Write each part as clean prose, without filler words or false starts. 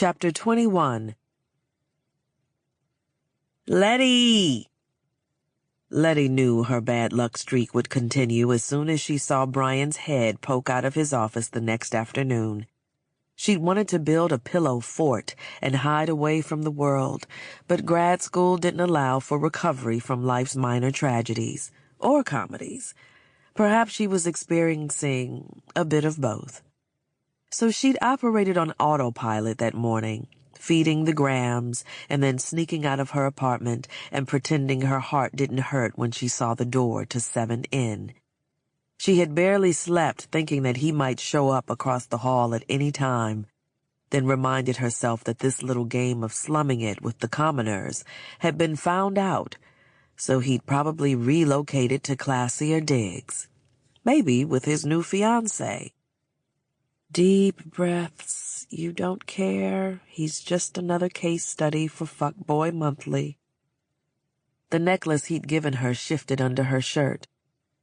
Chapter 21. Letty! Letty knew her bad luck streak would continue as soon as she saw Brian's head poke out of his office the next afternoon. She'd wanted to build a pillow fort and hide away from the world, but grad school didn't allow for recovery from life's minor tragedies, or comedies. Perhaps she was experiencing a bit of both. So she'd operated on autopilot that morning, feeding the grams and then sneaking out of her apartment and pretending her heart didn't hurt when she saw the door to 7N. She had barely slept, thinking that he might show up across the hall at any time, then reminded herself that this little game of slumming it with the commoners had been found out, so he'd probably relocated to classier digs, maybe with his new fiancée. Deep breaths. You don't care. He's just another case study for Fuckboy Monthly. The necklace he'd given her shifted under her shirt.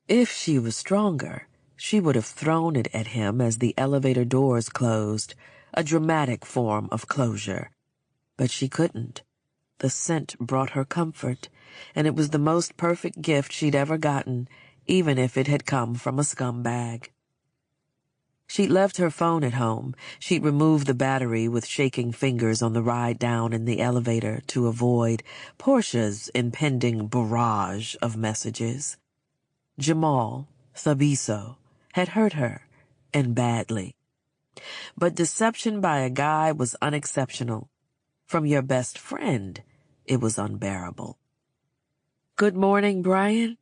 If she was stronger, she would have thrown it at him as the elevator doors closed, a dramatic form of closure. But she couldn't. The scent brought her comfort, and it was the most perfect gift she'd ever gotten, even if it had come from a scumbag. She'd left her phone at home. She'd removed the battery with shaking fingers on the ride down in the elevator to avoid Portia's impending barrage of messages. Jamal, Thabiso, had hurt her, and badly. But deception by a guy was unexceptional. From your best friend, it was unbearable. "Good morning, Brian,"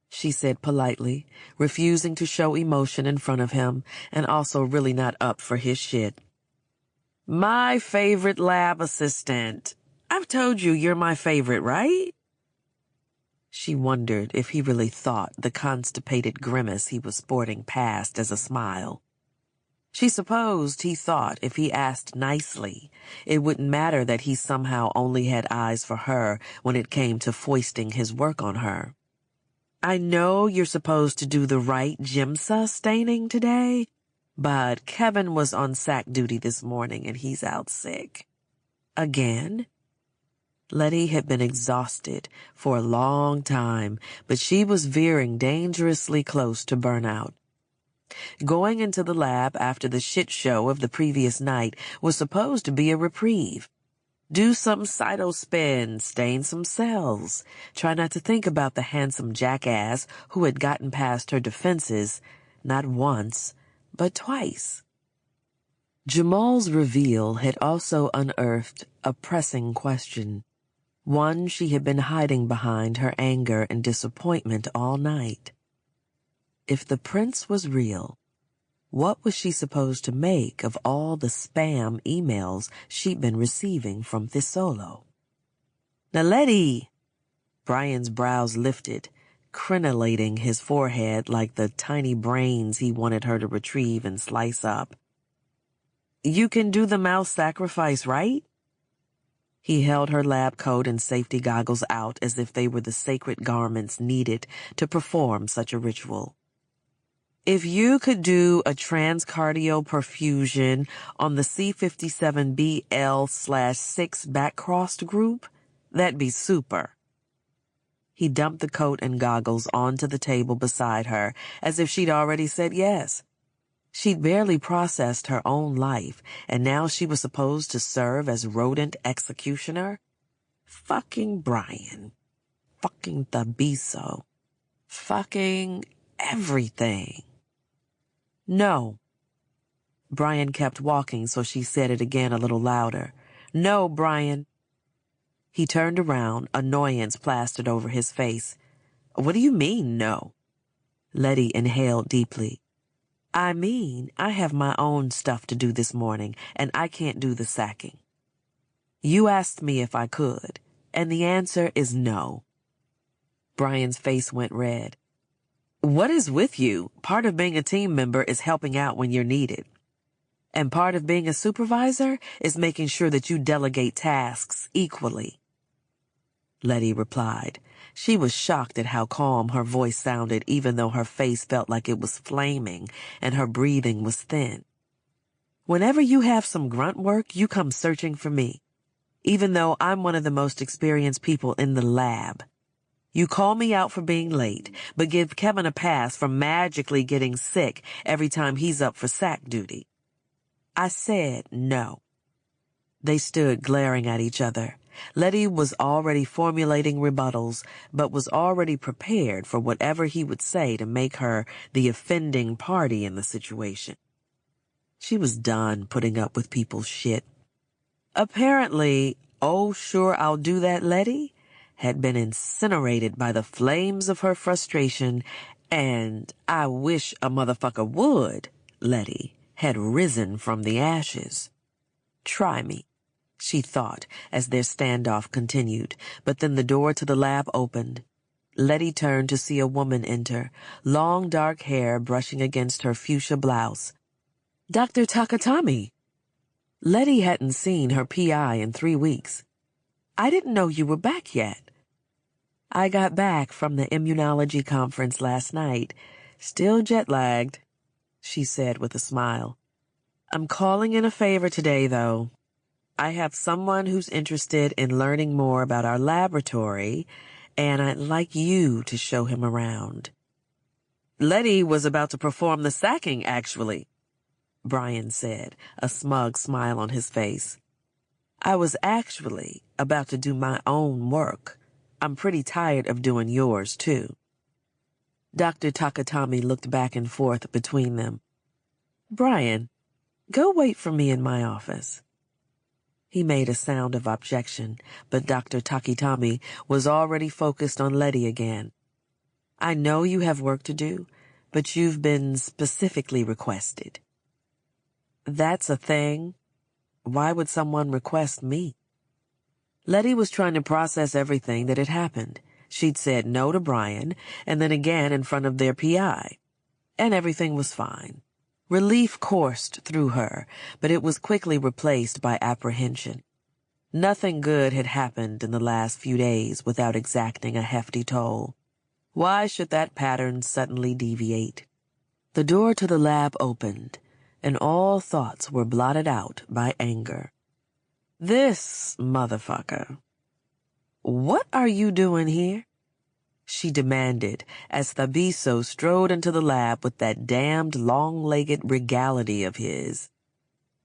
she said politely, refusing to show emotion in front of him and also really not up for his shit. "My favorite lab assistant. I've told you you're my favorite, right?" She wondered if he really thought the constipated grimace he was sporting passed as a smile. She supposed he thought if he asked nicely, it wouldn't matter that he somehow only had eyes for her when it came to foisting his work on her. "I know you're supposed to do the right GIMSA staining today, but Kevin was on SAC duty this morning and he's out sick." Again? Letty had been exhausted for a long time, but she was veering dangerously close to burnout. Going into the lab after the shit show of the previous night was supposed to be a reprieve. Do some cytospin, stain some cells, try not to think about the handsome jackass who had gotten past her defenses, not once, but twice. Jamal's reveal had also unearthed a pressing question, one she had been hiding behind her anger and disappointment all night. If the prince was real, what was she supposed to make of all the spam emails she'd been receiving from Thisolo? "Naledi!" Brian's brows lifted, crenellating his forehead like the tiny brains he wanted her to retrieve and slice up. "You can do the mouse sacrifice, right?" He held her lab coat and safety goggles out as if they were the sacred garments needed to perform such a ritual. "If you could do a transcardial perfusion on the C57BL/6 back-crossed group, that'd be super." He dumped the coat and goggles onto the table beside her as if she'd already said yes. She'd barely processed her own life, and now she was supposed to serve as rodent executioner? Fucking Brian. Fucking Thabiso. Fucking everything. "No." Brian kept walking, so she said it again a little louder. "No, Brian." He turned around, annoyance plastered over his face. "What do you mean, no?" Letty inhaled deeply. "I mean, I have my own stuff to do this morning, and I can't do the sacking. You asked me if I could, and the answer is no." Brian's face went red. "What is with you? Part of being a team member is helping out when you're needed. And part of being a supervisor is making sure that you delegate tasks equally." Letty replied. She was shocked at how calm her voice sounded, even though her face felt like it was flaming and her breathing was thin. Whenever you have some grunt work, you come searching for me, even though I'm one of the most experienced people in the lab. You call me out for being late, but give Kevin a pass for magically getting sick every time he's up for sack duty. I said no. They stood glaring at each other. Letty was already formulating rebuttals, but was already prepared for whatever he would say to make her the offending party in the situation. She was done putting up with people's shit. Apparently, "Oh, sure, I'll do that, Letty," had been incinerated by the flames of her frustration, and "I wish a motherfucker would," Letty, had risen from the ashes. Try me, she thought as their standoff continued, but then the door to the lab opened. Letty turned to see a woman enter, long dark hair brushing against her fuchsia blouse. "Dr. Takatami." Letty hadn't seen her PI in 3 weeks. "I didn't know you were back yet." "I got back from the immunology conference last night. Still jet-lagged," she said with a smile. "I'm calling in a favor today, though. I have someone who's interested in learning more about our laboratory, and I'd like you to show him around." "Letty was about to perform the sacking, actually," Brian said, a smug smile on his face. "I was actually about to do my own work. I'm pretty tired of doing yours, too." Dr. Takatami looked back and forth between them. "Brian, go wait for me in my office." He made a sound of objection, but Dr. Takatami was already focused on Letty again. "I know you have work to do, but you've been specifically requested." "That's a thing? Why would someone request me?" Letty was trying to process everything that had happened. She'd said no to Brian, and then again in front of their PI. And everything was fine. Relief coursed through her, but it was quickly replaced by apprehension. Nothing good had happened in the last few days without exacting a hefty toll. Why should that pattern suddenly deviate? The door to the lab opened, and all thoughts were blotted out by anger. "This motherfucker. What are you doing here?" she demanded as Thabiso strode into the lab with that damned long-legged regality of his.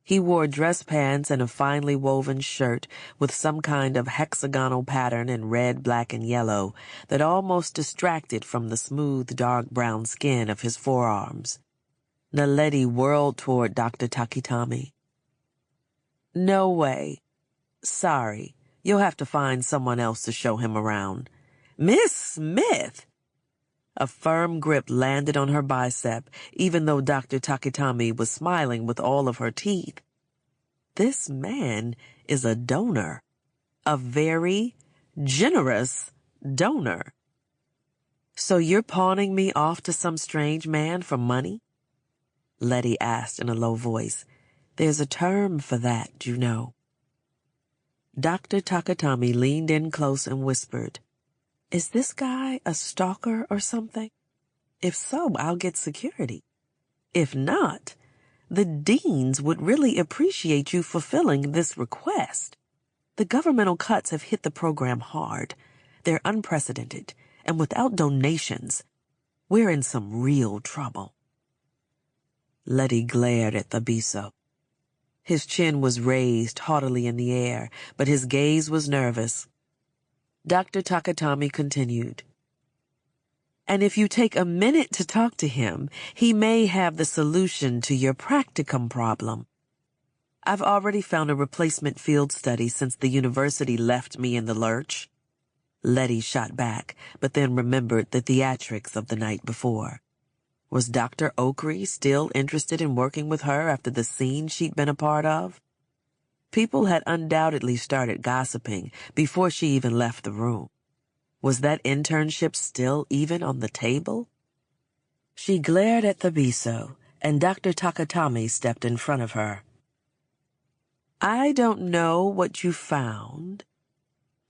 He wore dress pants and a finely woven shirt with some kind of hexagonal pattern in red, black, and yellow that almost distracted from the smooth, dark brown skin of his forearms. Naledi whirled toward Dr. Takitami. "No way. Sorry, you'll have to find someone else to show him around." "Miss Smith!" A firm grip landed on her bicep, even though Dr. Takitami was smiling with all of her teeth. This man is a donor. A very generous donor. "So you're pawning me off to some strange man for money?" Letty asked in a low voice. "There's a term for that, you know." Dr. Takatami leaned in close and whispered, "Is this guy a stalker or something? If so, I'll get security. If not, the deans would really appreciate you fulfilling this request. The governmental cuts have hit the program hard. They're unprecedented, and without donations, we're in some real trouble." Letty glared at Thabiso. His chin was raised haughtily in the air, but his gaze was nervous. Dr. Takatami continued, "And if you take a minute to talk to him, he may have the solution to your practicum problem. I've already found a replacement field study since the university left me in the lurch." Letty shot back, but then remembered the theatrics of the night before. Was Dr. Oakrey still interested in working with her after the scene she'd been a part of? People had undoubtedly started gossiping before she even left the room. Was that internship still even on the table? She glared at Thabiso, and Dr. Takatami stepped in front of her. "I don't know what you found,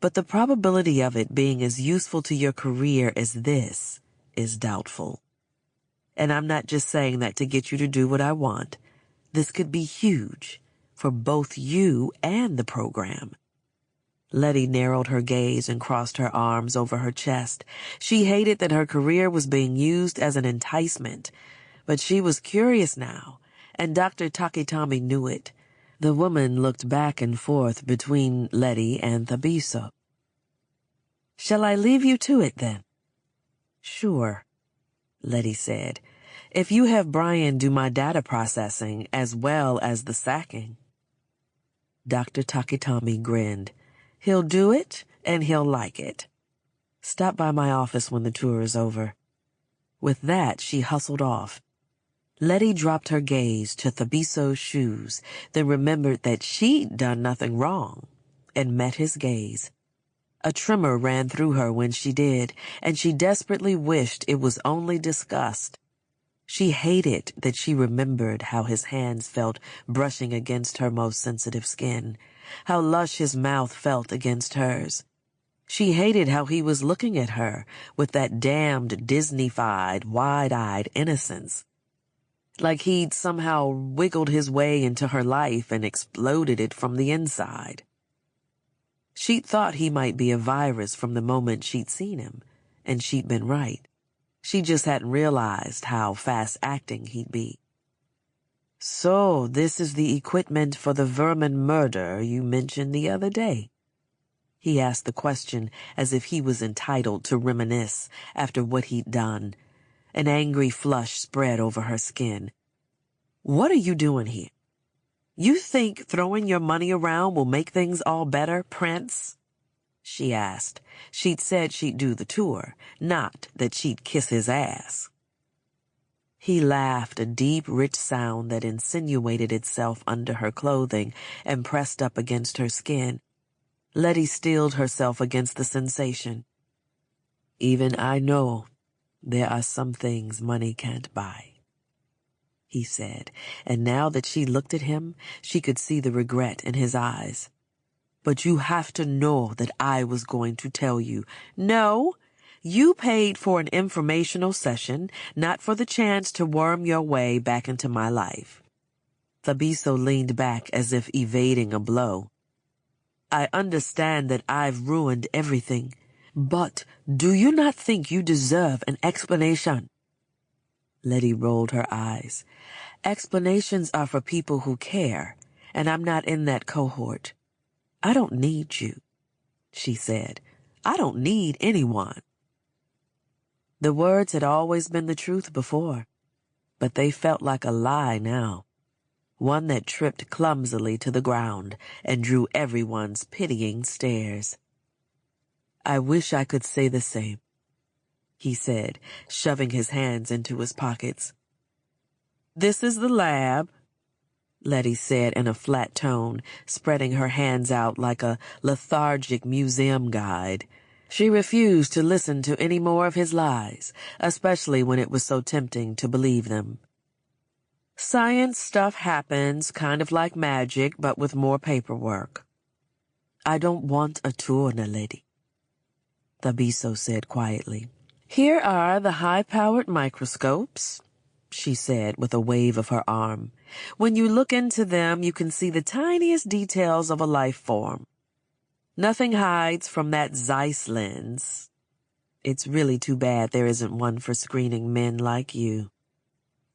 but the probability of it being as useful to your career as this is doubtful. And I'm not just saying that to get you to do what I want. This could be huge for both you and the program. Letty narrowed her gaze and crossed her arms over her chest. She hated that her career was being used as an enticement, but she was curious now, and Dr. Takitami knew it. The woman looked back and forth between Letty and Thabiso. "Shall I leave you to it, then?" "Sure," Letty said. "If you have Brian do my data processing as well as the sacking." Dr. Takitami grinned. "He'll do it, and he'll like it. Stop by my office when the tour is over." With that, she hustled off. Letty dropped her gaze to Thabiso's shoes, then remembered that she'd done nothing wrong, and met his gaze. A tremor ran through her when she did, and she desperately wished it was only disgust. She hated that she remembered how his hands felt brushing against her most sensitive skin, how lush his mouth felt against hers. She hated how he was looking at her with that damned Disney-fied, wide-eyed innocence, like he'd somehow wiggled his way into her life and exploded it from the inside. She'd thought he might be a virus from the moment she'd seen him, and she'd been right. She just hadn't realized how fast-acting he'd be. "So this is the equipment for the vermin murder you mentioned the other day?" He asked the question as if he was entitled to reminisce after what he'd done. An angry flush spread over her skin. "What are you doing here? You think throwing your money around will make things all better, Prince?" she asked. She'd said she'd do the tour, not that she'd kiss his ass. He laughed, a deep, rich sound that insinuated itself under her clothing and pressed up against her skin. Letty steeled herself against the sensation. "Even I know there are some things money can't buy," he said, and now that she looked at him, she could see the regret in his eyes. "But you have to know that I was going to tell you." "No, you paid for an informational session, not for the chance to worm your way back into my life." Thabiso leaned back as if evading a blow. "I understand that I've ruined everything, but do you not think you deserve an explanation?" Letty rolled her eyes. "Explanations are for people who care, and I'm not in that cohort. I don't need you," she said. "I don't need anyone." The words had always been the truth before, but they felt like a lie now, one that tripped clumsily to the ground and drew everyone's pitying stares. "I wish I could say the same," he said, shoving his hands into his pockets. "This is the lab," Letty said in a flat tone, spreading her hands out like a lethargic museum guide. She refused to listen to any more of his lies, especially when it was so tempting to believe them. "Science stuff happens, kind of like magic, but with more paperwork." "I don't want a tour, Naledi," Thabiso said quietly. "Here are the high-powered microscopes," she said with a wave of her arm. "When you look into them, you can see the tiniest details of a life form. Nothing hides from that Zeiss lens. It's really too bad there isn't one for screening men like you."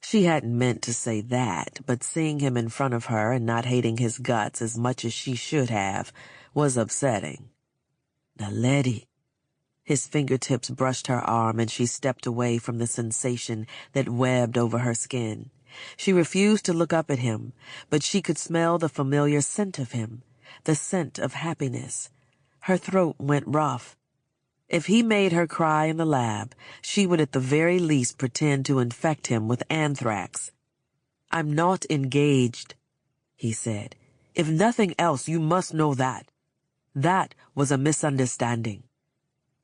She hadn't meant to say that, but seeing him in front of her and not hating his guts as much as she should have was upsetting. "Naledi." His fingertips brushed her arm and she stepped away from the sensation that webbed over her skin. She refused to look up at him, but she could smell the familiar scent of him, the scent of happiness. Her throat went rough. If he made her cry in the lab, she would at the very least pretend to infect him with anthrax. "I'm not engaged," he said. "If nothing else, you must know that. That was a misunderstanding.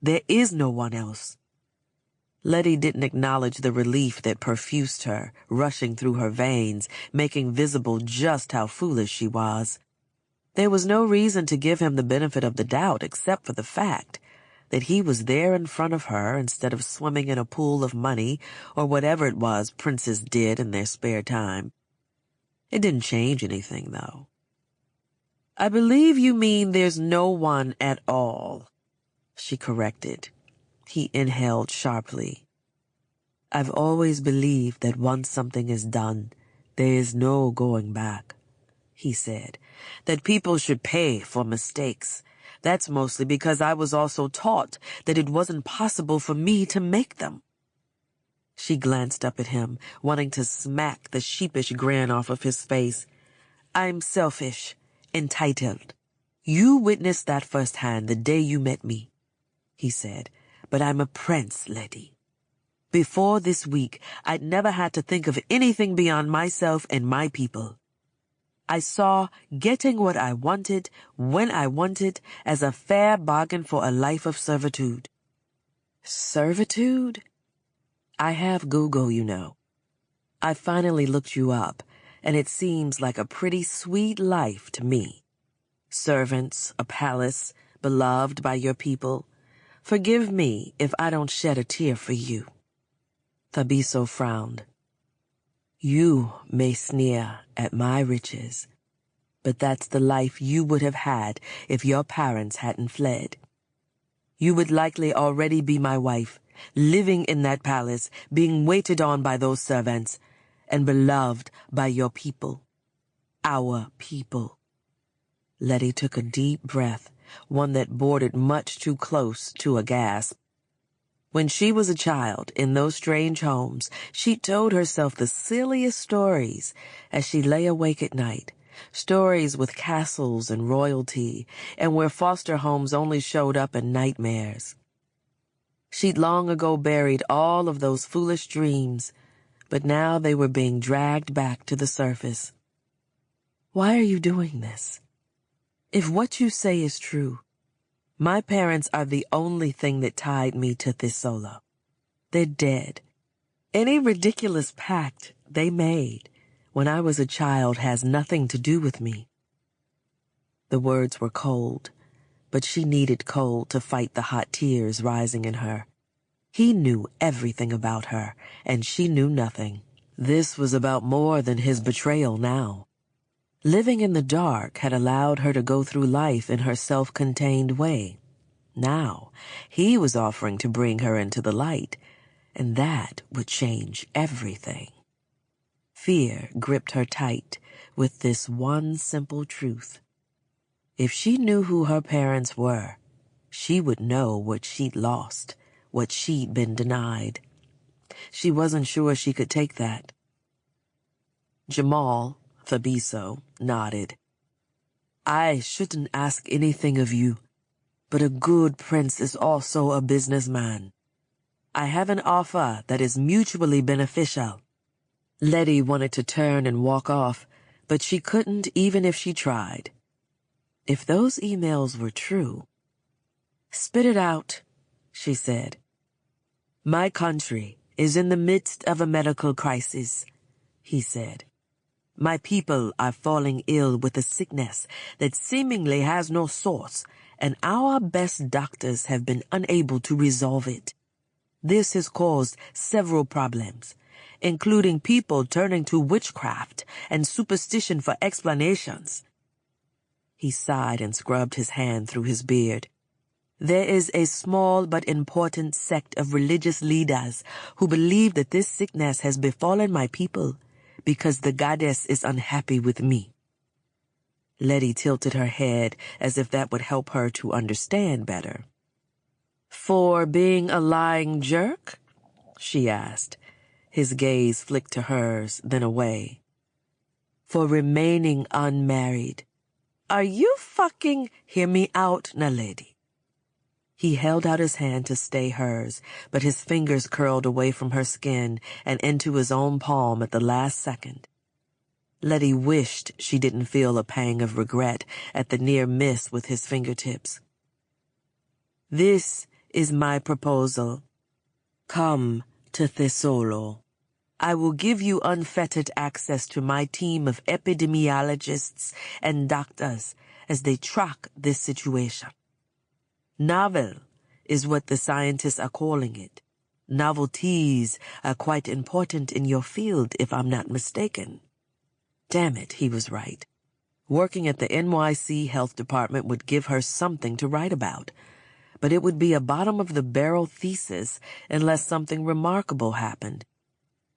There is no one else." Letty didn't acknowledge the relief that perfused her, rushing through her veins, making visible just how foolish she was. There was no reason to give him the benefit of the doubt except for the fact that he was there in front of her instead of swimming in a pool of money or whatever it was princes did in their spare time. It didn't change anything, though. I believe you mean there's no one at all, she corrected. He inhaled sharply. I've always believed that once something is done, there is no going back, he said. That people should pay for mistakes. That's mostly because I was also taught that it wasn't possible for me to make them. She glanced up at him, wanting to smack the sheepish grin off of his face. I'm selfish, entitled. You witnessed that firsthand the day you met me, he said. But I'm a prince, Letty. Before this week, I'd never had to think of anything beyond myself and my people. I saw getting what I wanted, when I wanted, as a fair bargain for a life of servitude. Servitude? I have Google, you know. I finally looked you up, and it seems like a pretty sweet life to me. Servants, a palace, beloved by your people. Forgive me if I don't shed a tear for you. Thabiso frowned. You may sneer at my riches, but that's the life you would have had if your parents hadn't fled. You would likely already be my wife, living in that palace, being waited on by those servants, and beloved by your people. Our people. Letty took a deep breath, one that bordered much too close to a gasp. When she was a child in those strange homes, she told herself the silliest stories as she lay awake at night, stories with castles and royalty, and where foster homes only showed up in nightmares. She'd long ago buried all of those foolish dreams, but now they were being dragged back to the surface. Why are you doing this? If what you say is true, my parents are the only thing that tied me to Thesolo. They're dead. Any ridiculous pact they made when I was a child has nothing to do with me. The words were cold, but she needed cold to fight the hot tears rising in her. He knew everything about her, and she knew nothing. This was about more than his betrayal now. Living in the dark had allowed her to go through life in her self-contained way. Now, he was offering to bring her into the light, and that would change everything. Fear gripped her tight with this one simple truth. If she knew who her parents were, she would know what she'd lost, what she'd been denied. She wasn't sure she could take that. Jamal, Thabiso, nodded. I shouldn't ask anything of you, but a good prince is also a businessman. I have an offer that is mutually beneficial. Letty wanted to turn and walk off, but she couldn't even if she tried. If those emails were true... Spit it out, she said. My country is in the midst of a medical crisis, he said. My people are falling ill with a sickness that seemingly has no source, and our best doctors have been unable to resolve it. This has caused several problems, including people turning to witchcraft and superstition for explanations. He sighed and scrubbed his hand through his beard. There is a small but important sect of religious leaders who believe that this sickness has befallen my people because the goddess is unhappy with me. Letty tilted her head as if that would help her to understand better. For being a lying jerk? She asked. His gaze flicked to hers, then away. For remaining unmarried. Are you fucking... Hear me out, Naledi. He held out his hand to stay hers, but his fingers curled away from her skin and into his own palm at the last second. Letty wished she didn't feel a pang of regret at the near miss with his fingertips. This is my proposal. Come to Thesolo. I will give you unfettered access to my team of epidemiologists and doctors as they track this situation. Novel is what the scientists are calling it. Novelties are quite important in your field, if I'm not mistaken. Damn it, he was right. Working at the NYC Health Department would give her something to write about, but it would be a bottom-of-the-barrel thesis unless something remarkable happened.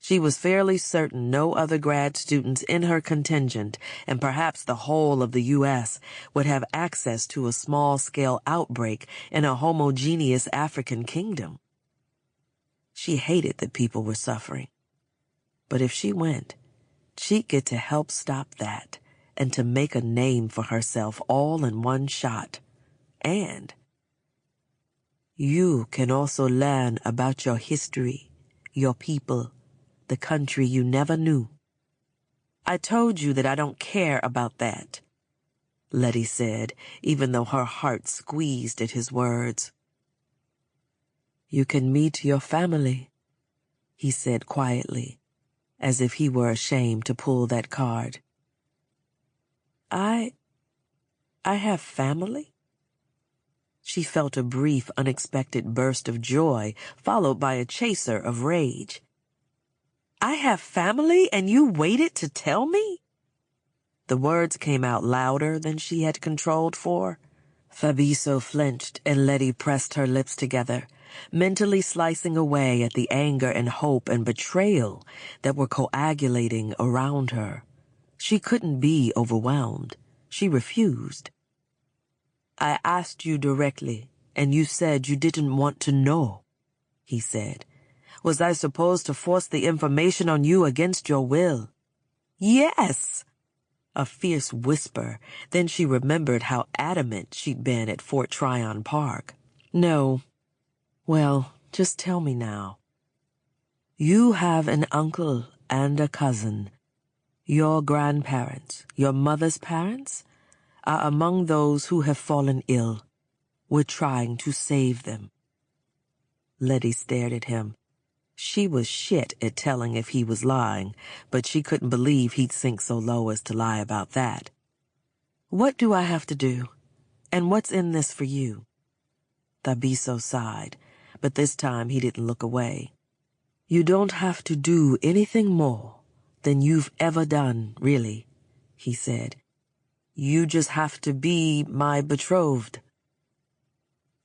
She was fairly certain no other grad students in her contingent, and perhaps the whole of the U.S., would have access to a small-scale outbreak in a homogeneous African kingdom. She hated that people were suffering. But if she went, she'd get to help stop that and to make a name for herself all in one shot. And you can also learn about your history, your people, the country you never knew. I told you that I don't care about that, Letty said, even though her heart squeezed at his words. You can meet your family, he said quietly, as if he were ashamed to pull that card. I have family? She felt a brief, unexpected burst of joy, followed by a chaser of rage. I have family, and you waited to tell me? The words came out louder than she had controlled for. Fabiso flinched, and Letty pressed her lips together, mentally slicing away at the anger and hope and betrayal that were coagulating around her. She couldn't be overwhelmed. She refused. I asked you directly, and you said you didn't want to know, he said. Was I supposed to force the information on you against your will? Yes! A fierce whisper. Then she remembered how adamant she'd been at Fort Tryon Park. No. Well, just tell me now. You have an uncle and a cousin. Your grandparents, your mother's parents, are among those who have fallen ill. We're trying to save them. Letty stared at him. She was shit at telling if he was lying, but she couldn't believe he'd sink so low as to lie about that. What do I have to do? And what's in this for you? Thabiso sighed, but this time he didn't look away. You don't have to do anything more than you've ever done, really, he said. You just have to be my betrothed.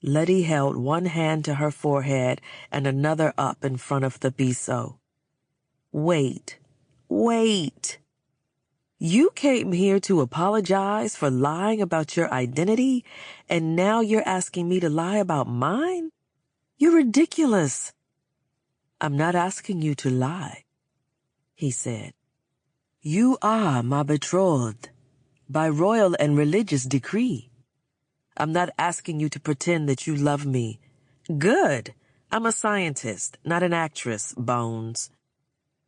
Letty held one hand to her forehead and another up in front of Thabiso. Wait. You came here to apologize for lying about your identity, and now you're asking me to lie about mine? You're ridiculous. I'm not asking you to lie, he said. You are my betrothed, by royal and religious decree. I'm not asking you to pretend that you love me. Good. I'm a scientist, not an actress, Bones.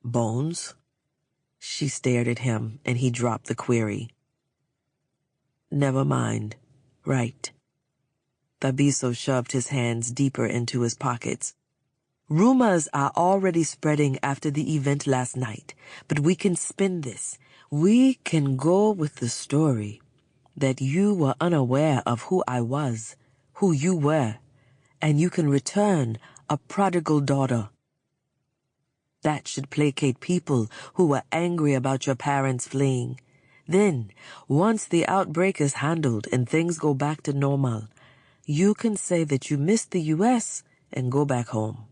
Bones? She stared at him, and he dropped the query. Never mind. Right. Thabiso shoved his hands deeper into his pockets. Rumors are already spreading after the event last night, but we can spin this. We can go with the story that you were unaware of who I was, who you were, and you can return a prodigal daughter. That should placate people who were angry about your parents fleeing. Then, once the outbreak is handled and things go back to normal, you can say that you missed the U.S. and go back home.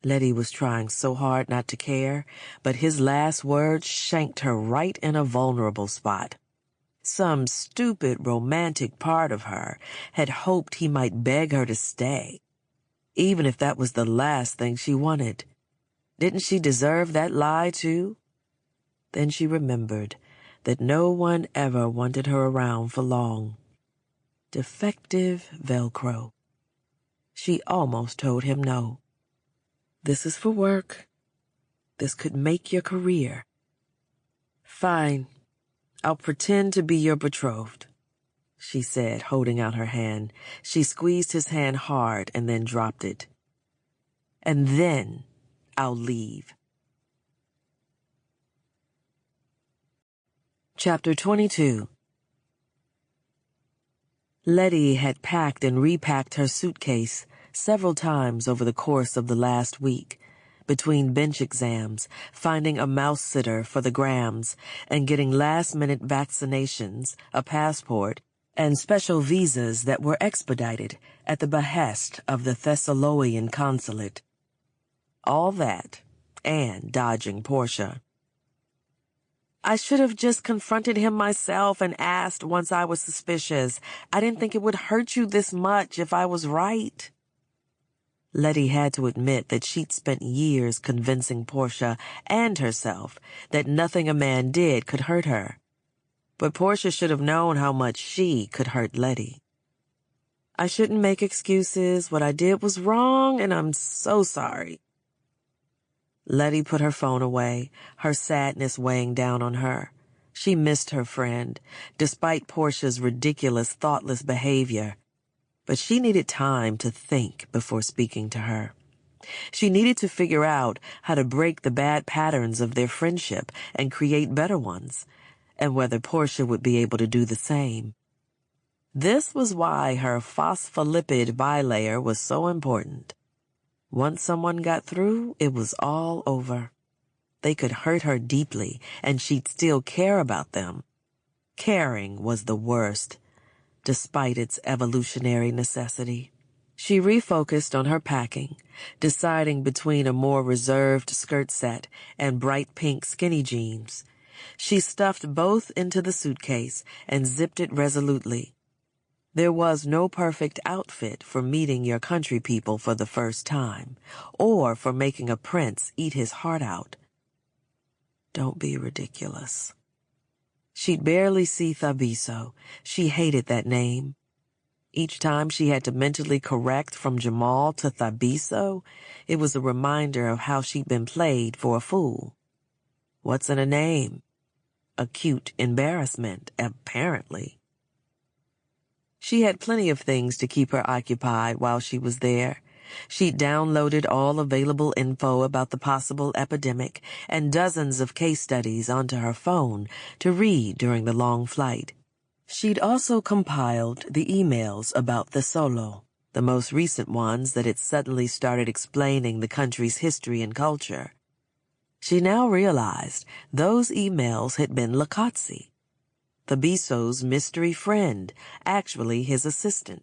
Letty was trying so hard not to care, but his last words shanked her right in a vulnerable spot. Some stupid romantic part of her had hoped he might beg her to stay, even if that was the last thing she wanted. Didn't she deserve that lie, too? Then she remembered that no one ever wanted her around for long. Defective Velcro. She almost told him no. This is for work. This could make your career. Fine. I'll pretend to be your betrothed, she said, holding out her hand. She squeezed his hand hard and then dropped it. And then I'll leave. Chapter 22. Letty had packed and repacked her suitcase several times over the course of the last week, between bench exams, finding a mouse sitter for the grams, and getting last-minute vaccinations, a passport, and special visas that were expedited at the behest of the Thessalonian consulate. All that, and dodging Portia. I should have just confronted him myself and asked once I was suspicious. I didn't think it would hurt you this much if I was right. Letty had to admit that she'd spent years convincing Portia and herself that nothing a man did could hurt her. But Portia should have known how much she could hurt Letty. I shouldn't make excuses. What I did was wrong, and I'm so sorry. Letty put her phone away, her sadness weighing down on her. She missed her friend, despite Portia's ridiculous, thoughtless behavior. But she needed time to think before speaking to her. She needed to figure out how to break the bad patterns of their friendship and create better ones, and whether Portia would be able to do the same. This was why her phospholipid bilayer was so important. Once someone got through, it was all over. They could hurt her deeply, and she'd still care about them. Caring was the worst, despite its evolutionary necessity. She refocused on her packing, deciding between a more reserved skirt set and bright pink skinny jeans. She stuffed both into the suitcase and zipped it resolutely. There was no perfect outfit for meeting your country people for the first time, or for making a prince eat his heart out. Don't be ridiculous. She'd barely see Thabiso. She hated that name. Each time she had to mentally correct from Jamal to Thabiso, it was a reminder of how she'd been played for a fool. What's in a name? Acute embarrassment, apparently. She had plenty of things to keep her occupied while she was there. She'd downloaded all available info about the possible epidemic and dozens of case studies onto her phone to read during the long flight. She'd also compiled the emails about Thesolo, the most recent ones that had suddenly started explaining the country's history and culture. She now realized those emails had been Lakatsi, Thabiso's mystery friend, actually his assistant,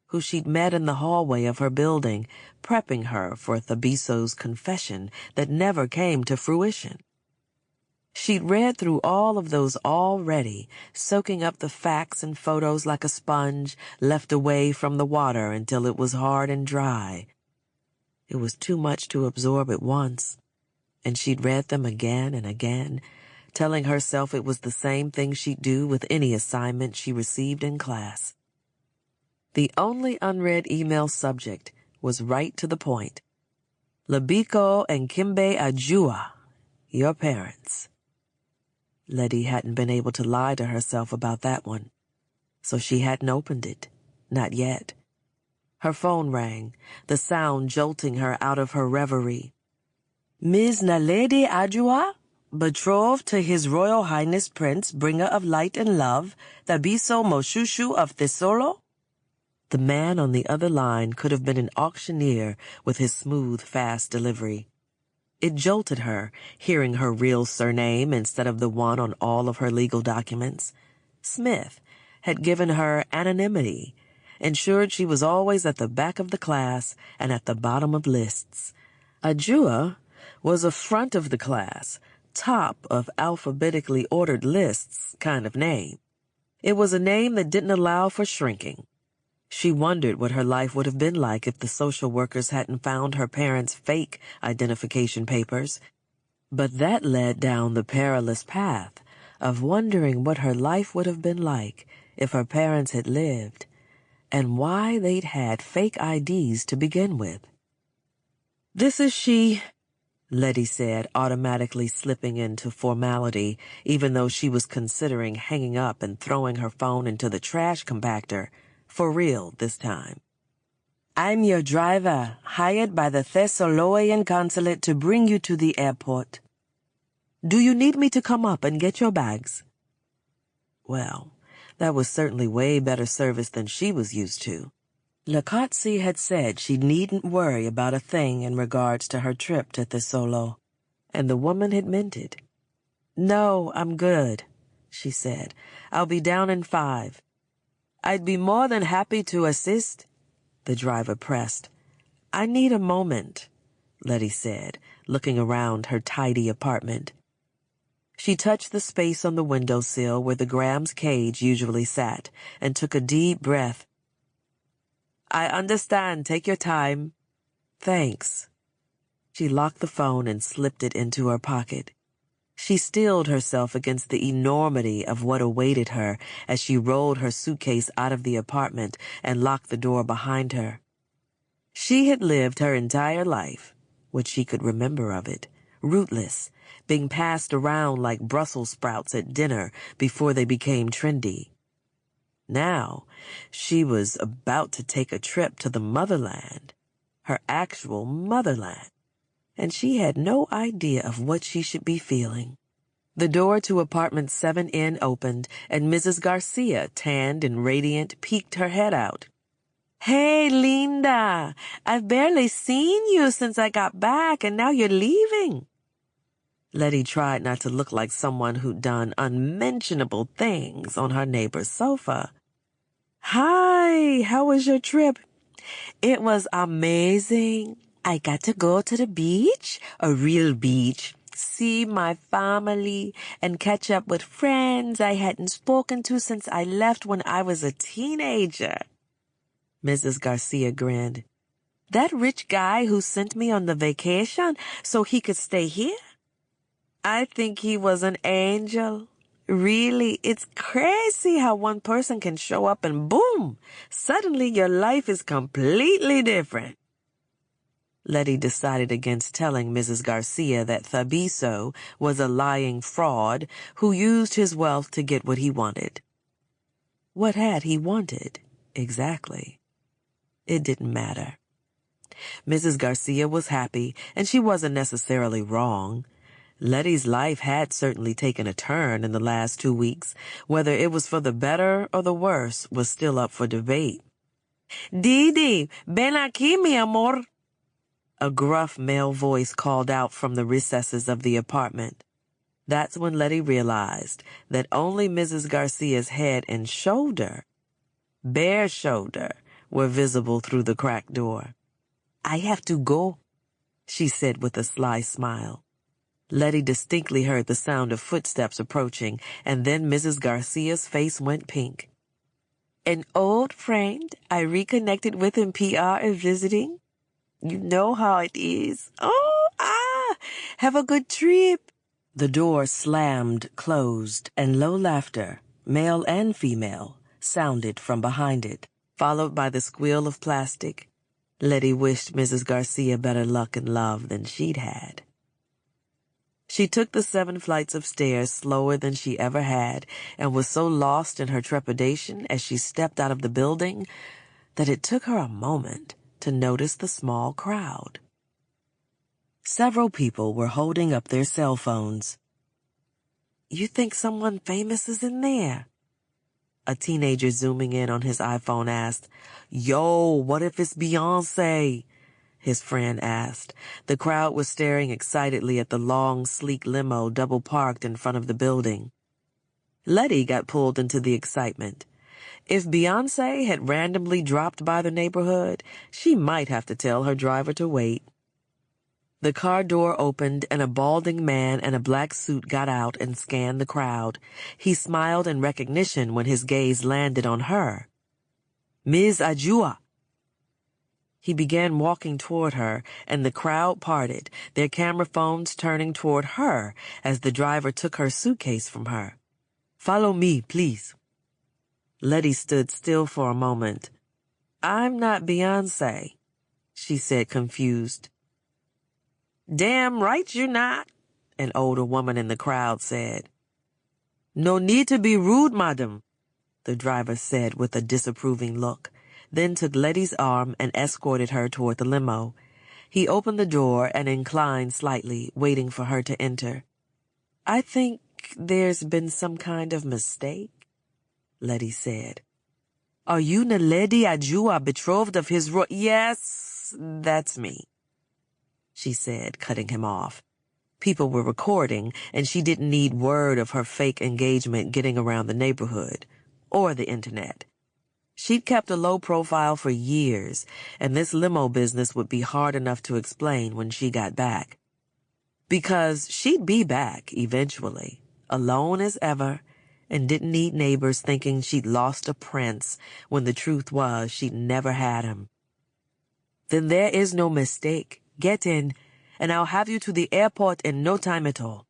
who she'd met in the hallway of her building, prepping her for Thabiso's confession that never came to fruition. She'd read through all of those already, soaking up the facts and photos like a sponge left away from the water until it was hard and dry. It was too much to absorb at once, and she'd read them again and again, telling herself it was the same thing she'd do with any assignment she received in class. The only unread email subject was right to the point. Labiko and Kimbe Ajua, your parents. Letty hadn't been able to lie to herself about that one, so she hadn't opened it. Not yet. Her phone rang, the sound jolting her out of her reverie. Ms. Naledi Ajua, betrothed to His Royal Highness Prince, bringer of light and love, Thabiso Moshushu of Thesolo? The man on the other line could have been an auctioneer with his smooth, fast delivery. It jolted her, hearing her real surname instead of the one on all of her legal documents. Smith had given her anonymity, ensured she was always at the back of the class and at the bottom of lists. Ajua was a front of the class, top of alphabetically ordered lists kind of name. It was a name that didn't allow for shrinking. She wondered what her life would have been like if the social workers hadn't found her parents' fake identification papers. But that led down the perilous path of wondering what her life would have been like if her parents had lived, and why they'd had fake IDs to begin with. "This is she," Letty said, automatically slipping into formality, even though she was considering hanging up and throwing her phone into the trash compactor. For real this time. "I'm your driver, hired by the Thessalonian consulate to bring you to the airport. Do you need me to come up and get your bags?" Well, that was certainly way better service than she was used to. Lakotsi had said she needn't worry about a thing in regards to her trip to Thesolo, and the woman had meant it. "No, I'm good," she said. "I'll be down in 5. "I'd be more than happy to assist," the driver pressed. "I need a moment," Letty said, looking around her tidy apartment. She touched the space on the windowsill where the Graham's cage usually sat and took a deep breath. "I understand. Take your time." "Thanks." She locked the phone and slipped it into her pocket. She steeled herself against the enormity of what awaited her as she rolled her suitcase out of the apartment and locked the door behind her. She had lived her entire life, what she could remember of it, rootless, being passed around like Brussels sprouts at dinner before they became trendy. Now, she was about to take a trip to the motherland, her actual motherland, and she had no idea of what she should be feeling. The door to apartment 7N opened, and Mrs. Garcia, tanned and radiant, peeked her head out. "Hey, Linda, I've barely seen you since I got back, and now you're leaving." Letty tried not to look like someone who'd done unmentionable things on her neighbor's sofa. "Hi, how was your trip?" "It was amazing. I got to go to the beach, a real beach, see my family, and catch up with friends I hadn't spoken to since I left when I was a teenager." Mrs. Garcia grinned. "That rich guy who sent me on the vacation so he could stay here? I think he was an angel. Really, it's crazy how one person can show up and boom, suddenly your life is completely different." Letty decided against telling Mrs. Garcia that Thabiso was a lying fraud who used his wealth to get what he wanted. What had he wanted, exactly? It didn't matter. Mrs. Garcia was happy, and she wasn't necessarily wrong. Letty's life had certainly taken a turn in the last 2 weeks. Whether it was for the better or the worse was still up for debate. "Didi, ven aquí, mi amor." A gruff male voice called out from the recesses of the apartment. That's when Letty realized that only Mrs. Garcia's head and shoulder, bare shoulder, were visible through the cracked door. "I have to go," she said with a sly smile. Letty distinctly heard the sound of footsteps approaching, and then Mrs. Garcia's face went pink. "An old friend I reconnected with in PR is visiting. You know how it is. Have a good trip." The door slammed closed, and low laughter, male and female, sounded from behind it, followed by the squeal of plastic. Letty wished Mrs. Garcia better luck in love than she'd had. She took the 7 flights of stairs slower than she ever had, and was so lost in her trepidation as she stepped out of the building that it took her a moment to notice the small crowd. Several people were holding up their cell phones. "You think someone famous is in there?" A teenager zooming in on his iPhone asked. "Yo, what if it's Beyonce?" his friend asked. The crowd was staring excitedly at the long, sleek limo double-parked in front of the building. Letty got pulled into the excitement. If Beyonce had randomly dropped by the neighborhood, she might have to tell her driver to wait. The car door opened, and a balding man in a black suit got out and scanned the crowd. He smiled in recognition when his gaze landed on her. "Ms. Ajua." He began walking toward her, and the crowd parted, their camera phones turning toward her as the driver took her suitcase from her. "Follow me, please." Letty stood still for a moment. "I'm not Beyonce," she said, confused. "Damn right you're not," an older woman in the crowd said. "No need to be rude, madam," the driver said with a disapproving look, then took Letty's arm and escorted her toward the limo. He opened the door and inclined slightly, waiting for her to enter. "I think there's been some kind of mistake," Letty said. Are you Naledi Ajua, betrothed of his Yes, that's me, she said, cutting him off. People were recording, and she didn't need word of her fake engagement getting around the neighborhood or the internet. She'd kept a low profile for years, and this limo business would be hard enough to explain when she got back. Because she'd be back eventually, alone as ever, and didn't need neighbors thinking she'd lost a prince when the truth was she'd never had him. Then there is no mistake. Get in, and I'll have you to the airport in no time at all.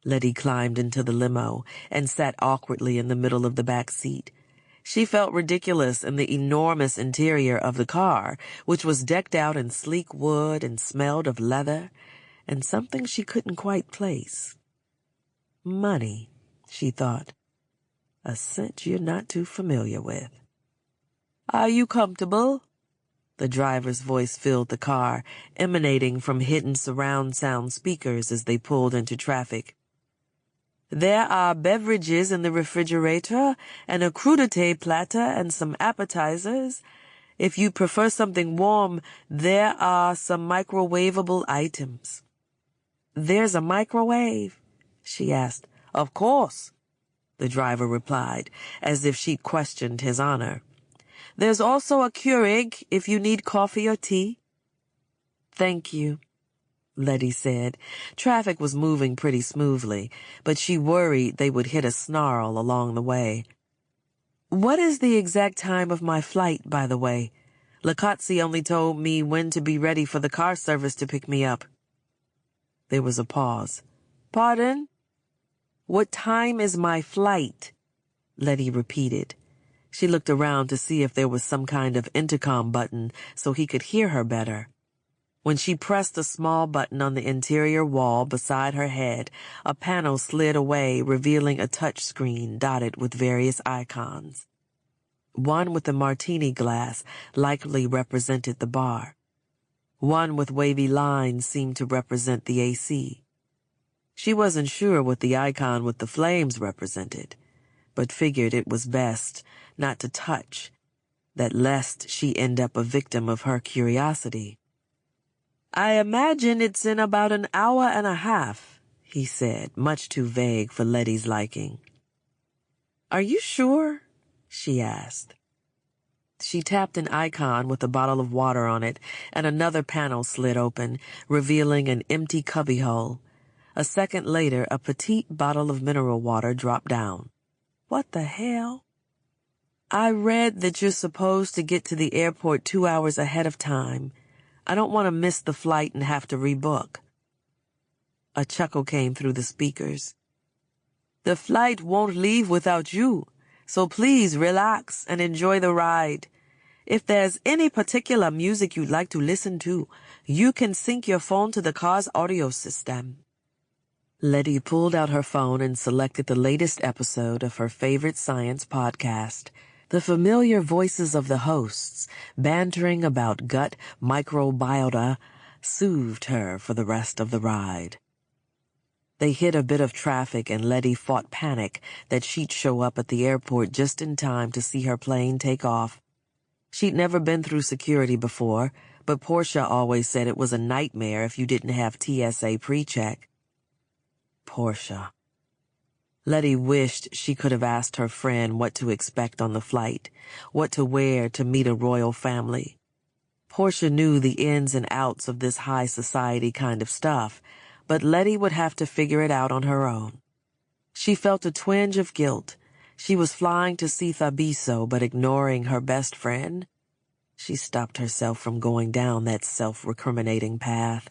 Letty climbed into the limo and sat awkwardly in the middle of the back seat. She felt ridiculous in the enormous interior of the car, which was decked out in sleek wood and smelled of leather, and something she couldn't quite place. Money, she thought. A scent you're not too familiar with. Are you comfortable? The driver's voice filled the car, emanating from hidden surround sound speakers as they pulled into traffic. There are beverages in the refrigerator and a crudité platter and some appetizers. If you prefer something warm, there are some microwavable items. There's a microwave? She asked. Of course, the driver replied, as if she questioned his honor. There's also a Keurig if you need coffee or tea. Thank you, Letty said. Traffic was moving pretty smoothly, but she worried they would hit a snarl along the way. What is the exact time of my flight, by the way? Lakatsi only told me when to be ready for the car service to pick me up. There was a pause. Pardon? What time is my flight? Letty repeated. She looked around to see if there was some kind of intercom button so he could hear her better. When she pressed a small button on the interior wall beside her head, a panel slid away, revealing a touch screen dotted with various icons. One with a martini glass likely represented the bar. One with wavy lines seemed to represent the AC. She wasn't sure what the icon with the flames represented, but figured it was best not to touch, that lest she end up a victim of her curiosity. I imagine it's in about an hour and a half, he said, much too vague for Letty's liking. Are you sure? She asked. She tapped an icon with a bottle of water on it, and another panel slid open, revealing an empty cubbyhole. A second later, a petite bottle of mineral water dropped down. What the hell? I read that you're supposed to get to the airport 2 hours ahead of time. I don't want to miss the flight and have to rebook. A chuckle came through the speakers. The flight won't leave without you, so please relax and enjoy the ride. If there's any particular music you'd like to listen to, you can sync your phone to the car's audio system. Letty pulled out her phone and selected the latest episode of her favorite science podcast. The familiar voices of the hosts, bantering about gut microbiota, soothed her for the rest of the ride. They hit a bit of traffic and Letty fought panic that she'd show up at the airport just in time to see her plane take off. She'd never been through security before, but Portia always said it was a nightmare if you didn't have TSA pre-check. Portia. Letty wished she could have asked her friend what to expect on the flight, what to wear to meet a royal family. Portia knew the ins and outs of this high society kind of stuff, but Letty would have to figure it out on her own. She felt a twinge of guilt. She was flying to see Thabiso, but ignoring her best friend. She stopped herself from going down that self-recriminating path.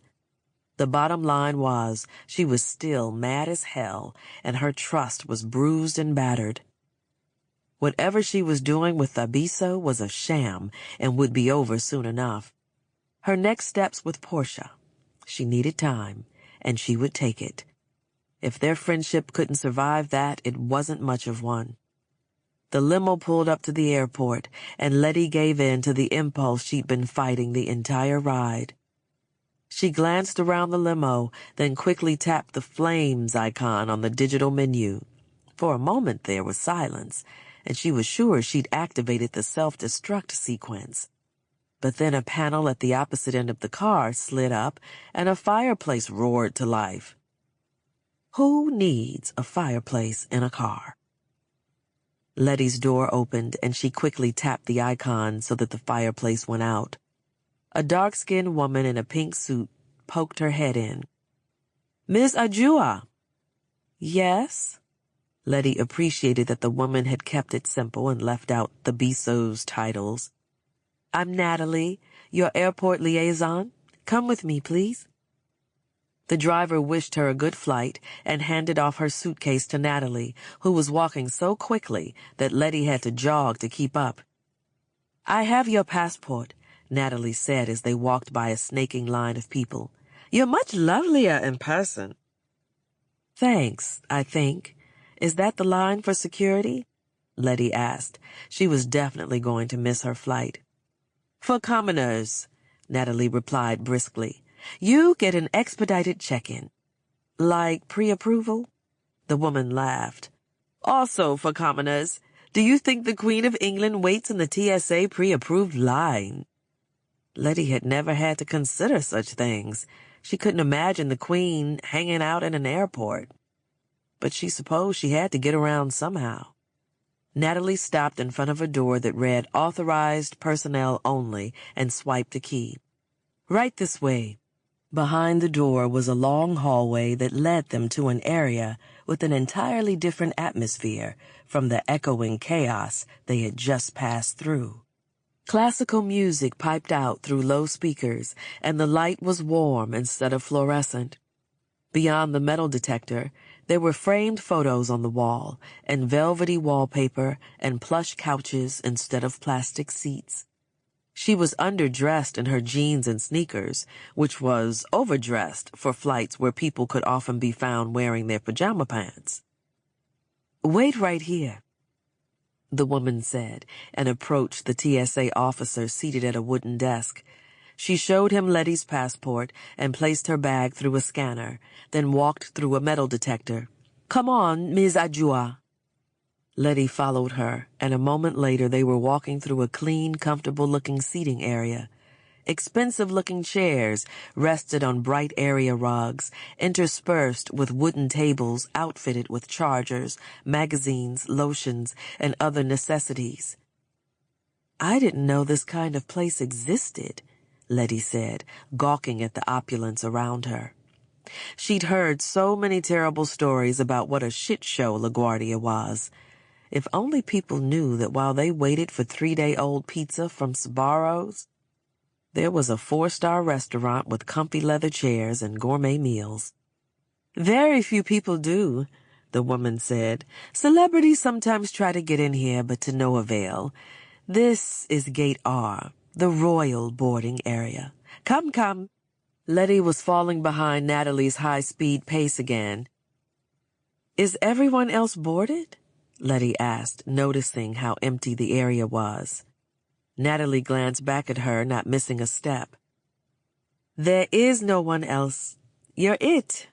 The bottom line was she was still mad as hell, and her trust was bruised and battered. Whatever she was doing with Thabiso was a sham and would be over soon enough. Her next steps with Portia. She needed time, and she would take it. If their friendship couldn't survive that, it wasn't much of one. The limo pulled up to the airport, and Letty gave in to the impulse she'd been fighting the entire ride. She glanced around the limo, then quickly tapped the flames icon on the digital menu. For a moment there was silence, and she was sure she'd activated the self-destruct sequence. But then a panel at the opposite end of the car slid up, and a fireplace roared to life. Who needs a fireplace in a car? Letty's door opened, and she quickly tapped the icon so that the fireplace went out. A dark-skinned woman in a pink suit poked her head in. "Miss Ajua." "Yes?" Letty appreciated that the woman had kept it simple and left out the BSO's titles. "I'm Natalie, your airport liaison. Come with me, please." The driver wished her a good flight and handed off her suitcase to Natalie, who was walking so quickly that Letty had to jog to keep up. "I have your passport," Natalie said as they walked by a snaking line of people. "You're much lovelier in person." "Thanks, I think. Is that the line for security?" Letty asked. She was definitely going to miss her flight. "For commoners," Natalie replied briskly. "You get an expedited check-in." "Like pre-approval?" The woman laughed. "Also for commoners, do you think the Queen of England waits in the TSA pre-approved line?" Letty had never had to consider such things. She couldn't imagine the Queen hanging out in an airport. But she supposed she had to get around somehow. Natalie stopped in front of a door that read "Authorized Personnel Only" and swiped a key. "Right this way." Behind the door was a long hallway that led them to an area with an entirely different atmosphere from the echoing chaos they had just passed through. Classical music piped out through low speakers, and the light was warm instead of fluorescent. Beyond the metal detector, there were framed photos on the wall, and velvety wallpaper, and plush couches instead of plastic seats. She was underdressed in her jeans and sneakers, which was overdressed for flights where people could often be found wearing their pajama pants. "Wait right here," the woman said, and approached the TSA officer seated at a wooden desk. She showed him Letty's passport and placed her bag through a scanner, then walked through a metal detector. "Come on, Ms. Ajua." Letty followed her, and a moment later they were walking through a clean, comfortable-looking seating area. Expensive-looking chairs rested on bright area rugs, interspersed with wooden tables outfitted with chargers, magazines, lotions, and other necessities. "I didn't know this kind of place existed," Letty said, gawking at the opulence around her. She'd heard so many terrible stories about what a shit show LaGuardia was. If only people knew that while they waited for 3-day-old pizza from Sbarro's, there was a 4-star restaurant with comfy leather chairs and gourmet meals. "Very few people do," the woman said. "Celebrities sometimes try to get in here, but to no avail. This is Gate R, the royal boarding area. Come, come." Letty was falling behind Natalie's high-speed pace again. "Is everyone else boarded?" Letty asked, noticing how empty the area was. Natalie glanced back at her, not missing a step. "There is no one else. You're it."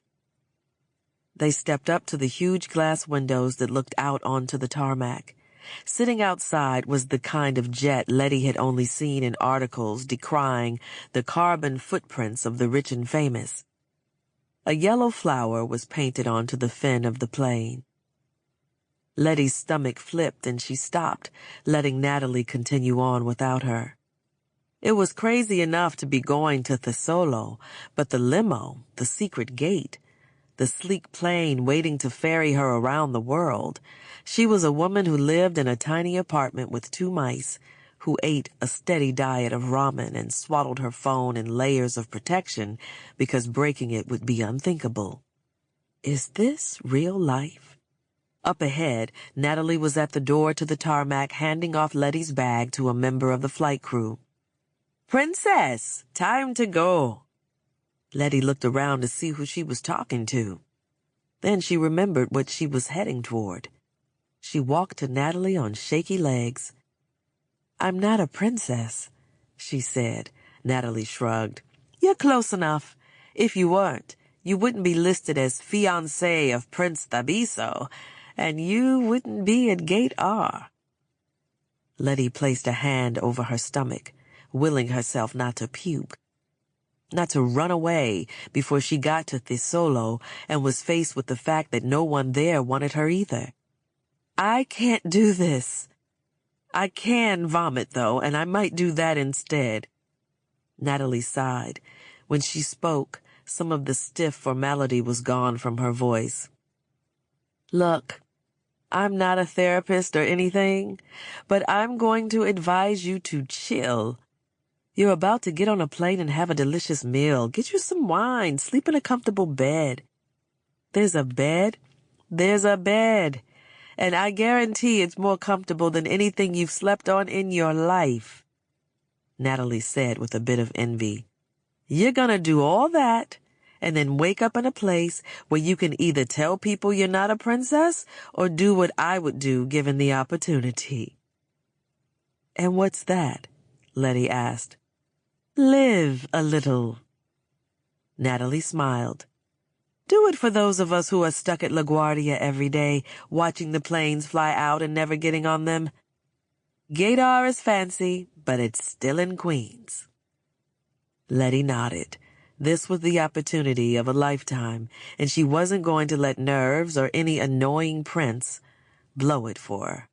They stepped up to the huge glass windows that looked out onto the tarmac. Sitting outside was the kind of jet Letty had only seen in articles decrying the carbon footprints of the rich and famous. A yellow flower was painted onto the fin of the plane. Letty's stomach flipped and she stopped, letting Natalie continue on without her. It was crazy enough to be going to Thesolo, but the limo, the secret gate, the sleek plane waiting to ferry her around the world. She was a woman who lived in a tiny apartment with 2 mice, who ate a steady diet of ramen and swaddled her phone in layers of protection because breaking it would be unthinkable. Is this real life? Up ahead, Natalie was at the door to the tarmac handing off Letty's bag to a member of the flight crew. "Princess, time to go." Letty looked around to see who she was talking to. Then she remembered what she was heading toward. She walked to Natalie on shaky legs. "I'm not a princess," she said. Natalie shrugged. "You're close enough. If you weren't, you wouldn't be listed as fiancée of Prince Thabiso, and you wouldn't be at Gate R." Letty placed a hand over her stomach, willing herself not to puke, not to run away before she got to Thesolo and was faced with the fact that no one there wanted her either. I can't do this. I can vomit, though, and I might do that instead. Natalie sighed. When she spoke, some of the stiff formality was gone from her voice. Look, I'm not a therapist or anything, but I'm going to advise you to chill. You're about to get on a plane and have a delicious meal. Get you some wine. Sleep in a comfortable bed. There's a bed. There's a bed. And I guarantee it's more comfortable than anything you've slept on in your life, Natalie said with a bit of envy. You're gonna do all that and then wake up in a place where you can either tell people you're not a princess or do what I would do given the opportunity. And what's that? Letty asked. Live a little. Natalie smiled. Do it for those of us who are stuck at LaGuardia every day, watching the planes fly out and never getting on them. Gaydar is fancy, but it's still in Queens. Letty nodded. This was the opportunity of a lifetime, and she wasn't going to let nerves or any annoying prince blow it for her.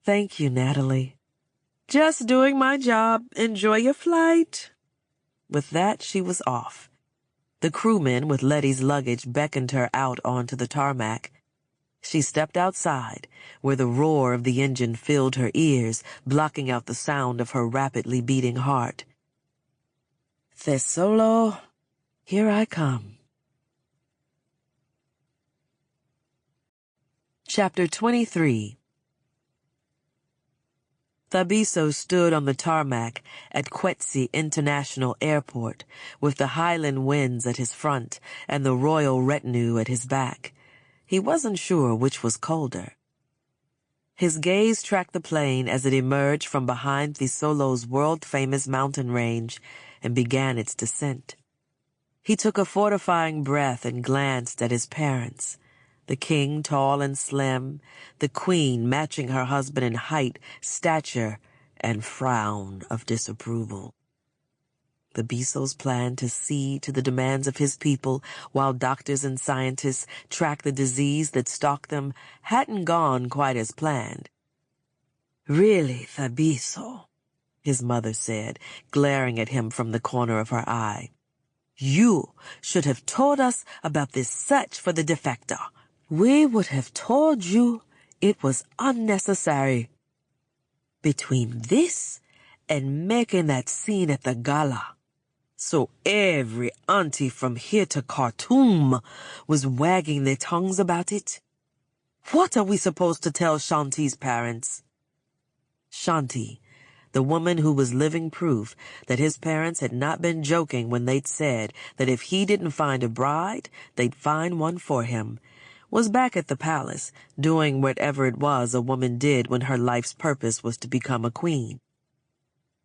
Thank you, Natalie. Just doing my job. Enjoy your flight. With that, she was off. The crewman with Letty's luggage beckoned her out onto the tarmac. She stepped outside, where the roar of the engine filled her ears, blocking out the sound of her rapidly beating heart. Thesolo, here I come. Chapter 23. Thabiso stood on the tarmac at Quetzi International Airport with the Highland winds at his front and the royal retinue at his back. He wasn't sure which was colder. His gaze tracked the plane as it emerged from behind Thesolo's world-famous mountain range and began its descent. He took a fortifying breath and glanced at his parents. The king tall and slim, the queen matching her husband in height, stature, and frown of disapproval. Thabiso's plan to cede to the demands of his people while doctors and scientists tracked the disease that stalked them hadn't gone quite as planned. Really, Thabiso, his mother said, glaring at him from the corner of her eye. You should have told us about this search for the defector. We would have told you it was unnecessary. Between this and making that scene at the gala, so every auntie from here to Khartoum was wagging their tongues about it. What are we supposed to tell Shanti's parents? Shanti, the woman who was living proof that his parents had not been joking when they'd said that if he didn't find a bride, they'd find one for him, was back at the palace, doing whatever it was a woman did when her life's purpose was to become a queen.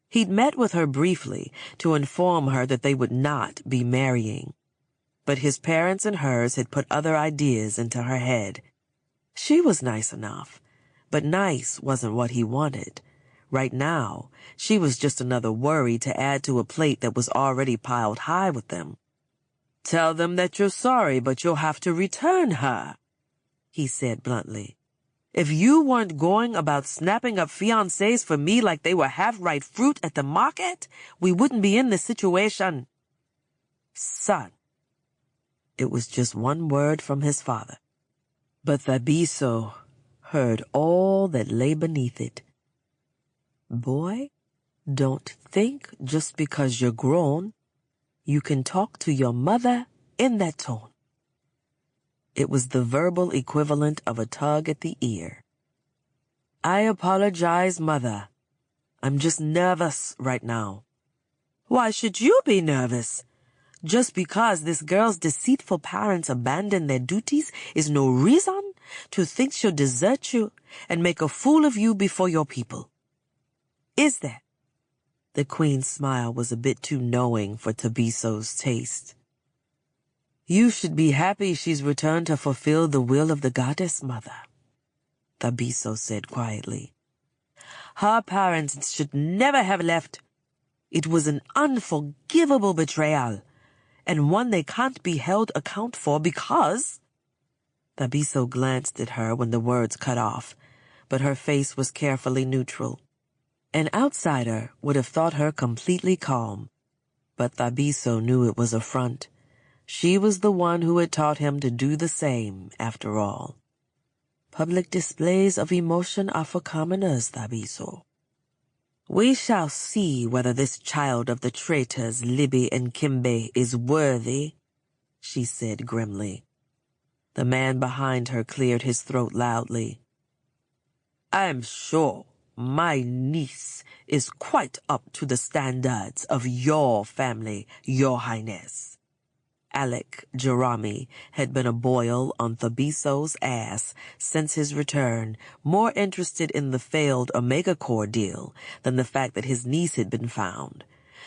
He'd met with her briefly to inform her that they would not be marrying. But his parents and hers had put other ideas into her head. She was nice enough, but nice wasn't what he wanted. Right now, she was just another worry to add to a plate that was already piled high with them. Tell them that you're sorry, but you'll have to return her, he said bluntly. If you weren't going about snapping up fiancés for me like they were half-ripe fruit at the market, we wouldn't be in this situation. Son. It was just one word from his father. But Thabiso heard all that lay beneath it. Boy, don't think just because you're grown, you can talk to your mother in that tone. It was the verbal equivalent of a tug at the ear. I apologize, Mother. I'm just nervous right now. Why should you be nervous? Just because this girl's deceitful parents abandoned their duties is no reason to think she'll desert you and make a fool of you before your people. Is there? The queen's smile was a bit too knowing for Thabiso's taste. You should be happy she's returned to fulfill the will of the goddess, Mother, Thabiso said quietly. Her parents should never have left. It was an unforgivable betrayal, and one they can't be held account for because... Thabiso glanced at her when the words cut off, but her face was carefully neutral. An outsider would have thought her completely calm, but Thabiso knew it was a front. She was the one who had taught him to do the same, after all. Public displays of emotion are for commoners, Thabiso. We shall see whether this child of the traitors, Libby and Kimbe, is worthy, she said grimly. The man behind her cleared his throat loudly. I'm sure my niece is quite up to the standards of your family, Your Highness. Alec Jerami had been a boil on Thabiso's ass since his return, more interested in the failed Omega Corps deal than the fact that his niece had been found.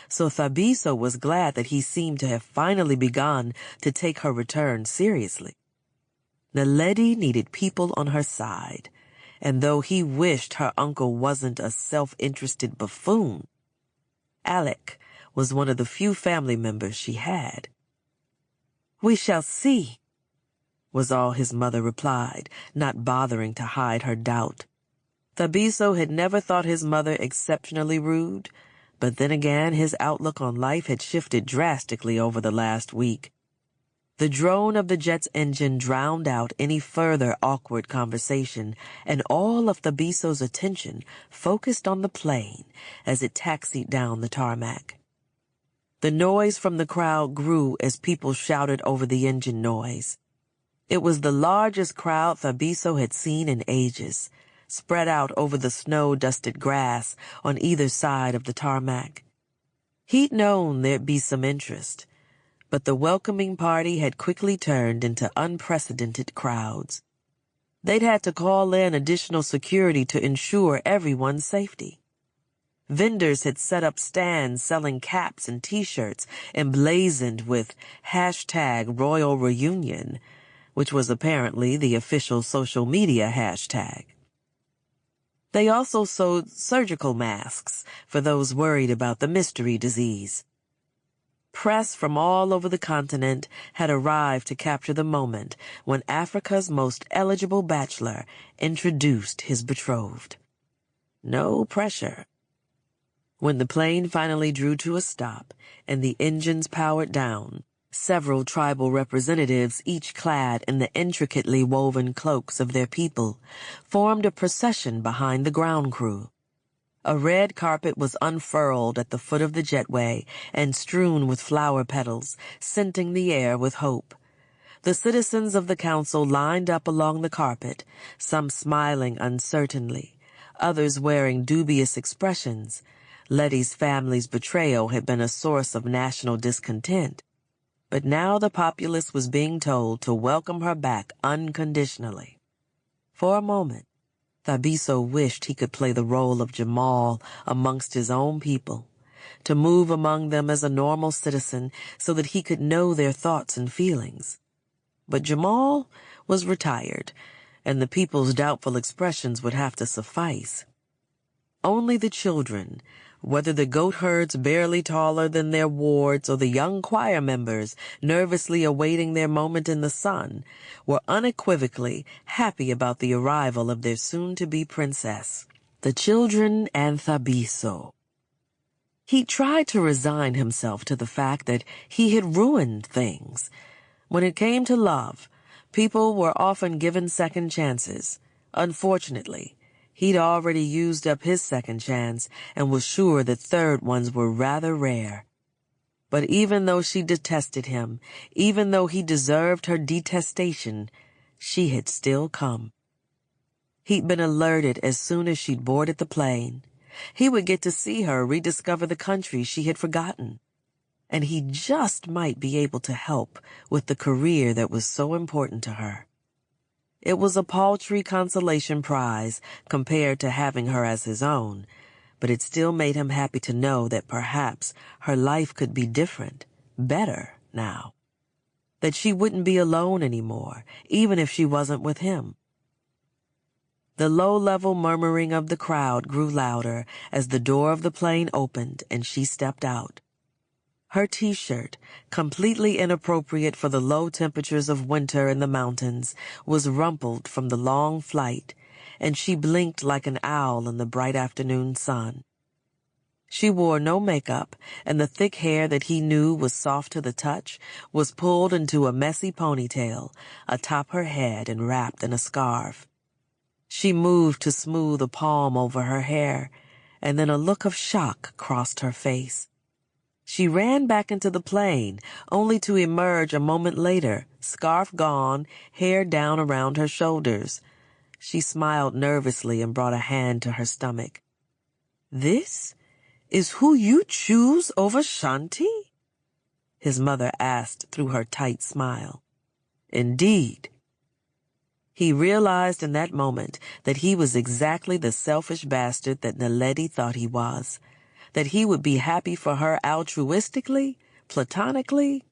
So Thabiso was glad that he seemed to have finally begun to take her return seriously. Naledi needed people on her side, and though he wished her uncle wasn't a self-interested buffoon, Alec was one of the few family members she had. We shall see, was all his mother replied, not bothering to hide her doubt. Thabiso had never thought his mother exceptionally rude, but then again his outlook on life had shifted drastically over the last week. The drone of the jet's engine drowned out any further awkward conversation, and all of Thabiso's attention focused on the plane as it taxied down the tarmac. The noise from the crowd grew as people shouted over the engine noise. It was the largest crowd Thabiso had seen in ages, spread out over the snow-dusted grass on either side of the tarmac. He'd known there'd be some interest, but the welcoming party had quickly turned into unprecedented crowds. They'd had to call in additional security to ensure everyone's safety. Vendors had set up stands selling caps and T-shirts emblazoned with #RoyalReunion, which was apparently the official social media hashtag. They also sold surgical masks for those worried about the mystery disease. Press from all over the continent had arrived to capture the moment when Africa's most eligible bachelor introduced his betrothed. No pressure. When the plane finally drew to a stop and the engines powered down, several tribal representatives, each clad in the intricately woven cloaks of their people, formed a procession behind the ground crew. A red carpet was unfurled at the foot of the jetway and strewn with flower petals, scenting the air with hope. The citizens of the council lined up along the carpet, some smiling uncertainly, others wearing dubious expressions. Letty's family's betrayal had been a source of national discontent, but now the populace was being told to welcome her back unconditionally. For a moment, Thabiso wished he could play the role of Jamal amongst his own people, to move among them as a normal citizen so that he could know their thoughts and feelings. But Jamal was retired, and the people's doubtful expressions would have to suffice. Only the children, whether the goat herds barely taller than their wards or the young choir members nervously awaiting their moment in the sun, were unequivocally happy about the arrival of their soon-to-be princess. The children and Thabiso. He tried to resign himself to the fact that he had ruined things. When it came to love, people were often given second chances. Unfortunately, he'd already used up his second chance and was sure that third ones were rather rare. But even though she detested him, even though he deserved her detestation, she had still come. He'd been alerted as soon as she'd boarded the plane. He would get to see her rediscover the country she had forgotten. And he just might be able to help with the career that was so important to her. It was a paltry consolation prize compared to having her as his own, but it still made him happy to know that perhaps her life could be different, better now. That she wouldn't be alone anymore, even if she wasn't with him. The low-level murmuring of the crowd grew louder as the door of the plane opened and she stepped out. Her T-shirt, completely inappropriate for the low temperatures of winter in the mountains, was rumpled from the long flight, and she blinked like an owl in the bright afternoon sun. She wore no makeup, and the thick hair that he knew was soft to the touch was pulled into a messy ponytail atop her head and wrapped in a scarf. She moved to smooth a palm over her hair, and then a look of shock crossed her face. She ran back into the plane, only to emerge a moment later, scarf gone, hair down around her shoulders. She smiled nervously and brought a hand to her stomach. "This is who you choose over Shanti?" his mother asked through her tight smile. "Indeed." He realized in that moment that he was exactly the selfish bastard that Naledi thought he was, that he would be happy for her altruistically, platonically.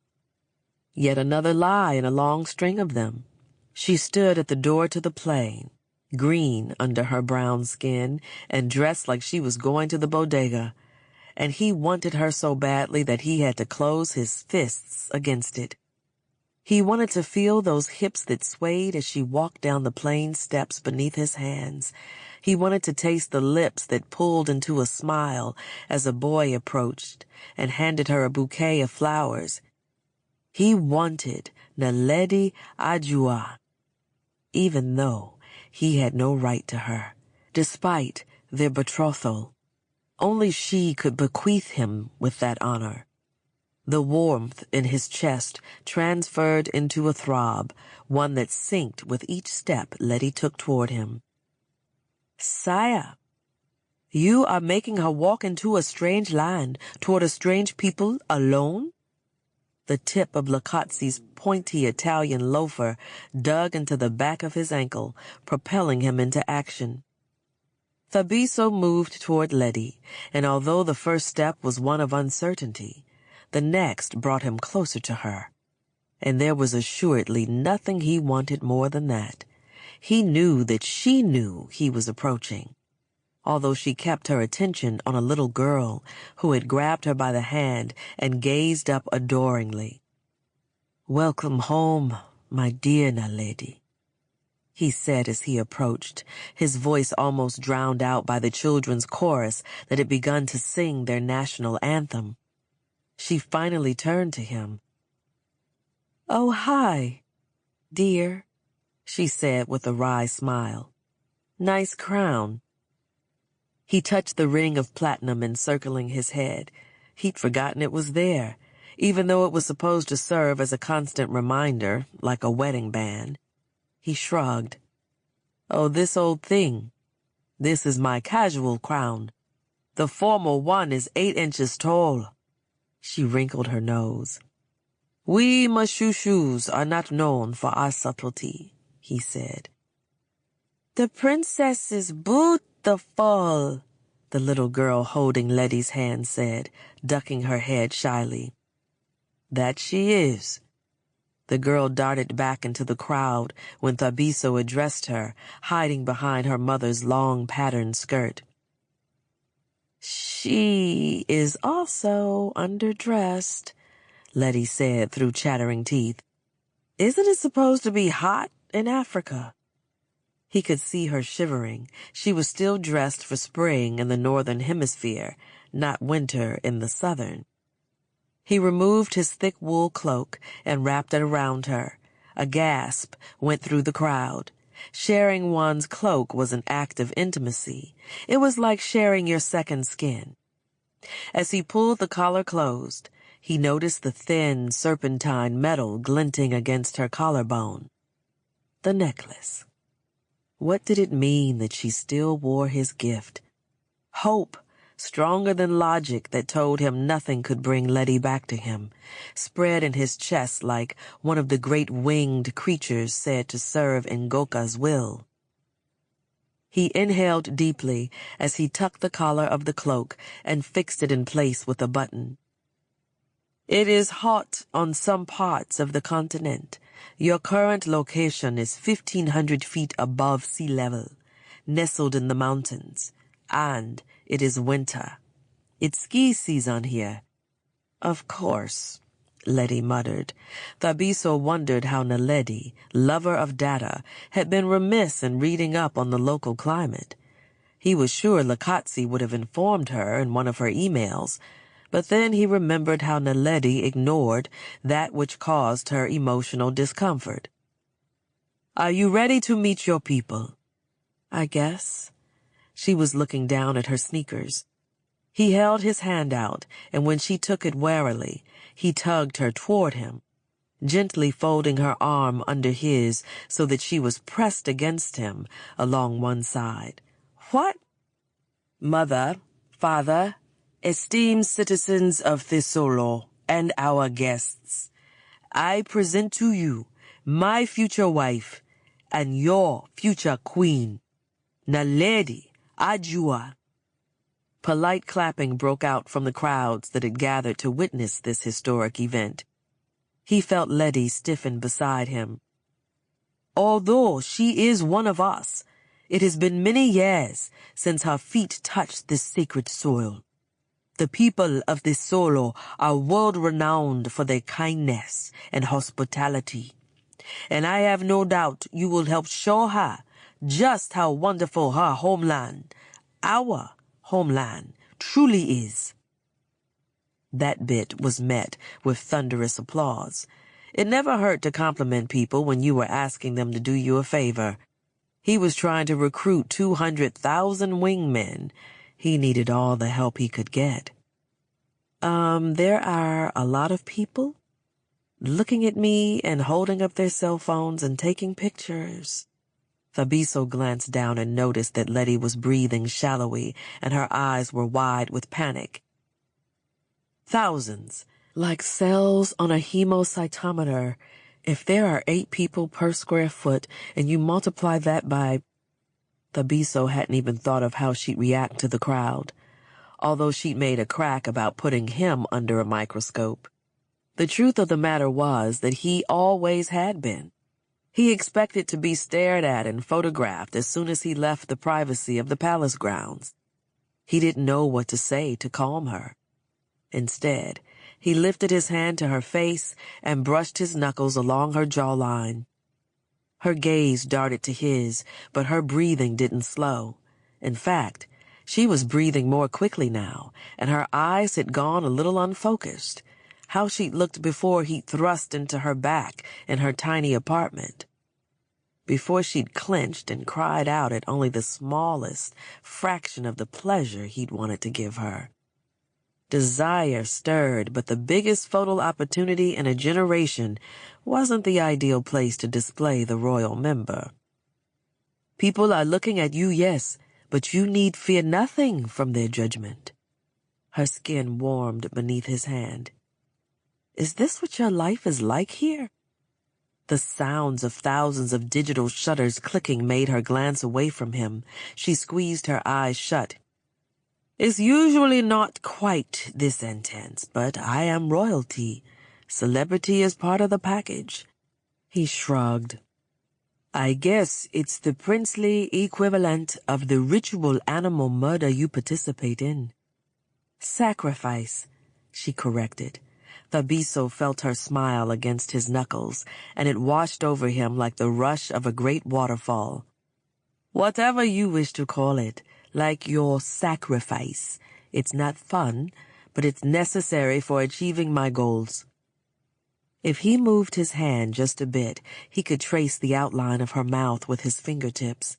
Yet another lie in a long string of them. She stood at the door to the plane, green under her brown skin and dressed like she was going to the bodega, and he wanted her so badly that he had to close his fists against it. He wanted to feel those hips that swayed as she walked down the plane steps beneath his hands. He wanted to taste the lips that pulled into a smile as a boy approached and handed her a bouquet of flowers. He wanted Naledi Ajua, even though he had no right to her, despite their betrothal. Only she could bequeath him with that honor. The warmth in his chest transferred into a throb, one that synced with each step Letty took toward him. "Sire, you are making her walk into a strange land, toward a strange people, alone?" The tip of Lacazzi's pointy Italian loafer dug into the back of his ankle, propelling him into action. Thabiso moved toward Letty, and although the first step was one of uncertainty, the next brought him closer to her. And there was assuredly nothing he wanted more than that. He knew that she knew he was approaching, although she kept her attention on a little girl who had grabbed her by the hand and gazed up adoringly. "Welcome home, my dear Naledi," he said as he approached, his voice almost drowned out by the children's chorus that had begun to sing their national anthem. She finally turned to him. "Oh, hi, dear," she said with a wry smile. "Nice crown." He touched the ring of platinum encircling his head. He'd forgotten it was there, even though it was supposed to serve as a constant reminder, like a wedding band. He shrugged. "Oh, this old thing. This is my casual crown. The formal one is 8 inches tall." She wrinkled her nose. "We Mashushus are not known for our subtlety," he said. "The princess is beautiful," the little girl holding Letty's hand said, ducking her head shyly. "That she is." The girl darted back into the crowd when Thabiso addressed her, hiding behind her mother's long patterned skirt. "She is also underdressed," Letty said through chattering teeth. "Isn't it supposed to be hot in Africa?" He could see her shivering. She was still dressed for spring in the northern hemisphere, not winter in the southern. He removed his thick wool cloak and wrapped it around her. A gasp went through the crowd. Sharing one's cloak was an act of intimacy. It was like sharing your second skin. As he pulled the collar closed, he noticed the thin, serpentine metal glinting against her collarbone. The necklace. What did it mean that she still wore his gift? Hope, stronger than logic that told him nothing could bring Letty back to him, spread in his chest like one of the great winged creatures said to serve Ngoka's will. He inhaled deeply as he tucked the collar of the cloak and fixed it in place with a button. "It is hot on some parts of the continent. Your current location is 1,500 feet above sea level. nestled in the mountains, and it is winter. It's ski season here. Of course, Letty muttered. Thabiso wondered how Naledi, lover of data, had been remiss in reading up on the local climate. He was sure Lakatsi would have informed her in one of her emails, but then he remembered how Naledi ignored that which caused her emotional discomfort. Are you ready to meet your people? I guess. She was looking down at her sneakers. He held his hand out, and when she took it warily, he tugged her toward him, gently folding her arm under his so that she was pressed against him along one side. What? Mother, father, esteemed citizens of Thisolo and our guests, I present to you my future wife and your future queen, Naledi Ajua. Polite clapping broke out from the crowds that had gathered to witness this historic event. He felt Letty stiffen beside him. Although she is one of us, it has been many years since her feet touched this sacred soil. The people of this solo are world-renowned for their kindness and hospitality, and I have no doubt you will help show her just how wonderful her homeland, our homeland, truly is. That bit was met with thunderous applause. It never hurt to compliment people when you were asking them to do you a favor. He was trying to recruit 200,000 wingmen. He needed all the help he could get. There are a lot of people looking at me and holding up their cell phones and taking pictures. Thabiso glanced down and noticed that Letty was breathing shallowly and her eyes were wide with panic. Thousands, like cells on a hemocytometer. If there are 8 people per square foot and you multiply that by... Thabiso hadn't even thought of how she'd react to the crowd, although she'd made a crack about putting him under a microscope. The truth of the matter was that he always had been. He expected to be stared at and photographed as soon as he left the privacy of the palace grounds. He didn't know what to say to calm her. Instead, he lifted his hand to her face and brushed his knuckles along her jawline. Her gaze darted to his, but her breathing didn't slow. In fact, she was breathing more quickly now, and her eyes had gone a little unfocused. How she'd looked before he thrust into her back in her tiny apartment. Before she'd clenched and cried out at only the smallest fraction of the pleasure he'd wanted to give her. Desire stirred, but the biggest photo opportunity in a generation wasn't the ideal place to display the royal member. People are looking at you, yes, but you need fear nothing from their judgment. Her skin warmed beneath his hand. Is this what your life is like here? The sounds of thousands of digital shutters clicking made her glance away from him. She squeezed her eyes shut. It's usually not quite this intense, but I am royalty. Celebrity is part of the package. He shrugged. I guess it's the princely equivalent of the ritual animal murder you participate in. Sacrifice, she corrected. Thabiso felt her smile against his knuckles, and it washed over him like the rush of a great waterfall. Whatever you wish to call it, like your sacrifice. It's not fun, but it's necessary for achieving my goals. If he moved his hand just a bit, he could trace the outline of her mouth with his fingertips.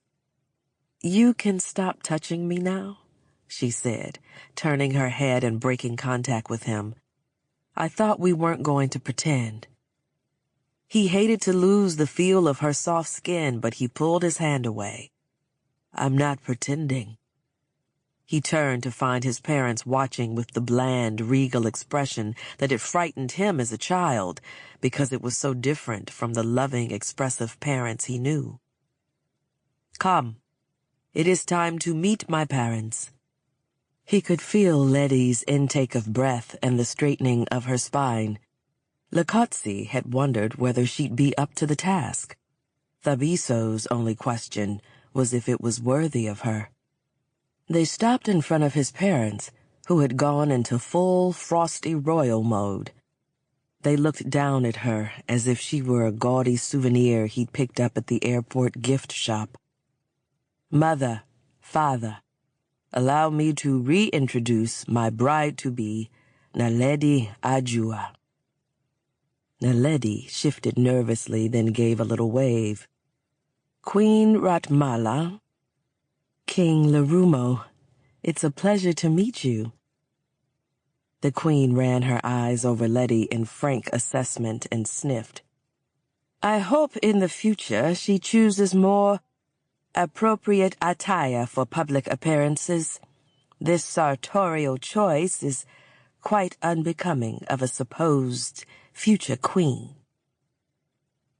You can stop touching me now, she said, turning her head and breaking contact with him. I thought we weren't going to pretend. He hated to lose the feel of her soft skin, but he pulled his hand away. I'm not pretending. He turned to find his parents watching with the bland, regal expression that had frightened him as a child because it was so different from the loving, expressive parents he knew. Come, it is time to meet my parents. He could feel Letty's intake of breath and the straightening of her spine. Lakotsi had wondered whether she'd be up to the task. Thabiso's only question was if it was worthy of her. They stopped in front of his parents, who had gone into full frosty royal mode. They looked down at her as if she were a gaudy souvenir he'd picked up at the airport gift shop. "Mother, father, allow me to reintroduce my bride-to-be, Naledi Ajua." Naledi shifted nervously, then gave a little wave. "Queen Ratmala, King Larumo, it's a pleasure to meet you." The queen ran her eyes over Letty in frank assessment and sniffed. "I hope in the future she chooses more appropriate attire for public appearances. This sartorial choice is quite unbecoming of a supposed future queen."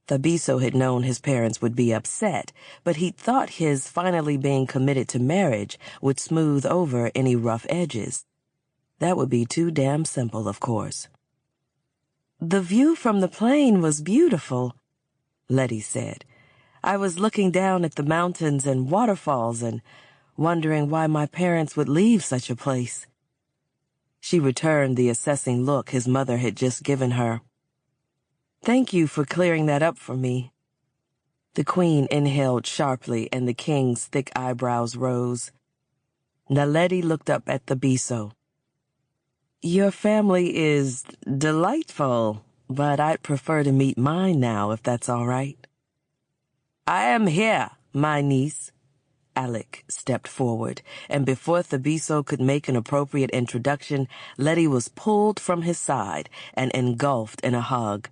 Thabiso had known his parents would be upset, but he'd thought his finally being committed to marriage would smooth over any rough edges. That would be too damn simple, of course. "The view from the plane was beautiful," Letty said. "I was looking down at the mountains and waterfalls and wondering why my parents would leave such a place." She returned the assessing look his mother had just given her. "Thank you for clearing that up for me." The queen inhaled sharply, and the king's thick eyebrows rose. Naledi looked up at Thabiso. "Your family is delightful, but I'd prefer to meet mine now, if that's all right." "I am here, my niece." Alec stepped forward, and before Thabiso could make an appropriate introduction, Letty was pulled from his side and engulfed in a hug.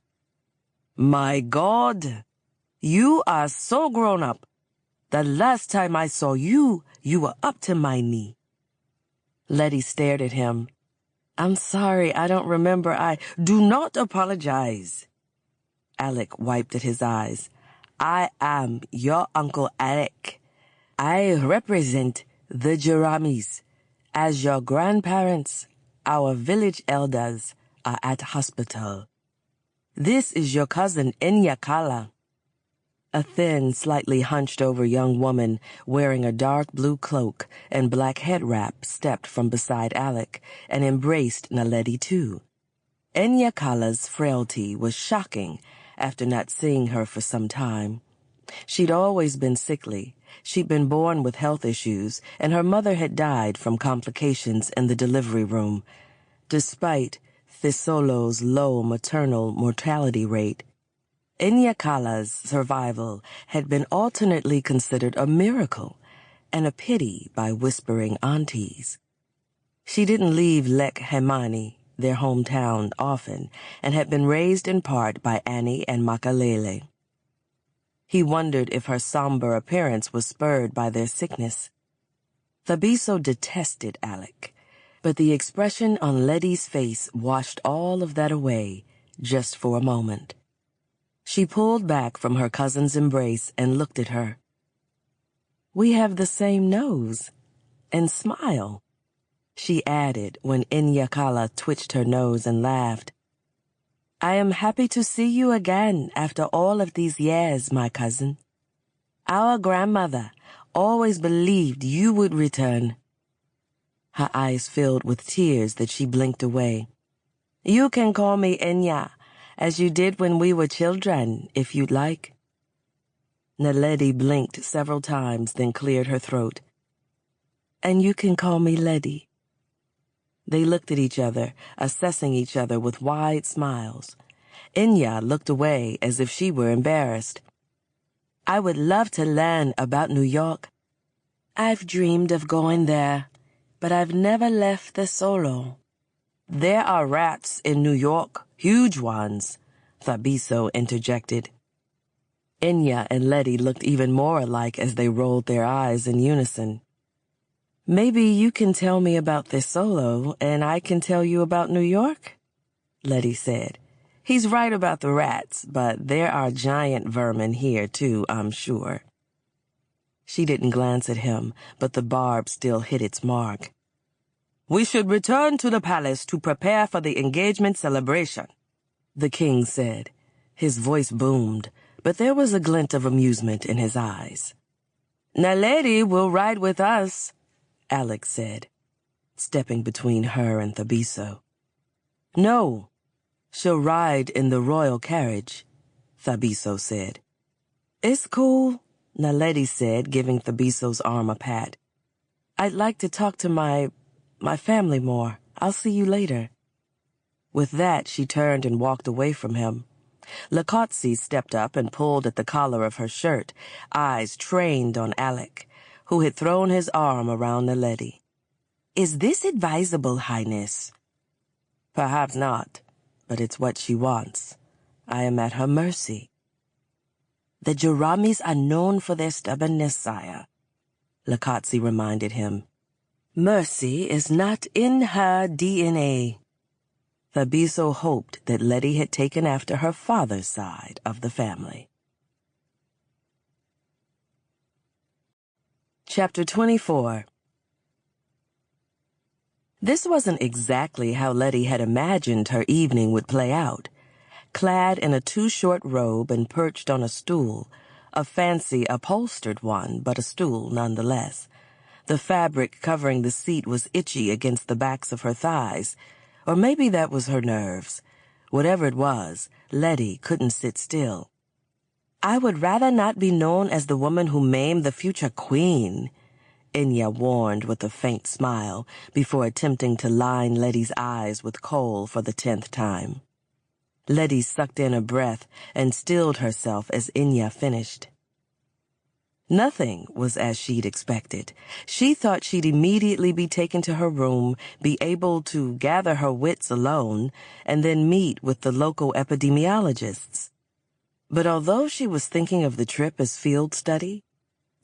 "My God, you are so grown up. The last time I saw you, you were up to my knee." Letty stared at him. "I'm sorry, I don't remember. Do not apologize." Alec wiped at his eyes. "I am your Uncle Alec. I represent the Jeramis. As your grandparents, our village elders are at hospital. This is your cousin Inyakala." A thin, slightly hunched-over young woman wearing a dark blue cloak and black head wrap stepped from beside Alec and embraced Naledi too. Enyakala's frailty was shocking after not seeing her for some time. She'd always been sickly. She'd been born with health issues, and her mother had died from complications in the delivery room. Despite Thisolo's low maternal mortality rate, Inyakala's survival had been alternately considered a miracle and a pity by whispering aunties. She didn't leave Lek Hemani, their hometown, often, and had been raised in part by Annie and Makalele. He wondered if her somber appearance was spurred by their sickness. Thabiso detested Alec, but the expression on Letty's face washed all of that away, just for a moment. She pulled back from her cousin's embrace and looked at her. "We have the same nose and smile," she added when Inyakala twitched her nose and laughed. "I am happy to see you again after all of these years, my cousin. Our grandmother always believed you would return." Her eyes filled with tears that she blinked away. "You can call me Inya, as you did when we were children, if you'd like." Naledi blinked several times, then cleared her throat. "And you can call me Letty." They looked at each other, assessing each other with wide smiles. Inya looked away as if she were embarrassed. "I would love to learn about New York. I've dreamed of going there, but I've never left the Solo." "There are rats in New York, huge ones," Thabiso interjected. Inya and Letty looked even more alike as they rolled their eyes in unison. "Maybe you can tell me about this Solo, and I can tell you about New York?" Letty said. "He's right about the rats, but there are giant vermin here, too, I'm sure." She didn't glance at him, but the barb still hit its mark. "We should return to the palace to prepare for the engagement celebration," the king said. His voice boomed, but there was a glint of amusement in his eyes. "Naledi will ride with us," Alex said, stepping between her and Thabiso. "No, she'll ride in the royal carriage," Thabiso said. "It's cool," Naledi said, giving Thabiso's arm a pat. "I'd like to talk to my family more. I'll see you later." With that, she turned and walked away from him. Lakotsi stepped up and pulled at the collar of her shirt, eyes trained on Alec, who had thrown his arm around Naledi. "Is this advisable, Highness?" "Perhaps not, but it's what she wants. I am at her mercy." "The Jaramis are known for their stubbornness, sire," Lakotsi reminded him. "Mercy is not in her DNA." Thabiso hoped that Letty had taken after her father's side of the family. Chapter 24. This wasn't exactly how Letty had imagined her evening would play out. Clad in a too-short robe and perched on a stool, a fancy upholstered one, but a stool nonetheless. The fabric covering the seat was itchy against the backs of her thighs, or maybe that was her nerves. Whatever it was, Letty couldn't sit still. "I would rather not be known as the woman who maimed the future queen," Inya warned with a faint smile before attempting to line Letty's eyes with coal for the 10th time. Letty sucked in a breath and stilled herself as Inya finished. Nothing was as she'd expected. She thought she'd immediately be taken to her room, be able to gather her wits alone, and then meet with the local epidemiologists. But although she was thinking of the trip as field study,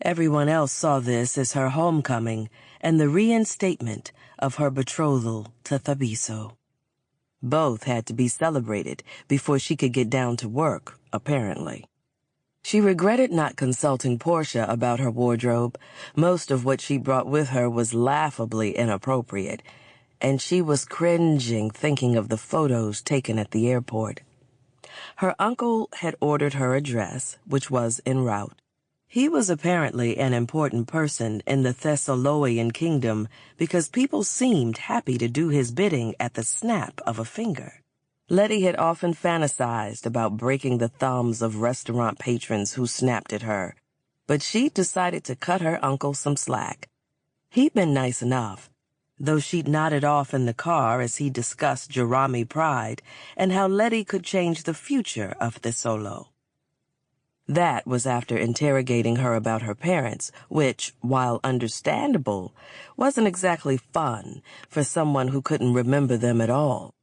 everyone else saw this as her homecoming and the reinstatement of her betrothal to Thabiso. Both had to be celebrated before she could get down to work, apparently. She regretted not consulting Portia about her wardrobe. Most of what she brought with her was laughably inappropriate, and she was cringing thinking of the photos taken at the airport. Her uncle had ordered her a dress, which was en route. He was apparently an important person in the Thessaloian kingdom because people seemed happy to do his bidding at the snap of a finger. Letty had often fantasized about breaking the thumbs of restaurant patrons who snapped at her, but she'd decided to cut her uncle some slack. He'd been nice enough, though she'd nodded off in the car as he discussed Jarami pride and how Letty could change the future of Thessalo. That was after interrogating her about her parents, which, while understandable, wasn't exactly fun for someone who couldn't remember them at all.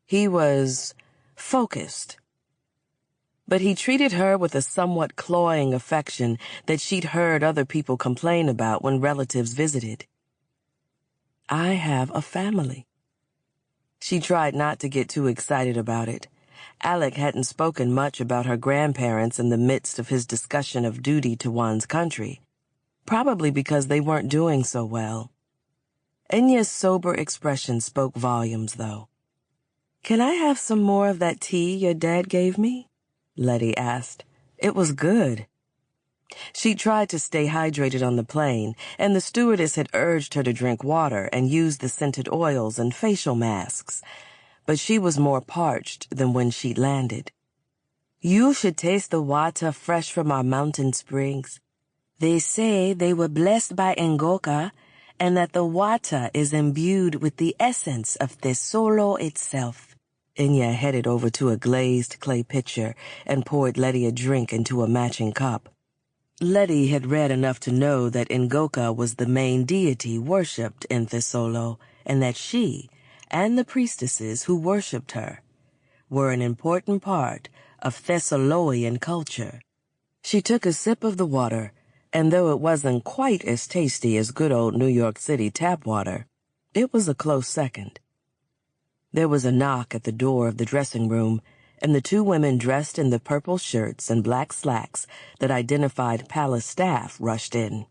He was focused, but he treated her with a somewhat cloying affection that she'd heard other people complain about when relatives visited. "I have a family." She tried not to get too excited about it. Alec hadn't spoken much about her grandparents in the midst of his discussion of duty to one's country, probably because they weren't doing so well. Enya's sober expression spoke volumes, though. "Can I have some more of that tea your dad gave me?" Letty asked. "It was good." She tried to stay hydrated on the plane, and the stewardess had urged her to drink water and use the scented oils and facial masks, but she was more parched than when she'd landed. "You should taste the water fresh from our mountain springs. They say they were blessed by Ngoka, and that the water is imbued with the essence of Thessalo itself." Inya headed over to a glazed clay pitcher and poured Letty a drink into a matching cup. Letty had read enough to know that Ngoka was the main deity worshipped in Thessalo, and that she, and the priestesses who worshipped her, were an important part of Thessaloian culture. She took a sip of the water, and though it wasn't quite as tasty as good old New York City tap water, it was a close second. There was a knock at the door of the dressing room, and the two women dressed in the purple shirts and black slacks that identified palace staff rushed in.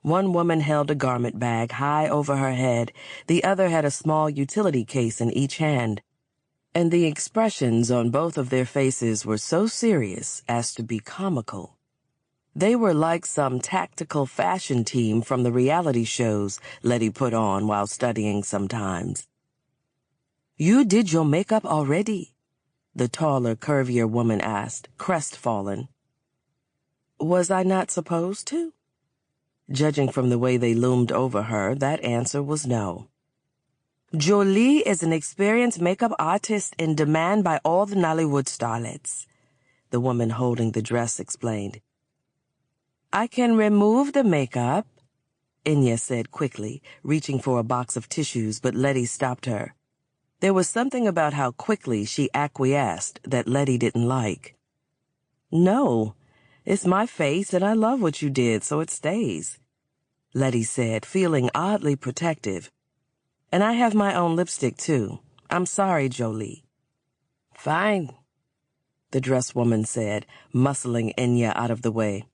One woman held a garment bag high over her head, the other had a small utility case in each hand, and the expressions on both of their faces were so serious as to be comical. They were like some tactical fashion team from the reality shows Letty put on while studying sometimes. "You did your makeup already?" the taller, curvier woman asked, crestfallen. Was I not supposed to? Judging from the way they loomed over her, that answer was no. "Jolie is an experienced makeup artist in demand by all the Nollywood starlets," the woman holding the dress explained. "I can remove the makeup," Enya said quickly, reaching for a box of tissues, but Letty stopped her. There was something about how quickly she acquiesced that Letty didn't like. "No, it's my face and I love what you did, so it stays," Letty said, feeling oddly protective. "And I have my own lipstick, too. I'm sorry, Jolie." "Fine," the dress woman said, muscling Enya out of the way.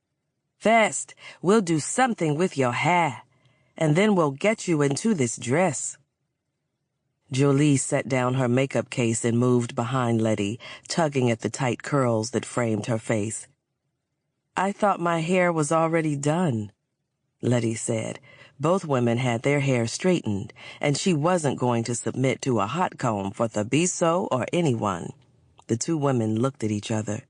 "First, we'll do something with your hair, and then we'll get you into this dress." Jolie set down her makeup case and moved behind Letty, tugging at the tight curls that framed her face. "I thought my hair was already done," Letty said. Both women had their hair straightened, and she wasn't going to submit to a hot comb for Thabiso or anyone. The two women looked at each other.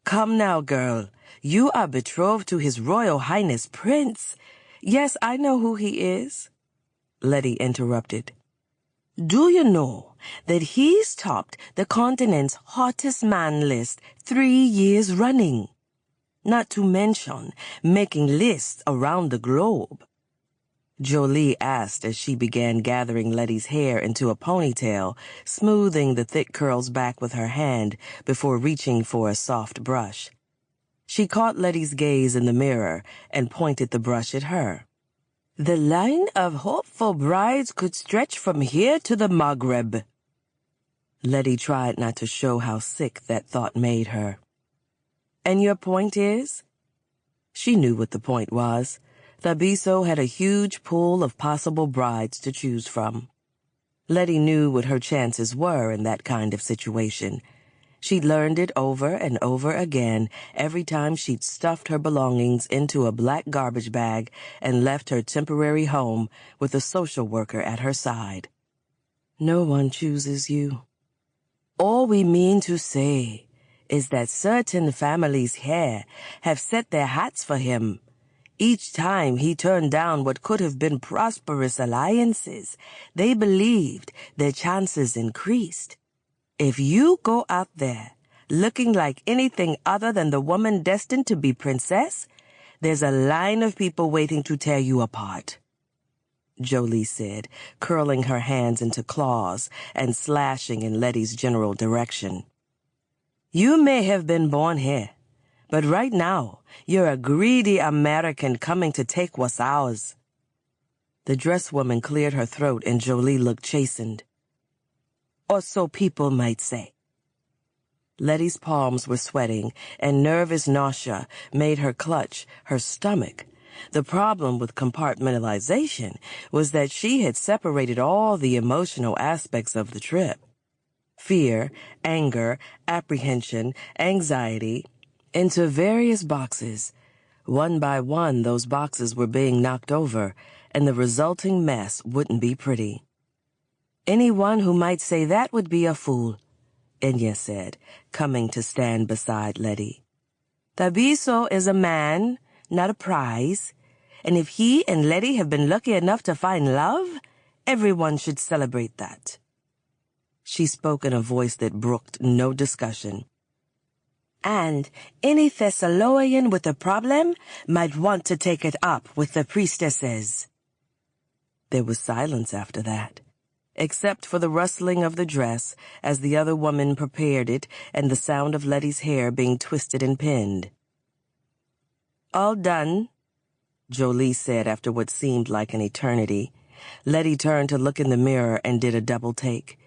"Come now, girl. You are betrothed to His Royal Highness Prince. Yes, I know who he is," Letty interrupted. "Do you know that he's topped the continent's hottest man list 3 years running? Not to mention making lists around the globe," Jolie asked as she began gathering Letty's hair into a ponytail, smoothing the thick curls back with her hand before reaching for a soft brush. She caught Letty's gaze in the mirror and pointed the brush at her. "The line of hopeful brides could stretch from here to the Maghreb." Letty tried not to show how sick that thought made her. "And your point is?" She knew what the point was. Thabiso had a huge pool of possible brides to choose from. Letty knew what her chances were in that kind of situation. She'd learned it over and over again every time she'd stuffed her belongings into a black garbage bag and left her temporary home with a social worker at her side. "No one chooses you. All we mean to say is that certain families here have set their hearts for him. Each time he turned down what could have been prosperous alliances, they believed their chances increased. If you go out there looking like anything other than the woman destined to be princess, there's a line of people waiting to tear you apart," Jolie said, curling her hands into claws and slashing in Letty's general direction. "You may have been born here, but right now you're a greedy American coming to take what's ours." The dress woman cleared her throat and Jolie looked chastened. "Or so people might say." Letty's palms were sweating, and nervous nausea made her clutch her stomach. The problem with compartmentalization was that she had separated all the emotional aspects of the trip. Fear, anger, apprehension, anxiety, into various boxes. One by one, those boxes were being knocked over, and the resulting mess wouldn't be pretty. "Anyone who might say that would be a fool," Enya said, coming to stand beside Letty. "Thabiso is a man, not a prize, and if he and Letty have been lucky enough to find love, everyone should celebrate that." She spoke in a voice that brooked no discussion. "And any Thessalonian with a problem might want to take it up with the priestesses." There was silence after that, except for the rustling of the dress as the other woman prepared it and the sound of Letty's hair being twisted and pinned. "All done," Jolie said after what seemed like an eternity. Letty turned to look in the mirror and did a double take.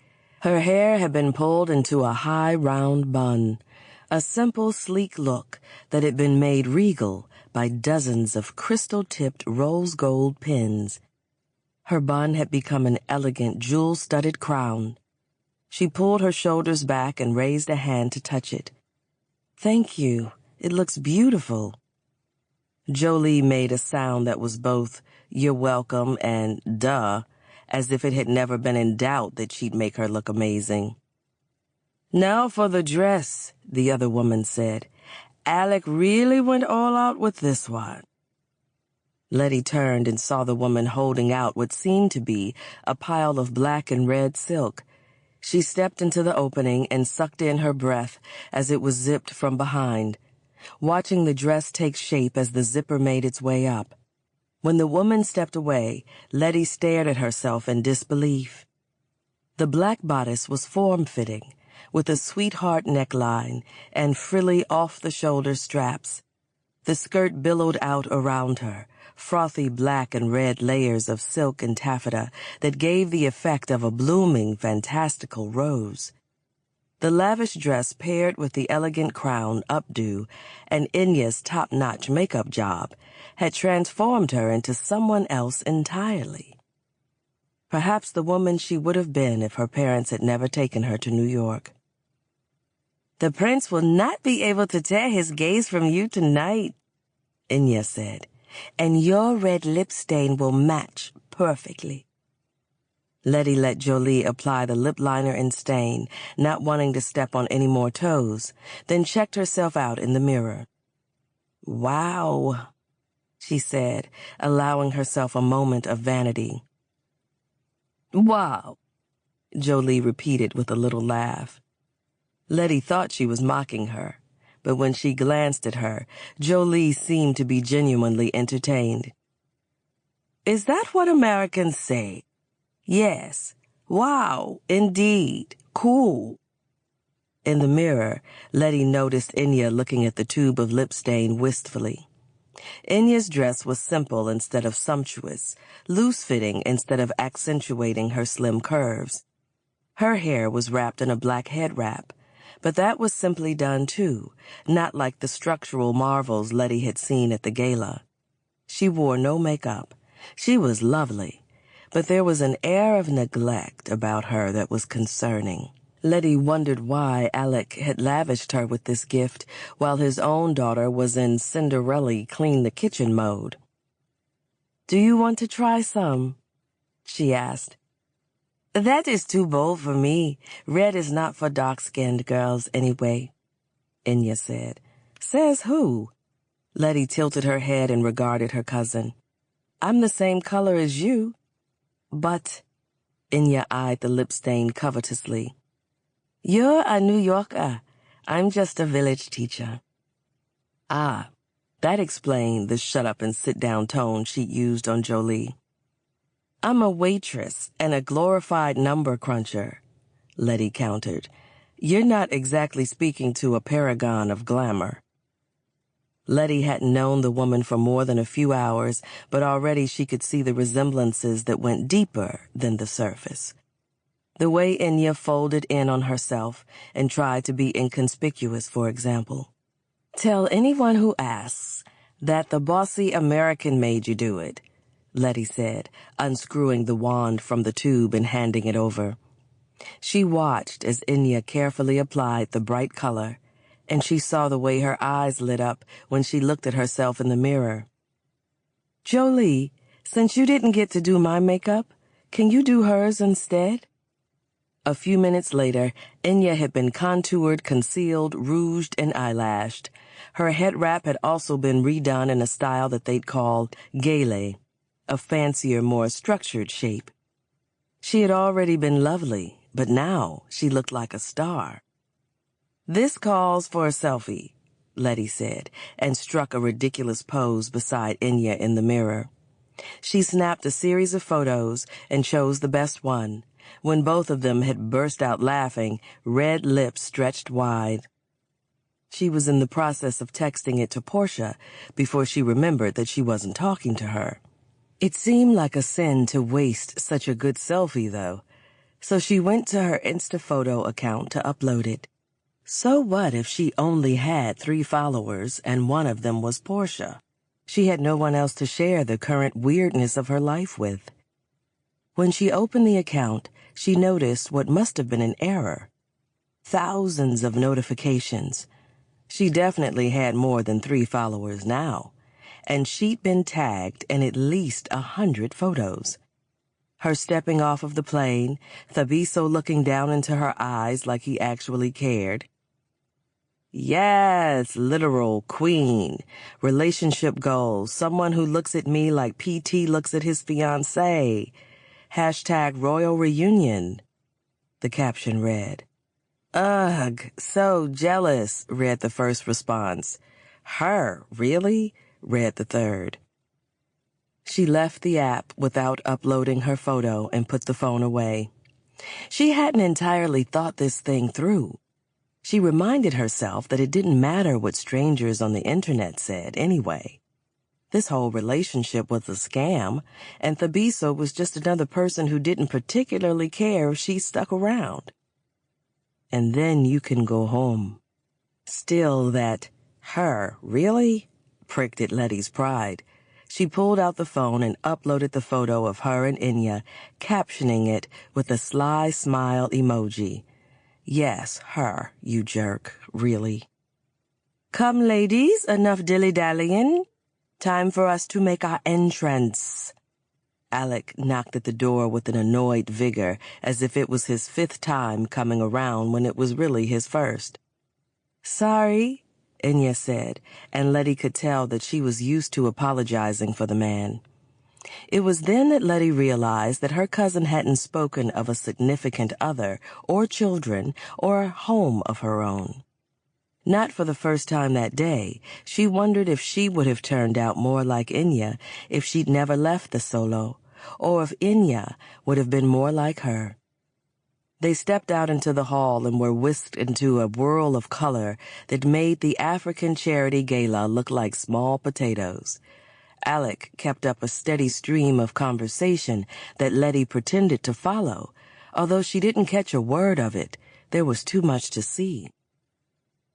Her hair had been pulled into a high, round bun, a simple, sleek look that had been made regal by dozens of crystal-tipped rose gold pins. Her bun had become an elegant, jewel-studded crown. She pulled her shoulders back and raised a hand to touch it. "Thank you. It looks beautiful," Jolie made a sound that was both "you're welcome" and "duh," as if it had never been in doubt that she'd make her look amazing. "Now for the dress," the other woman said. "Alec really went all out with this one." Letty turned and saw the woman holding out what seemed to be a pile of black and red silk. She stepped into the opening and sucked in her breath as it was zipped from behind, watching the dress take shape as the zipper made its way up. When the woman stepped away, Letty stared at herself in disbelief. The black bodice was form-fitting, with a sweetheart neckline and frilly off-the-shoulder straps. The skirt billowed out around her, frothy black and red layers of silk and taffeta that gave the effect of a blooming, fantastical rose. The lavish dress paired with the elegant crown, updo, and Inya's top-notch makeup job had transformed her into someone else entirely. Perhaps the woman she would have been if her parents had never taken her to New York. "The prince will not be able to tear his gaze from you tonight," Inya said, "and your red lip stain will match perfectly." Letty let Jolie apply the lip liner and stain, not wanting to step on any more toes, then checked herself out in the mirror. "Wow," she said, allowing herself a moment of vanity. "Wow," Jolie repeated with a little laugh. Letty thought she was mocking her, but when she glanced at her, Jolie seemed to be genuinely entertained. "Is that what Americans say? Yes. Wow, indeed. Cool." In the mirror, Letty noticed Inya looking at the tube of lip stain wistfully. Inya's dress was simple instead of sumptuous, loose-fitting instead of accentuating her slim curves. Her hair was wrapped in a black head wrap, but that was simply done too, not like the structural marvels Letty had seen at the gala. She wore no makeup. She was lovely, but there was an air of neglect about her that was concerning. Letty wondered why Alec had lavished her with this gift while his own daughter was in Cinderella clean-the-kitchen mode. "Do you want to try some?" she asked. "That is too bold for me. Red is not for dark-skinned girls anyway," Inya said. "Says who?" Letty tilted her head and regarded her cousin. "I'm the same color as you." "But," Inya eyed the lip stain covetously, "you're a New Yorker. I'm just a village teacher." Ah, that explained the shut-up-and-sit-down tone she'd used on Jolie. "I'm a waitress and a glorified number cruncher," Letty countered. "You're not exactly speaking to a paragon of glamour." Letty hadn't known the woman for more than a few hours, but already she could see the resemblances that went deeper than the surface. The way Inya folded in on herself and tried to be inconspicuous, for example. "Tell anyone who asks that the bossy American made you do it," Letty said, unscrewing the wand from the tube and handing it over. She watched as Inya carefully applied the bright color, and she saw the way her eyes lit up when she looked at herself in the mirror. "Jolie, since you didn't get to do my makeup, can you do hers instead?" A few minutes later, Inya had been contoured, concealed, rouged, and eyelashed. Her head wrap had also been redone in a style that they'd call gele, a fancier, more structured shape. She had already been lovely, but now she looked like a star. "This calls for a selfie," Letty said, and struck a ridiculous pose beside Inya in the mirror. She snapped a series of photos and chose the best one, when both of them had burst out laughing, red lips stretched wide. She was in the process of texting it to Portia before she remembered that she wasn't talking to her. It seemed like a sin to waste such a good selfie, though, so she went to her Instaphoto account to upload it. So what if she only had 3 followers and one of them was Portia? She had no one else to share the current weirdness of her life with. When she opened the account, she noticed what must have been an error. Thousands of notifications. She definitely had more than 3 followers now, and she'd been tagged in at least 100 photos. Her stepping off of the plane, Thabiso looking down into her eyes like he actually cared. Yes, literal queen. Relationship goals. Someone who looks at me like PT looks at his fiancée. Hashtag royal reunion. The caption read. Ugh, so jealous, read the first response. Her, really? Read the third. She left the app without uploading her photo and put the phone away. She hadn't entirely thought this thing through. She reminded herself that it didn't matter what strangers on the internet said anyway. This whole relationship was a scam, and Thabiso was just another person who didn't particularly care if she stuck around. And then you can go home. Still, that her, really? Pricked at Letty's pride. She pulled out the phone and uploaded the photo of her and Inya, captioning it with a sly smile emoji. Yes, her, you jerk, really. Come, ladies, enough dilly-dallying. Time for us to make our entrance. Alec knocked at the door with an annoyed vigor, as if it was his 5th time coming around when it was really his first. Sorry, Inya said, and Letty could tell that she was used to apologizing for the man. It was then that Letty realized that her cousin hadn't spoken of a significant other, or children, or a home of her own. Not for the first time that day, she wondered if she would have turned out more like Inya if she'd never left the solo, or if Inya would have been more like her. They stepped out into the hall and were whisked into a whirl of color that made the African charity gala look like small potatoes. Alec kept up a steady stream of conversation that Letty pretended to follow. Although she didn't catch a word of it, there was too much to see.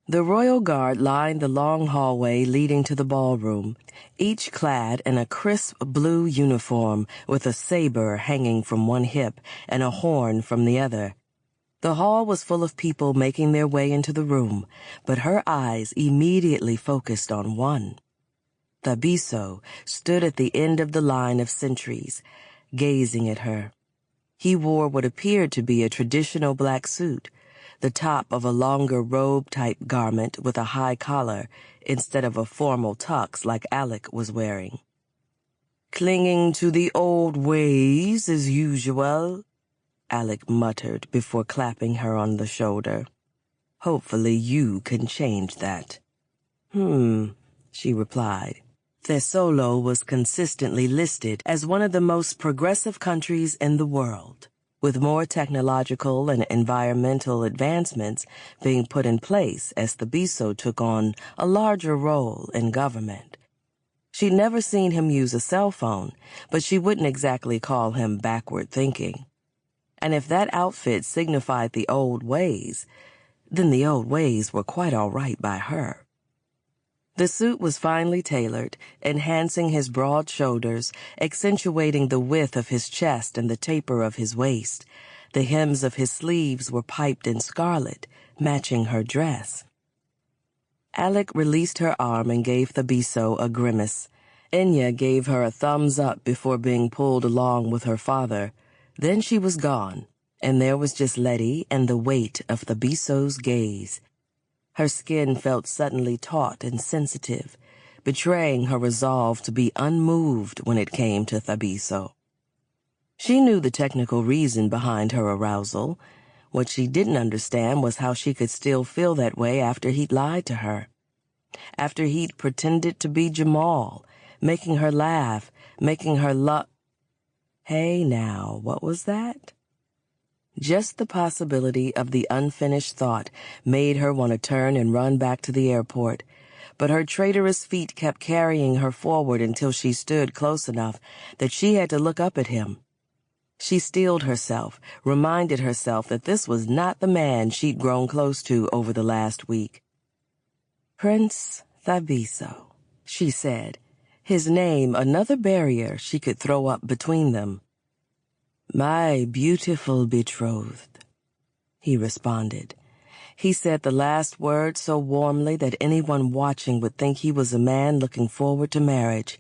The royal guard lined the long hallway leading to the ballroom, each clad in a crisp blue uniform with a saber hanging from one hip and a horn from the other. The hall was full of people making their way into the room, but her eyes immediately focused on one. Thabiso stood at the end of the line of sentries, gazing at her. He wore what appeared to be a traditional black suit, the top of a longer robe-type garment with a high collar instead of a formal tux like Alec was wearing. Clinging to the old ways as usual, Alec muttered before clapping her on the shoulder. Hopefully you can change that. She replied. Thesolo was consistently listed as one of the most progressive countries in the world, with more technological and environmental advancements being put in place as Thabiso took on a larger role in government. She'd never seen him use a cell phone, but she wouldn't exactly call him backward thinking. And if that outfit signified the old ways, then the old ways were quite all right by her. The suit was finely tailored, enhancing his broad shoulders, accentuating the width of his chest and the taper of his waist. The hems of his sleeves were piped in scarlet, matching her dress. Alec released her arm and gave Thabiso a grimace. Inya gave her a thumbs up before being pulled along with her father. Then she was gone, and there was just Letty and the weight of Thabiso's gaze. Her skin felt suddenly taut and sensitive, betraying her resolve to be unmoved when it came to Thabiso. She knew the technical reason behind her arousal. What she didn't understand was how she could still feel that way after he'd lied to her. After he'd pretended to be Jamal, making her laugh, making her Hey now, what was that? Just the possibility of the unfinished thought made her want to turn and run back to the airport, but her traitorous feet kept carrying her forward until she stood close enough that she had to look up at him. She steeled herself, reminded herself that this was not the man she'd grown close to over the last week. Prince Thabiso, she said, his name another barrier she could throw up between them. My beautiful betrothed, he responded. He said the last word so warmly that anyone watching would think he was a man looking forward to marriage.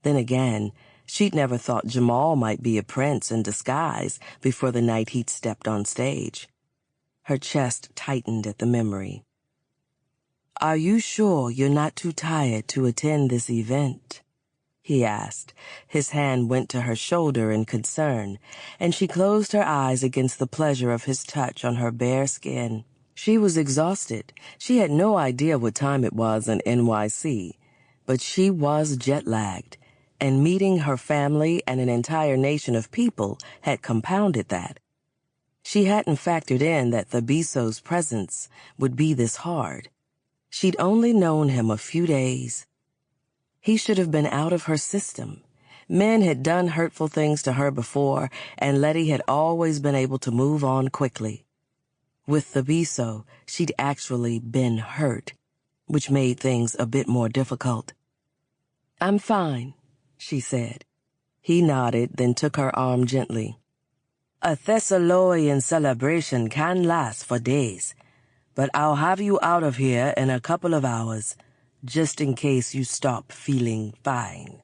Then again, she'd never thought Jamal might be a prince in disguise before the night he'd stepped on stage. Her chest tightened at the memory. "Are you sure you're not too tired to attend this event?" he asked. His hand went to her shoulder in concern, and she closed her eyes against the pleasure of his touch on her bare skin. She was exhausted. She had no idea what time it was in NYC, but she was jet-lagged, and meeting her family and an entire nation of people had compounded that. She hadn't factored in that Thabiso's presence would be this hard. She'd only known him a few days. He should have been out of her system. Men had done hurtful things to her before, and Letty had always been able to move on quickly. With Thabiso, she'd actually been hurt, which made things a bit more difficult. "I'm fine," she said. He nodded, then took her arm gently. "A Thessalonian celebration can last for days, but I'll have you out of here in a couple of hours, just in case you stop feeling fine."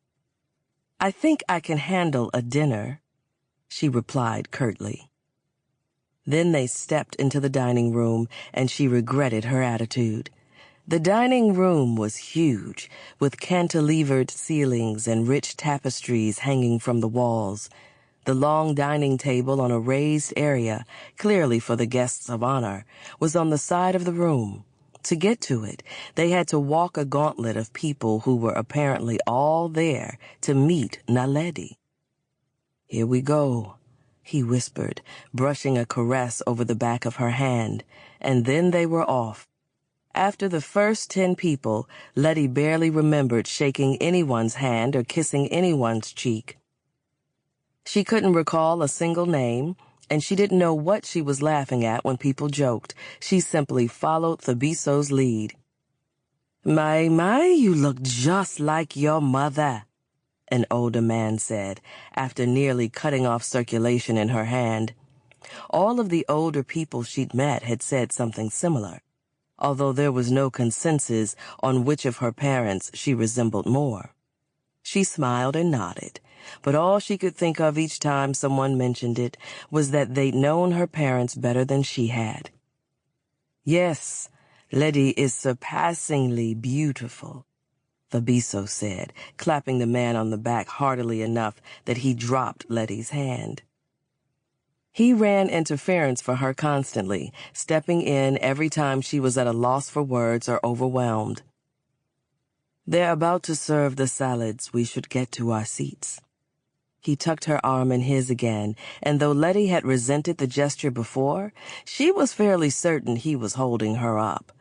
"I think I can handle a dinner," she replied curtly. Then they stepped into the dining room, and she regretted her attitude. The dining room was huge, with cantilevered ceilings and rich tapestries hanging from the walls. The long dining table on a raised area, clearly for the guests of honor, was on the side of the room. To get to it, they had to walk a gauntlet of people who were apparently all there to meet Naledi. "Here we go," he whispered, brushing a caress over the back of her hand, and then they were off. After the first 10 people, Letty barely remembered shaking anyone's hand or kissing anyone's cheek. She couldn't recall a single name, and she didn't know what she was laughing at when people joked. She simply followed Thabiso's lead. My, you look just like your mother," an older man said, after nearly cutting off circulation in her hand. All of the older people she'd met had said something similar, although there was no consensus on which of her parents she resembled more. She smiled and nodded, but all she could think of each time someone mentioned it was that they'd known her parents better than she had. "Yes, Letty is surpassingly beautiful," Thabiso said, clapping the man on the back heartily enough that he dropped Letty's hand. He ran interference for her constantly, stepping in every time she was at a loss for words or overwhelmed. "They're about to serve the salads. We should get to our seats." He tucked her arm in his again, and though Letty had resented the gesture before, she was fairly certain he was holding her up.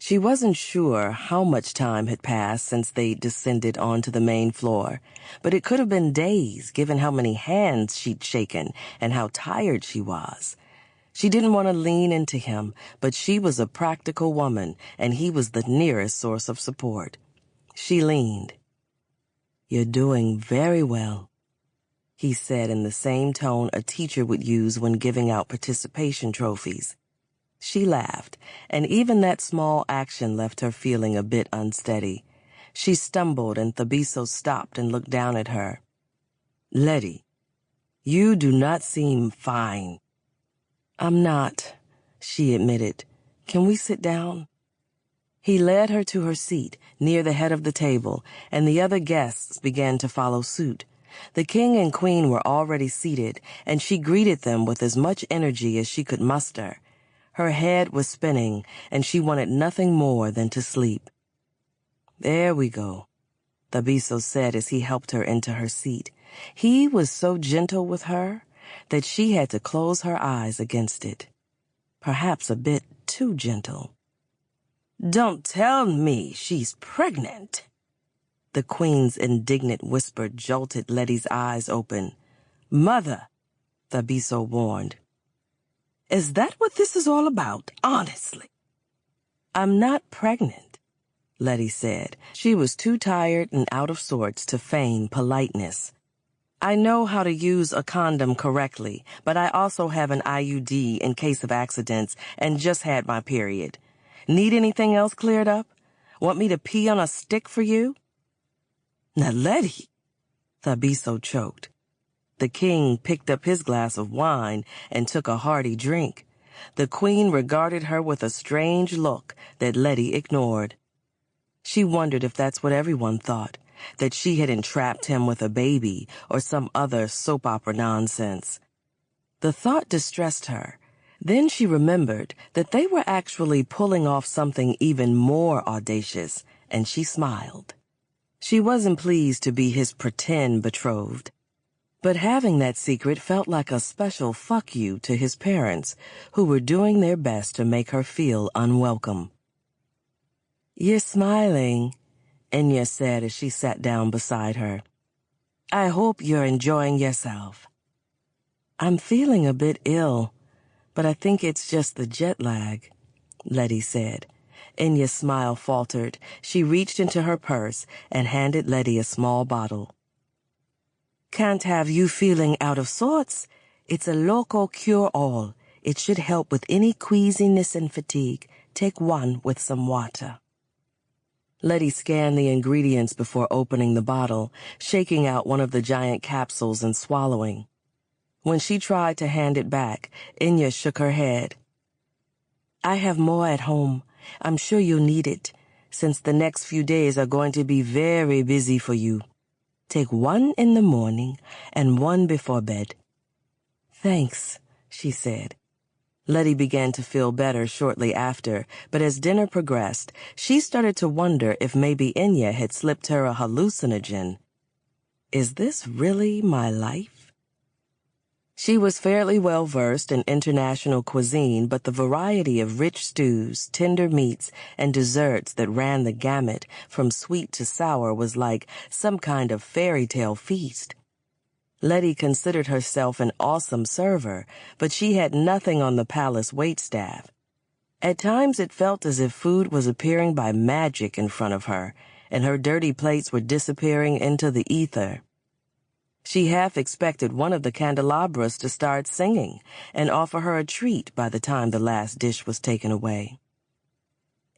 She wasn't sure how much time had passed since they descended onto the main floor, but it could have been days given how many hands she'd shaken and how tired she was. She didn't want to lean into him, but she was a practical woman, and he was the nearest source of support. She leaned. "You're doing very well," he said in the same tone a teacher would use when giving out participation trophies. She laughed, and even that small action left her feeling a bit unsteady. She stumbled, and Thabiso stopped and looked down at her. "Letty, you do not seem fine." "I'm not," she admitted. "Can we sit down?" He led her to her seat, near the head of the table, and the other guests began to follow suit. The king and queen were already seated, and she greeted them with as much energy as she could muster. Her head was spinning, and she wanted nothing more than to sleep. "There we go," Thabiso said as he helped her into her seat. He was so gentle with her that she had to close her eyes against it. Perhaps a bit too gentle. "Don't tell me she's pregnant." The queen's indignant whisper jolted Letty's eyes open. "Mother," Thabiso warned. "Is that what this is all about, honestly?" "I'm not pregnant," Letty said. She was too tired and out of sorts to feign politeness. I know how to use a condom correctly, but I also have an IUD in case of accidents and just had my period. Need anything else cleared up? Want me to pee on a stick for you?" "Now, Letty," Thabiso choked. The king picked up his glass of wine and took a hearty drink. The queen regarded her with a strange look that Letty ignored. She wondered if that's what everyone thought, that she had entrapped him with a baby or some other soap opera nonsense. The thought distressed her. Then she remembered that they were actually pulling off something even more audacious, and she smiled. She wasn't pleased to be his pretend betrothed, but having that secret felt like a special fuck you to his parents, who were doing their best to make her feel unwelcome. "You're smiling," Enya said as she sat down beside her. "I hope you're enjoying yourself." "I'm feeling a bit ill, but I think it's just the jet lag," Letty said. Enya's smile faltered. She reached into her purse and handed Letty a small bottle. "Can't have you feeling out of sorts. It's a local cure-all. It should help with any queasiness and fatigue. Take one with some water." Letty scanned the ingredients before opening the bottle, shaking out one of the giant capsules and swallowing. When she tried to hand it back, Enya shook her head. "I have more at home. I'm sure you'll need it, since the next few days are going to be very busy for you. Take one in the morning and one before bed." "Thanks," she said. Letty began to feel better shortly after, but as dinner progressed, she started to wonder if maybe Enya had slipped her a hallucinogen. Is this really my life? She was fairly well versed in international cuisine, but the variety of rich stews, tender meats, and desserts that ran the gamut from sweet to sour was like some kind of fairy tale feast. Letty considered herself an awesome server, but she had nothing on the palace waitstaff. At times it felt as if food was appearing by magic in front of her, and her dirty plates were disappearing into the ether. She half expected one of the candelabras to start singing and offer her a treat by the time the last dish was taken away.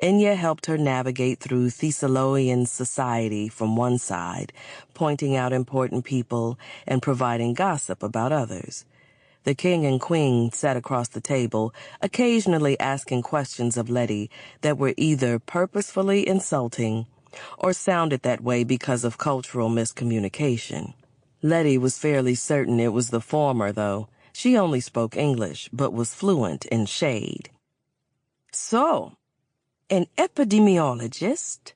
Enya helped her navigate through Thessalian society from one side, pointing out important people and providing gossip about others. The king and queen sat across the table, occasionally asking questions of Letty that were either purposefully insulting or sounded that way because of cultural miscommunication. Letty was fairly certain it was the former, though. She only spoke English, but was fluent in shade. "So, an epidemiologist?"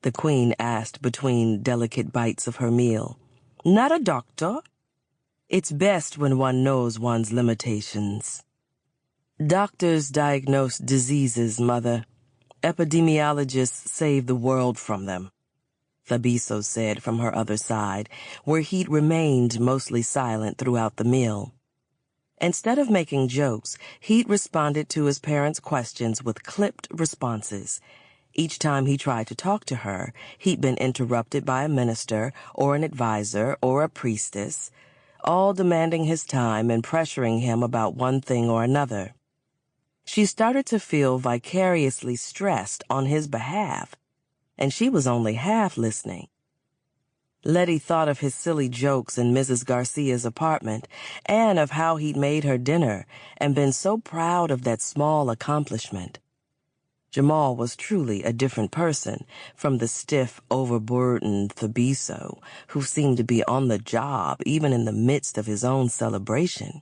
the queen asked between delicate bites of her meal. "Not a doctor? It's best when one knows one's limitations." "Doctors diagnose diseases, Mother. Epidemiologists save the world from them," Thabiso said from her other side, where he'd remained mostly silent throughout the meal. Instead of making jokes, he'd responded to his parents' questions with clipped responses. Each time he tried to talk to her, he'd been interrupted by a minister or an advisor or a priestess, all demanding his time and pressuring him about one thing or another. She started to feel vicariously stressed on his behalf, and she was only half listening. Letty thought of his silly jokes in Mrs. Garcia's apartment and of how he'd made her dinner and been so proud of that small accomplishment. Jamal was truly a different person from the stiff, overburdened Thabiso, who seemed to be on the job even in the midst of his own celebration.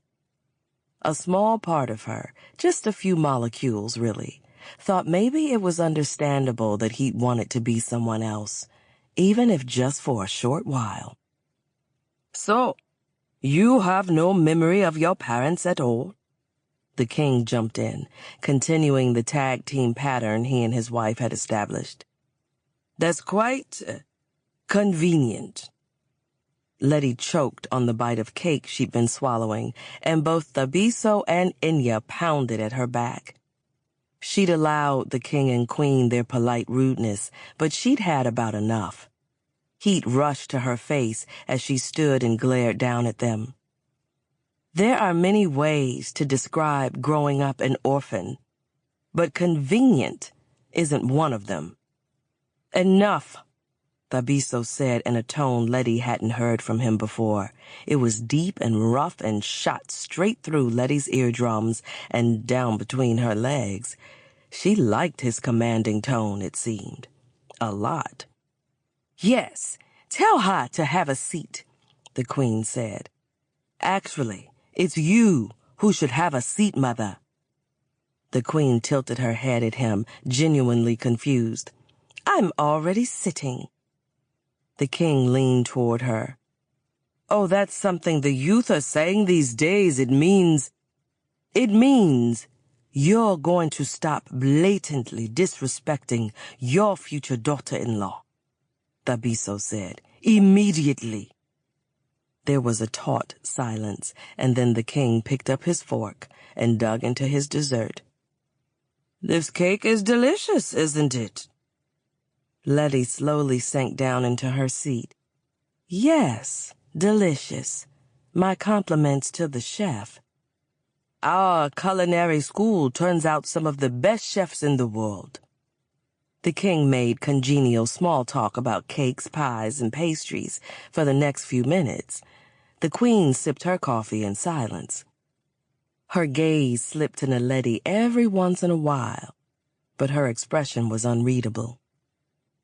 A small part of her, just a few molecules really, thought maybe it was understandable that he'd wanted to be someone else, even if just for a short while. "So, you have no memory of your parents at all?" The king jumped in, continuing the tag team pattern he and his wife had established. "That's quite convenient." Letty choked on the bite of cake she'd been swallowing, and both Thabiso and Enya pounded at her back. She'd allowed the king and queen their polite rudeness, but she'd had about enough. Heat rushed to her face as she stood and glared down at them. There are many ways to describe growing up an orphan, but convenient isn't one of them. Enough, Thabiso said in a tone Letty hadn't heard from him before. It was deep and rough and shot straight through Letty's eardrums and down between her legs. She liked his commanding tone, it seemed. A lot. Yes, tell her to have a seat, the Queen said. Actually, it's you who should have a seat, Mother. The Queen tilted her head at him, genuinely confused. I'm already sitting. The King leaned toward her. Oh, that's something the youth are saying these days. It means you're going to stop blatantly disrespecting your future daughter-in-law, Thabiso said. Immediately. There was a taut silence, and then the King picked up his fork and dug into his dessert. This cake is delicious, isn't it? Letty slowly sank down into her seat. Yes, delicious. My compliments to the chef. Our culinary school turns out some of the best chefs in the world. The King made congenial small talk about cakes, pies, and pastries for the next few minutes. The Queen sipped her coffee in silence. Her gaze slipped into Letty every once in a while, but her expression was unreadable.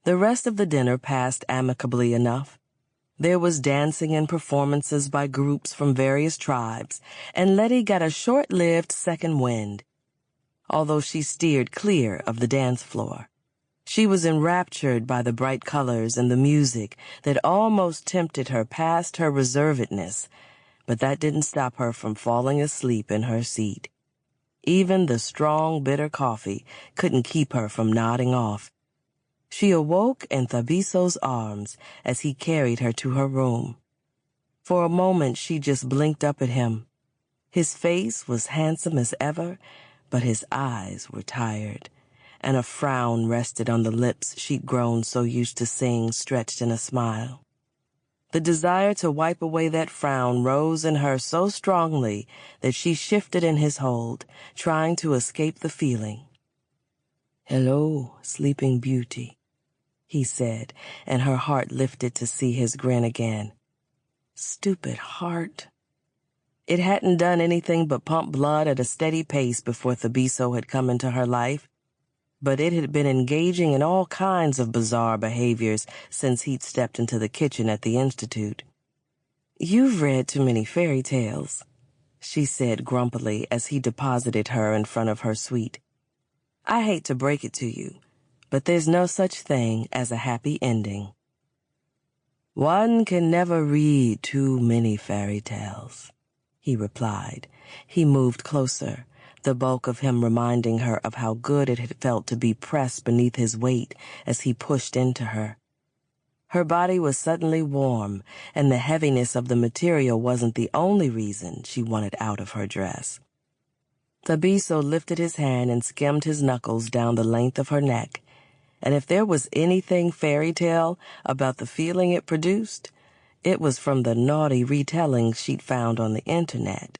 The rest of the dinner passed amicably enough. There was dancing and performances by groups from various tribes, and Letty got a short-lived second wind, although she steered clear of the dance floor. She was enraptured by the bright colors and the music that almost tempted her past her reservedness, but that didn't stop her from falling asleep in her seat. Even the strong, bitter coffee couldn't keep her from nodding off. She awoke in Thabiso's arms as he carried her to her room. For a moment she just blinked up at him. His face was handsome as ever, but his eyes were tired, and a frown rested on the lips she'd grown so used to seeing stretched in a smile. The desire to wipe away that frown rose in her so strongly that she shifted in his hold, trying to escape the feeling. Hello, sleeping beauty, he said, and her heart lifted to see his grin again. Stupid heart. It hadn't done anything but pump blood at a steady pace before Thabiso had come into her life, but it had been engaging in all kinds of bizarre behaviors since he'd stepped into the kitchen at the Institute. You've read too many fairy tales, she said grumpily as he deposited her in front of her suite. I hate to break it to you, but there's no such thing as a happy ending. One can never read too many fairy tales, he replied. He moved closer, the bulk of him reminding her of how good it had felt to be pressed beneath his weight as he pushed into her. Her body was suddenly warm, and the heaviness of the material wasn't the only reason she wanted out of her dress. Thabiso lifted his hand and skimmed his knuckles down the length of her neck, and if there was anything fairy tale about the feeling it produced, it was from the naughty retellings she'd found on the internet.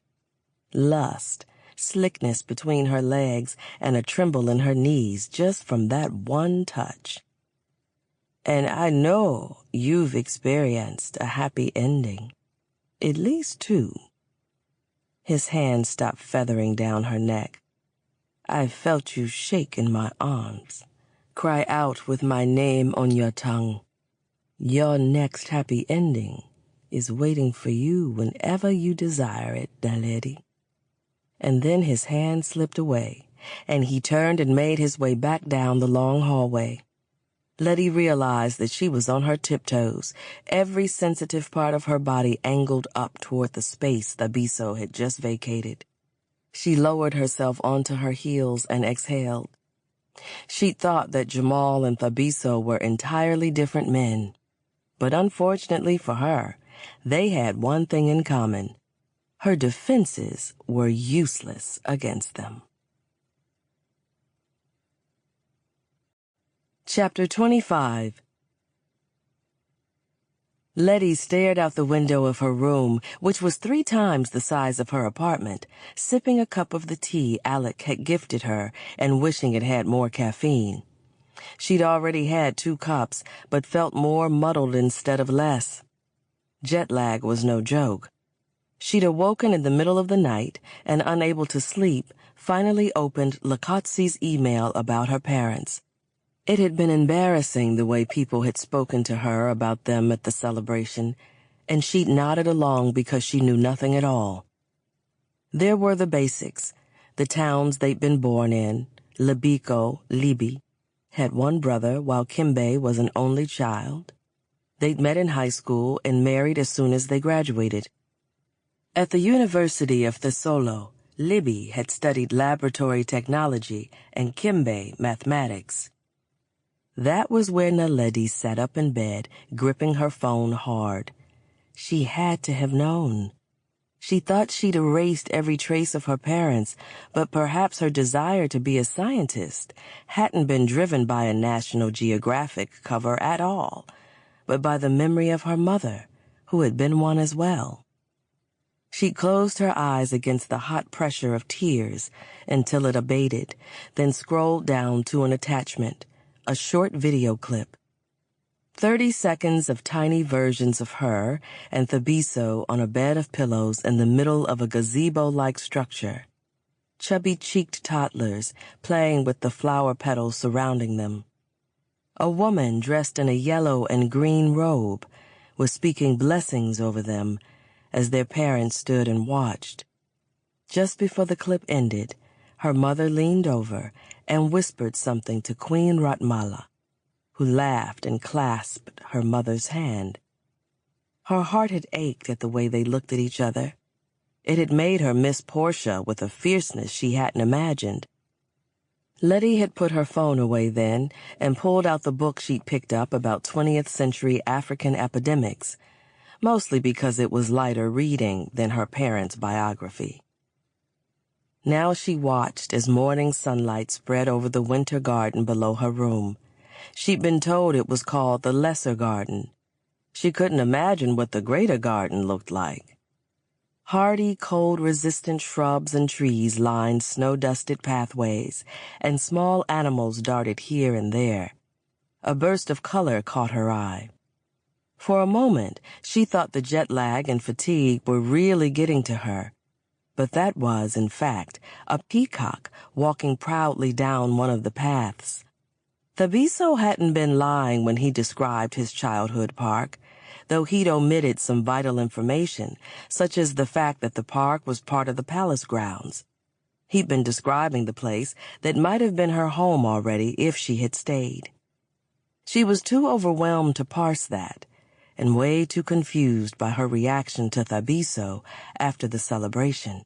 Lust, slickness between her legs, and a tremble in her knees just from that one touch. And I know you've experienced a happy ending. At least two. His hand stopped feathering down her neck. I felt you shake in my arms. Cry out with my name on your tongue. Your next happy ending is waiting for you whenever you desire it, Naledi. And then his hand slipped away, and he turned and made his way back down the long hallway. Letty realized that she was on her tiptoes, every sensitive part of her body angled up toward the space Thabiso had just vacated. She lowered herself onto her heels and exhaled. She'd thought that Jamal and Thabiso were entirely different men, but unfortunately for her, they had one thing in common. Her defenses were useless against them. Chapter 25. Letty stared out the window of her room, which was 3 times the size of her apartment, sipping a cup of the tea Alec had gifted her and wishing it had more caffeine. She'd already had 2 cups, but felt more muddled instead of less. Jet lag was no joke. She'd awoken in the middle of the night and, unable to sleep, finally opened Lakotzi's email about her parents. It had been embarrassing the way people had spoken to her about them at the celebration, and she'd nodded along because she knew nothing at all. There were the basics, the towns they'd been born in, Libiko, Libi, had 1 brother while Kimbe was an only child. They'd met in high school and married as soon as they graduated. At the University of Thesolo, Libby had studied laboratory technology and Kimbe mathematics. That was where Naledi sat up in bed, gripping her phone hard. She had to have known. She thought she'd erased every trace of her parents, but perhaps her desire to be a scientist hadn't been driven by a National Geographic cover at all, but by the memory of her mother, who had been one as well. She closed her eyes against the hot pressure of tears until it abated, then scrolled down to an attachment, a short video clip. 30 seconds of tiny versions of her and Thabiso on a bed of pillows in the middle of a gazebo-like structure. Chubby-cheeked toddlers playing with the flower petals surrounding them. A woman dressed in a yellow and green robe was speaking blessings over them as their parents stood and watched. Just before the clip ended, her mother leaned over and whispered something to Queen Ratmala, who laughed and clasped her mother's hand. Her heart had ached at the way they looked at each other. It had made her miss Portia with a fierceness she hadn't imagined. Letty had put her phone away then and pulled out the book she'd picked up about 20th century African epidemics, mostly because it was lighter reading than her parents' biography. Now she watched as morning sunlight spread over the winter garden below her room. She'd been told it was called the Lesser Garden. She couldn't imagine what the Greater Garden looked like. Hardy, cold-resistant shrubs and trees lined snow-dusted pathways, and small animals darted here and there. A burst of color caught her eye. For a moment, she thought the jet lag and fatigue were really getting to her. But that was, in fact, a peacock walking proudly down one of the paths. Thabiso hadn't been lying when he described his childhood park, though he'd omitted some vital information, such as the fact that the park was part of the palace grounds. He'd been describing the place that might have been her home already if she had stayed. She was too overwhelmed to parse that, and way too confused by her reaction to Thabiso after the celebration.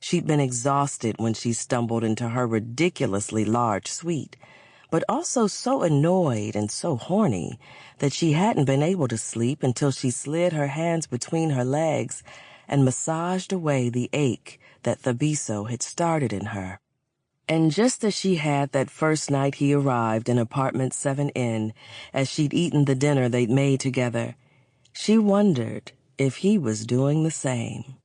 She'd been exhausted when she stumbled into her ridiculously large suite, but also so annoyed and so horny that she hadn't been able to sleep until she slid her hands between her legs and massaged away the ache that Thabiso had started in her. And just as she had that first night he arrived in apartment 7N, as she'd eaten the dinner they'd made together, she wondered if he was doing the same.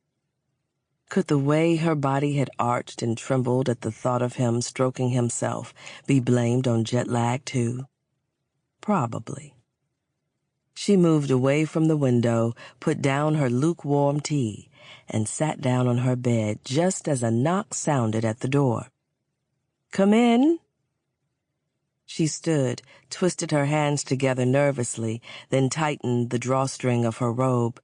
Could the way her body had arched and trembled at the thought of him stroking himself be blamed on jet lag too? Probably. She moved away from the window, put down her lukewarm tea, and sat down on her bed just as a knock sounded at the door. "Come in." She stood, twisted her hands together nervously, then tightened the drawstring of her robe.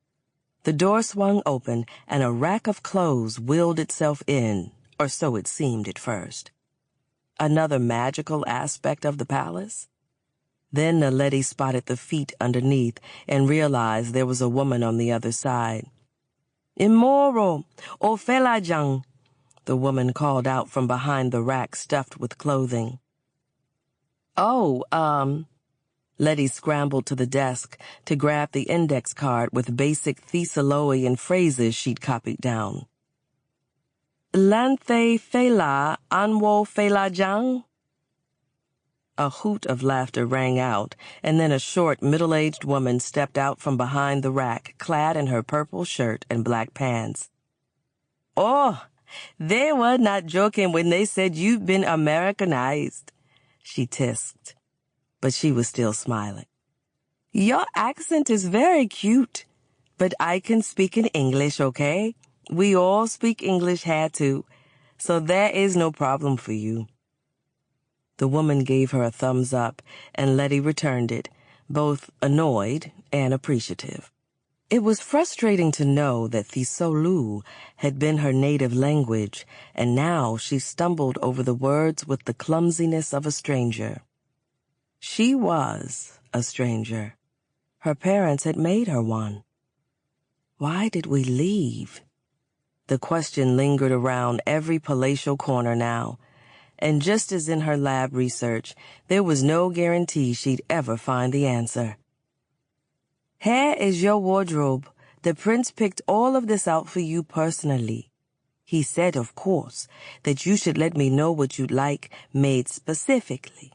The door swung open, and a rack of clothes wheeled itself in, or so it seemed at first. Another magical aspect of the palace? Then Naledi spotted the feet underneath and realized there was a woman on the other side. "Imoro, Ofelajang," the woman called out from behind the rack stuffed with clothing. "Oh, Letty scrambled to the desk to grab the index card with basic Thessalonian phrases she'd copied down. "Lanthe Fela Anwo Fela Jang?" A hoot of laughter rang out, and then a short, middle-aged woman stepped out from behind the rack, clad in her purple shirt and black pants. "Oh, they were not joking when they said you've been Americanized," she tisked, but she was still smiling. "Your accent is very cute, but I can speak in English, okay? We all speak English here too, so there is no problem for you." The woman gave her a thumbs up, and Letty returned it, both annoyed and appreciative. It was frustrating to know that Thisolu had been her native language, and now she stumbled over the words with the clumsiness of a stranger. She was a stranger. Her parents had made her one. Why did we leave? The question lingered around every palatial corner now, and just as in her lab research, there was no guarantee she'd ever find the answer. "Here is your wardrobe. The prince picked all of this out for you personally. He said, of course, that you should let me know what you'd like made specifically."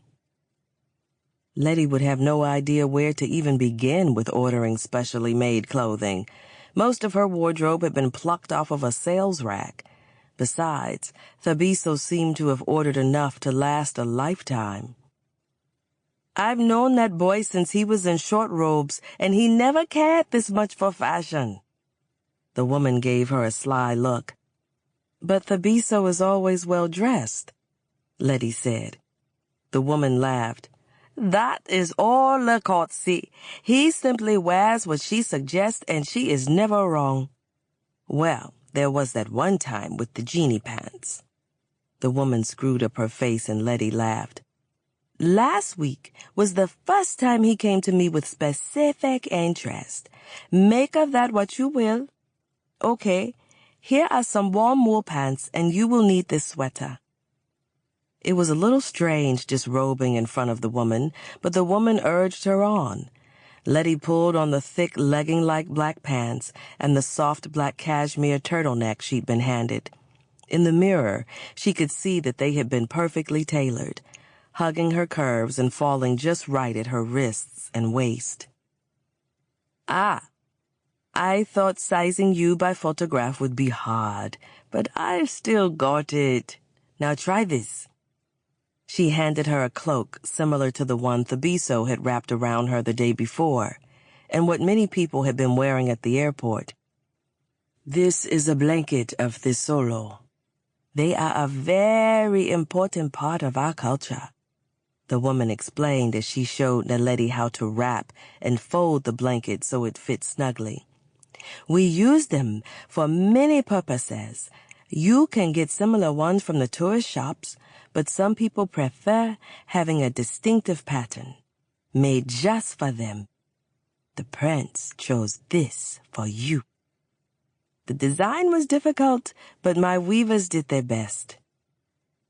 Letty would have no idea where to even begin with ordering specially made clothing. Most of her wardrobe had been plucked off of a sales rack. Besides, Thabiso seemed to have ordered enough to last a lifetime. "I've known that boy since he was in short robes, and he never cared this much for fashion." The woman gave her a sly look. "But Thabiso is always well-dressed," Letty said. The woman laughed. "That is all Le Courtsy. He simply wears what she suggests, and she is never wrong." "Well, there was that one time with the genie pants." The woman screwed up her face and Letty laughed. "Last week was the first time he came to me with specific interest. Make of that what you will. Okay, here are some warm wool pants, and you will need this sweater." It was a little strange disrobing in front of the woman, but the woman urged her on. Letty pulled on the thick legging-like black pants and the soft black cashmere turtleneck she'd been handed. In the mirror, she could see that they had been perfectly tailored, hugging her curves and falling just right at her wrists and waist. "Ah, I thought sizing you by photograph would be hard, but I've still got it. Now try this." She handed her a cloak similar to the one Thabiso had wrapped around her the day before, and what many people had been wearing at the airport. "This is a blanket of Thisolo. They are a very important part of our culture," the woman explained as she showed Naledi how to wrap and fold the blanket so it fit snugly. "We use them for many purposes. You can get similar ones from the tourist shops, but some people prefer having a distinctive pattern, made just for them. The prince chose this for you. The design was difficult, but my weavers did their best."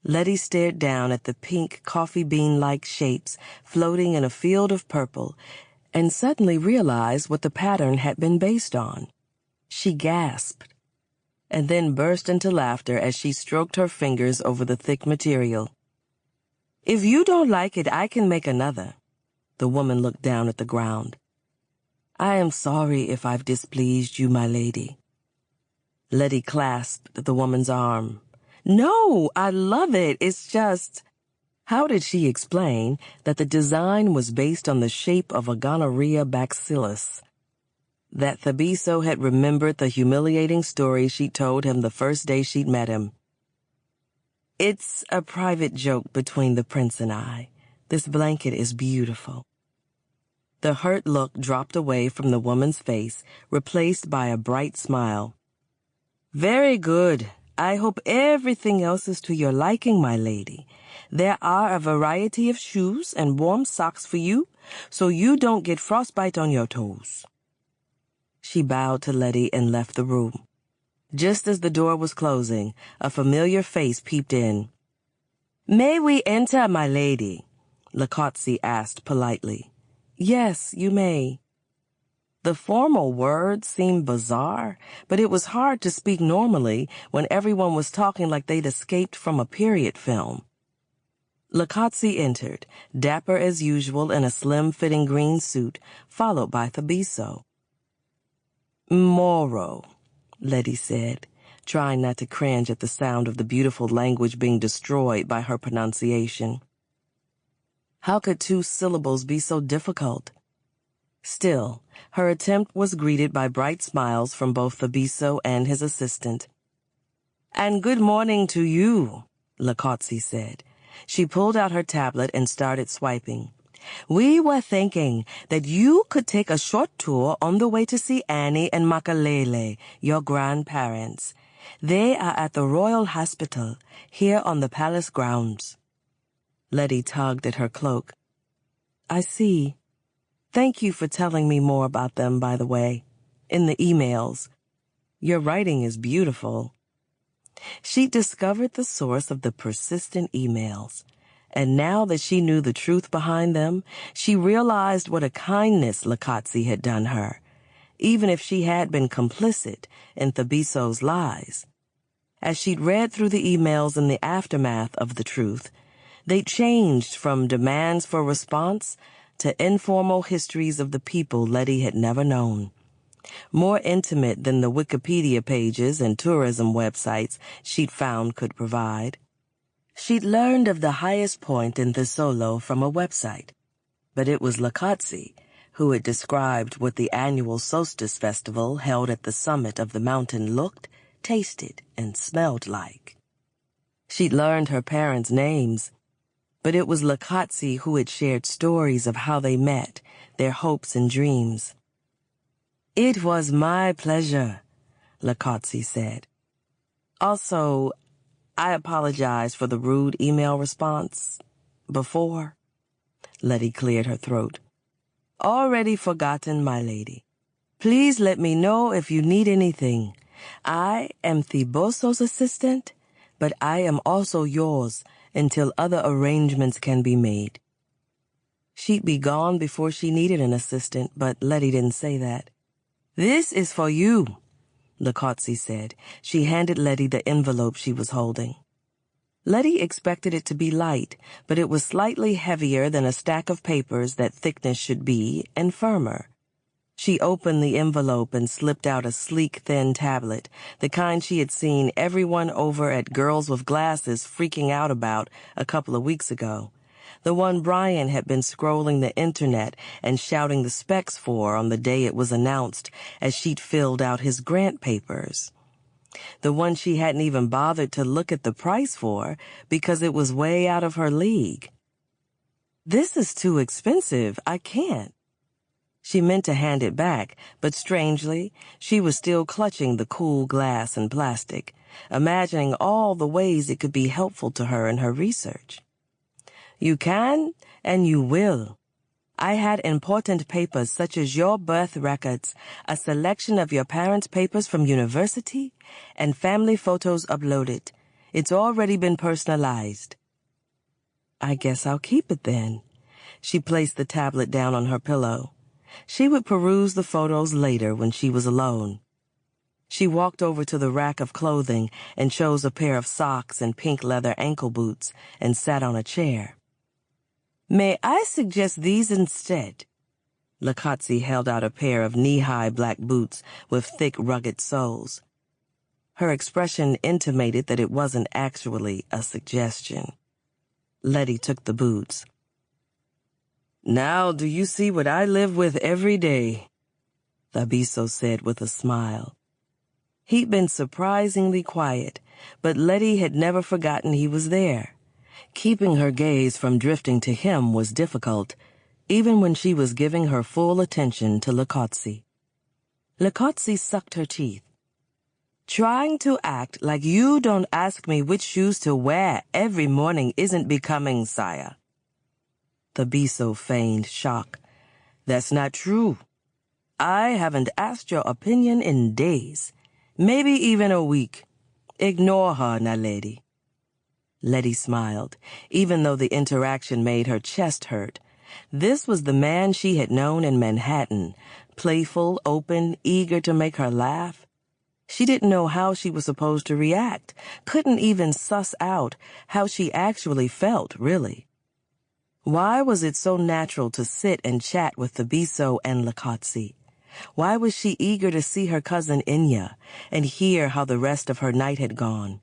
Letty stared down at the pink coffee bean-like shapes floating in a field of purple and suddenly realized what the pattern had been based on. She gasped, and then burst into laughter as she stroked her fingers over the thick material. "If you don't like it, I can make another." The woman looked down at the ground. "I am sorry if I've displeased you, my lady." Letty clasped the woman's arm. "No, I love it. It's just—" How did she explain that the design was based on the shape of a gonorrhea bacillus? That Thabiso had remembered the humiliating story she told him the first day she'd met him. "It's a private joke between the prince and I. This blanket is beautiful." The hurt look dropped away from the woman's face, replaced by a bright smile. "Very good. I hope everything else is to your liking, my lady. There are a variety of shoes and warm socks for you, so you don't get frostbite on your toes." She bowed to Letty and left the room. Just as the door was closing, a familiar face peeped in. "May we enter, my lady?" Lakotsi asked politely. "Yes, you may." The formal word seemed bizarre, but it was hard to speak normally when everyone was talking like they'd escaped from a period film. Lakotsi entered, dapper as usual in a slim-fitting green suit, followed by Thabiso. "Moro," Letty said, trying not to cringe at the sound of the beautiful language being destroyed by her pronunciation. How could 2 syllables be so difficult? Still, her attempt was greeted by bright smiles from both Thabiso and his assistant. "And good morning to you," Lakotsi said. She pulled out her tablet and started swiping. "We were thinking that you could take a short tour on the way to see Annie and Makalele, your grandparents. They are at the Royal Hospital, here on the palace grounds." Letty tugged at her cloak. "I see. Thank you for telling me more about them, by the way, in the emails. Your writing is beautiful." She discovered the source of the persistent emails, and now that she knew the truth behind them, she realized what a kindness Lakotsi had done her, even if she had been complicit in Thabiso's lies. As she'd read through the emails in the aftermath of the truth, they changed from demands for response to informal histories of the people Letty had never known, more intimate than the Wikipedia pages and tourism websites she'd found could provide. She'd learned of the highest point in Thesolo from a website, but it was Lakotsi who had described what the annual solstice festival held at the summit of the mountain looked, tasted, and smelled like. She'd learned her parents' names, but it was Lakotsi who had shared stories of how they met, their hopes and dreams. "It was my pleasure," Lakotsi said. "Also, I apologize for the rude email response before." Letty cleared her throat. "Already forgotten, my lady. Please let me know if you need anything. I am Thiboso's assistant, but I am also yours until other arrangements can be made." She'd be gone before she needed an assistant, but Letty didn't say that. "This is for you," Lakotsi said. She handed Letty the envelope she was holding. Letty expected it to be light, but it was slightly heavier than a stack of papers that thickness should be, and firmer. She opened the envelope and slipped out a sleek, thin tablet, the kind she had seen everyone over at Girls with Glasses freaking out about a couple of weeks ago. The one Brian had been scrolling the internet and shouting the specs for on the day it was announced as she'd filled out his grant papers. The one she hadn't even bothered to look at the price for because it was way out of her league. "This is too expensive. I can't." She meant to hand it back, but strangely, she was still clutching the cool glass and plastic, imagining all the ways it could be helpful to her in her research. "You can, and you will. I had important papers such as your birth records, a selection of your parents' papers from university, and family photos uploaded. It's already been personalized." "I guess I'll keep it then." She placed the tablet down on her pillow. She would peruse the photos later when she was alone. She walked over to the rack of clothing and chose a pair of socks and pink leather ankle boots and sat on a chair. "May I suggest these instead?" Lakotsi held out a pair of knee-high black boots with thick, rugged soles. Her expression intimated that it wasn't actually a suggestion. Letty took the boots. "Now do you see what I live with every day?" Thabiso said with a smile. He'd been surprisingly quiet, but Letty had never forgotten he was there. Keeping her gaze from drifting to him was difficult, even when she was giving her full attention to Lakotsi. Lakotsi sucked her teeth. "Trying to act like you don't ask me which shoes to wear every morning isn't becoming, sire." Thabiso feigned shock. "That's not true. I haven't asked your opinion in days, maybe even a week. Ignore her, Naledi." Letty smiled, even though the interaction made her chest hurt. This was the man she had known in Manhattan, playful, open, eager to make her laugh. She didn't know how she was supposed to react, couldn't even suss out how she actually felt, really. Why was it so natural to sit and chat with Thabiso and Lakotsi? Why was she eager to see her cousin Inya and hear how the rest of her night had gone?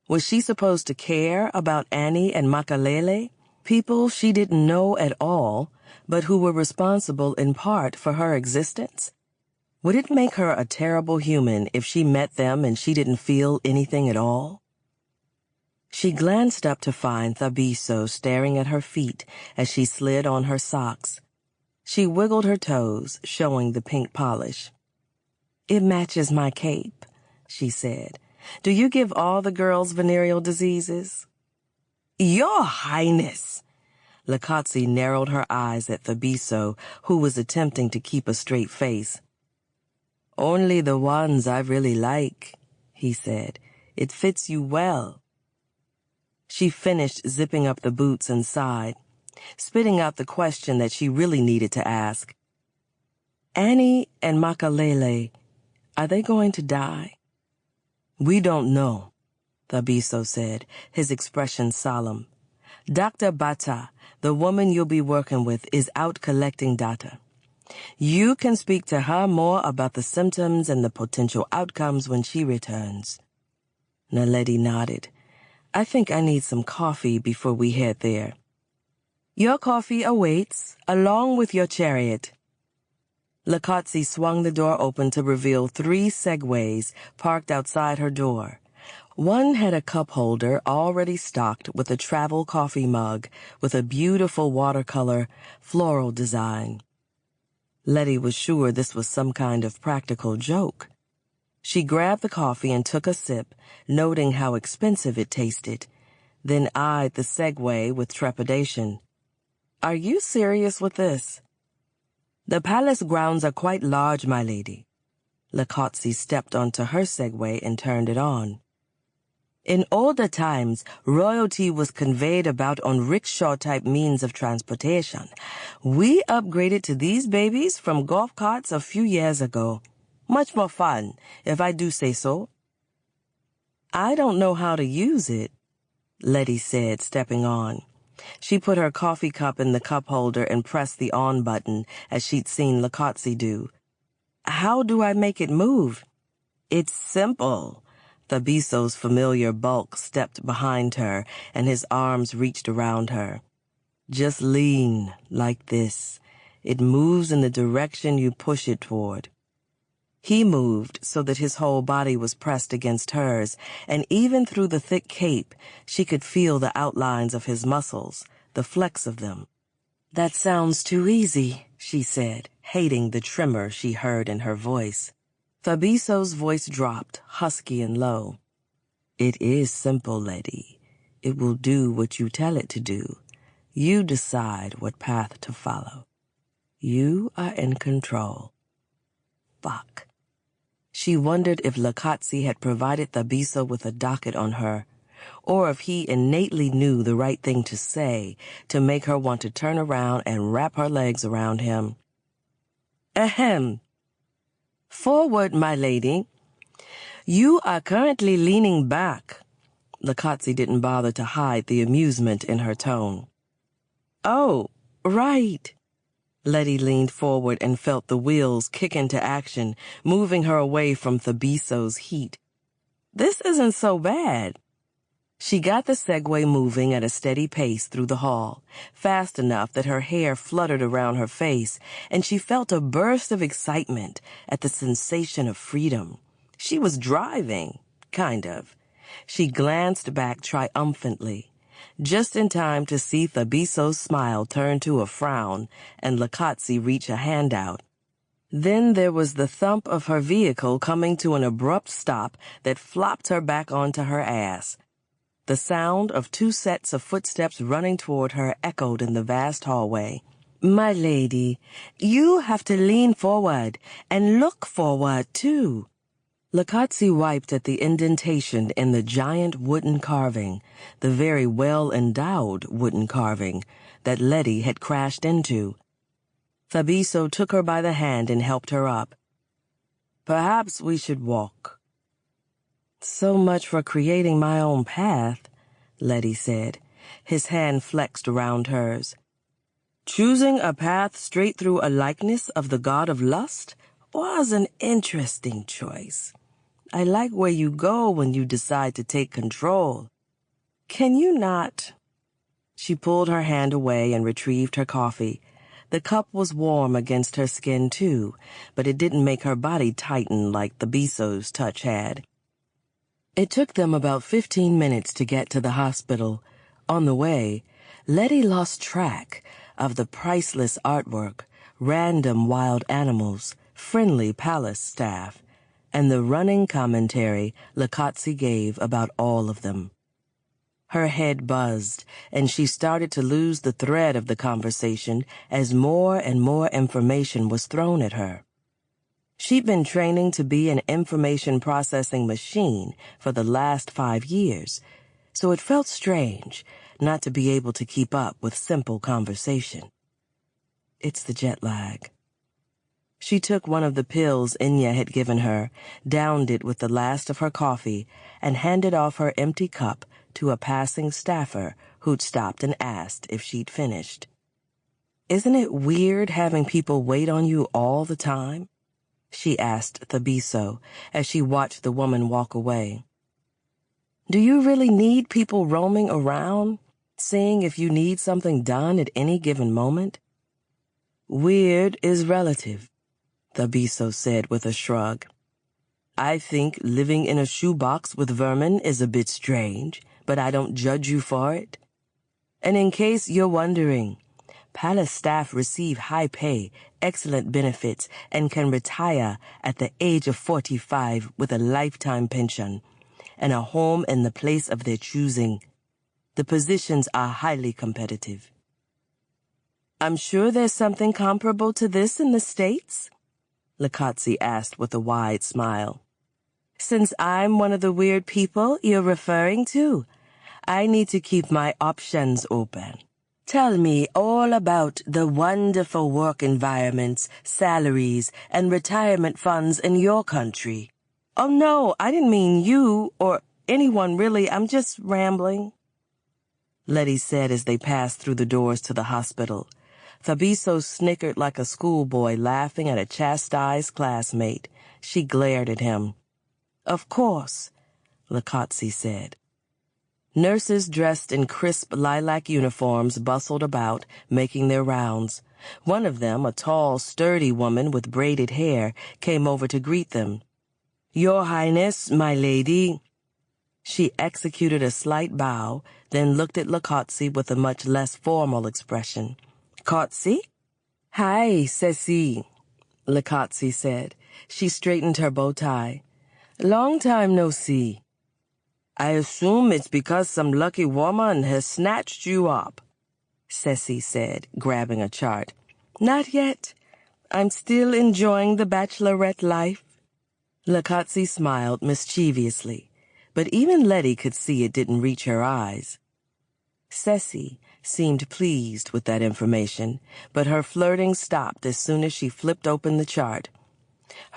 Was she supposed to care about Annie and Makalele, people she didn't know at all, but who were responsible in part for her existence? Would it make her a terrible human if she met them and she didn't feel anything at all? She glanced up to find Thabiso staring at her feet as she slid on her socks. She wiggled her toes, showing the pink polish. "It matches my cape," she said. "Do you give all the girls venereal diseases?" "Your Highness!" Lakotsi narrowed her eyes at Thabiso, who was attempting to keep a straight face. "Only the ones I really like," he said. "It fits you well." She finished zipping up the boots and sighed, spitting out the question that she really needed to ask. "Annie and Makalele, are they going to die?" "We don't know," Thabiso said, his expression solemn. "Dr. Bata, the woman you'll be working with, is out collecting data. You can speak to her more about the symptoms and the potential outcomes when she returns." Naledi nodded. "I think I need some coffee before we head there." "Your coffee awaits, along with your chariot." Lakotsi swung the door open to reveal 3 Segways parked outside her door. One had a cup holder already stocked with a travel coffee mug with a beautiful watercolor floral design. Letty was sure this was some kind of practical joke. She grabbed the coffee and took a sip, noting how expensive it tasted, then eyed the Segway with trepidation. "Are you serious with this?" "The palace grounds are quite large, my lady." Lakotsi stepped onto her Segway and turned it on. "In older times, royalty was conveyed about on rickshaw-type means of transportation. We upgraded to these babies from golf carts a few years ago. Much more fun, if I do say so." "I don't know how to use it," Letty said, stepping on. She put her coffee cup in the cup holder and pressed the on button, as she'd seen Lakotsi do. "How do I make it move?" "It's simple." Thabiso's familiar bulk stepped behind her, and his arms reached around her. "Just lean, like this. It moves in the direction you push it toward." He moved so that his whole body was pressed against hers, and even through the thick cape, she could feel the outlines of his muscles, the flex of them. "That sounds too easy," she said, hating the tremor she heard in her voice. Thabiso's voice dropped, husky and low. "It is simple, Letty. It will do what you tell it to do. You decide what path to follow. You are in control." Fuck. She wondered if Lakotsi had provided Thabiso with a docket on her, or if he innately knew the right thing to say to make her want to turn around and wrap her legs around him. "Ahem. Forward, my lady. You are currently leaning back." Lakotsi didn't bother to hide the amusement in her tone. "Oh, right." Letty leaned forward and felt the wheels kick into action, moving her away from Thabiso's heat. "This isn't so bad." She got the Segway moving at a steady pace through the hall, fast enough that her hair fluttered around her face, and she felt a burst of excitement at the sensation of freedom. She was driving, kind of. She glanced back triumphantly, just in time to see Thabiso's smile turn to a frown and Lakotsi reach a hand out. Then there was the thump of her vehicle coming to an abrupt stop that flopped her back onto her ass. The sound of 2 sets of footsteps running toward her echoed in the vast hallway. "My lady, you have to lean forward and look forward, too." Lakotsi wiped at the indentation in the giant wooden carving, the very well-endowed wooden carving, that Letty had crashed into. Thabiso took her by the hand and helped her up. Perhaps we should walk. So much for creating my own path, Letty said. His hand flexed around hers. Choosing a path straight through a likeness of the god of lust was an interesting choice. I like where you go when you decide to take control. Can you not? She pulled her hand away and retrieved her coffee. The cup was warm against her skin, too, but it didn't make her body tighten like the Bisso's touch had. It took them about 15 minutes to get to the hospital. On the way, Letty lost track of the priceless artwork, random wild animals, friendly palace staff, and the running commentary Licazzi gave about all of them. Her head buzzed, and she started to lose the thread of the conversation as more and more information was thrown at her. She'd been training to be an information processing machine for the last 5 years, so it felt strange not to be able to keep up with simple conversation. It's the jet lag. She took one of the pills Inya had given her, downed it with the last of her coffee, and handed off her empty cup to a passing staffer who'd stopped and asked if she'd finished. "Isn't it weird having people wait on you all the time?" she asked Thabiso as she watched the woman walk away. "Do you really need people roaming around, seeing if you need something done at any given moment?" "Weird is relative," Thabiso said with a shrug. "I think living in a shoebox with vermin is a bit strange, but I don't judge you for it. And in case you're wondering, palace staff receive high pay, excellent benefits, and can retire at the age of 45 with a lifetime pension and a home in the place of their choosing. The positions are highly competitive." "I'm sure there's something comparable to this in the States?" Licazzi asked with a wide smile. "Since I'm one of the weird people you're referring to, I need to keep my options open. Tell me all about the wonderful work environments, salaries, and retirement funds in your country." "Oh, no, I didn't mean you or anyone really. I'm just rambling," Letty said as they passed through the doors to the hospital. Thabiso snickered like a schoolboy laughing at a chastised classmate. She glared at him. "Of course," Licazzi said. Nurses dressed in crisp lilac uniforms bustled about, making their rounds. One of them, a tall, sturdy woman with braided hair, came over to greet them. "Your Highness, my lady." She executed a slight bow, then looked at Licazzi with a much less formal expression. "Cozzi?" "Hi, Ceci," Licazzi said. She straightened her bow tie. "Long time no see." "I assume it's because some lucky woman has snatched you up," Ceci said, grabbing a chart. "Not yet. I'm still enjoying the bachelorette life." Licazzi smiled mischievously, but even Letty could see it didn't reach her eyes. Ceci seemed pleased with that information, but her flirting stopped as soon as she flipped open the chart.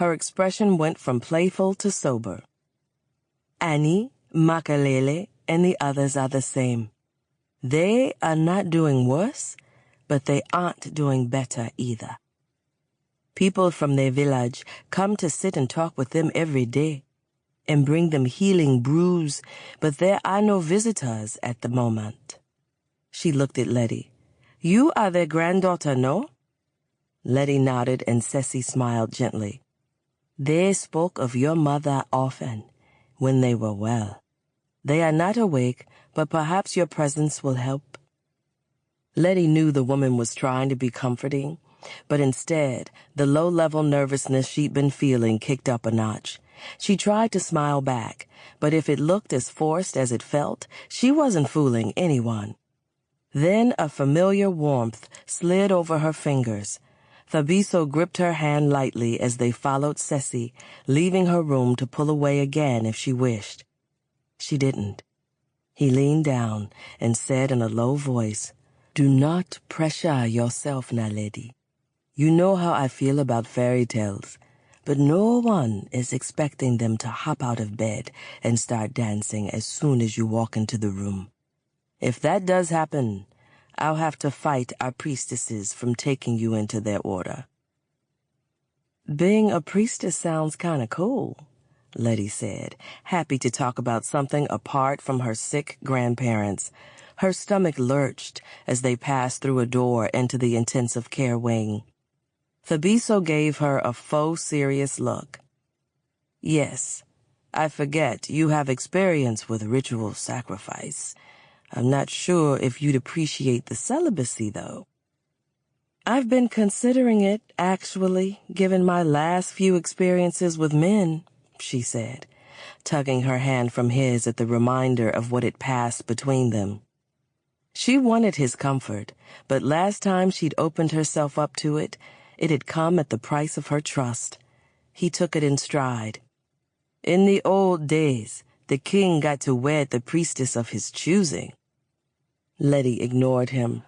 Her expression went from playful to sober. "Annie, Makalele, and the others are the same. They are not doing worse, but they aren't doing better either. People from their village come to sit and talk with them every day and bring them healing brews, but there are no visitors at the moment." She looked at Letty. "You are their granddaughter, no?" Letty nodded and Ceci smiled gently. "They spoke of your mother often, when they were well. They are not awake, but perhaps your presence will help." Letty knew the woman was trying to be comforting, but instead, the low-level nervousness she'd been feeling kicked up a notch. She tried to smile back, but if it looked as forced as it felt, she wasn't fooling anyone. Then a familiar warmth slid over her fingers. Thabiso gripped her hand lightly as they followed Ceci, leaving her room to pull away again if she wished. She didn't. He leaned down and said in a low voice, "Do not pressure yourself, Naledi. You know how I feel about fairy tales. but no one is expecting them to hop out of bed and start dancing as soon as you walk into the room. If that does happen, I'll have to fight our priestesses from taking you into their order." "Being a priestess sounds kind of cool," Letty said, happy to talk about something apart from her sick grandparents. Her stomach lurched as they passed through a door into the intensive care wing. Thabiso gave her a faux serious look. "Yes, I forget you have experience with ritual sacrifice. I'm not sure if you'd appreciate the celibacy, though." "I've been considering it, actually, given my last few experiences with men," she said, tugging her hand from his at the reminder of what had passed between them. She wanted his comfort, but last time she'd opened herself up to it, it had come at the price of her trust. He took it in stride. "In the old days, the king got to wed the priestess of his choosing." Letty ignored him.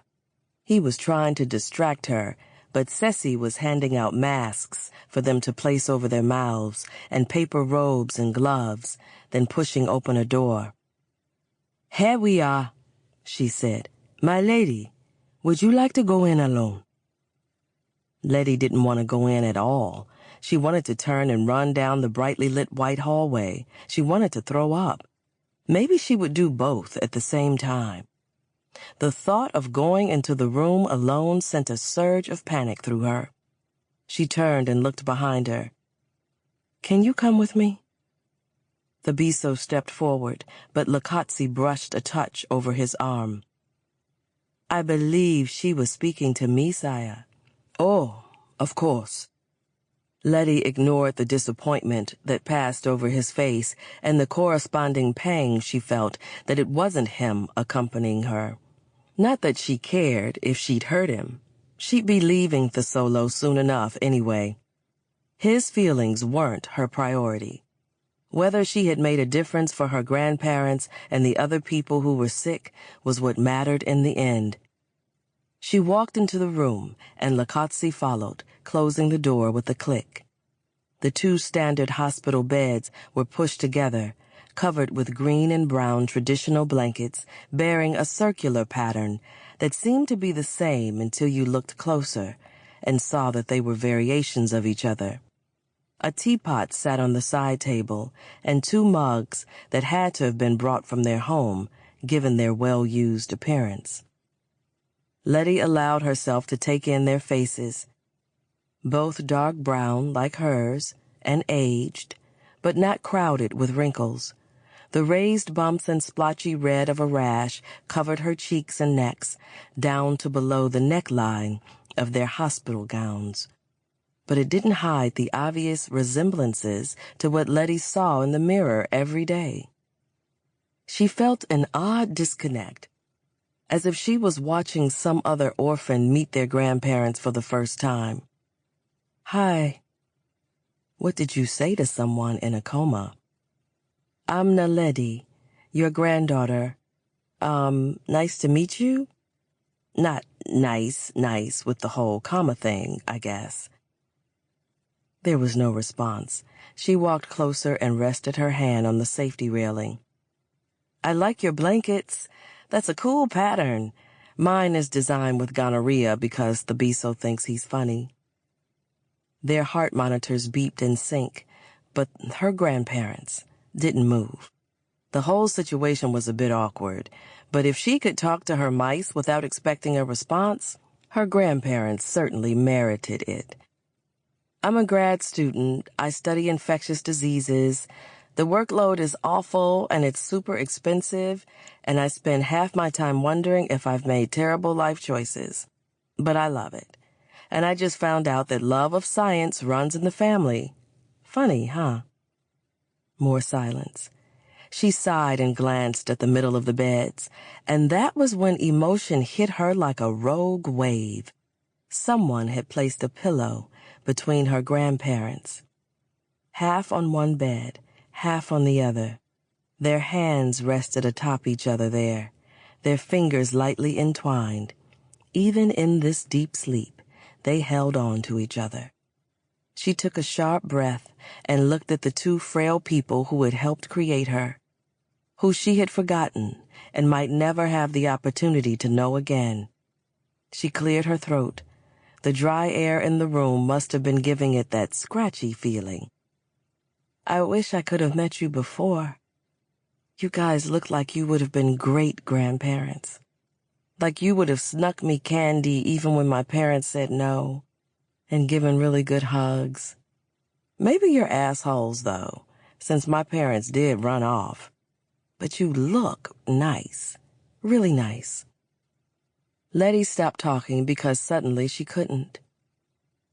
He was trying to distract her, but Ceci was handing out masks for them to place over their mouths and paper robes and gloves, then pushing open a door. "Here we are," she said. "My lady, would you like to go in alone?" Letty didn't want to go in at all. She wanted to turn and run down the brightly lit white hallway. She wanted to throw up. Maybe she would do both at the same time. The thought of going into the room alone sent a surge of panic through her. She turned and looked behind her. "Can you come with me?" Thabiso stepped forward, but Lakatsi brushed a touch over his arm. "I believe she was speaking to me, sire." "Oh, of course." Letty ignored the disappointment that passed over his face and the corresponding pang she felt that it wasn't him accompanying her. Not that she cared if she'd hurt him. She'd be leaving Thesolo soon enough anyway. His feelings weren't her priority. Whether she had made a difference for her grandparents and the other people who were sick was what mattered in the end. She walked into the room, and Lakatsi followed, closing the door with a click. The two standard hospital beds were pushed together, covered with green and brown traditional blankets bearing a circular pattern that seemed to be the same until you looked closer and saw that they were variations of each other. A teapot sat on the side table, and two mugs that had to have been brought from their home, given their well-used appearance. Letty allowed herself to take in their faces, both dark brown like hers and aged, but not crowded with wrinkles. The raised bumps and splotchy red of a rash covered her cheeks and necks, down to below the neckline of their hospital gowns. But it didn't hide the obvious resemblances to what Letty saw in the mirror every day. She felt an odd disconnect, as if she was watching some other orphan meet their grandparents for the first time. "Hi. What did you say to someone in a coma?" "I'm Naledi, your granddaughter. Nice to meet you?" Not nice with the whole coma thing, I guess. There was no response. She walked closer and rested her hand on the safety railing. "I like your blankets. That's a cool pattern. Mine is designed with gonorrhea because Thabiso thinks he's funny." Their heart monitors beeped in sync, but her grandparents didn't move. The whole situation was a bit awkward, but if she could talk to her mice without expecting a response, her grandparents certainly merited it. "I'm a grad student. I study infectious diseases. The workload is awful and it's super expensive, and I spend half my time wondering if I've made terrible life choices. But I love it. And I just found out that love of science runs in the family. Funny, huh?" More silence. She sighed and glanced at the middle of the beds, and that was when emotion hit her like a rogue wave. Someone had placed a pillow between her grandparents. Half on one bed, half on the other. Their hands rested atop each other there, their fingers lightly entwined. Even in this deep sleep, they held on to each other. She took a sharp breath and looked at the two frail people who had helped create her, who she had forgotten and might never have the opportunity to know again. She cleared her throat. The dry air in the room must have been giving it that scratchy feeling. I wish I could have met you before. You guys look like you would have been great grandparents. Like you would have snuck me candy even when my parents said no, and given really good hugs. Maybe you're assholes, though, since my parents did run off. But you look nice. Really nice. Letty stopped talking because suddenly she couldn't.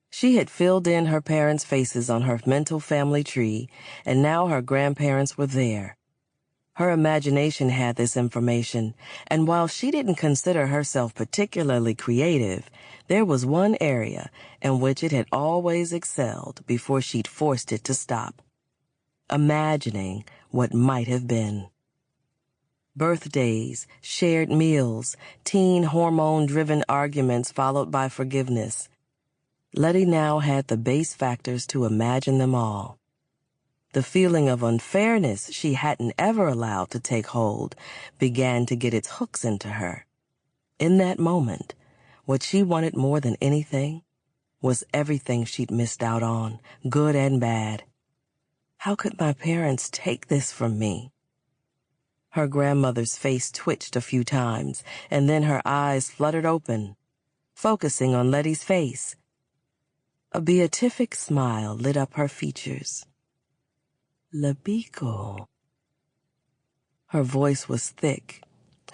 She had filled in her parents' faces on her mental family tree, and now her grandparents were there. Her imagination had this information, and while she didn't consider herself particularly creative, there was one area in which it had always excelled before she'd forced it to stop. Imagining what might have been. Birthdays, shared meals, teen hormone-driven arguments followed by forgiveness. Letty now had the base factors to imagine them all. The feeling of unfairness she hadn't ever allowed to take hold began to get its hooks into her. In that moment, what she wanted more than anything was everything she'd missed out on, good and bad. How could my parents take this from me? Her grandmother's face twitched a few times, and then her eyes fluttered open, focusing on Letty's face. A beatific smile lit up her features. Labico. Her voice was thick,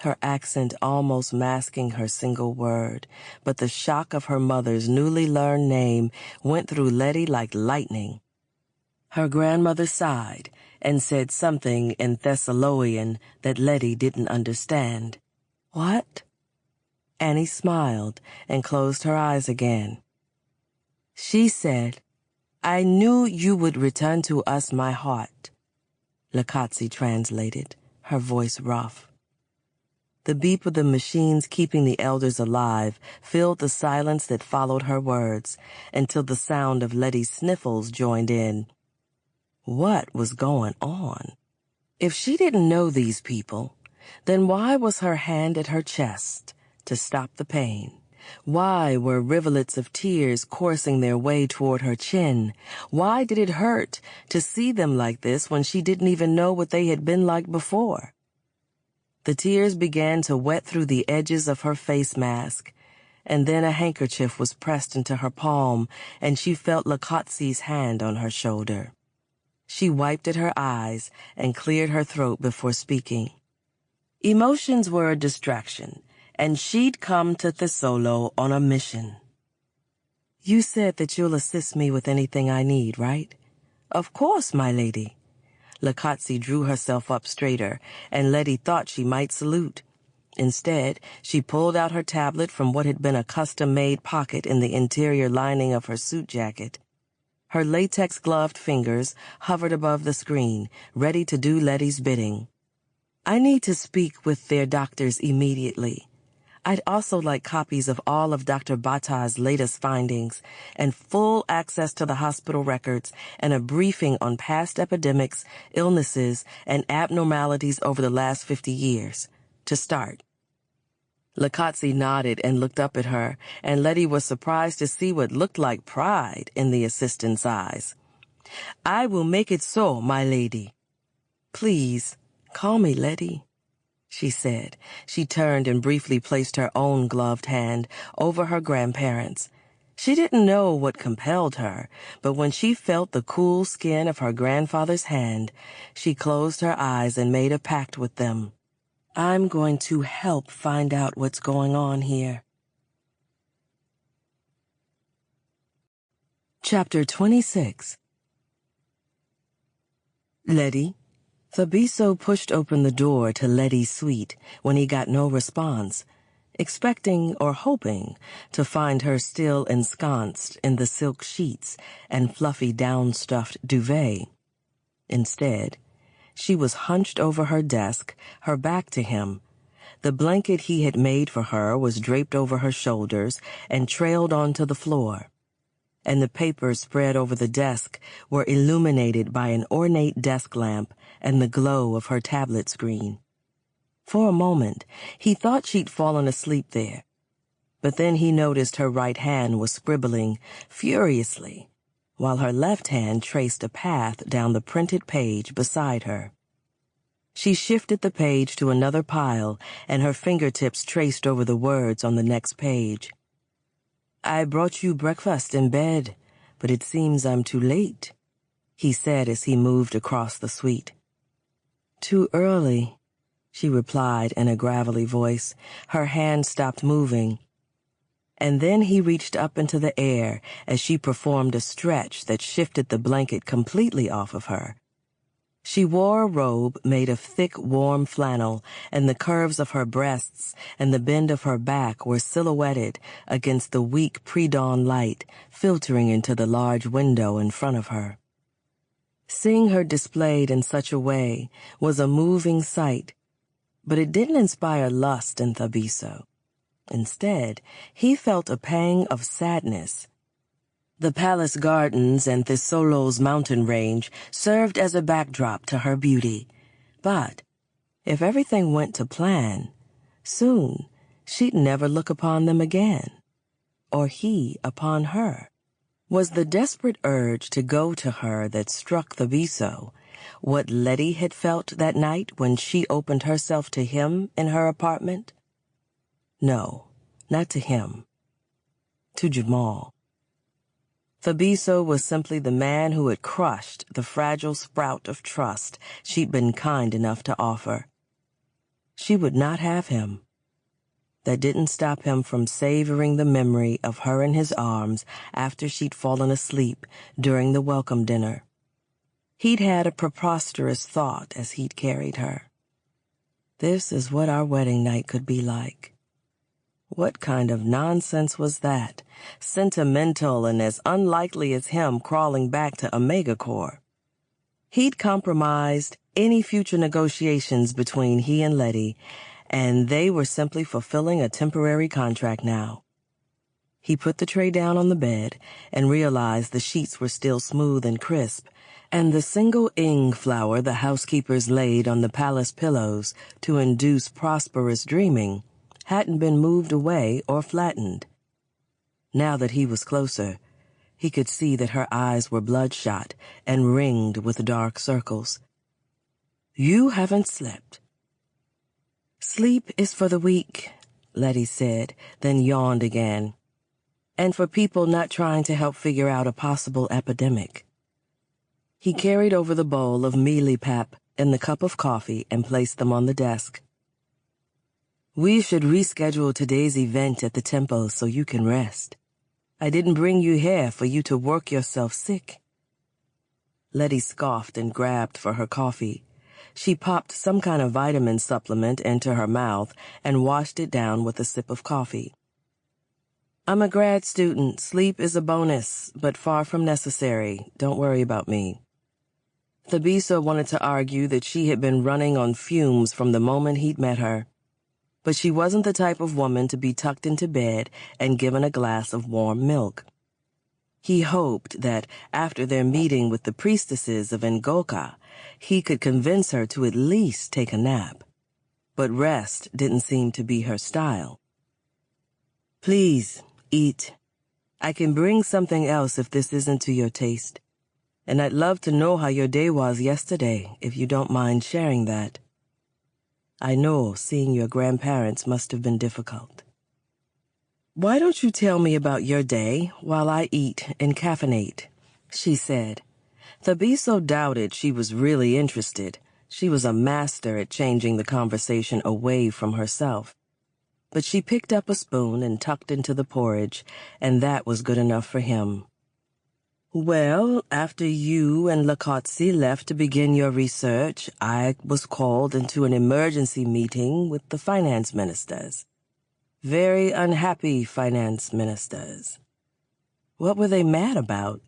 her accent almost masking her single word, but the shock of her mother's newly learned name went through Letty like lightning. Her grandmother sighed and said something in Thessalonian that Letty didn't understand. What? Annie smiled and closed her eyes again. She said, I knew you would return to us my heart. Lakatsi translated, her voice rough. The beep of the machines keeping the elders alive filled the silence that followed her words until the sound of Letty's sniffles joined in. What was going on? If she didn't know these people, then why was her hand at her chest to stop the pain? Why were rivulets of tears coursing their way toward her chin? Why did it hurt to see them like this when she didn't even know what they had been like before? The tears began to wet through the edges of her face mask, and then a handkerchief was pressed into her palm, and she felt Lakatsi's hand on her shoulder. She wiped at her eyes and cleared her throat before speaking. Emotions were a distraction, and she'd come to Thesolo on a mission. You said that you'll assist me with anything I need, right? Of course, my lady. Lakatsi drew herself up straighter, and Letty thought she might salute. Instead, she pulled out her tablet from what had been a custom-made pocket in the interior lining of her suit jacket. Her latex-gloved fingers hovered above the screen, ready to do Letty's bidding. I need to speak with their doctors immediately. I'd also like copies of all of Dr. Bata's latest findings and full access to the hospital records and a briefing on past epidemics, illnesses, and abnormalities over the last 50 years. To start. Lakatsi nodded and looked up at her, and Letty was surprised to see what looked like pride in the assistant's eyes. I will make it so, my lady. Please, call me Letty, she said. She turned and briefly placed her own gloved hand over her grandparents. She didn't know what compelled her, but when she felt the cool skin of her grandfather's hand, she closed her eyes and made a pact with them. I'm going to help find out what's going on here. Chapter 26. Letty. Fabiso pushed open the door to Letty's suite when he got no response, expecting or hoping to find her still ensconced in the silk sheets and fluffy down-stuffed duvet. Instead, she was hunched over her desk, her back to him. The blanket he had made for her was draped over her shoulders and trailed onto the floor. and the papers spread over the desk were illuminated by an ornate desk lamp and the glow of her tablet screen. For a moment, he thought she'd fallen asleep there, but then he noticed her right hand was scribbling furiously, while her left hand traced a path down the printed page beside her. She shifted the page to another pile, and her fingertips traced over the words on the next page. "I brought you breakfast in bed, but it seems I'm too late," he said as he moved across the suite. "Too early," she replied in a gravelly voice. Her hand stopped moving. And then he reached up into the air as she performed a stretch that shifted the blanket completely off of her. She wore a robe made of thick, warm flannel, and the curves of her breasts and the bend of her back were silhouetted against the weak pre-dawn light filtering into the large window in front of her. Seeing her displayed in such a way was a moving sight, but it didn't inspire lust in Thabiso. Instead, he felt a pang of sadness. The palace gardens and Thesolo's mountain range served as a backdrop to her beauty. But if everything went to plan, soon she'd never look upon them again, or he upon her. Was the desperate urge to go to her that struck Thabiso what Letty had felt that night when she opened herself to him in her apartment? No, not to him. To Jamal. Thabiso was simply the man who had crushed the fragile sprout of trust she'd been kind enough to offer. She would not have him. That didn't stop him from savoring the memory of her in his arms after she'd fallen asleep during the welcome dinner. He'd had a preposterous thought as he'd carried her. This is what our wedding night could be like. What kind of nonsense was that? Sentimental and as unlikely as him crawling back to Omega Corps. He'd compromised any future negotiations between he and Letty, and they were simply fulfilling a temporary contract now. He put the tray down on the bed and realized the sheets were still smooth and crisp, and the single ing flower the housekeepers laid on the palace pillows to induce prosperous dreaming hadn't been moved away or flattened. Now that he was closer, he could see that her eyes were bloodshot and ringed with dark circles. "You haven't slept." "Sleep is for the weak," Letty said, then yawned again. "And for people not trying to help figure out a possible epidemic." He carried over the bowl of mealy pap and the cup of coffee and placed them on the desk. "We should reschedule today's event at the temple so you can rest. I didn't bring you here for you to work yourself sick." Letty scoffed and grabbed for her coffee. She popped some kind of vitamin supplement into her mouth and washed it down with a sip of coffee. "I'm a grad student. Sleep is a bonus, but far from necessary. Don't worry about me." Thabiso wanted to argue that she had been running on fumes from the moment he'd met her. But she wasn't the type of woman to be tucked into bed and given a glass of warm milk. He hoped that after their meeting with the priestesses of Ngoka, he could convince her to at least take a nap. But rest didn't seem to be her style. "Please, eat. I can bring something else if this isn't to your taste. And I'd love to know how your day was yesterday, if you don't mind sharing that. I know seeing your grandparents must have been difficult." "Why don't you tell me about your day while I eat and caffeinate?" she said. Thabiso doubted she was really interested. She was a master at changing the conversation away from herself. But she picked up a spoon and tucked into the porridge, and that was good enough for him. "Well, after you and Lakotsi left to begin your research, I was called into an emergency meeting with the finance ministers. Very unhappy finance ministers." "What were they mad about?"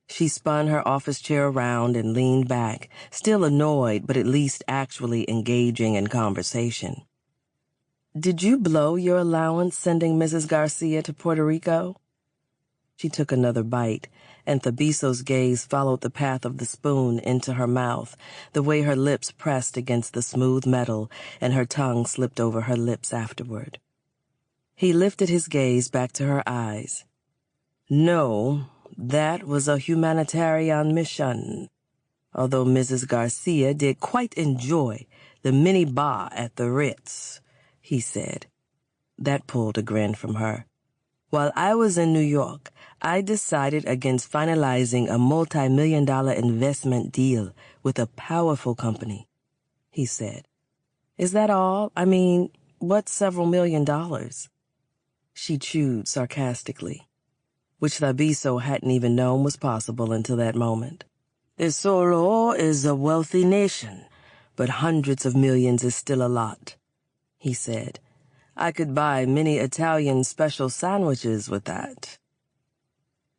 She spun her office chair around and leaned back, still annoyed but at least actually engaging in conversation. "Did you blow your allowance sending Mrs. Garcia to Puerto Rico?" She took another bite, and Thabiso's gaze followed the path of the spoon into her mouth, the way her lips pressed against the smooth metal and her tongue slipped over her lips afterward. He lifted his gaze back to her eyes. No, that was a humanitarian mission, although Mrs. Garcia did quite enjoy the mini bar at the Ritz, he said. That pulled a grin from her. While I was in New York, I decided against finalizing a multi-million-dollar investment deal with a powerful company, he said. Is that all? I mean, what's several $1 million? She chewed sarcastically, which Thabiso hadn't even known was possible until that moment. Tesoro is a wealthy nation, but hundreds of millions is still a lot, he said. I could buy many Italian special sandwiches with that.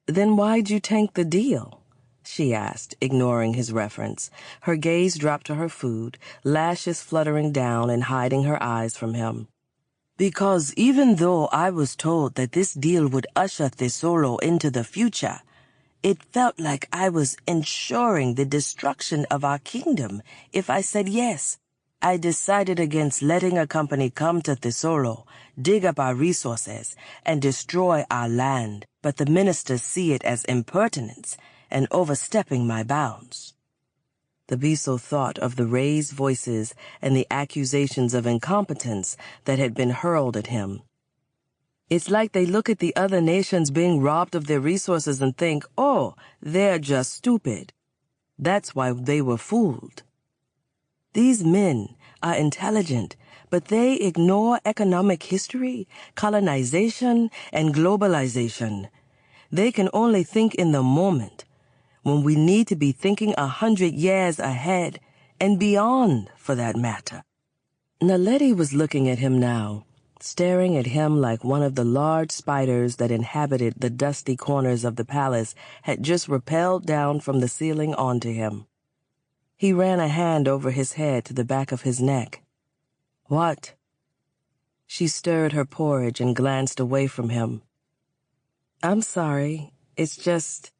Then why'd you tank the deal? She asked, ignoring his reference. Her gaze dropped to her food, lashes fluttering down and hiding her eyes from him. Because even though I was told that this deal would usher Tesoro into the future, it felt like I was ensuring the destruction of our kingdom if I said yes. I decided against letting a company come to Tesoro, dig up our resources, and destroy our land, but the ministers see it as impertinence and overstepping my bounds. Thabiso thought of the raised voices and the accusations of incompetence that had been hurled at him. It's like they look at the other nations being robbed of their resources and think, oh, they're just stupid. That's why they were fooled. These men are intelligent, but they ignore economic history, colonization, and globalization. They can only think in the moment, when we need to be thinking 100 years ahead, and beyond, for that matter. Naledi was looking at him now, staring at him like one of the large spiders that inhabited the dusty corners of the palace had just rappelled down from the ceiling onto him. He ran a hand over his head to the back of his neck. What? She stirred her porridge and glanced away from him. I'm sorry, it's just,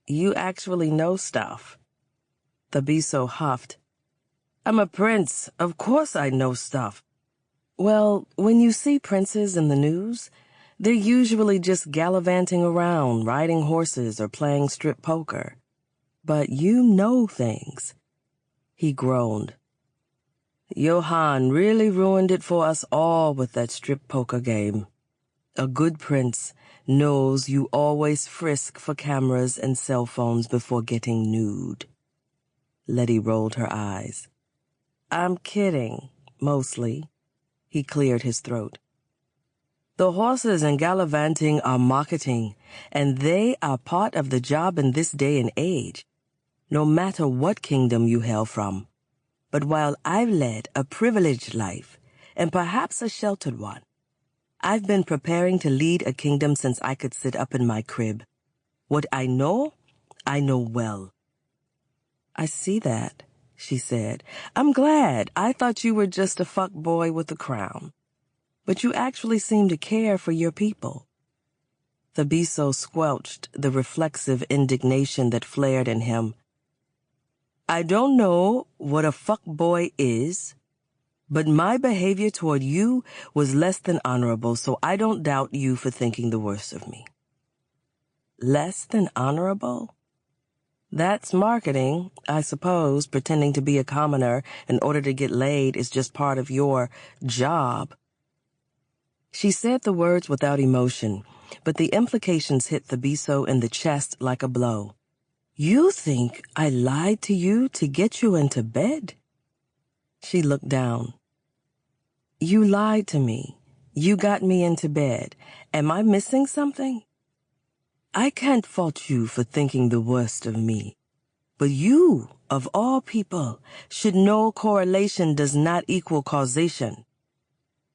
you actually know stuff. Thabiso huffed. I'm a prince, of course I know stuff. Well, when you see princes in the news, they're usually just gallivanting around, riding horses or playing strip poker. But you know things. He groaned. Johann really ruined it for us all with that strip poker game. A good prince knows you always frisk for cameras and cell phones before getting nude. Letty rolled her eyes. I'm kidding, mostly. He cleared his throat. The horses and gallivanting are marketing, and they are part of the job in this day and age, no matter what kingdom you hail from. But while I've led a privileged life, and perhaps a sheltered one, I've been preparing to lead a kingdom since I could sit up in my crib. What I know well. I see that, she said. I'm glad. I thought you were just a fuck boy with a crown. But you actually seem to care for your people. Thabiso squelched the reflexive indignation that flared in him. I don't know what a fuck boy is, but my behavior toward you was less than honorable, so I don't doubt you for thinking the worst of me. Less than honorable? That's marketing, I suppose. Pretending to be a commoner in order to get laid is just part of your job. She said the words without emotion, but the implications hit Thabiso in the chest like a blow. You think I lied to you to get you into bed? She looked down. You lied to me. You got me into bed. Am I missing something? I can't fault you for thinking the worst of me. But you, of all people, should know correlation does not equal causation.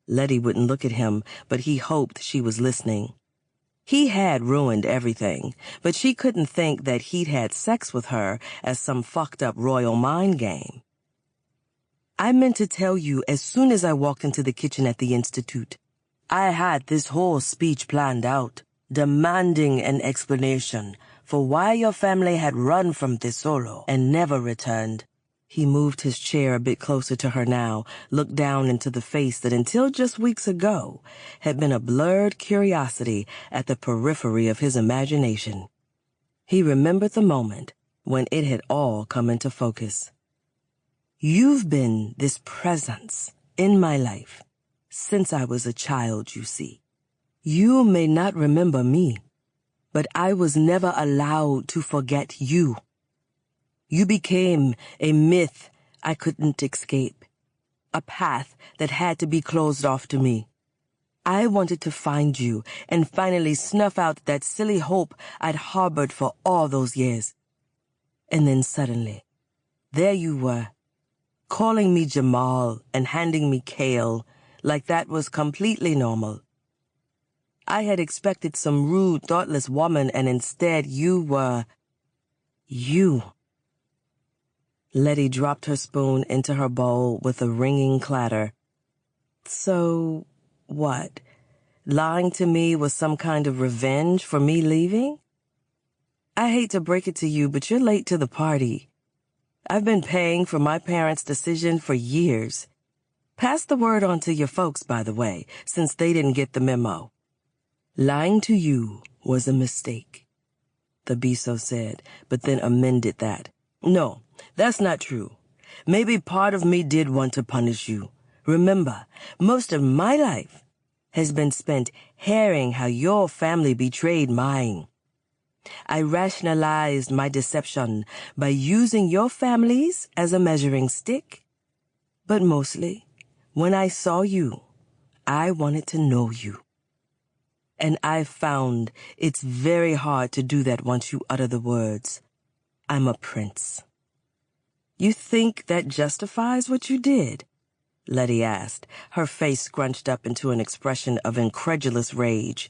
Letty wouldn't look at him, but he hoped she was listening. He had ruined everything, but she couldn't think that he'd had sex with her as some fucked up royal mind game. I meant to tell you as soon as I walked into the kitchen at the Institute. I had this whole speech planned out. demanding an explanation for why your family had run from Tesoro and never returned. He moved his chair a bit closer to her now, looked down into the face that until just weeks ago had been a blurred curiosity at the periphery of his imagination. He remembered the moment when it had all come into focus. You've been this presence in my life since I was a child, you see. You may not remember me, but I was never allowed to forget you. You became a myth I couldn't escape, a path that had to be closed off to me. I wanted to find you and finally snuff out that silly hope I'd harbored for all those years. And then suddenly, there you were, calling me Jamal and handing me kale like that was completely normal. I had expected some rude, thoughtless woman, and instead you were... you. Letty dropped her spoon into her bowl with a ringing clatter. So, what? Lying to me was some kind of revenge for me leaving? I hate to break it to you, but you're late to the party. I've been paying for my parents' decision for years. Pass the word on to your folks, by the way, since they didn't get the memo. Lying to you was a mistake, the Biso said, but then amended that. No, that's not true. Maybe part of me did want to punish you. Remember, most of my life has been spent hearing how your family betrayed mine. I rationalized my deception by using your families as a measuring stick. But mostly, when I saw you, I wanted to know you. And I've found it's very hard to do that once you utter the words, I'm a prince. You think that justifies what you did? Letty asked, her face scrunched up into an expression of incredulous rage.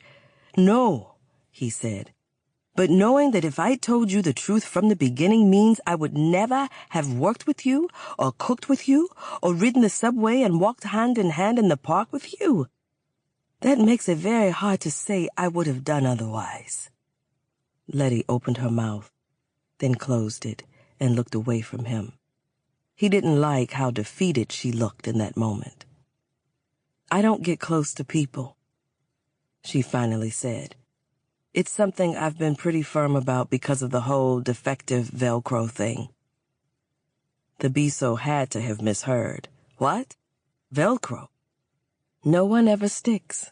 No, he said. But knowing that if I told you the truth from the beginning means I would never have worked with you, or cooked with you, or ridden the subway and walked hand in hand in the park with you, that makes it very hard to say I would have done otherwise. Letty opened her mouth, then closed it and looked away from him. He didn't like how defeated she looked in that moment. I don't get close to people, she finally said. It's something I've been pretty firm about because of the whole defective Velcro thing. The Biso had to have misheard. What? Velcro? No one ever sticks.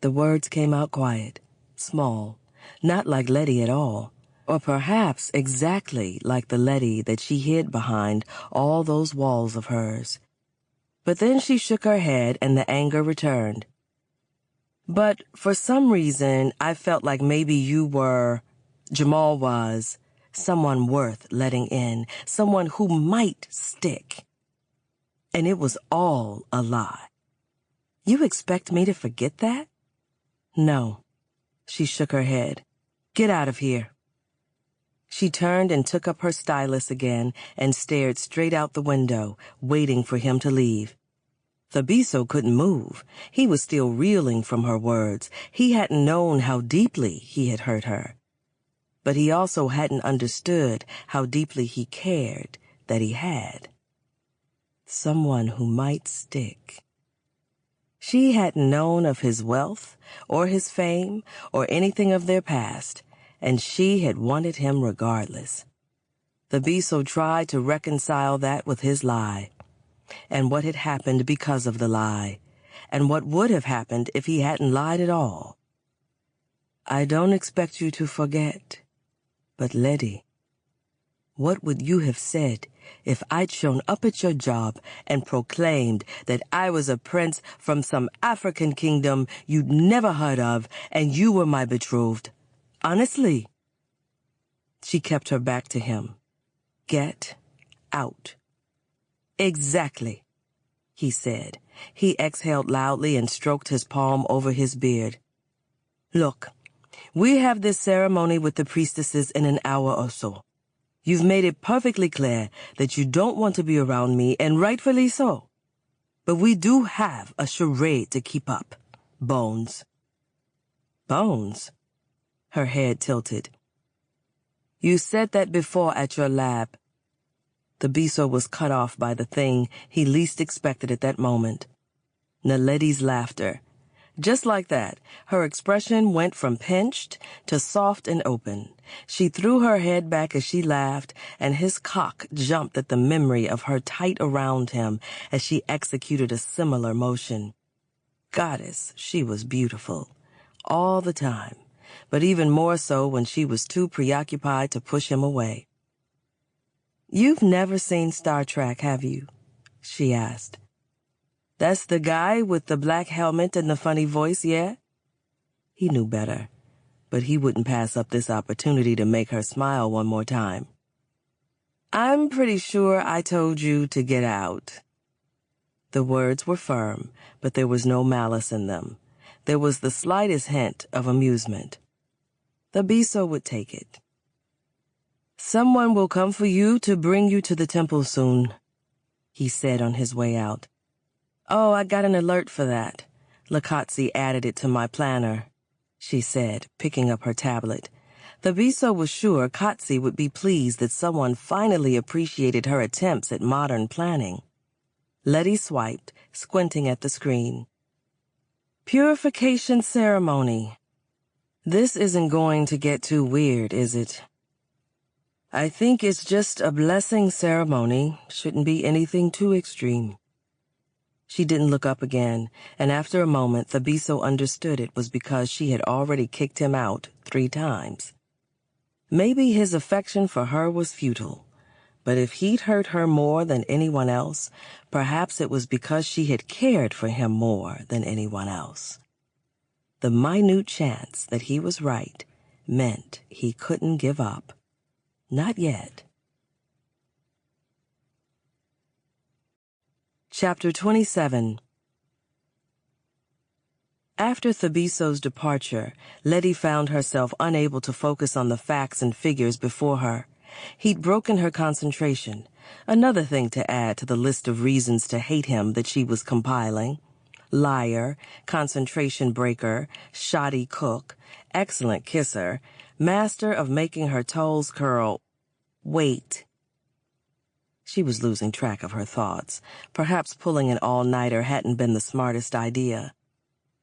The words came out quiet, small, not like Letty at all, or perhaps exactly like the Letty that she hid behind all those walls of hers. But then she shook her head and the anger returned. But for some reason, I felt like maybe you were, Jamal was, someone worth letting in, someone who might stick. And it was all a lie. You expect me to forget that? No. She shook her head. Get out of here. She turned and took up her stylus again and stared straight out the window, waiting for him to leave. The Biso couldn't move. He was still reeling from her words. He hadn't known how deeply he had hurt her. But he also hadn't understood how deeply he cared that he had. Someone who might stick. She hadn't known of his wealth, or his fame, or anything of their past, and she had wanted him regardless. The Biso tried to reconcile that with his lie, and what had happened because of the lie, and what would have happened if he hadn't lied at all. I don't expect you to forget, but Letty, what would you have said if I'd shown up at your job and proclaimed that I was a prince from some African kingdom you'd never heard of and you were my betrothed? Honestly. She kept her back to him. Get out. Exactly, he said. He exhaled loudly and stroked his palm over his beard. Look, we have this ceremony with the priestesses in an hour or so. You've made it perfectly clear that you don't want to be around me, and rightfully so. But we do have a charade to keep up, Bones. Bones? Her head tilted. You said that before at your lab. The Biso was cut off by the thing he least expected at that moment. Naledi's laughter. Just like that, her expression went from pinched to soft and open. She threw her head back as she laughed, and his cock jumped at the memory of her tight around him as she executed a similar motion. Goddess, she was beautiful. All the time, but even more so when she was too preoccupied to push him away. You've never seen Star Trek, have you? She asked. That's the guy with the black helmet and the funny voice, yeah? He knew better, but he wouldn't pass up this opportunity to make her smile one more time. I'm pretty sure I told you to get out. The words were firm, but there was no malice in them. There was the slightest hint of amusement. The Biso would take it. Someone will come for you to bring you to the temple soon, he said on his way out. Oh, I got an alert for that. Lakatsi added it to my planner, she said, picking up her tablet. The Biso was sure Katsi would be pleased that someone finally appreciated her attempts at modern planning. Letty swiped, squinting at the screen. Purification ceremony. This isn't going to get too weird, is it? I think it's just a blessing ceremony. Shouldn't be anything too extreme. She didn't look up again, and after a moment, the Biso understood it was because she had already kicked him out 3 times. Maybe his affection for her was futile, but if he'd hurt her more than anyone else, perhaps it was because she had cared for him more than anyone else. The minute chance that he was right meant he couldn't give up. Not yet. Chapter 27. After Thabiso's departure, Letty found herself unable to focus on the facts and figures before her. He'd broken her concentration, another thing to add to the list of reasons to hate him that she was compiling. Liar, concentration breaker, shoddy cook, excellent kisser, master of making her toes curl. Wait. She was losing track of her thoughts. Perhaps pulling an all-nighter hadn't been the smartest idea.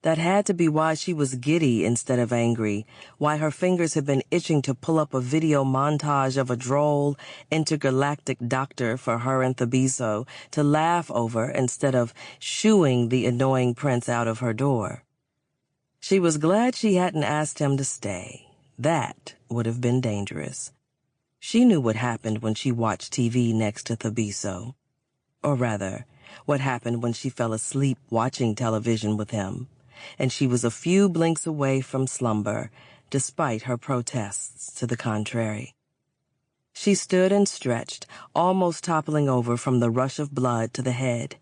That had to be why she was giddy instead of angry, why her fingers had been itching to pull up a video montage of a droll, intergalactic doctor for her and Thabiso to laugh over instead of shooing the annoying prince out of her door. She was glad she hadn't asked him to stay. That would have been dangerous. She knew what happened when she watched TV next to Thabiso. Or rather, what happened when she fell asleep watching television with him. And she was a few blinks away from slumber, despite her protests to the contrary. She stood and stretched, almost toppling over from the rush of blood to the head.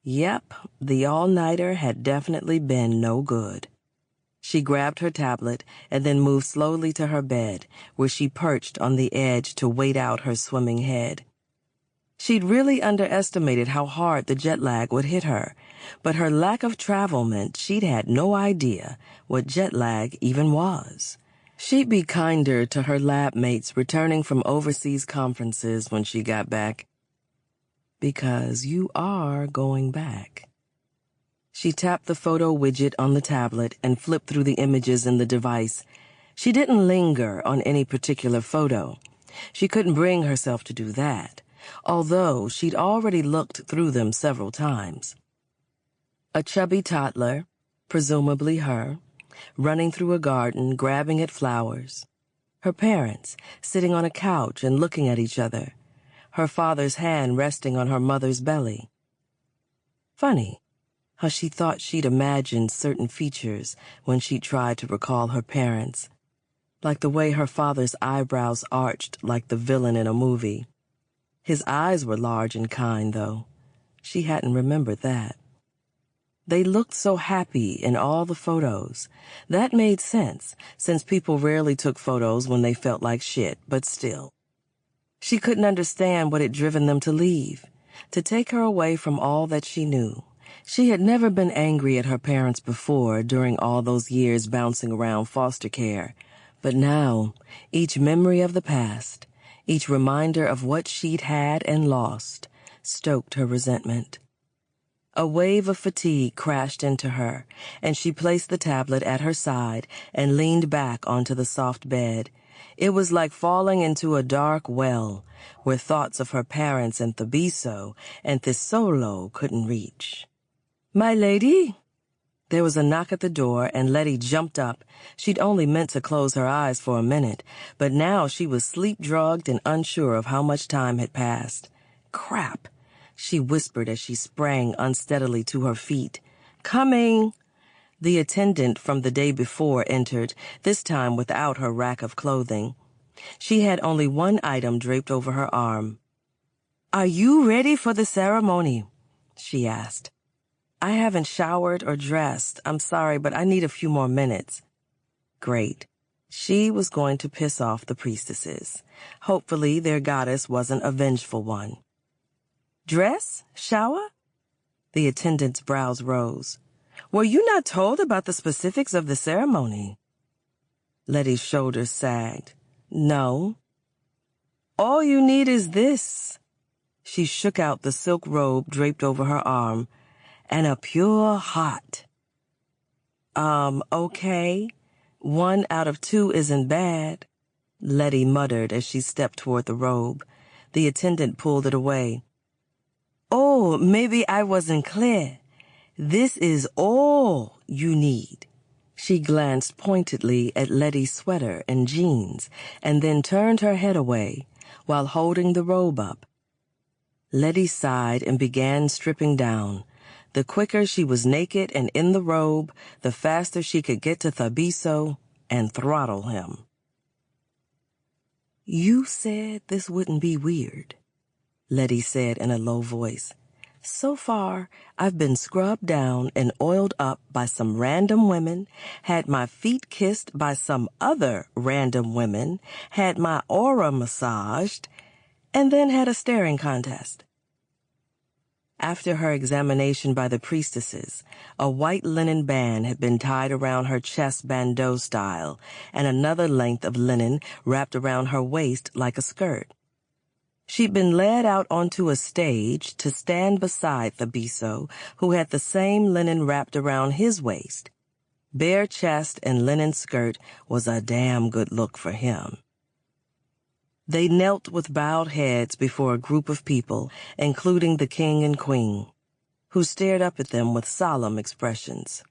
Yep, the all-nighter had definitely been no good. She grabbed her tablet and then moved slowly to her bed, where she perched on the edge to wait out her swimming head. She'd really underestimated how hard the jet lag would hit her, but her lack of travel meant she'd had no idea what jet lag even was. She'd be kinder to her lab mates returning from overseas conferences when she got back. Because you are going back. She tapped the photo widget on the tablet and flipped through the images in the device. She didn't linger on any particular photo. She couldn't bring herself to do that, although she'd already looked through them several times. A chubby toddler, presumably her, running through a garden, grabbing at flowers. Her parents, sitting on a couch and looking at each other. Her father's hand resting on her mother's belly. Funny how she thought she'd imagined certain features when she tried to recall her parents, like the way her father's eyebrows arched like the villain in a movie. His eyes were large and kind, though. She hadn't remembered that. They looked so happy in all the photos. That made sense, since people rarely took photos when they felt like shit, but still. She couldn't understand what had driven them to leave, to take her away from all that she knew, She had never been angry at her parents before during all those years bouncing around foster care, but now, each memory of the past, each reminder of what she'd had and lost, stoked her resentment. A wave of fatigue crashed into her, and she placed the tablet at her side and leaned back onto the soft bed. It was like falling into a dark well, where thoughts of her parents and Thabiso and Thisolo couldn't reach. "My lady?" There was a knock at the door, and Letty jumped up. She'd only meant to close her eyes for a minute, but now she was sleep-drugged and unsure of how much time had passed. "Crap," she whispered as she sprang unsteadily to her feet. "Coming!" The attendant from the day before entered, this time without her rack of clothing. She had only one item draped over her arm. "Are you ready for the ceremony?" she asked. "I haven't showered or dressed. I'm sorry, but I need a few more minutes." Great. She was going to piss off the priestesses. Hopefully their goddess wasn't a vengeful one. "Dress? Shower?" The attendant's brows rose. "Were you not told about the specifics of the ceremony?" Letty's shoulders sagged. "No." "All you need is this." She shook out the silk robe draped over her arm. "And a pure heart." Okay. 1 out of 2 isn't bad," Letty muttered as she stepped toward the robe. The attendant pulled it away. "Oh, maybe I wasn't clear. This is all you need." She glanced pointedly at Letty's sweater and jeans, and then turned her head away while holding the robe up. Letty sighed and began stripping down. The quicker she was naked and in the robe, the faster she could get to Thabiso and throttle him. "You said this wouldn't be weird," Letty said in a low voice. "So far, I've been scrubbed down and oiled up by some random women, had my feet kissed by some other random women, had my aura massaged, and then had a staring contest." After her examination by the priestesses, a white linen band had been tied around her chest bandeau style, and another length of linen wrapped around her waist like a skirt. She'd been led out onto a stage to stand beside Thabiso, who had the same linen wrapped around his waist. Bare chest and linen skirt was a damn good look for him. They knelt with bowed heads before a group of people, including the king and queen, who stared up at them with solemn expressions.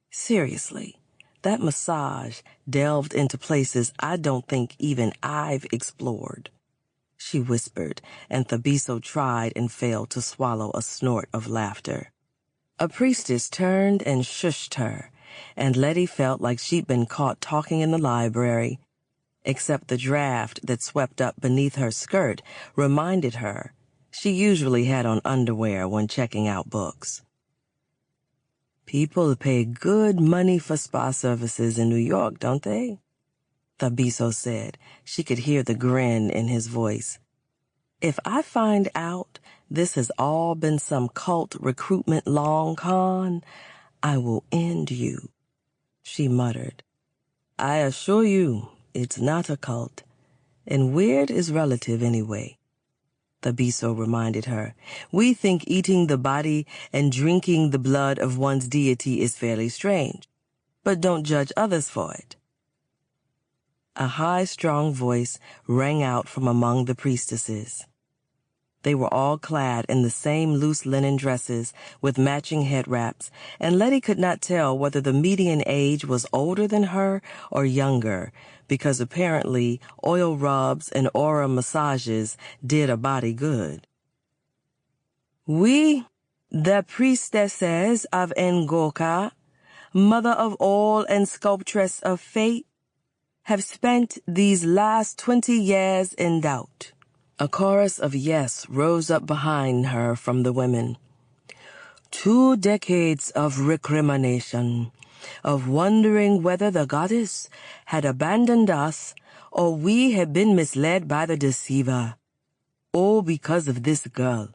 Seriously, that massage delved into places I don't think even I've explored, she whispered, and Thabiso tried and failed to swallow a snort of laughter. A priestess turned and shushed her, and Letty felt like she'd been caught talking in the library, except the draft that swept up beneath her skirt reminded her she usually had on underwear when checking out books. "People pay good money for spa services in New York, don't they?" Thabiso said. She could hear the grin in his voice. "If I find out this has all been some cult recruitment long con, I will end you," she muttered. "I assure you, it's not a cult, and weird is relative anyway," Thabiso reminded her. "We think eating the body and drinking the blood of one's deity is fairly strange, but don't judge others for it." A high, strong voice rang out from among the priestesses. They were all clad in the same loose linen dresses with matching head wraps, and Letty could not tell whether the median age was older than her or younger, because apparently oil rubs and aura massages did a body good. "We, the priestesses of Ngoka, mother of all and sculptress of fate, have spent these last 20 years in doubt." A chorus of yes rose up behind her from the women. 2 decades of recrimination, of wondering whether the goddess had abandoned us or we had been misled by the deceiver. All because of this girl.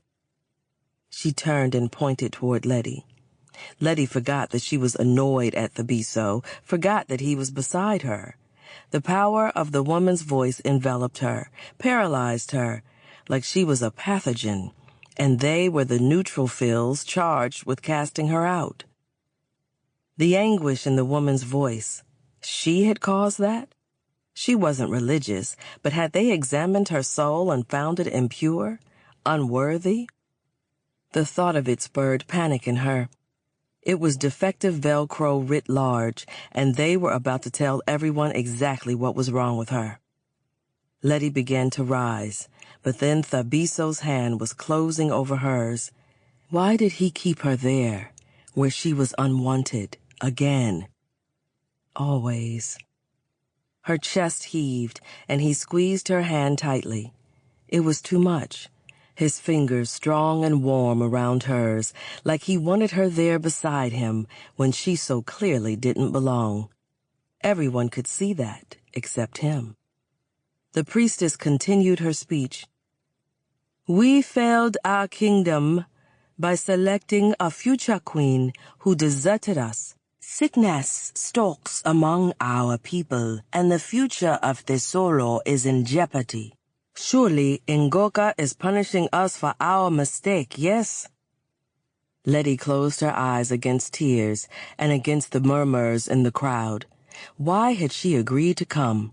She turned and pointed toward Letty. Letty forgot that she was annoyed at Thabiso, forgot that he was beside her. The power of the woman's voice enveloped her, paralyzed her, like she was a pathogen, and they were the neutrophils charged with casting her out. The anguish in the woman's voice, she had caused that? She wasn't religious, but had they examined her soul and found it impure, unworthy? The thought of it spurred panic in her. It was defective Velcro writ large, and they were about to tell everyone exactly what was wrong with her. Letty began to rise, but then Thabiso's hand was closing over hers. Why did he keep her there, where she was unwanted, again? Always. Her chest heaved, and he squeezed her hand tightly. It was too much. His fingers strong and warm around hers, like he wanted her there beside him when she so clearly didn't belong. Everyone could see that, except him. The priestess continued her speech. We failed our kingdom by selecting a future queen who deserted us. Sickness stalks among our people, and the future of Tesoro is in jeopardy. Surely Ngoka is punishing us for our mistake, yes? Letty closed her eyes against tears and against the murmurs in the crowd. Why had she agreed to come?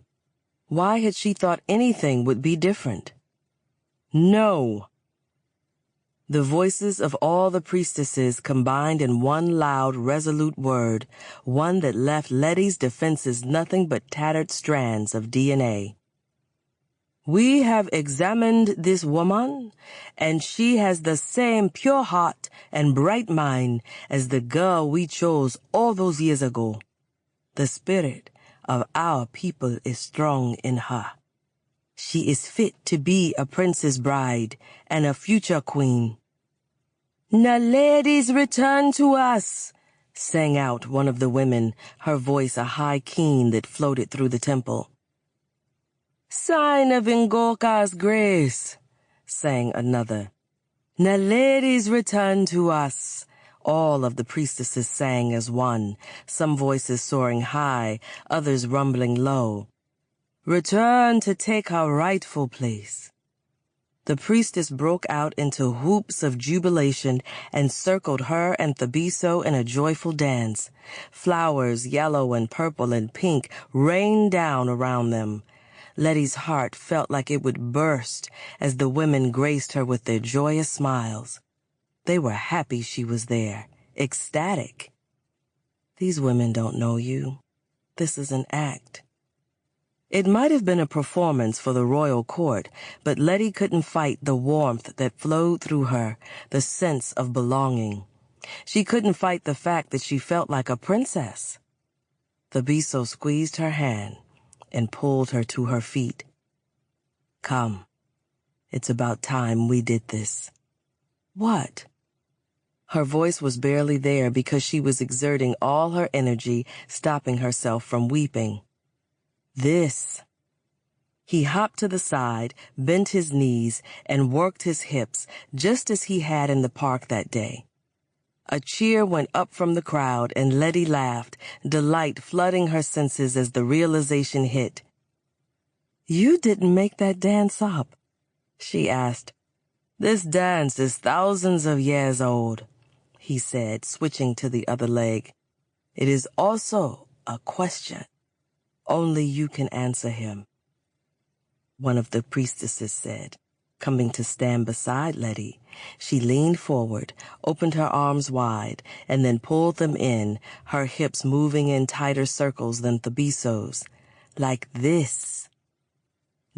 Why had she thought anything would be different? No! The voices of all the priestesses combined in one loud, resolute word, one that left Letty's defenses nothing but tattered strands of DNA. We have examined this woman, and she has the same pure heart and bright mind as the girl we chose all those years ago. The spirit of our people is strong in her. She is fit to be a prince's bride and a future queen. "Naledi's return to us," sang out one of the women, her voice a high keen that floated through the temple. "Sign of Ngoka's grace," sang another. "Naledi's return to us," all of the priestesses sang as one, some voices soaring high, others rumbling low. "Return to take her rightful place." The priestess broke out into whoops of jubilation and circled her and Thabiso in a joyful dance. Flowers, yellow and purple and pink, rained down around them. Letty's heart felt like it would burst as the women graced her with their joyous smiles. They were happy she was there, ecstatic. These women don't know you. This is an act. It might have been a performance for the royal court, but Letty couldn't fight the warmth that flowed through her, the sense of belonging. She couldn't fight the fact that she felt like a princess. Thabiso squeezed her hand and pulled her to her feet. "Come. It's about time we did this." "What?" Her voice was barely there because she was exerting all her energy, stopping herself from weeping. "This." He hopped to the side, bent his knees, and worked his hips, just as he had in the park that day. A cheer went up from the crowd, and Letty laughed, delight flooding her senses as the realization hit. "You didn't make that dance up," she asked. "This dance is thousands of years old," he said, switching to the other leg. "It is also a question. Only you can answer him," one of the priestesses said, coming to stand beside Letty. She leaned forward, opened her arms wide, and then pulled them in, her hips moving in tighter circles than Thabiso's. Like this.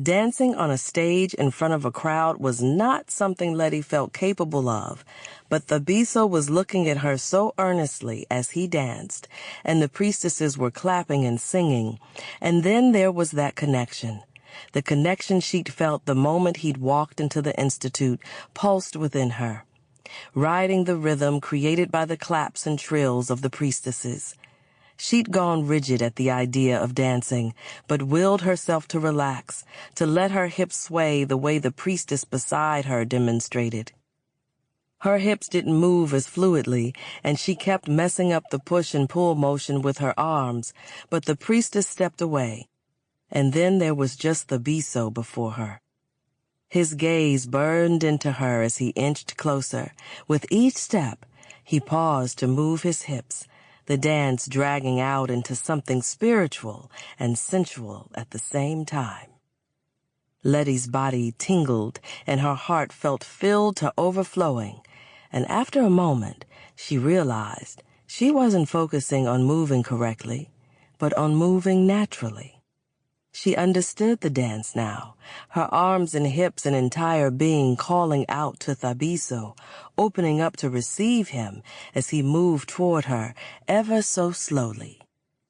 Dancing on a stage in front of a crowd was not something Letty felt capable of, but Thabiso was looking at her so earnestly as he danced, and the priestesses were clapping and singing, and then there was that connection. The connection she'd felt the moment he'd walked into the institute pulsed within her, riding the rhythm created by the claps and trills of the priestesses. She'd gone rigid at the idea of dancing, but willed herself to relax, to let her hips sway the way the priestess beside her demonstrated. Her hips didn't move as fluidly, and she kept messing up the push and pull motion with her arms, but the priestess stepped away, and then there was just Thabiso before her. His gaze burned into her as he inched closer. With each step, he paused to move his hips, the dance dragging out into something spiritual and sensual at the same time. Letty's body tingled, and her heart felt filled to overflowing, and after a moment, she realized she wasn't focusing on moving correctly, but on moving naturally. She understood the dance now, her arms and hips and entire being calling out to Thabiso, opening up to receive him as he moved toward her ever so slowly.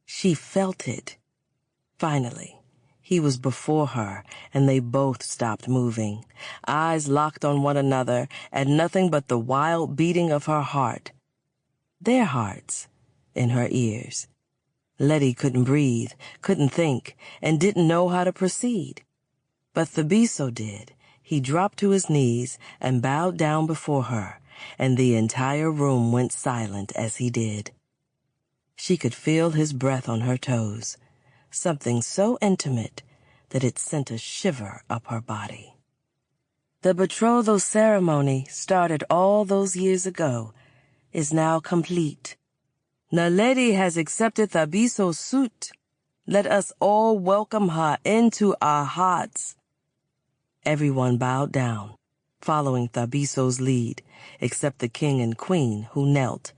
She felt it. Finally, he was before her, and they both stopped moving, eyes locked on one another, and nothing but the wild beating of her heart, their hearts, in her ears. Letty couldn't breathe, couldn't think, and didn't know how to proceed. But Thabiso did. He dropped to his knees and bowed down before her, and the entire room went silent as he did. She could feel his breath on her toes, something so intimate that it sent a shiver up her body. The betrothal ceremony, started all those years ago, is now complete. Naledi has accepted Thabiso's suit. Let us all welcome her into our hearts. Everyone bowed down, following Thabiso's lead, except the king and queen, who knelt.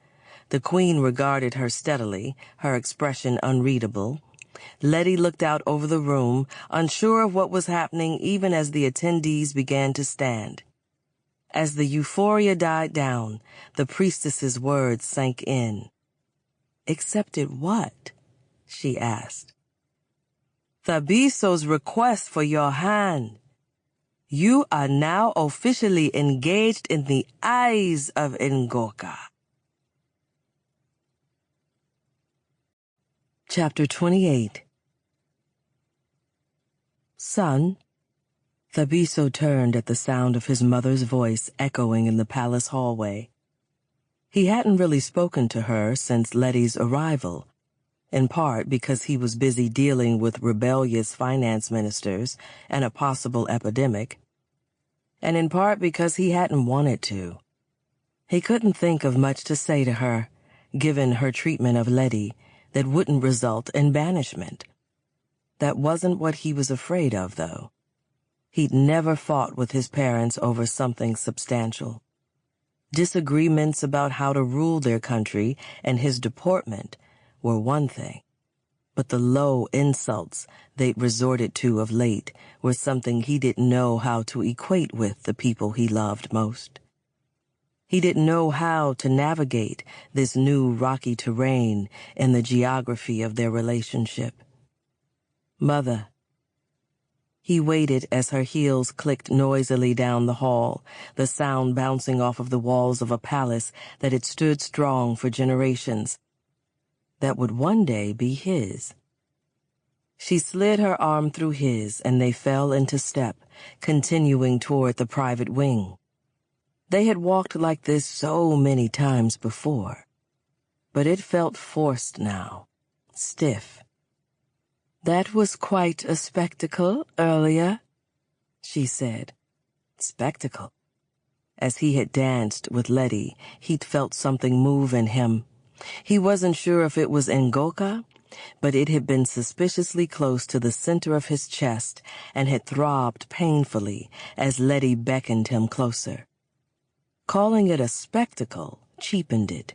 The queen regarded her steadily, her expression unreadable. Letty looked out over the room, unsure of what was happening even as the attendees began to stand. As the euphoria died down, the priestess's words sank in. "Accepted what?" she asked. "Thabiso's request for your hand. You are now officially engaged in the eyes of Ngoka." Chapter 28. "Son." Thabiso turned at the sound of his mother's voice echoing in the palace hallway. He hadn't really spoken to her since Letty's arrival, in part because he was busy dealing with rebellious finance ministers and a possible epidemic, and in part because he hadn't wanted to. He couldn't think of much to say to her, given her treatment of Letty, that wouldn't result in banishment. That wasn't what he was afraid of, though. He'd never fought with his parents over something substantial. Disagreements about how to rule their country and his deportment were one thing, but the low insults they'd resorted to of late were something he didn't know how to equate with the people he loved most. He didn't know how to navigate this new rocky terrain in the geography of their relationship. "Mother." He waited as her heels clicked noisily down the hall, the sound bouncing off of the walls of a palace that had stood strong for generations, that would one day be his. She slid her arm through his, and they fell into step, continuing toward the private wing. They had walked like this so many times before, but it felt forced now, stiff. "That was quite a spectacle earlier," she said. Spectacle. As he had danced with Letty, he'd felt something move in him. He wasn't sure if it was Ngoka, but it had been suspiciously close to the center of his chest and had throbbed painfully as Letty beckoned him closer. Calling it a spectacle cheapened it.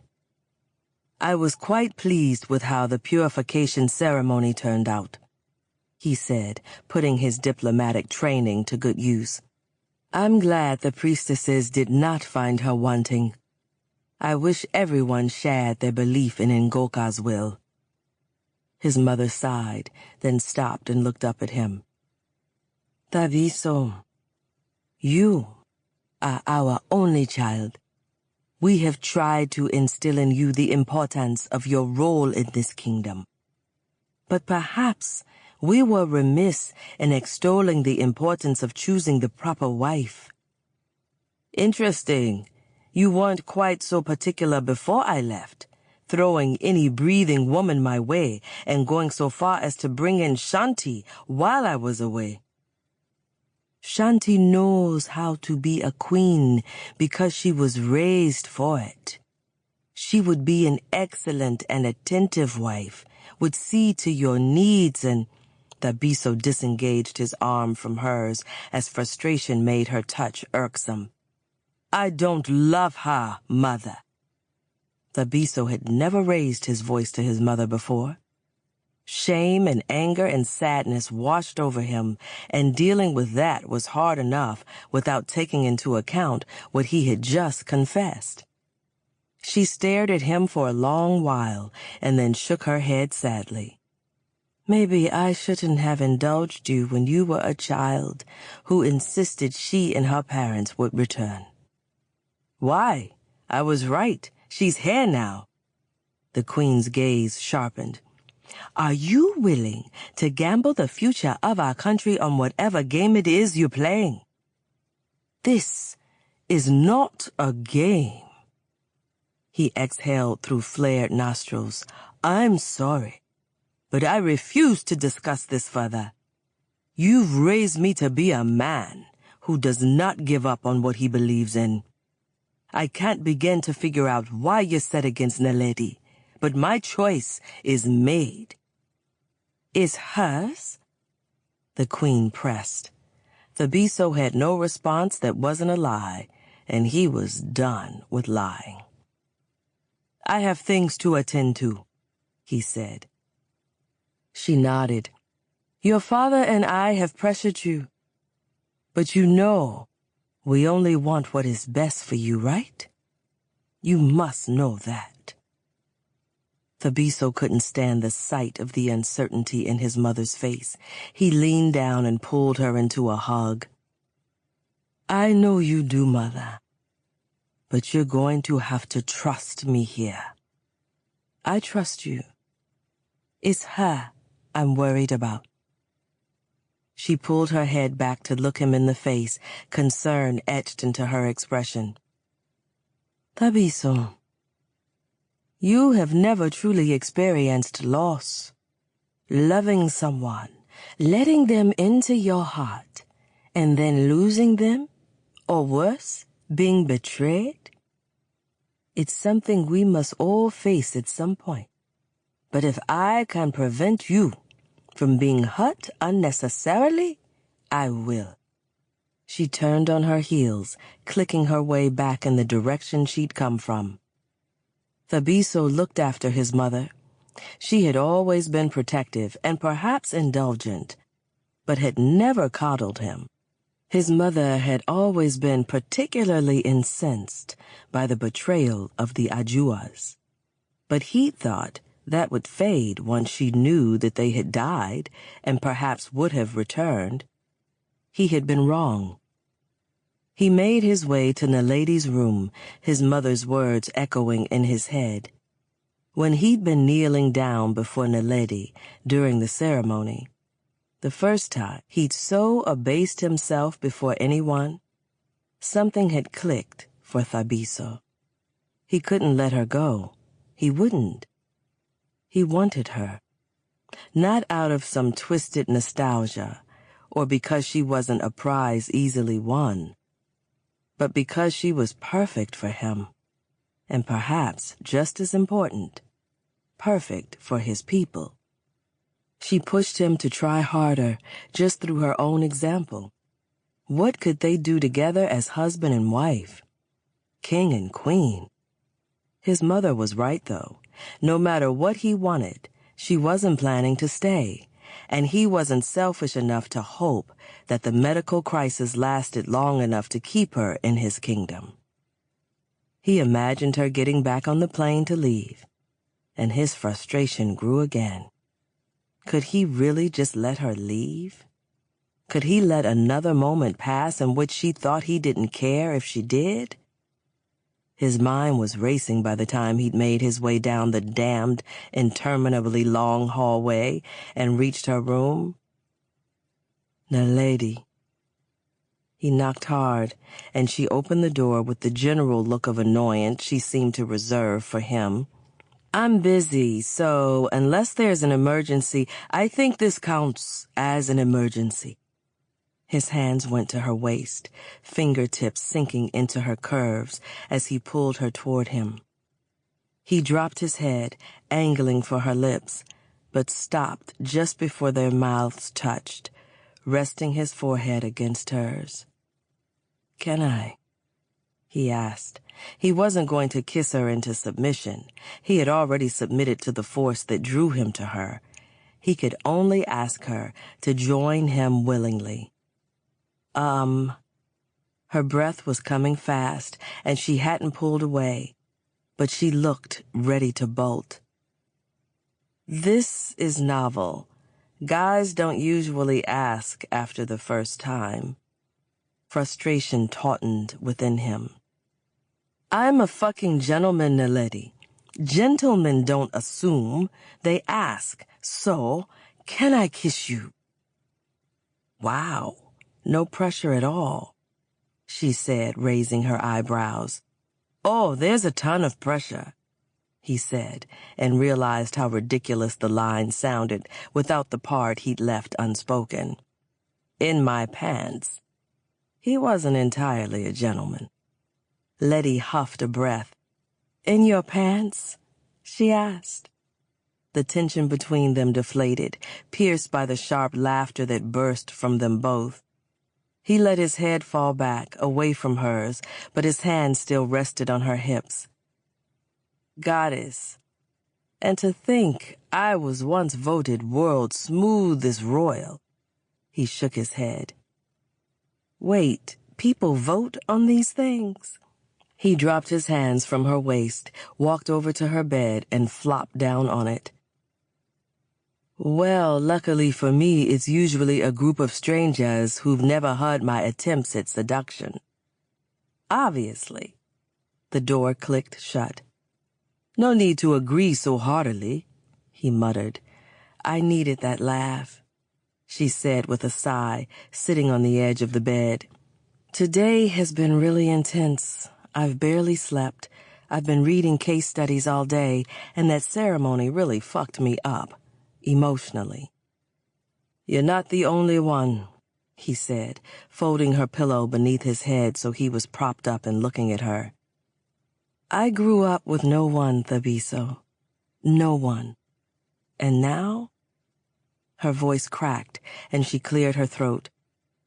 "I was quite pleased with how the purification ceremony turned out," he said, putting his diplomatic training to good use. "I'm glad the priestesses did not find her wanting. I wish everyone shared their belief in Ngoka's will." His mother sighed, then stopped and looked up at him. "Thabiso, you are our only child. We have tried to instill in you the importance of your role in this kingdom. But perhaps we were remiss in extolling the importance of choosing the proper wife." "Interesting," You weren't quite so particular before I left, throwing any breathing woman my way and going so far as to bring in Shanti while I was away. Shanti knows how to be a queen because she was raised for it. She would be an excellent and attentive wife, would see to your needs, and Thabiso disengaged his arm from hers as frustration made her touch irksome. I don't love her, mother. Thabiso had never raised his voice to his mother before. Shame and anger and sadness washed over him, and dealing with that was hard enough without taking into account what he had just confessed. She stared at him for a long while and then shook her head sadly. Maybe I shouldn't have indulged you when you were a child who insisted she and her parents would return. Why? I was right. She's here now. The Queen's gaze sharpened. Are you willing to gamble the future of our country on whatever game it is you're playing? This is not a game. He exhaled through flared nostrils. I'm sorry, but I refuse to discuss this further. You've raised me to be a man who does not give up on what he believes in. I can't begin to figure out why you're set against Naledi, but my choice is made. Is hers? The Queen pressed. Thabiso had no response that wasn't a lie, and he was done with lying. I have things to attend to, he said. She nodded. Your father and I have pressured you, but you know we only want what is best for you, right? You must know that. Thabiso couldn't stand the sight of the uncertainty in his mother's face. He leaned down and pulled her into a hug. I know you do, Mother, but you're going to have to trust me here. I trust you. It's her I'm worried about. She pulled her head back to look him in the face, concern etched into her expression. Thabiso, you have never truly experienced loss. Loving someone, letting them into your heart, and then losing them, or worse, being betrayed. It's something we must all face at some point. But if I can prevent you from being hurt unnecessarily, I will. She turned on her heels, clicking her way back in the direction she'd come from. Thabiso looked after his mother. She had always been protective and perhaps indulgent, but had never coddled him. His mother had always been particularly incensed by the betrayal of the Ajuas. But he thought that would fade once she knew that they had died and perhaps would have returned. He had been wrong. He made his way to Naledi's room, his mother's words echoing in his head. When he'd been kneeling down before Naledi during the ceremony, the first time he'd so abased himself before anyone, something had clicked for Thabiso. He couldn't let her go. He wouldn't. He wanted her, not out of some twisted nostalgia, or because she wasn't a prize easily won, but because she was perfect for him, and perhaps just as important, perfect for his people. She pushed him to try harder just through her own example. What could they do together as husband and wife? King and queen. His mother was right, though. No matter what he wanted, she wasn't planning to stay, and he wasn't selfish enough to hope that the medical crisis lasted long enough to keep her in his kingdom. He imagined her getting back on the plane to leave, and his frustration grew again. Could he really just let her leave? Could he let another moment pass in which she thought he didn't care if she did? His mind was racing by the time he'd made his way down the damned, interminably long hallway and reached her room. Naledi. He knocked hard, and she opened the door with the general look of annoyance she seemed to reserve for him. "I'm busy, so unless there's an emergency, I think this counts as an emergency." His hands went to her waist, fingertips sinking into her curves as he pulled her toward him. He dropped his head, angling for her lips, but stopped just before their mouths touched, resting his forehead against hers. "Can I?" he asked. He wasn't going to kiss her into submission. He had already submitted to the force that drew him to her. He could only ask her to join him willingly. Her breath was coming fast, and she hadn't pulled away, but she looked ready to bolt. "This is novel. Guys don't usually ask after the first time." Frustration tautened within him. "I'm a fucking gentleman, Naledi. Gentlemen don't assume, they ask. So, can I kiss you?" "Wow, no pressure at all," she said, raising her eyebrows. "Oh, there's a ton of pressure," he said, and realized how ridiculous the line sounded without the part he'd left unspoken. "In my pants." He wasn't entirely a gentleman. Letty huffed a breath. "In your pants?" she asked. The tension between them deflated, pierced by the sharp laughter that burst from them both. He let his head fall back, away from hers, but his hand still rested on her hips. "Goddess. And to think I was once voted world's smoothest royal." He shook his head. "Wait, people vote on these things?" He dropped his hands from her waist, walked over to her bed, and flopped down on it. "Well, luckily for me, it's usually a group of strangers who've never heard my attempts at seduction." "Obviously." The door clicked shut. "No need to agree so heartily," he muttered. "I needed that laugh," she said with a sigh, sitting on the edge of the bed. "Today has been really intense. I've barely slept. I've been reading case studies all day, and that ceremony really fucked me up. Emotionally." "You're not the only one," he said, folding her pillow beneath his head so he was propped up and looking at her. "I grew up with no one, Thabiso. No one. And now?" Her voice cracked, and she cleared her throat.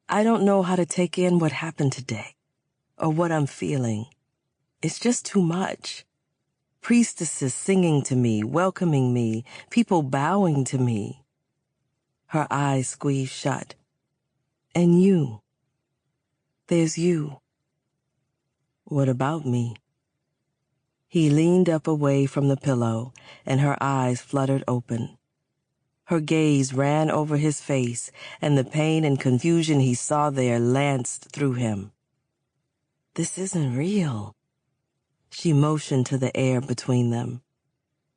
"I don't know how to take in what happened today, or what I'm feeling. It's just too much. Priestesses singing to me, welcoming me, people bowing to me." Her eyes squeezed shut. "And you. There's you." "What about me?" He leaned up away from the pillow, and her eyes fluttered open. Her gaze ran over his face, and the pain and confusion he saw there lanced through him. "This isn't real." She motioned to the air between them.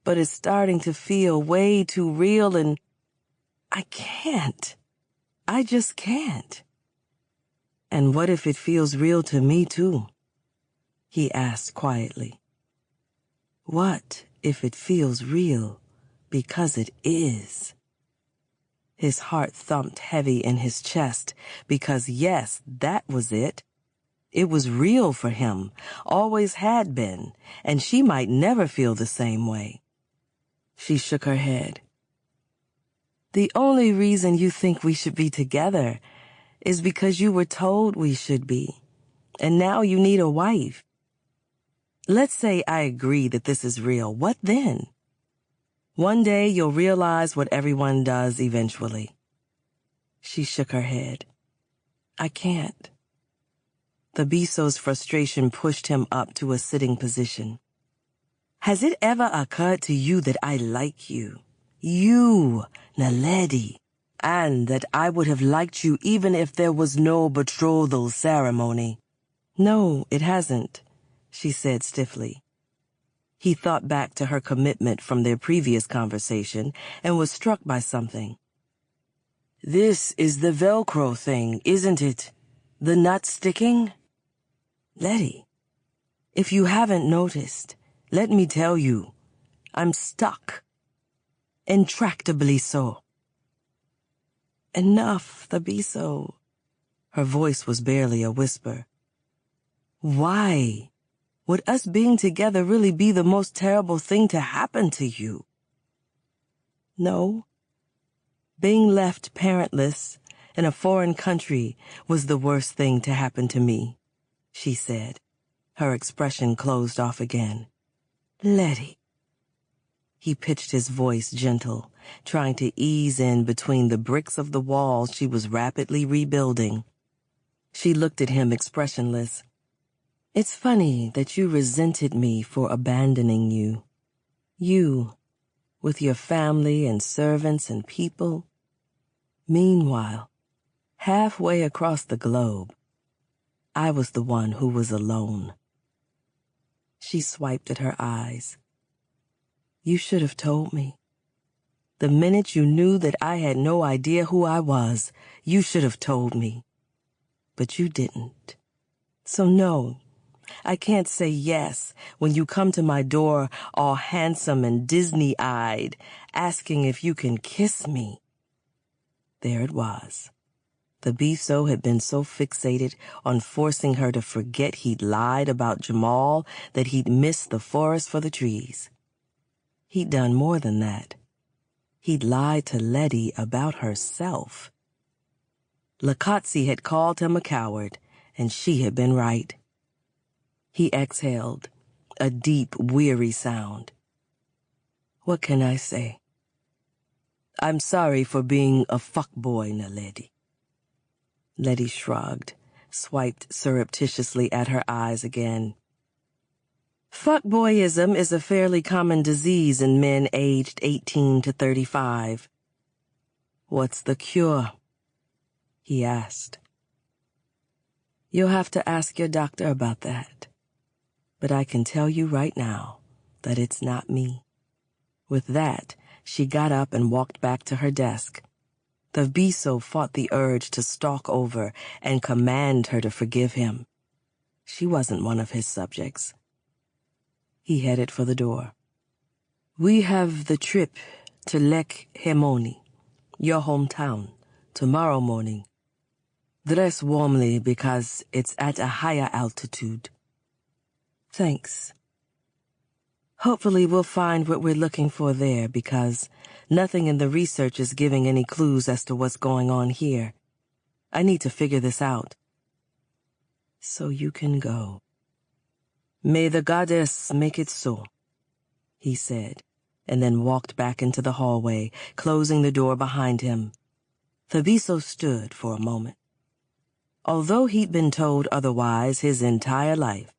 "But it's starting to feel way too real, and I can't. I just can't." "And what if it feels real to me, too?" he asked quietly. "What if it feels real because it is?" His heart thumped heavy in his chest because, yes, that was it. It was real for him, always had been, and she might never feel the same way. She shook her head. "The only reason you think we should be together is because you were told we should be, and now you need a wife. Let's say I agree that this is real. What then? One day you'll realize what everyone does eventually." She shook her head. "I can't." Thabiso's frustration pushed him up to a sitting position. "Has it ever occurred to you that I like you? You, Naledi, and that I would have liked you even if there was no betrothal ceremony?" "No, it hasn't," she said stiffly. He thought back to her commitment from their previous conversation and was struck by something. "This is the Velcro thing, isn't it?" The nut sticking? Letty, if you haven't noticed, let me tell you, I'm stuck. Intractably so. Enough, Thabiso. Her voice was barely a whisper. Why would us being together really be the most terrible thing to happen to you? No. Being left parentless in a foreign country was the worst thing to happen to me, she said. Her expression closed off again. Letty. He pitched his voice gentle, trying to ease in between the bricks of the walls she was rapidly rebuilding. She looked at him expressionless. It's funny that you resented me for abandoning you. You, with your family and servants and people. Meanwhile, halfway across the globe, I was the one who was alone. She swiped at her eyes. You should have told me. The minute you knew that I had no idea who I was, you should have told me. But you didn't. So no, I can't say yes when you come to my door all handsome and Disney-eyed, asking if you can kiss me. There it was. The Thabiso had been so fixated on forcing her to forget he'd lied about Jamal that he'd missed the forest for the trees. He'd done more than that. He'd lied to Letty about herself. Lakatsi had called him a coward, and she had been right. He exhaled, a deep, weary sound. What can I say? I'm sorry for being a fuckboy, Naledi. Letty shrugged, swiped surreptitiously at her eyes again. Fuckboyism is a fairly common disease in men aged 18 to 35. What's the cure? He asked. You'll have to ask your doctor about that. But I can tell you right now that it's not me. With that, she got up and walked back to her desk. The Thabiso fought the urge to stalk over and command her to forgive him. She wasn't one of his subjects. He headed for the door. We have the trip to Lek Hemoni, your hometown, tomorrow morning. Dress warmly because it's at a higher altitude. Thanks. Hopefully we'll find what we're looking for there because nothing in the research is giving any clues as to what's going on here. I need to figure this out. So you can go. May the goddess make it so, he said, and then walked back into the hallway, closing the door behind him. Thabiso stood for a moment. Although he'd been told otherwise his entire life,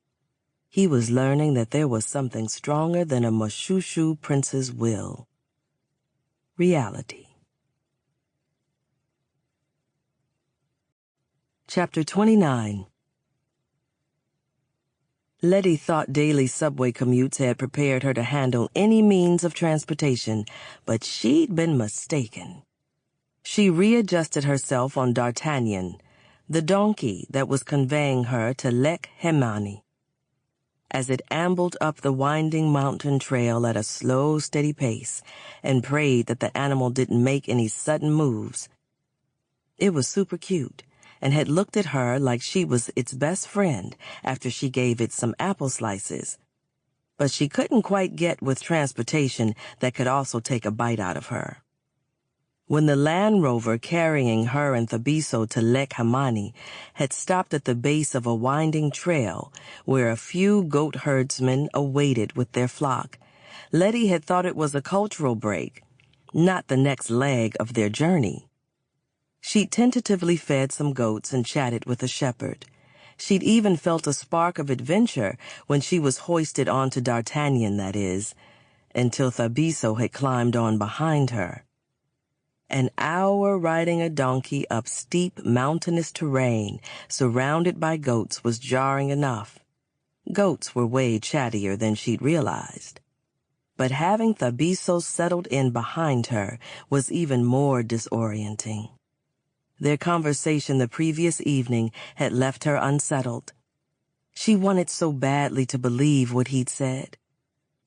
he was learning that there was something stronger than a Mashushu prince's will. Reality. Chapter 29. Letty thought daily subway commutes had prepared her to handle any means of transportation, but she'd been mistaken. She readjusted herself on D'Artagnan, the donkey that was conveying her to Lek Hemani. As it ambled up the winding mountain trail at a slow, steady pace and prayed that the animal didn't make any sudden moves. It was super cute and had looked at her like she was its best friend after she gave it some apple slices. But she couldn't quite get with transportation that could also take a bite out of her. When the Land Rover carrying her and Thabiso to Lek Hemani had stopped at the base of a winding trail where a few goat herdsmen awaited with their flock, Letty had thought it was a cultural break, not the next leg of their journey. She'd tentatively fed some goats and chatted with a shepherd. She'd even felt a spark of adventure when she was hoisted onto D'Artagnan, that is, until Thabiso had climbed on behind her. An hour riding a donkey up steep, mountainous terrain surrounded by goats was jarring enough. Goats were way chattier than she'd realized. But having Thabiso settled in behind her was even more disorienting. Their conversation the previous evening had left her unsettled. She wanted so badly to believe what he'd said,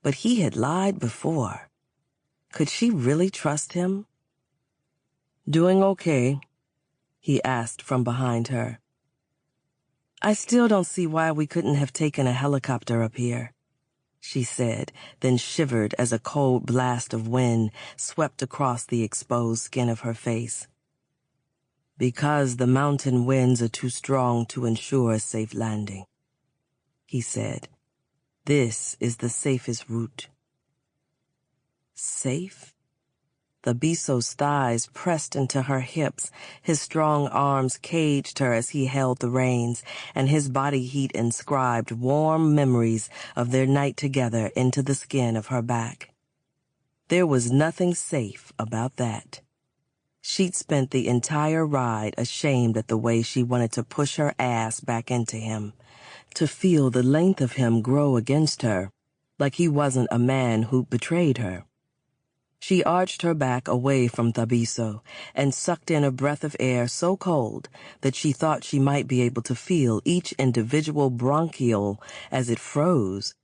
but he had lied before. Could she really trust him? "Doing okay?" he asked from behind her. "I still don't see why we couldn't have taken a helicopter up here," she said, then shivered as a cold blast of wind swept across the exposed skin of her face. "Because the mountain winds are too strong to ensure a safe landing," he said. "This is the safest route." Safe? Thabiso's thighs pressed into her hips, his strong arms caged her as he held the reins, and his body heat inscribed warm memories of their night together into the skin of her back. There was nothing safe about that. She'd spent the entire ride ashamed at the way she wanted to push her ass back into him, to feel the length of him grow against her, like he wasn't a man who betrayed her. She arched her back away from Thabiso and sucked in a breath of air so cold that she thought she might be able to feel each individual bronchiole as it froze.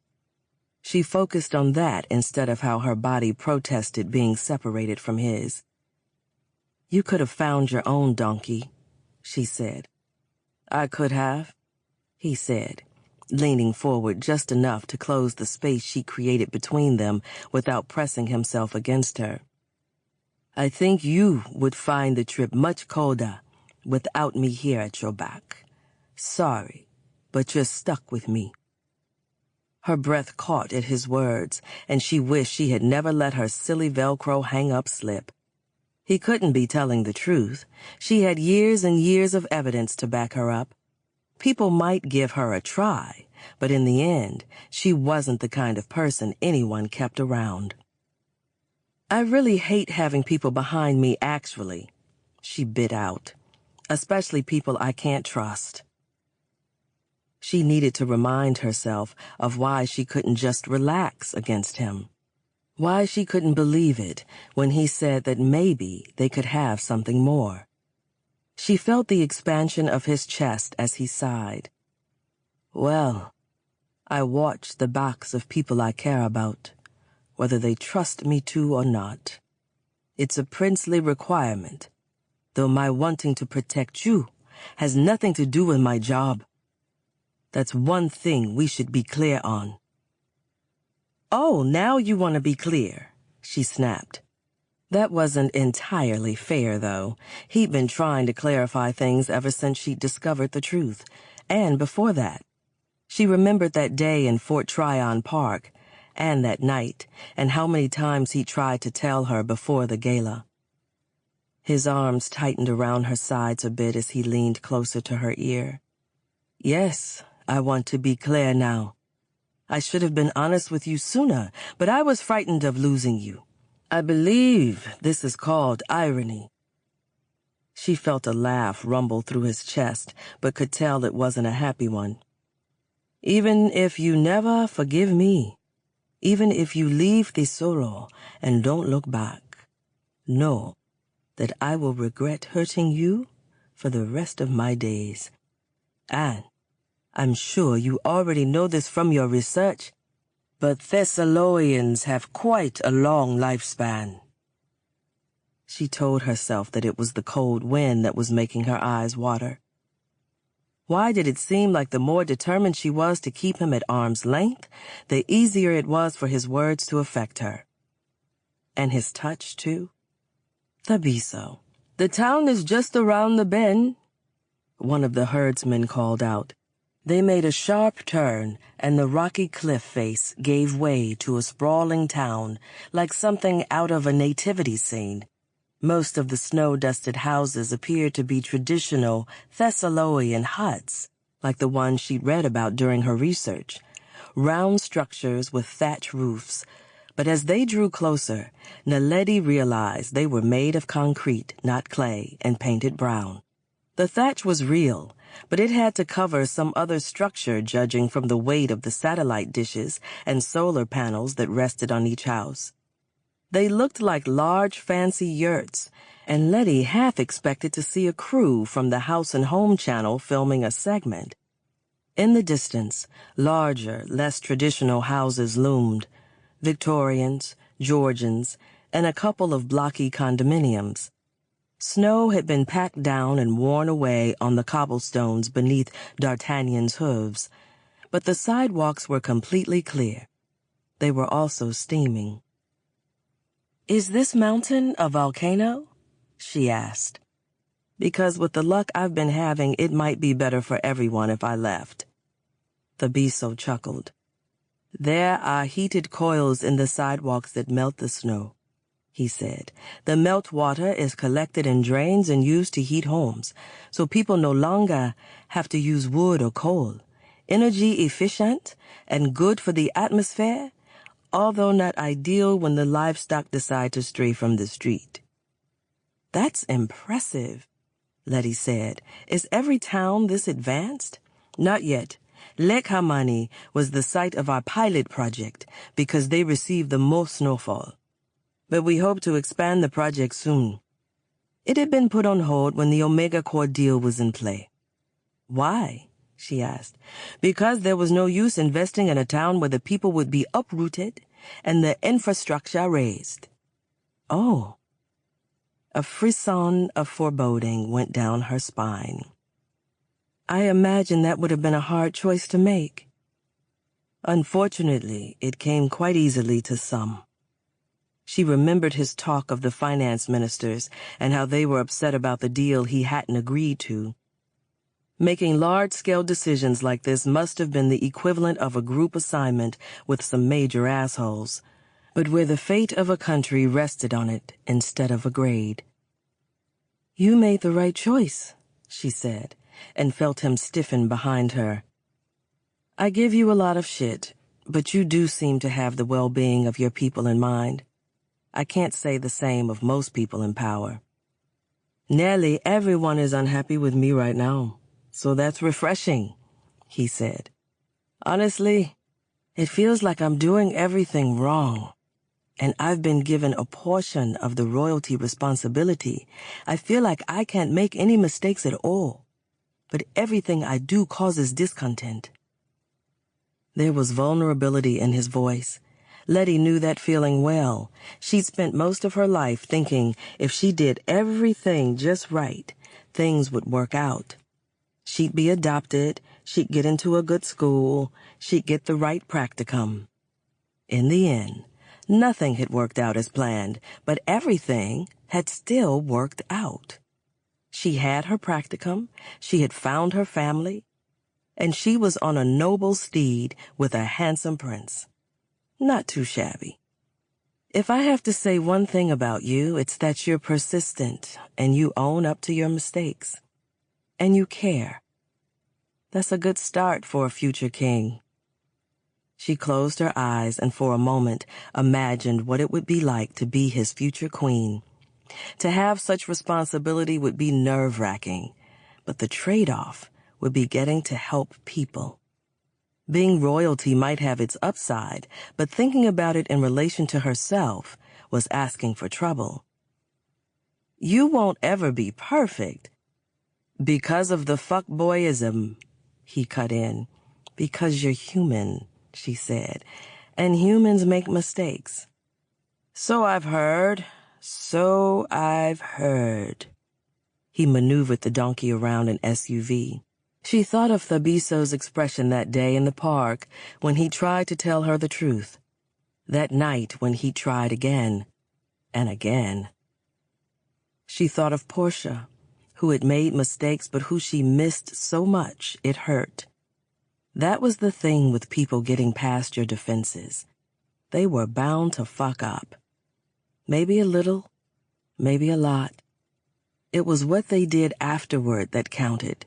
She focused on that instead of how her body protested being separated from his. "You could have found your own donkey," she said. "I could have," he said, leaning forward just enough to close the space she created between them without pressing himself against her. "I think you would find the trip much colder without me here at your back. Sorry, but you're stuck with me." Her breath caught at his words, and she wished she had never let her silly Velcro hang-up slip. He couldn't be telling the truth. She had years and years of evidence to back her up. People might give her a try, but in the end, she wasn't the kind of person anyone kept around. "I really hate having people behind me, actually," she bit out, "especially people I can't trust." She needed to remind herself of why she couldn't just relax against him, why she couldn't believe it when he said that maybe they could have something more. She felt the expansion of his chest as he sighed. "Well, I watch the backs of people I care about, whether they trust me to or not. It's a princely requirement, though my wanting to protect you has nothing to do with my job. That's one thing we should be clear on." "Oh, now you want to be clear," she snapped. That wasn't entirely fair, though. He'd been trying to clarify things ever since she'd discovered the truth, and before that. She remembered that day in Fort Tryon Park, and that night, and how many times he tried to tell her before the gala. His arms tightened around her sides a bit as he leaned closer to her ear. "Yes, I want to be clear now. I should have been honest with you sooner, but I was frightened of losing you. I believe this is called irony." She felt a laugh rumble through his chest, but could tell it wasn't a happy one. "Even if you never forgive me, even if you leave Thesolo and don't look back, know that I will regret hurting you for the rest of my days. And I'm sure you already know this from your research, but Thessalonians have quite a long lifespan." She told herself that it was the cold wind that was making her eyes water. Why did it seem like the more determined she was to keep him at arm's length, the easier it was for his words to affect her? And his touch, too? "Thabiso, the town is just around the bend," one of the herdsmen called out. They made a sharp turn, and the rocky cliff face gave way to a sprawling town, like something out of a nativity scene. Most of the snow-dusted houses appeared to be traditional Thessalonian huts, like the ones she'd read about during her research. Round structures with thatch roofs. But as they drew closer, Naledi realized they were made of concrete, not clay, and painted brown. The thatch was real, but it had to cover some other structure judging from the weight of the satellite dishes and solar panels that rested on each house. They looked like large fancy yurts, and Letty half expected to see a crew from the House and Home channel filming a segment. In the distance, larger, less traditional houses loomed, Victorians, Georgians, and a couple of blocky condominiums. Snow had been packed down and worn away on the cobblestones beneath D'Artagnan's hooves, but the sidewalks were completely clear. They were also steaming. "Is this mountain a volcano?" she asked. "Because with the luck I've been having, it might be better for everyone if I left." Thabiso chuckled. "There are heated coils in the sidewalks that melt the snow," he said. "The meltwater is collected in drains and used to heat homes, so people no longer have to use wood or coal. Energy efficient and good for the atmosphere, although not ideal when the livestock decide to stray from the street." "That's impressive," Letty said. "Is every town this advanced?" "Not yet. Lake Hamani was the site of our pilot project because they received the most snowfall. But we hope to expand the project soon. It had been put on hold when the Omega Corps deal was in play." "Why?" she asked. "Because there was no use investing in a town where the people would be uprooted and the infrastructure razed." "Oh." A frisson of foreboding went down her spine. "I imagine that would have been a hard choice to make." Unfortunately, it came quite easily to some. She remembered his talk of the finance ministers and how they were upset about the deal he hadn't agreed to. Making large-scale decisions like this must have been the equivalent of a group assignment with some major assholes, but where the fate of a country rested on it instead of a grade. "You made the right choice," she said, and felt him stiffen behind her. "I give you a lot of shit, but you do seem to have the well-being of your people in mind. I can't say the same of most people in power. Nearly everyone is unhappy with me right now, so that's refreshing," he said. "Honestly, it feels like I'm doing everything wrong, and I've been given a portion of the royalty responsibility. I feel like I can't make any mistakes at all, but everything I do causes discontent." There was vulnerability in his voice. Letty knew that feeling well. She'd spent most of her life thinking if she did everything just right, things would work out. She'd be adopted, she'd get into a good school, she'd get the right practicum. In the end, nothing had worked out as planned, but everything had still worked out. She had her practicum, she had found her family, and she was on a noble steed with a handsome prince. Not too shabby. "If I have to say one thing about you, it's that you're persistent and you own up to your mistakes. And you care. That's a good start for a future king." She closed her eyes and for a moment imagined what it would be like to be his future queen. To have such responsibility would be nerve-wracking, but the trade-off would be getting to help people. Being royalty might have its upside, but thinking about it in relation to herself was asking for trouble. "You won't ever be perfect." "Because of the fuckboyism," he cut in. "Because you're human," she said, "and humans make mistakes." So I've heard. He maneuvered the donkey around an SUV. She thought of Thabiso's expression that day in the park when he tried to tell her the truth. That night when he tried again and again. She thought of Portia, who had made mistakes but who she missed so much it hurt. That was the thing with people getting past your defenses. They were bound to fuck up. Maybe a little, maybe a lot. It was what they did afterward that counted.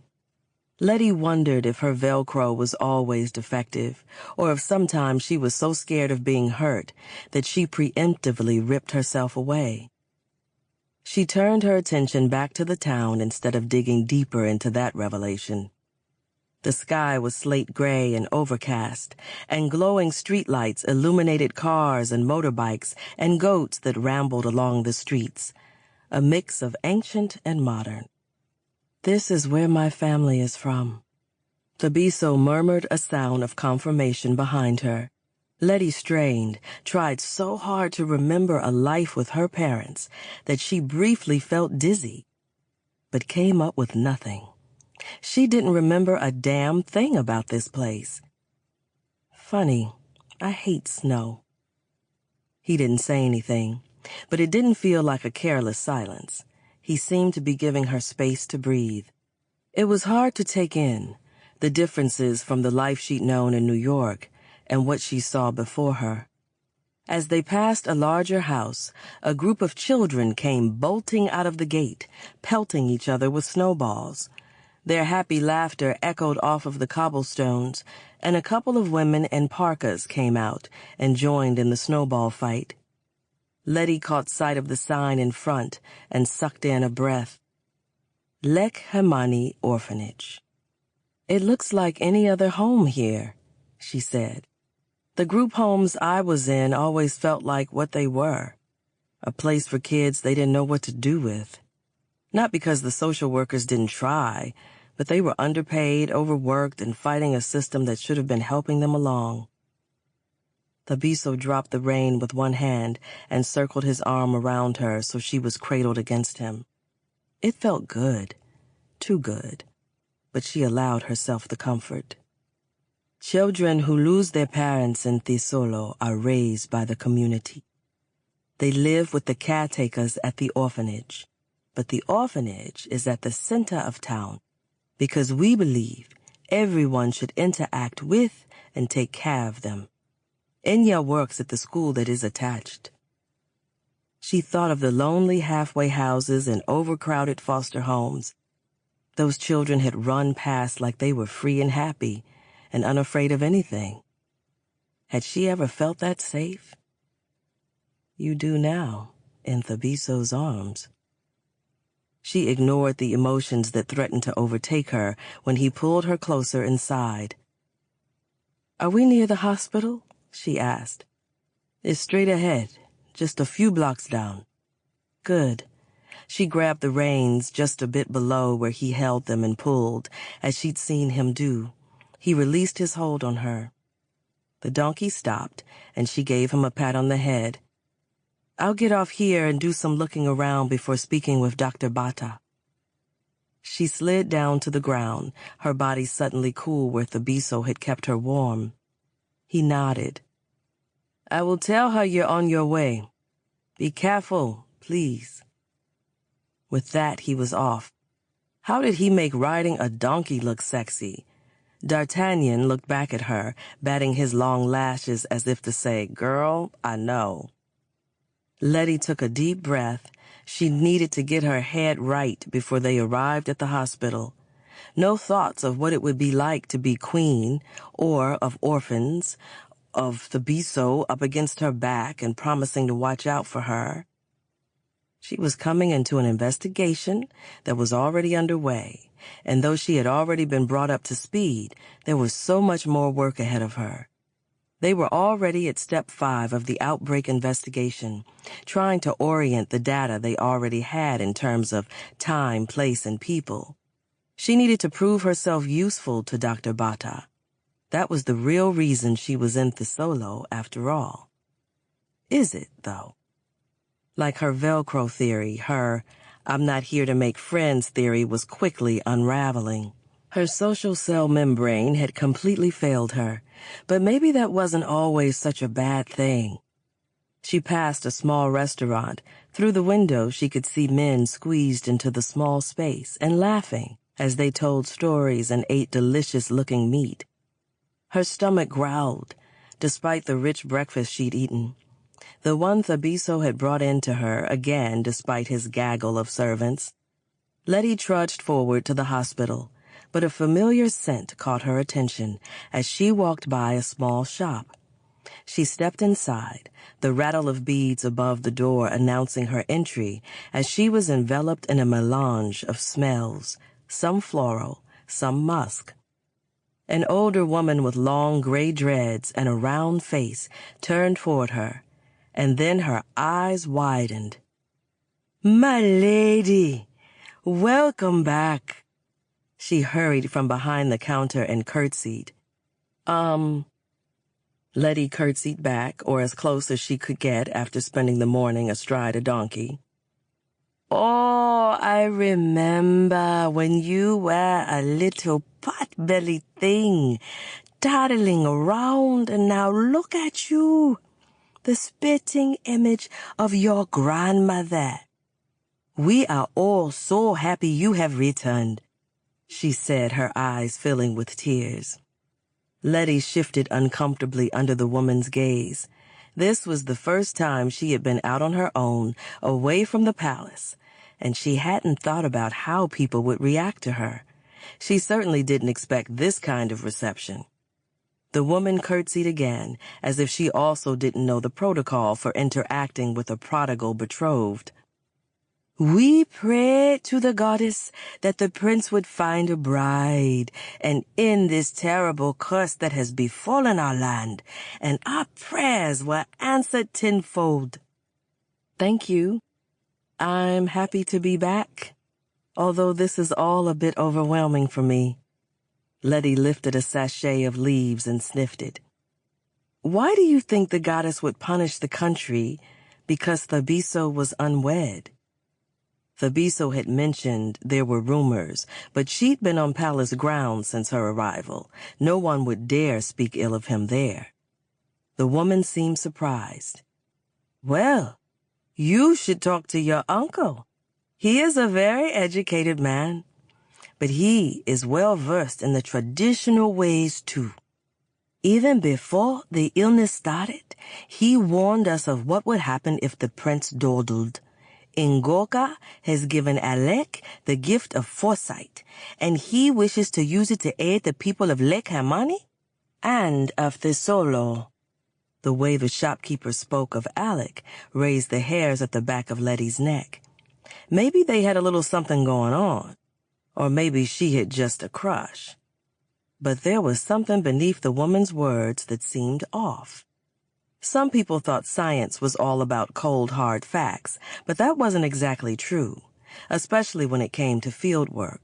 Letty wondered if her Velcro was always defective, or if sometimes she was so scared of being hurt that she preemptively ripped herself away. She turned her attention back to the town instead of digging deeper into that revelation. The sky was slate gray and overcast, and glowing streetlights illuminated cars and motorbikes and goats that rambled along the streets, a mix of ancient and modern. "This is where my family is from." Thabiso murmured a sound of confirmation behind her. Letty strained, tried so hard to remember a life with her parents that she briefly felt dizzy, but came up with nothing. She didn't remember a damn thing about this place. "Funny, I hate snow." He didn't say anything, but it didn't feel like a careless silence. He seemed to be giving her space to breathe. It was hard to take in, the differences from the life she'd known in New York and what she saw before her. As they passed a larger house, a group of children came bolting out of the gate, pelting each other with snowballs. Their happy laughter echoed off of the cobblestones, and a couple of women in parkas came out and joined in the snowball fight. Letty caught sight of the sign in front and sucked in a breath. Lek Hemani Orphanage. "It looks like any other home here," she said. "The group homes I was in always felt like what they were, a place for kids they didn't know what to do with. Not because the social workers didn't try, but they were underpaid, overworked, and fighting a system that should have been helping them along." Thabiso dropped the rein with one hand and circled his arm around her so she was cradled against him. It felt good, too good, but she allowed herself the comfort. "Children who lose their parents in Thesolo are raised by the community. They live with the caretakers at the orphanage, but the orphanage is at the center of town because we believe everyone should interact with and take care of them. Enya works at the school that is attached." She thought of the lonely halfway houses and overcrowded foster homes. Those children had run past like they were free and happy and unafraid of anything. Had she ever felt that safe? You do now, in Thabiso's arms. She ignored the emotions that threatened to overtake her when he pulled her closer inside. "Are we near the hospital?" she asked. "It's straight ahead, just a few blocks down." "Good." She grabbed the reins just a bit below where he held them and pulled, as she'd seen him do. He released his hold on her. The donkey stopped, and she gave him a pat on the head. "I'll get off here and do some looking around before speaking with Dr. Bata." She slid down to the ground, her body suddenly cool where Thabiso had kept her warm. He nodded. "I will tell her you're on your way. Be careful, please." With that, he was off. How did he make riding a donkey look sexy? D'Artagnan looked back at her, batting his long lashes as if to say, "Girl, I know." Letty took a deep breath. She needed to get her head right before they arrived at the hospital. No thoughts of what it would be like to be queen, or of orphans, of Thabiso up against her back and promising to watch out for her. She was coming into an investigation that was already underway, and though she had already been brought up to speed, there was so much more work ahead of her. They were already at step 5 of the outbreak investigation, trying to orient the data they already had in terms of time, place, and people. She needed to prove herself useful to Dr. Bata. That was the real reason she was in Thesolo, after all. Is it, though? Like her Velcro theory, her "I'm not here to make friends" theory was quickly unraveling. Her social cell membrane had completely failed her, but maybe that wasn't always such a bad thing. She passed a small restaurant. Through the window, she could see men squeezed into the small space and laughing as they told stories and ate delicious-looking meat. Her stomach growled, despite the rich breakfast she'd eaten. The one Thabiso had brought in to her, again despite his gaggle of servants. Letty trudged forward to the hospital, but a familiar scent caught her attention as she walked by a small shop. She stepped inside, the rattle of beads above the door announcing her entry as she was enveloped in a melange of smells, some floral, some musk. An older woman with long gray dreads and a round face turned toward her, and then her eyes widened. "My lady, welcome back." She hurried from behind the counter and curtsied. Letty curtsied back, or as close as she could get after spending the morning astride a donkey. "Oh, I remember when you were a little pot-bellied thing, toddling around, and now look at you, the spitting image of your grandmother. We are all so happy you have returned," she said, her eyes filling with tears. Letty shifted uncomfortably under the woman's gaze. This was the first time she had been out on her own, away from the palace, and she hadn't thought about how people would react to her. She certainly didn't expect this kind of reception. The woman curtsied again, as if she also didn't know the protocol for interacting with a prodigal betrothed. "We pray to the goddess that the prince would find a bride and end this terrible curse that has befallen our land, and our prayers were answered tenfold." "Thank you. I'm happy to be back, although this is all a bit overwhelming for me." Letty lifted a sachet of leaves and sniffed it. "Why do you think the goddess would punish the country because Thabiso was unwed?" Thabiso had mentioned there were rumors, but she'd been on palace grounds since her arrival. No one would dare speak ill of him there. The woman seemed surprised. "Well, you should talk to your uncle. He is a very educated man, but he is well versed in the traditional ways too. Even before the illness started, he warned us of what would happen if the prince dawdled. Ngorka has given Alec the gift of foresight, and he wishes to use it to aid the people of Lake Hamani and of Thesolo." The way the shopkeeper spoke of Alec raised the hairs at the back of Letty's neck. Maybe they had a little something going on, or maybe she had just a crush. But there was something beneath the woman's words that seemed off. Some people thought science was all about cold, hard facts, but that wasn't exactly true, especially when it came to field work.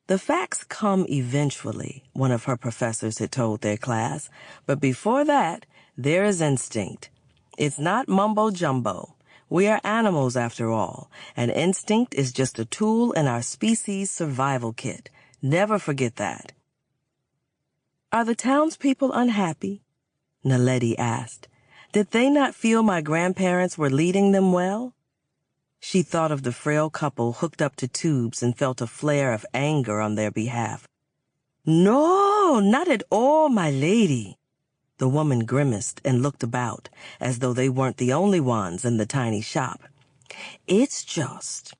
"The facts come eventually," one of her professors had told their class, "but before that, there is instinct. It's not mumbo-jumbo. We are animals after all, and instinct is just a tool in our species' survival kit. Never forget that." "Are the townspeople unhappy?" Naledi asked. "Did they not feel my grandparents were leading them well?" She thought of the frail couple hooked up to tubes and felt a flare of anger on their behalf. "No, not at all, my lady." The woman grimaced and looked about, as though they weren't the only ones in the tiny shop. "It's just,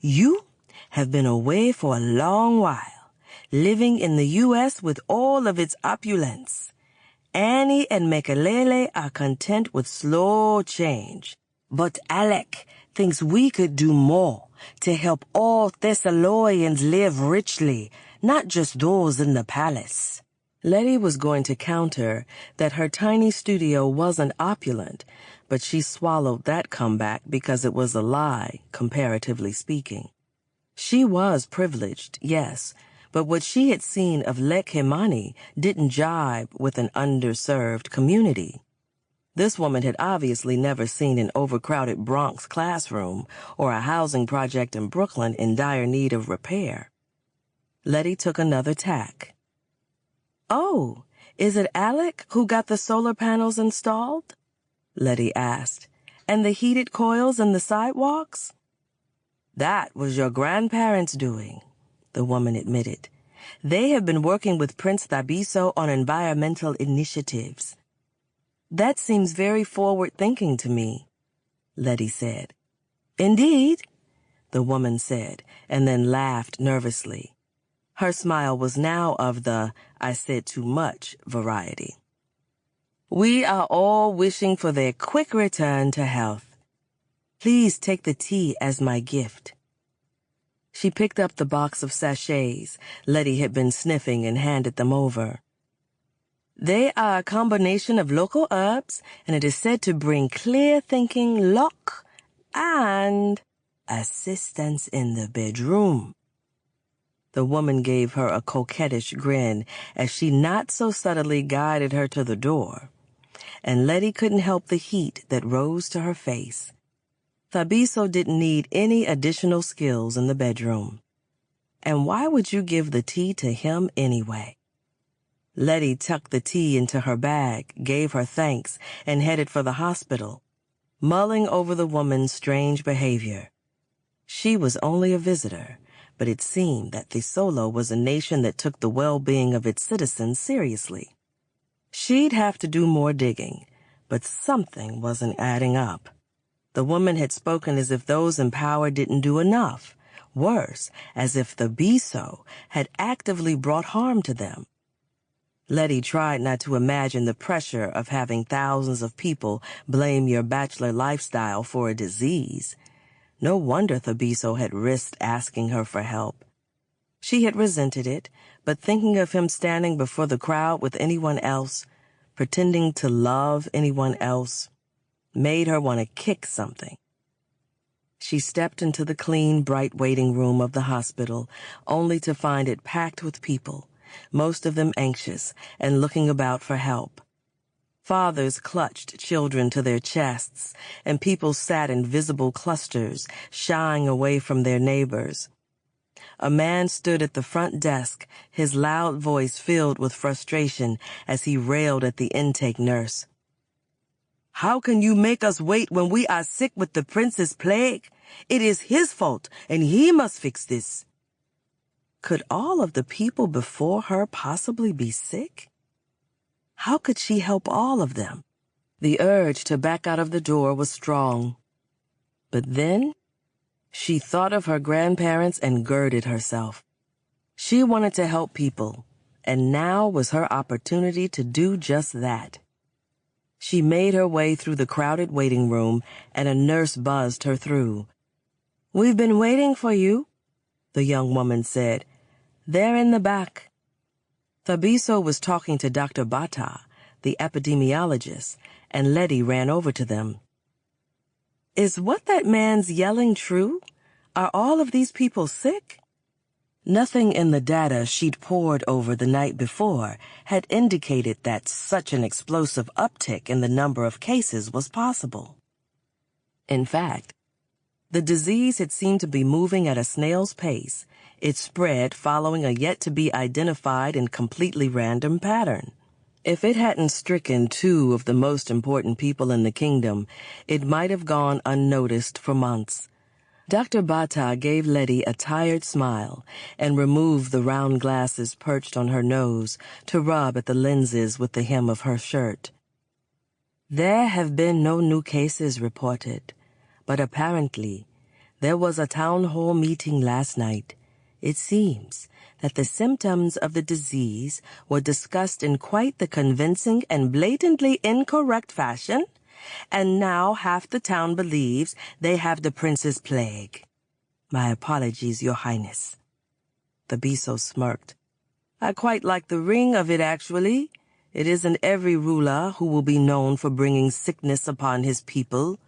you have been away for a long while, living in the U.S. with all of its opulence. Annie and Mekalele are content with slow change. But Alec thinks we could do more to help all Thessalonians live richly, not just those in the palace." Letty was going to counter that her tiny studio wasn't opulent, but she swallowed that comeback because it was a lie, comparatively speaking. She was privileged, yes, but what she had seen of Lake Himani didn't jibe with an underserved community. This woman had obviously never seen an overcrowded Bronx classroom or a housing project in Brooklyn in dire need of repair. Letty took another tack. "Oh, is it Alec who got the solar panels installed?" Letty asked. "And the heated coils in the sidewalks?" "That was your grandparents' doing," the woman admitted. "They have been working with Prince Thabiso on environmental initiatives." "That seems very forward-thinking to me," Letty said. "Indeed," the woman said, and then laughed nervously. Her smile was now of the "I said too much" variety. "We are all wishing for their quick return to health. Please take the tea as my gift." She picked up the box of sachets Letty had been sniffing and handed them over. They are a combination of local herbs, and it is said to bring clear thinking, luck, and assistance in the bedroom. The woman gave her a coquettish grin as she not so subtly guided her to the door, and Letty couldn't help the heat that rose to her face. Thabiso didn't need any additional skills in the bedroom. And why would you give the tea to him anyway? Letty tucked the tea into her bag, gave her thanks, and headed for the hospital, mulling over the woman's strange behavior. She was only a visitor, but it seemed that Thesolo was a nation that took the well-being of its citizens seriously. She'd have to do more digging, but something wasn't adding up. The woman had spoken as if those in power didn't do enough. Worse, as if the Biso had actively brought harm to them. Letty tried not to imagine the pressure of having thousands of people blame your bachelor lifestyle for a disease. No wonder Thabiso had risked asking her for help. She had resented it, but thinking of him standing before the crowd with anyone else, pretending to love anyone else, made her want to kick something. She stepped into the clean, bright waiting room of the hospital, only to find it packed with people, most of them anxious and looking about for help. Fathers clutched children to their chests, and people sat in visible clusters, shying away from their neighbors. A man stood at the front desk, his loud voice filled with frustration as he railed at the intake nurse. "How can you make us wait when we are sick with the prince's plague? It is his fault, and he must fix this." Could all of the people before her possibly be sick? How could she help all of them? The urge to back out of the door was strong. But then she thought of her grandparents and girded herself. She wanted to help people, and now was her opportunity to do just that. She made her way through the crowded waiting room, and a nurse buzzed her through. "We've been waiting for you," the young woman said. "They're in the back." Thabiso was talking to Dr. Bata, the epidemiologist, and Letty ran over to them. "Is what that man's yelling true? Are all of these people sick?" Nothing in the data she'd pored over the night before had indicated that such an explosive uptick in the number of cases was possible. In fact, the disease had seemed to be moving at a snail's pace. It spread following a yet-to-be-identified and completely random pattern. If it hadn't stricken two of the most important people in the kingdom, it might have gone unnoticed for months. Dr. Bata gave Letty a tired smile and removed the round glasses perched on her nose to rub at the lenses with the hem of her shirt. "There have been no new cases reported, but apparently there was a town hall meeting last night. It seems that the symptoms of the disease were discussed in quite the convincing and blatantly incorrect fashion, and now half the town believes they have the prince's plague. My apologies, Your Highness." The Biso smirked. "I quite like the ring of it, actually. It isn't every ruler who will be known for bringing sickness upon his people.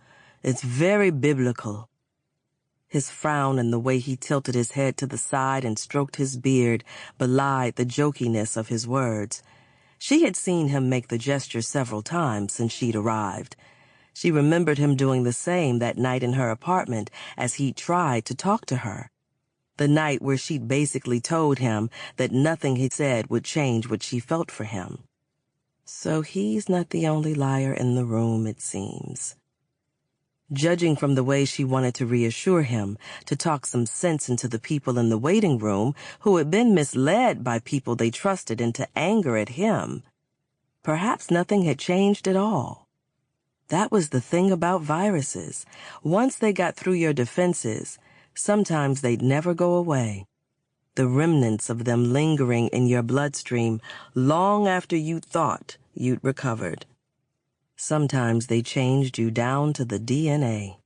It's very biblical." His frown and the way he tilted his head to the side and stroked his beard belied the jokiness of his words. She had seen him make the gesture several times since she'd arrived. She remembered him doing the same that night in her apartment as he tried to talk to her. The night where she'd basically told him that nothing he said would change what she felt for him. So he's not the only liar in the room, it seems. Judging from the way she wanted to reassure him, to talk some sense into the people in the waiting room who had been misled by people they trusted into anger at him, perhaps nothing had changed at all. That was the thing about viruses. Once they got through your defenses, sometimes they'd never go away. The remnants of them lingering in your bloodstream long after you thought you'd recovered. Sometimes they changed you down to the DNA.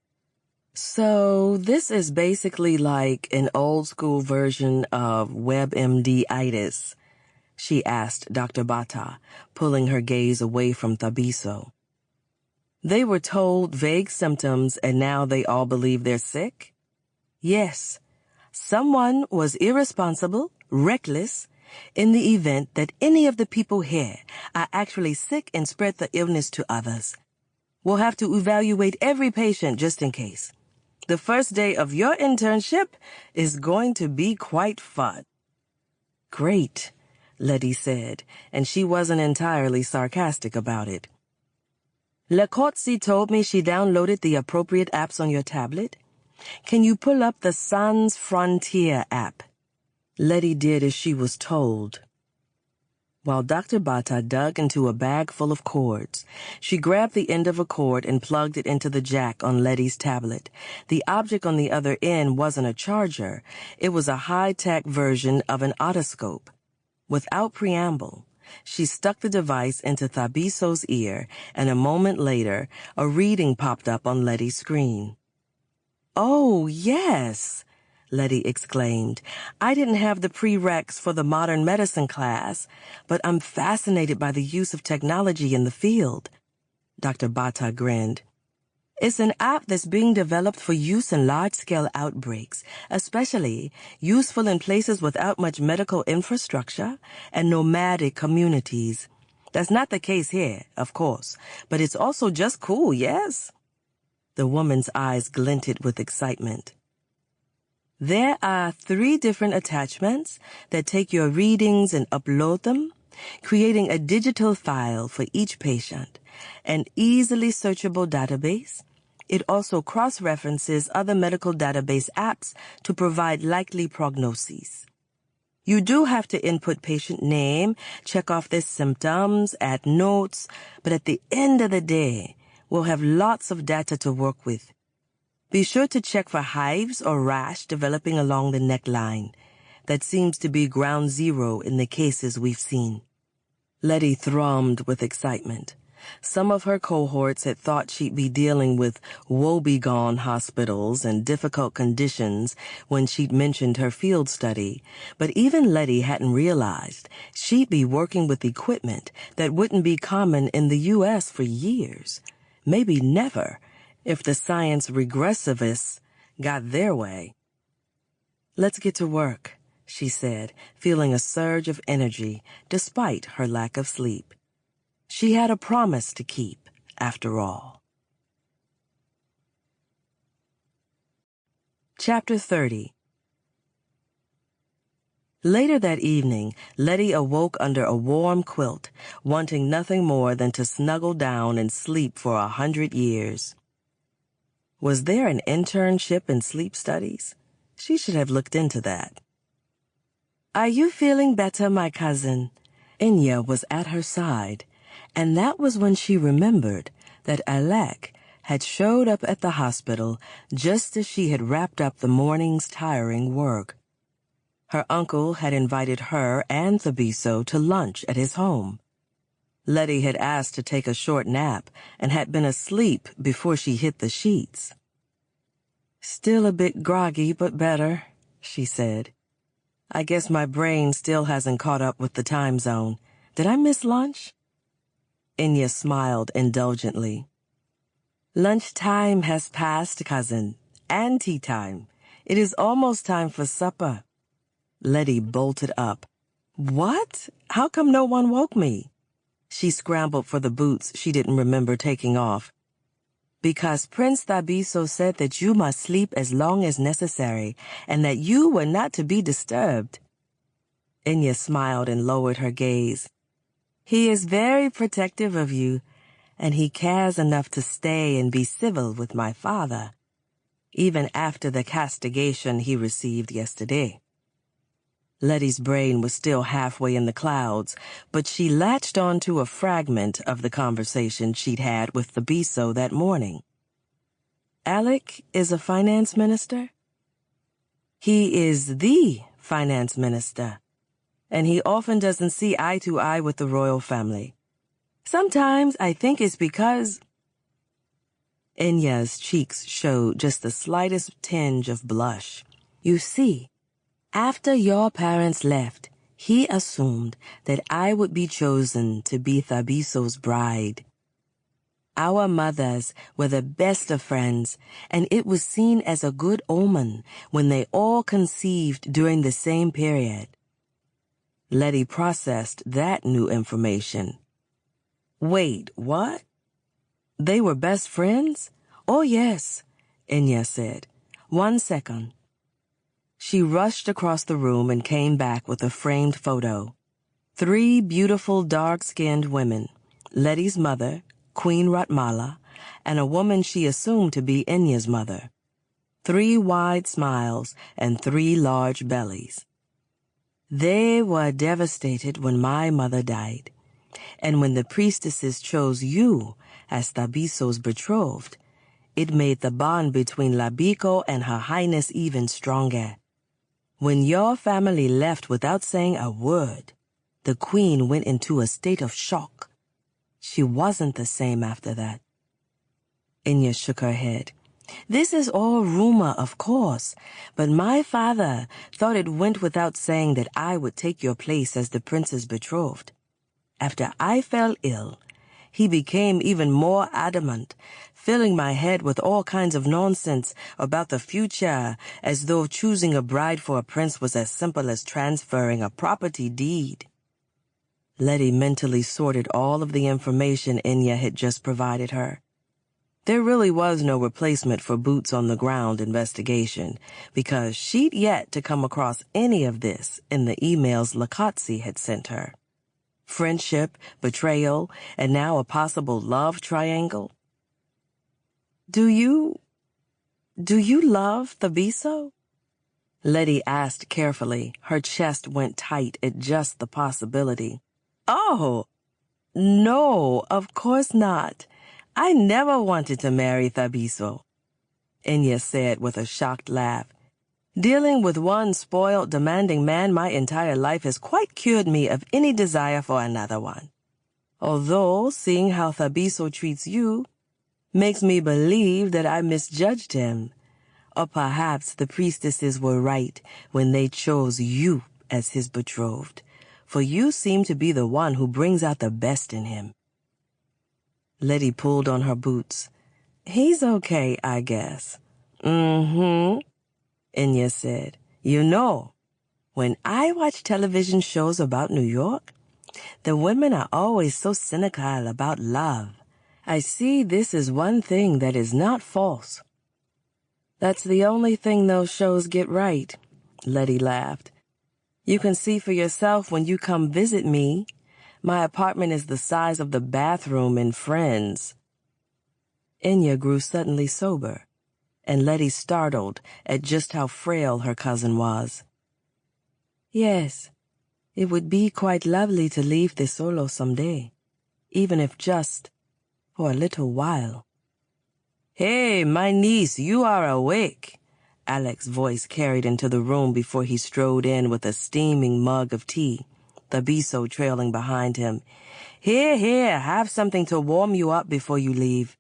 So this is basically like an old-school version of WebMD-itis, she asked Dr. Bata, pulling her gaze away from Thabiso. They were told vague symptoms and now they all believe they're sick? Yes. Someone was irresponsible, reckless, in the event that any of the people here are actually sick and spread the illness to others. We'll have to evaluate every patient just in case. The first day of your internship is going to be quite fun. Great, Letty said, and she wasn't entirely sarcastic about it. Lekotsi told me she downloaded the appropriate apps on your tablet. Can you pull up the Sans Frontier app? Letty did as she was told. While Dr. Bata dug into a bag full of cords, she grabbed the end of a cord and plugged it into the jack on Letty's tablet. The object on the other end wasn't a charger. It was a high-tech version of an otoscope. Without preamble, she stuck the device into Thabiso's ear, and a moment later, a reading popped up on Letty's screen. "Oh, yes!" Letty exclaimed. "I didn't have the prereqs for the modern medicine class, but I'm fascinated by the use of technology in the field." Dr. Bata grinned. "It's an app that's being developed for use in large-scale outbreaks, especially useful in places without much medical infrastructure and nomadic communities. That's not the case here, of course, but it's also just cool, yes?" The woman's eyes glinted with excitement. "There are 3 different attachments that take your readings and upload them, creating a digital file for each patient, an easily searchable database. It also cross-references other medical database apps to provide likely prognoses. You do have to input patient name, check off their symptoms, add notes, but at the end of the day, we'll have lots of data to work with. Be sure to check for hives or rash developing along the neckline. That seems to be ground zero in the cases we've seen." Letty thrummed with excitement. Some of her cohorts had thought she'd be dealing with woebegone hospitals and difficult conditions when she'd mentioned her field study, but even Letty hadn't realized she'd be working with equipment that wouldn't be common in the U.S. for years, maybe never, if the science regressivists got their way. "Let's get to work," she said, feeling a surge of energy despite her lack of sleep. She had a promise to keep, after all. Chapter 30. Later that evening, Letty awoke under a warm quilt, wanting nothing more than to snuggle down and sleep for 100 years. Was there an internship in sleep studies? She should have looked into that. "Are you feeling better, my cousin?" Inya was at her side, and that was when she remembered that Alec had showed up at the hospital just as she had wrapped up the morning's tiring work. Her uncle had invited her and Thabiso to lunch at his home. Letty had asked to take a short nap and had been asleep before she hit the sheets. "Still a bit groggy, but better," she said. "I guess my brain still hasn't caught up with the time zone. Did I miss lunch?" Inya smiled indulgently. "Lunchtime has passed, cousin, and tea time. It is almost time for supper." Letty bolted up. "What? How come no one woke me?" She scrambled for the boots she didn't remember taking off. "Because Prince Thabiso said that you must sleep as long as necessary, and that you were not to be disturbed." Inya smiled and lowered her gaze. "He is very protective of you, and he cares enough to stay and be civil with my father, even after the castigation he received yesterday." Letty's brain was still halfway in the clouds, but she latched onto a fragment of the conversation she'd had with Thabiso that morning. "Alec is a finance minister?" "He is the finance minister, and he often doesn't see eye to eye with the royal family. Sometimes I think it's because..." Enya's cheeks showed just the slightest tinge of blush. You see, after your parents left, he assumed that I would be chosen to be Thabiso's bride. Our mothers were the best of friends, and it was seen as a good omen when they all conceived during the same period. Letty processed that new information. Wait, what? They were best friends? Oh, yes, Enya said. 1 second. She rushed across the room and came back with a framed photo. 3 beautiful dark-skinned women, Letty's mother, Queen Ratmala, and a woman she assumed to be Enya's mother. 3 wide smiles and 3 large bellies. They were devastated when my mother died, and when the priestesses chose you as Thabiso's betrothed, it made the bond between Labiko and Her Highness even stronger. When your family left without saying a word, the queen went into a state of shock. She wasn't the same after that. Enya shook her head. This is all rumor, of course, but my father thought it went without saying that I would take your place as the prince's betrothed. After I fell ill, he became even more adamant, filling my head with all kinds of nonsense about the future, as though choosing a bride for a prince was as simple as transferring a property deed. Letty mentally sorted all of the information Enya had just provided her. There really was no replacement for boots-on-the-ground investigation, because she'd yet to come across any of this in the emails Lakatsi had sent her. Friendship, betrayal, and now a possible love triangle. Do you love Thabiso? Letty asked carefully. Her chest went tight at just the possibility. Oh, no, of course not. I never wanted to marry Thabiso, Enya said with a shocked laugh. Dealing with one spoiled, demanding man my entire life has quite cured me of any desire for another one. Although, seeing how Thabiso treats you makes me believe that I misjudged him. Or perhaps the priestesses were right when they chose you as his betrothed, for you seem to be the one who brings out the best in him. Letty pulled on her boots. He's okay, I guess. Mm-hmm, Enya said. You know, when I watch television shows about New York, the women are always so cynical about love. I see this is one thing that is not false. That's the only thing those shows get right, Letty laughed. You can see for yourself when you come visit me. My apartment is the size of the bathroom in Friends. Enya grew suddenly sober, and Letty startled at just how frail her cousin was. Yes, it would be quite lovely to leave Tesoro someday, even if just for a little while. Hey, my niece, you are awake, Alex's voice carried into the room before he strode in with a steaming mug of tea, Thabiso trailing behind him. Here, have something to warm you up before you leave.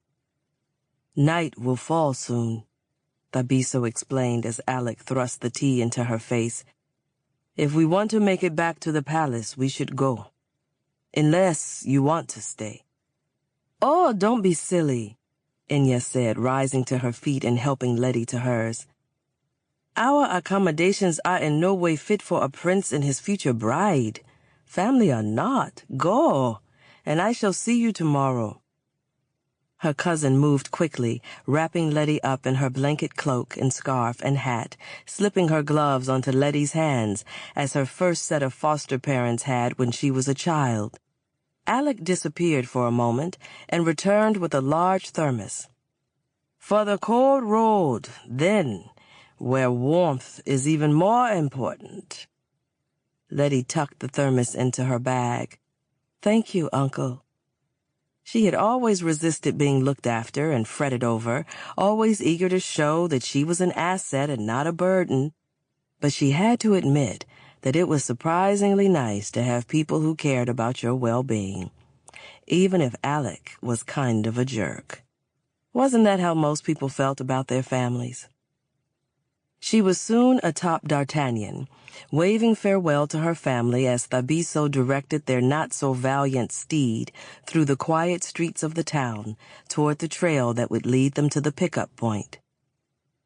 Night will fall soon, Thabiso explained as Alec thrust the tea into her face. If we want to make it back to the palace, we should go. Unless you want to stay. Oh, don't be silly, Enya said, rising to her feet and helping Letty to hers. Our accommodations are in no way fit for a prince and his future bride. Family or not, go, and I shall see you tomorrow. Her cousin moved quickly, wrapping Letty up in her blanket cloak and scarf and hat, slipping her gloves onto Letty's hands, as her first set of foster parents had when she was a child. Alec disappeared for a moment and returned with a large thermos. For the cold road, then, where warmth is even more important. Letty tucked the thermos into her bag. Thank you, Uncle. She had always resisted being looked after and fretted over, always eager to show that she was an asset and not a burden. But she had to admit that it was surprisingly nice to have people who cared about your well-being, even if Alec was kind of a jerk. Wasn't that how most people felt about their families? She was soon atop D'Artagnan, waving farewell to her family as Thabiso directed their not-so-valiant steed through the quiet streets of the town toward the trail that would lead them to the pickup point.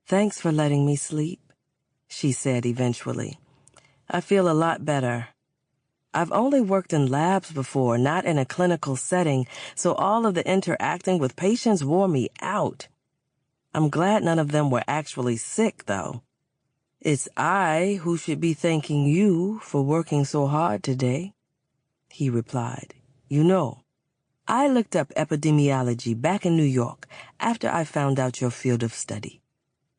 "Thanks for letting me sleep," she said eventually. "I feel a lot better. I've only worked in labs before, not in a clinical setting, so all of the interacting with patients wore me out. I'm glad none of them were actually sick, though. It's I who should be thanking you for working so hard today," he replied. "You know, I looked up epidemiology back in New York after I found out your field of study,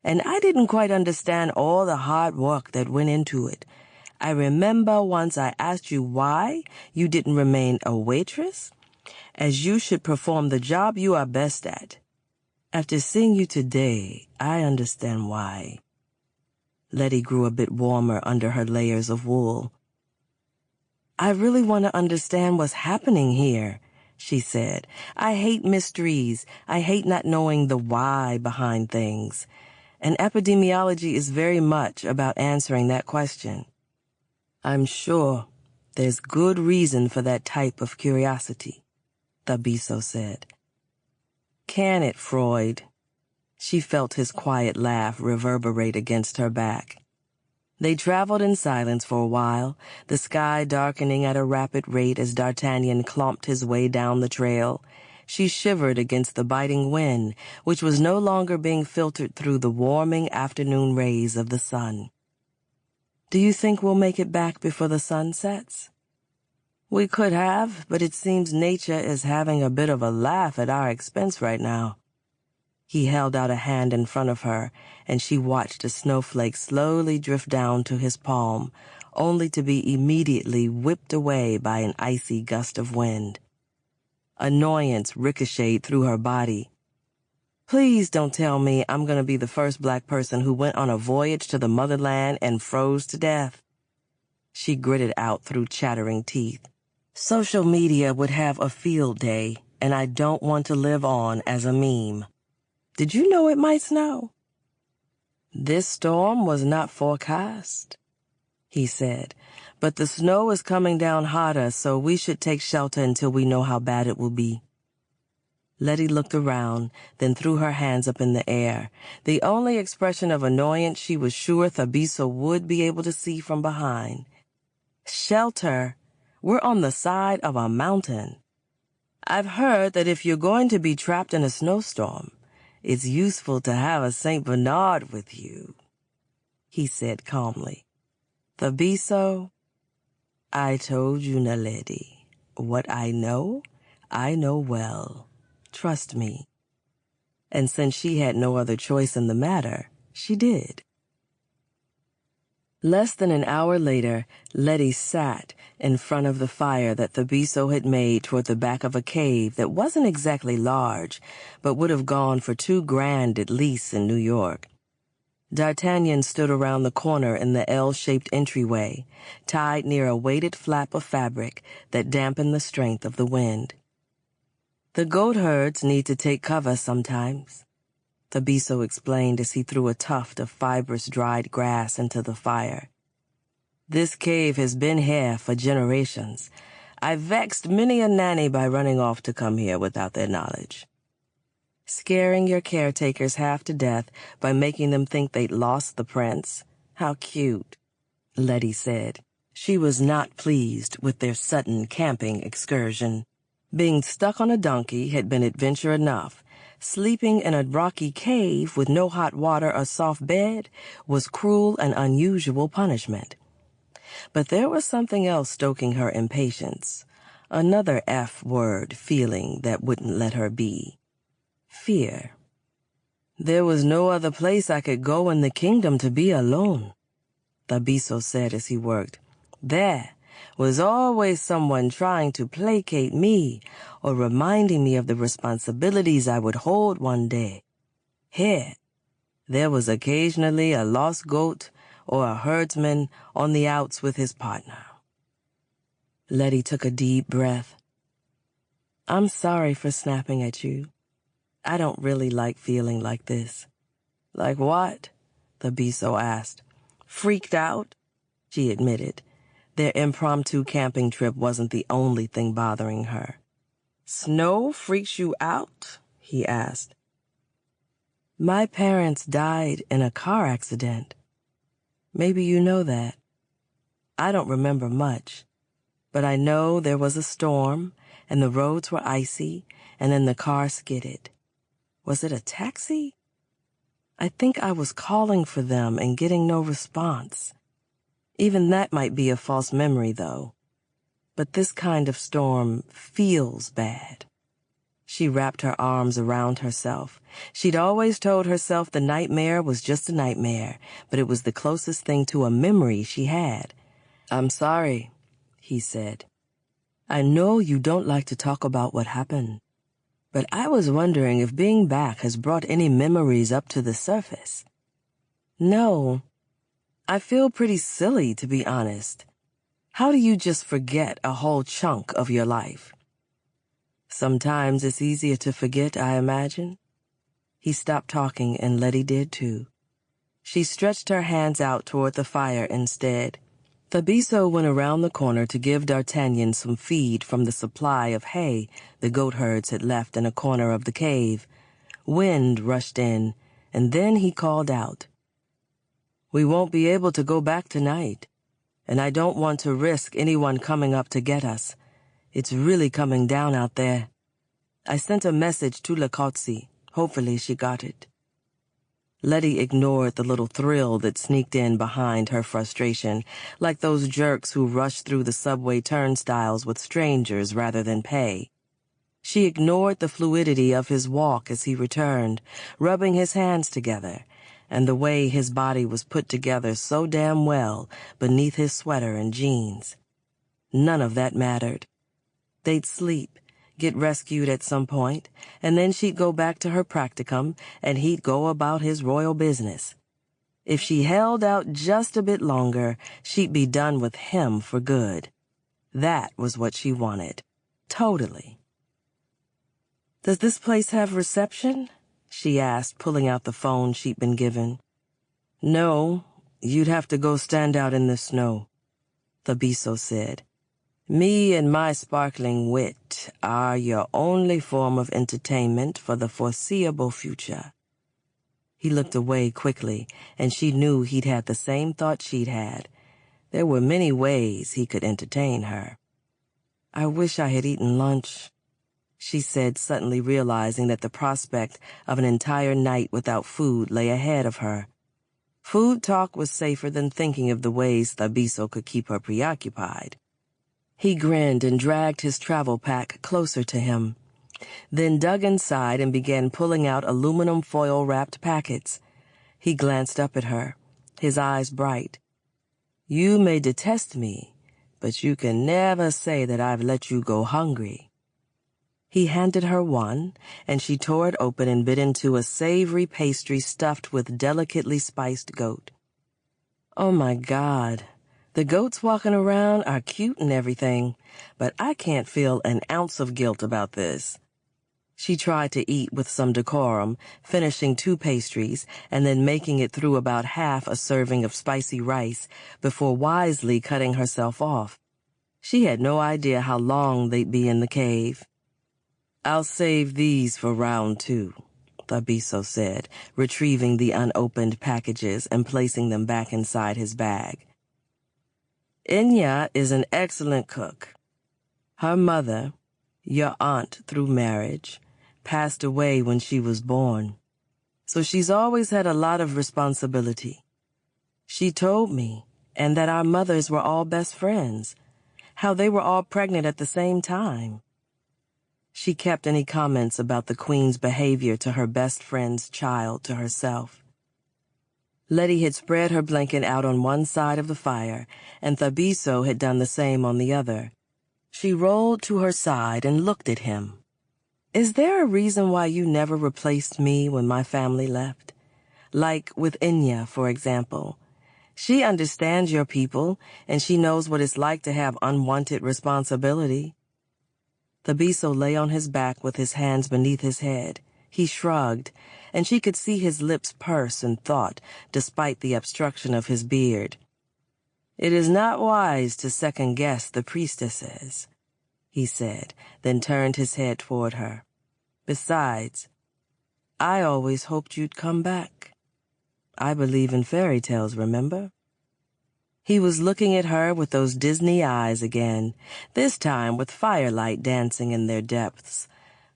and I didn't quite understand all the hard work that went into it. I remember once I asked you why you didn't remain a waitress, as you should perform the job you are best at. After seeing you today, I understand why." Letty grew a bit warmer under her layers of wool. "I really want to understand what's happening here," she said. "I hate mysteries. I hate not knowing the why behind things. And epidemiology is very much about answering that question. I'm sure there's good reason for that type of curiosity," Thabiso said. "Can it, Freud?" She felt his quiet laugh reverberate against her back. They traveled in silence for a while, the sky darkening at a rapid rate as D'Artagnan clomped his way down the trail. She shivered against the biting wind, which was no longer being filtered through the warming afternoon rays of the sun. "Do you think we'll make it back before the sun sets?" "We could have, but it seems nature is having a bit of a laugh at our expense right now." He held out a hand in front of her, and she watched a snowflake slowly drift down to his palm, only to be immediately whipped away by an icy gust of wind. Annoyance ricocheted through her body. "Please don't tell me I'm going to be the first black person who went on a voyage to the motherland and froze to death." She gritted out through chattering teeth. "Social media would have a field day, and I don't want to live on as a meme. Did you know it might snow?" "This storm was not forecast," he said, "but the snow is coming down hotter, so we should take shelter until we know how bad it will be." Letty looked around, then threw her hands up in the air, the only expression of annoyance she was sure Thabiso would be able to see from behind. "Shelter? We're on the side of a mountain. I've heard that if you're going to be trapped in a snowstorm, it's useful to have a St. Bernard with you," he said calmly. "Thabiso, I told you, Naledi, what I know well. Trust me." And since she had no other choice in the matter, she did. Less than an hour later, Letty sat in front of the fire that Thabiso had made toward the back of a cave that wasn't exactly large, but would have gone for $2,000 at least in New York. D'Artagnan stood around the corner in the L-shaped entryway, tied near a weighted flap of fabric that dampened the strength of the wind. "The goat herds need to take cover sometimes," Thabiso explained as he threw a tuft of fibrous dried grass into the fire. "This cave has been here for generations. I've vexed many a nanny by running off to come here without their knowledge. Scaring your caretakers half to death by making them think they'd lost the prince. How cute," Letty said. She was not pleased with their sudden camping excursion. Being stuck on a donkey had been adventure enough. Sleeping in a rocky cave with no hot water or soft bed was cruel and unusual punishment. But there was something else stoking her impatience, another F-word feeling that wouldn't let her be. Fear. "There was no other place I could go in the kingdom to be alone," Thabiso said as he worked. "There was always someone trying to placate me or reminding me of the responsibilities I would hold one day. Here, there was occasionally a lost goat or a herdsman on the outs with his partner." Letty took a deep breath. "I'm sorry for snapping at you. I don't really like feeling like this. Like what? Thabiso asked. Freaked out? She admitted. Their impromptu camping trip wasn't the only thing bothering her. Snow freaks you out? He asked. My parents died in a car accident. Maybe you know that. I don't remember much, but I know there was a storm, and the roads were icy, and then the car skidded. Was it a taxi? I think I was calling for them and getting no response. Even that might be a false memory, though. But this kind of storm feels bad. She wrapped her arms around herself. She'd always told herself the nightmare was just a nightmare, but it was the closest thing to a memory she had. I'm sorry, he said. I know you don't like to talk about what happened, but I was wondering if being back has brought any memories up to the surface. No. I feel pretty silly, to be honest. How do you just forget a whole chunk of your life? Sometimes it's easier to forget, I imagine. He stopped talking, and Letty did too. She stretched her hands out toward the fire instead. Thabiso went around the corner to give D'Artagnan some feed from the supply of hay the goatherds had left in a corner of the cave. Wind rushed in, and then he called out, We won't be able to go back tonight, and I don't want to risk anyone coming up to get us. It's really coming down out there. I sent a message to Lakotsi. Hopefully she got it. Letty ignored the little thrill that sneaked in behind her frustration, like those jerks who rush through the subway turnstiles with strangers rather than pay. She ignored the fluidity of his walk as he returned, rubbing his hands together, and the way his body was put together so damn well beneath his sweater and jeans. None of that mattered. They'd sleep, get rescued at some point, and then she'd go back to her practicum, and he'd go about his royal business. If she held out just a bit longer, she'd be done with him for good. That was what she wanted. Totally. Does this place have reception? She asked, pulling out the phone she'd been given. No, you'd have to go stand out in the snow, Thabiso said. Me and my sparkling wit are your only form of entertainment for the foreseeable future. He looked away quickly, and she knew he'd had the same thought she'd had. There were many ways he could entertain her. I wish I had eaten lunch, she said, suddenly realizing that the prospect of an entire night without food lay ahead of her. Food talk was safer than thinking of the ways Thabiso could keep her preoccupied. He grinned and dragged his travel pack closer to him, then dug inside and began pulling out aluminum foil-wrapped packets. He glanced up at her, his eyes bright. You may detest me, but you can never say that I've let you go hungry. He handed her one, and she tore it open and bit into a savory pastry stuffed with delicately spiced goat. Oh my God. The goats walking around are cute and everything, but I can't feel an ounce of guilt about this. She tried to eat with some decorum, finishing 2 pastries and then making it through about half a serving of spicy rice before wisely cutting herself off. She had no idea how long they'd be in the cave. I'll save these for round 2, Thabiso said, retrieving the unopened packages and placing them back inside his bag. Inya is an excellent cook. Her mother, your aunt through marriage, passed away when she was born, so she's always had a lot of responsibility. She told me, and that our mothers were all best friends, how they were all pregnant at the same time. She kept any comments about the Queen's behavior to her best friend's child to herself. Letty had spread her blanket out on one side of the fire, and Thabiso had done the same on the other. She rolled to her side and looked at him. Is there a reason why you never replaced me when my family left? Like with Inya, for example. She understands your people, and she knows what it's like to have unwanted responsibility. Thabiso lay on his back with his hands beneath his head, He shrugged, and she could see his lips purse in thought despite the obstruction of his beard. "It is not wise to second-guess the priestesses," he said, then turned his head toward her. "Besides, I always hoped you'd come back. I believe in fairy tales, remember?" He was looking at her with those Disney eyes again, this time with firelight dancing in their depths.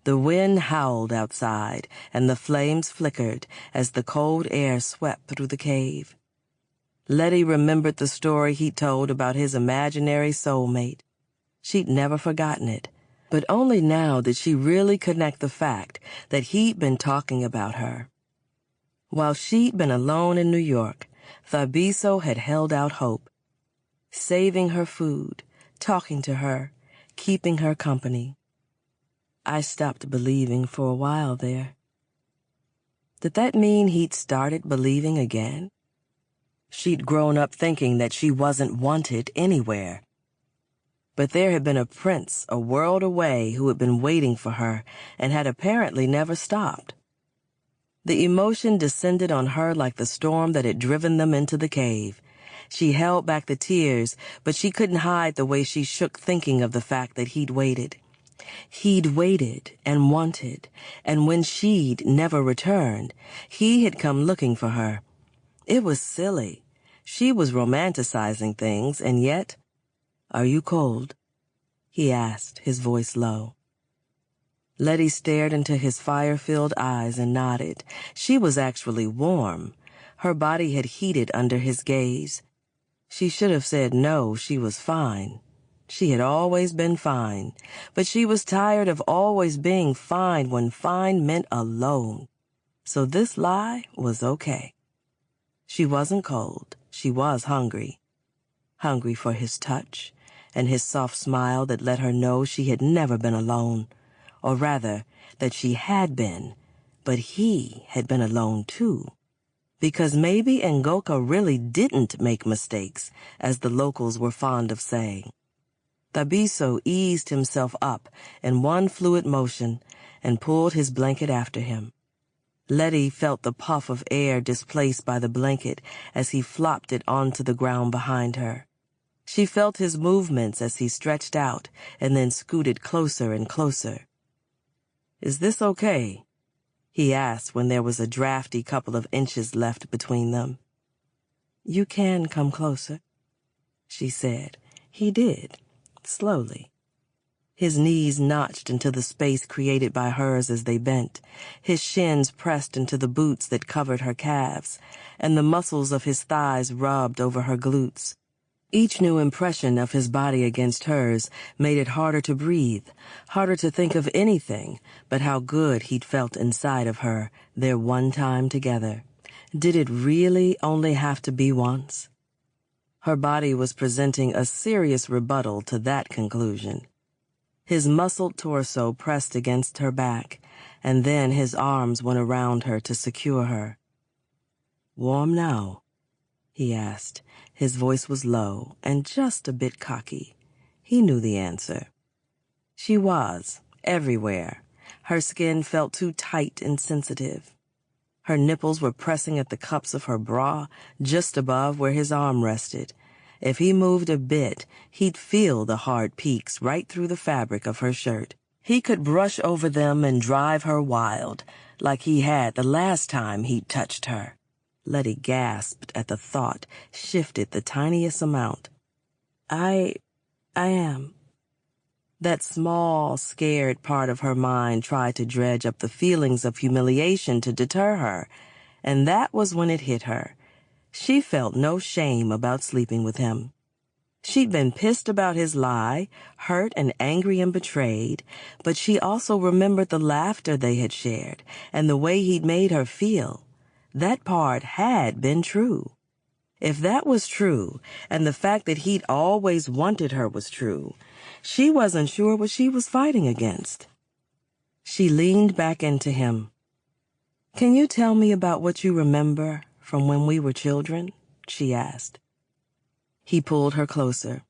The wind howled outside, and the flames flickered as the cold air swept through the cave. Letty remembered the story he'd told about his imaginary soulmate. She'd never forgotten it, but only now did she really connect the fact that he'd been talking about her. While she'd been alone in New York, Thabiso had held out hope, saving her food, talking to her, keeping her company. I stopped believing for a while there. Did that mean he'd started believing again? She'd grown up thinking that she wasn't wanted anywhere. But there had been a prince a world away who had been waiting for her and had apparently never stopped. The emotion descended on her like the storm that had driven them into the cave. She held back the tears, but she couldn't hide the way she shook thinking of the fact that he'd waited. He'd waited and wanted, and when she'd never returned, he had come looking for her. It was silly. She was romanticizing things, and yet... "Are you cold?" he asked, his voice low. Letty stared into his fire-filled eyes and nodded. She was actually warm. Her body had heated under his gaze. She should have said no, she was fine. She had always been fine, but she was tired of always being fine when fine meant alone. So this lie was okay. She wasn't cold. She was hungry. Hungry for his touch and his soft smile that let her know she had never been alone. Or rather, that she had been, but he had been alone too. Because maybe Ngoka really didn't make mistakes, as the locals were fond of saying. Thabiso eased himself up in one fluid motion and pulled his blanket after him. Letty felt the puff of air displaced by the blanket as he flopped it onto the ground behind her. She felt his movements as he stretched out and then scooted closer and closer. "Is this okay?" he asked when there was a drafty couple of inches left between them. "You can come closer," she said. He did, slowly. His knees notched into the space created by hers as they bent, his shins pressed into the boots that covered her calves, and the muscles of his thighs rubbed over her glutes. Each new impression of his body against hers made it harder to breathe, harder to think of anything but how good he'd felt inside of her, their one time together. Did it really only have to be once? Her body was presenting a serious rebuttal to that conclusion. His muscled torso pressed against her back, and then his arms went around her to secure her. "Warm now?" he asked. His voice was low and just a bit cocky. He knew the answer. She was, everywhere. Her skin felt too tight and sensitive. Her nipples were pressing at the cups of her bra, just above where his arm rested. If he moved a bit, he'd feel the hard peaks right through the fabric of her shirt. He could brush over them and drive her wild, like he had the last time he'd touched her. Letty gasped at the thought, shifted the tiniest amount. I am. That small, scared part of her mind tried to dredge up the feelings of humiliation to deter her, and that was when it hit her. She felt no shame about sleeping with him. She'd been pissed about his lie, hurt and angry and betrayed, but she also remembered the laughter they had shared and the way he'd made her feel. That part had been true. If that was true, and the fact that he'd always wanted her was true, she wasn't sure what she was fighting against. She leaned back into him. "Can you tell me about what you remember from when we were children?" she asked. He pulled her closer.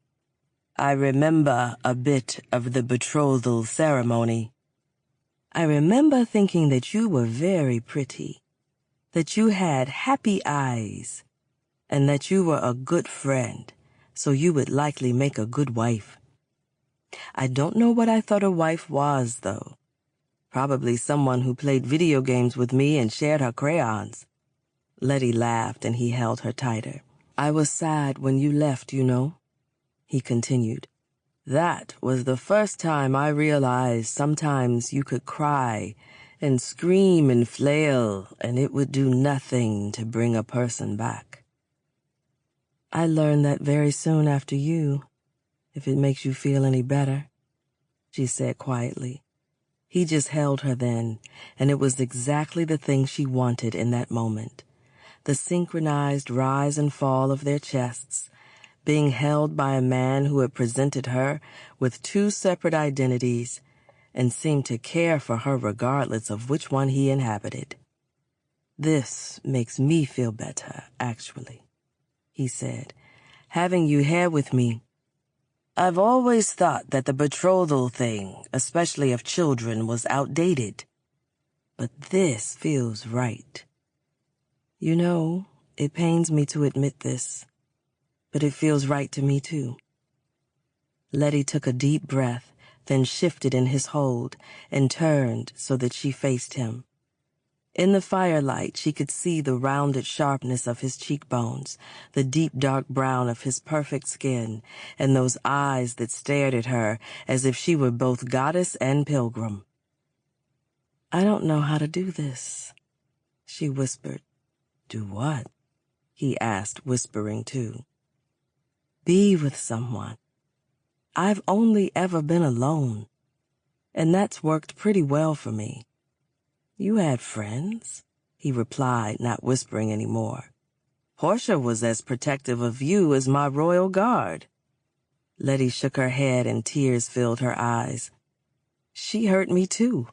"I remember a bit of the betrothal ceremony. I remember thinking that you were very pretty, that you had happy eyes, and that you were a good friend, so you would likely make a good wife. I don't know what I thought a wife was, though. Probably someone who played video games with me and shared her crayons. Letty laughed, and he held her tighter. I was sad when you left, you know, he continued. That was the first time I realized sometimes you could cry and scream and flail, and it would do nothing to bring a person back. I learned that very soon after you, if it makes you feel any better, she said quietly. He just held her then, and it was exactly the thing she wanted in that moment. The synchronized rise and fall of their chests, being held by a man who had presented her with two separate identities and seemed to care for her regardless of which one he inhabited. This makes me feel better, actually, he said, having you here with me. I've always thought that the betrothal thing, especially of children, was outdated. But this feels right. You know, it pains me to admit this, but it feels right to me too. Letty took a deep breath, then shifted in his hold and turned so that she faced him. In the firelight, she could see the rounded sharpness of his cheekbones, the deep dark brown of his perfect skin, and those eyes that stared at her as if she were both goddess and pilgrim. I don't know how to do this, she whispered. Do what? He asked, whispering too. Be with someone. I've only ever been alone, and that's worked pretty well for me. You had friends, he replied, not whispering any more. Portia was as protective of you as my royal guard. Letty shook her head and tears filled her eyes. She hurt me too.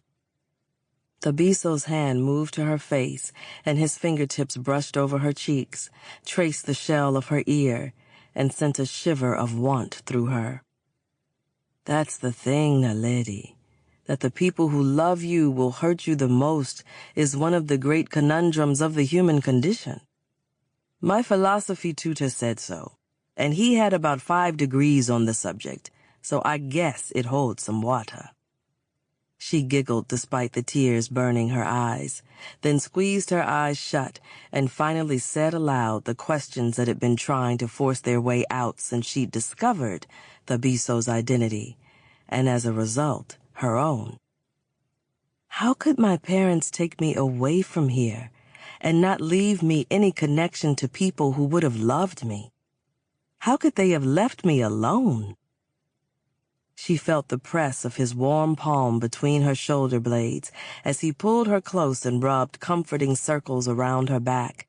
Thabiso's hand moved to her face, and his fingertips brushed over her cheeks, traced the shell of her ear, and sent a shiver of want through her. That's the thing, Naledi. That the people who love you will hurt you the most is one of the great conundrums of the human condition. My philosophy tutor said so, and he had about 5 degrees on the subject, so I guess it holds some water. She giggled despite the tears burning her eyes, then squeezed her eyes shut and finally said aloud the questions that had been trying to force their way out since she'd discovered Thabiso's identity, and as a result, her own. How could my parents take me away from here and not leave me any connection to people who would have loved me? How could they have left me alone? She felt the press of his warm palm between her shoulder blades as he pulled her close and rubbed comforting circles around her back.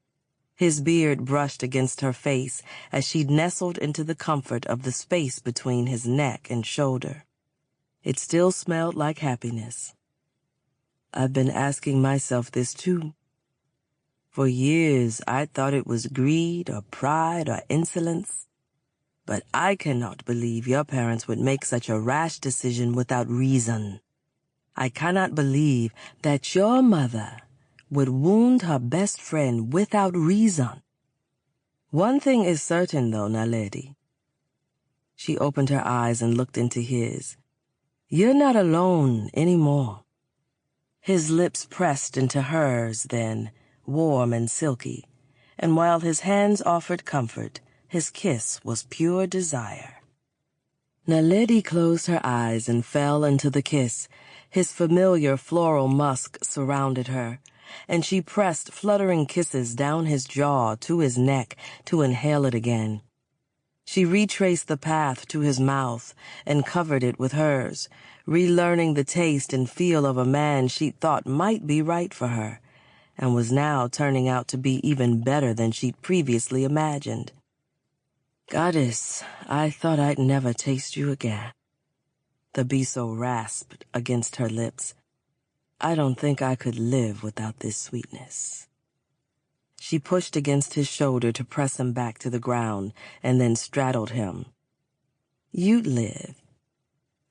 His beard brushed against her face as she nestled into the comfort of the space between his neck and shoulder. It still smelled like happiness. I've been asking myself this too. For years I thought it was greed or pride or insolence. But I cannot believe your parents would make such a rash decision without reason. I cannot believe that your mother would wound her best friend without reason. One thing is certain, though, Naledi. She opened her eyes and looked into his. You're not alone anymore. His lips pressed into hers then, warm and silky, and while his hands offered comfort, his kiss was pure desire. Naledi closed her eyes and fell into the kiss. His familiar floral musk surrounded her, and she pressed fluttering kisses down his jaw to his neck to inhale it again. She retraced the path to his mouth and covered it with hers, relearning the taste and feel of a man she'd thought might be right for her, and was now turning out to be even better than she'd previously imagined. Goddess, I thought I'd never taste you again. Thabiso rasped against her lips. I don't think I could live without this sweetness. She pushed against his shoulder to press him back to the ground, and then straddled him. You'd live.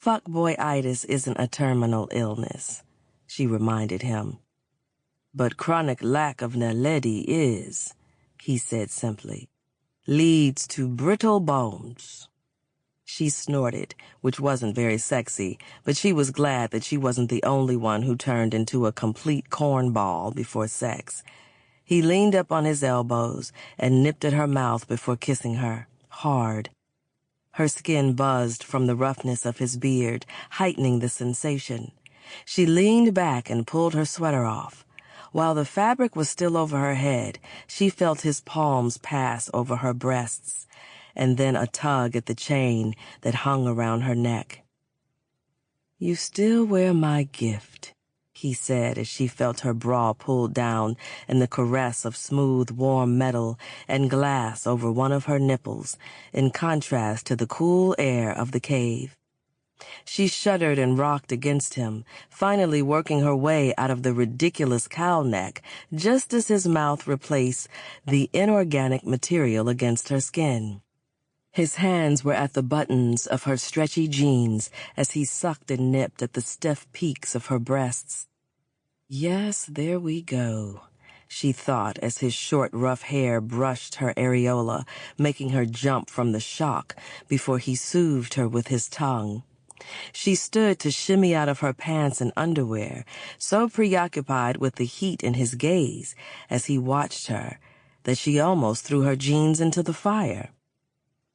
Fuckboy-itis isn't a terminal illness. she reminded him. But chronic lack of naledi is, he said simply, leads to brittle bones. She snorted, which wasn't very sexy, but she was glad that she wasn't the only one who turned into a complete cornball before sex. He leaned up on his elbows and nipped at her mouth before kissing her, hard. Her skin buzzed from the roughness of his beard, heightening the sensation. She leaned back and pulled her sweater off. While the fabric was still over her head, she felt his palms pass over her breasts, and then a tug at the chain that hung around her neck. "You still wear my gift," he said as she felt her bra pulled down and the caress of smooth, warm metal and glass over one of her nipples, in contrast to the cool air of the cave. She shuddered and rocked against him, finally working her way out of the ridiculous cowl neck just as his mouth replaced the inorganic material against her skin. His hands were at the buttons of her stretchy jeans as he sucked and nipped at the stiff peaks of her breasts. Yes, there we go, she thought as his short, rough hair brushed her areola, making her jump from the shock before he soothed her with his tongue. She stood to shimmy out of her pants and underwear, so preoccupied with the heat in his gaze as he watched her that she almost threw her jeans into the fire.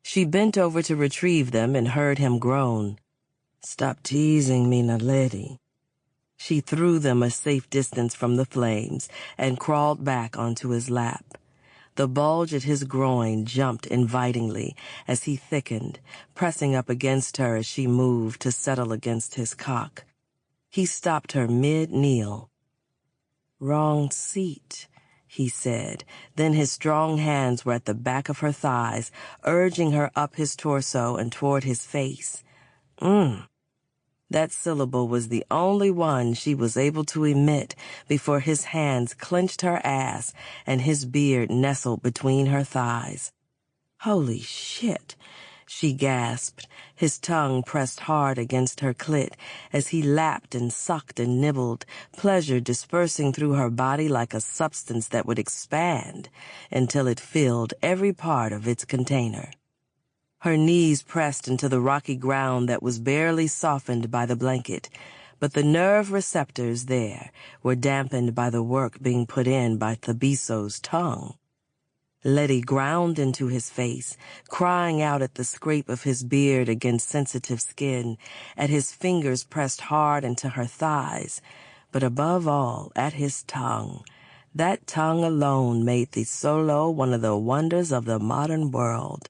She bent over to retrieve them and heard him groan. "Stop teasing me, Naledi." She threw them a safe distance from the flames and crawled back onto his lap. The bulge at his groin jumped invitingly as he thickened, pressing up against her as she moved to settle against his cock. He stopped her mid-kneel. "Wrong seat," he said. Then his strong hands were at the back of her thighs, urging her up his torso and toward his face. That syllable was the only one she was able to emit before his hands clenched her ass and his beard nestled between her thighs. "Holy shit," she gasped, his tongue pressed hard against her clit as he lapped and sucked and nibbled, pleasure dispersing through her body like a substance that would expand until it filled every part of its container. Her knees pressed into the rocky ground that was barely softened by the blanket, but the nerve receptors there were dampened by the work being put in by Thabiso's tongue. Letty ground into his face, crying out at the scrape of his beard against sensitive skin, at his fingers pressed hard into her thighs, but above all, at his tongue. That tongue alone made the solo one of the wonders of the modern world.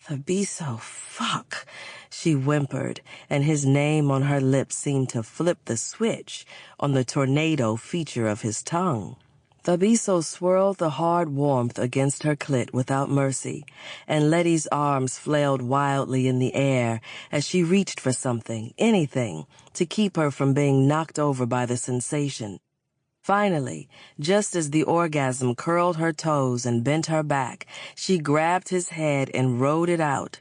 "Thabiso, fuck," she whimpered, and his name on her lips seemed to flip the switch on the tornado feature of his tongue. Thabiso swirled the hard warmth against her clit without mercy, and Letty's arms flailed wildly in the air as she reached for something, anything, to keep her from being knocked over by the sensation. Finally, just as the orgasm curled her toes and bent her back, she grabbed his head and rode it out.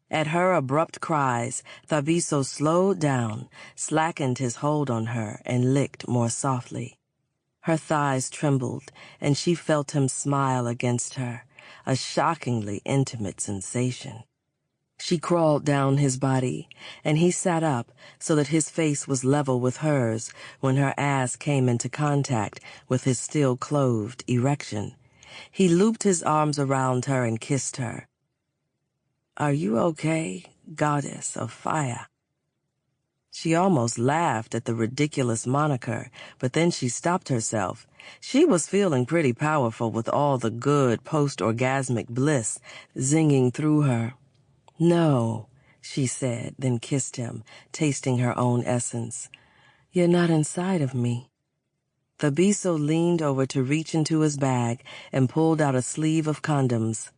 At her abrupt cries, Thabiso slowed down, slackened his hold on her, and licked more softly. Her thighs trembled, and she felt him smile against her, a shockingly intimate sensation. She crawled down his body, and he sat up so that his face was level with hers when her ass came into contact with his still-clothed erection. He looped his arms around her and kissed her. "Are you okay, goddess of fire?" She almost laughed at the ridiculous moniker, but then she stopped herself. She was feeling pretty powerful with all the good post-orgasmic bliss zinging through her. "No," she said, then kissed him, tasting her own essence. "You're not inside of me." Thabiso leaned over to reach into his bag and pulled out a sleeve of condoms.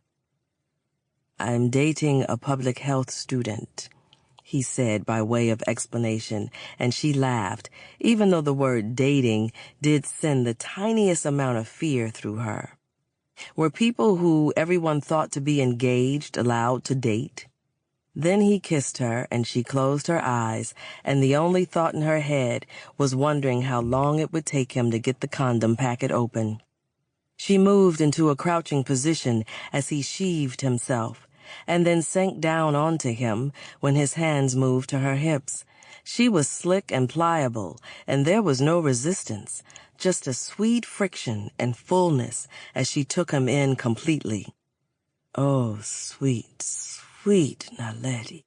"I'm dating a public health student," he said by way of explanation, and she laughed, even though the word dating did send the tiniest amount of fear through her. Were people who everyone thought to be engaged allowed to date? Then he kissed her, and she closed her eyes, and the only thought in her head was wondering how long it would take him to get the condom packet open. She moved into a crouching position as he sheathed himself, and then sank down onto him when his hands moved to her hips. She was slick and pliable, and there was no resistance, just a sweet friction and fullness as she took him in completely. "Oh, sweet, sweet Naledi,"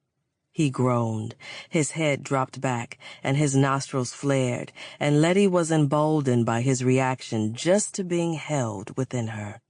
he groaned. His head dropped back, and his nostrils flared, and Letty was emboldened by his reaction just to being held within her.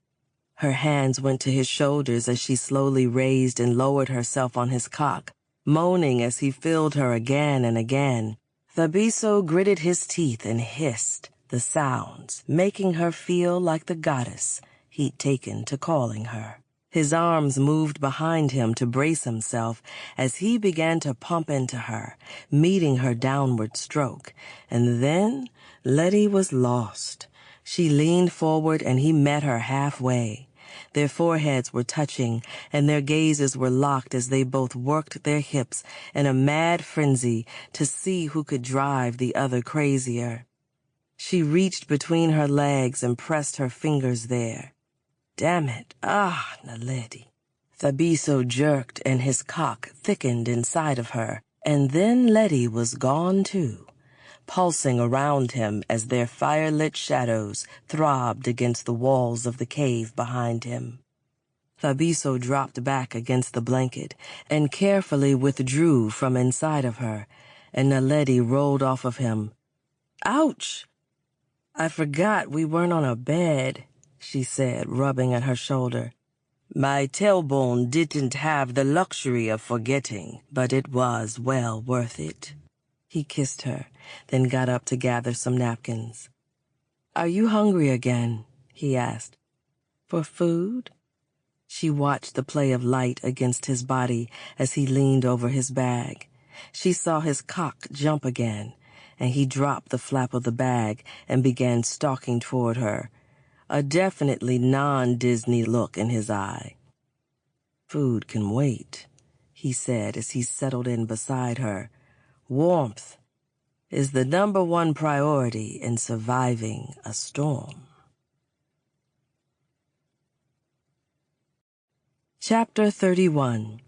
Her hands went to his shoulders as she slowly raised and lowered herself on his cock, moaning as he filled her again and again. Thabiso gritted his teeth and hissed the sounds, making her feel like the goddess he'd taken to calling her. His arms moved behind him to brace himself as he began to pump into her, meeting her downward stroke. And then Letty was lost. She leaned forward and he met her halfway. Their foreheads were touching, and their gazes were locked as they both worked their hips in a mad frenzy to see who could drive the other crazier. She reached between her legs and pressed her fingers there. "Damn it, Naledi." Thabiso jerked and his cock thickened inside of her, and then Letty was gone too, pulsing around him as their fire-lit shadows throbbed against the walls of the cave behind him. Thabiso dropped back against the blanket and carefully withdrew from inside of her, and Naledi rolled off of him. "Ouch! I forgot we weren't on a bed," she said, rubbing at her shoulder. "My tailbone didn't have the luxury of forgetting, but it was well worth it." He kissed her, then got up to gather some napkins. "Are you hungry again?" he asked. "For food?" She watched the play of light against his body as he leaned over his bag. She saw his cock jump again, and he dropped the flap of the bag and began stalking toward her, a definitely non-Disney look in his eye. "Food can wait," he said as he settled in beside her. "Warmth is the #1 priority in surviving a storm." Chapter 31.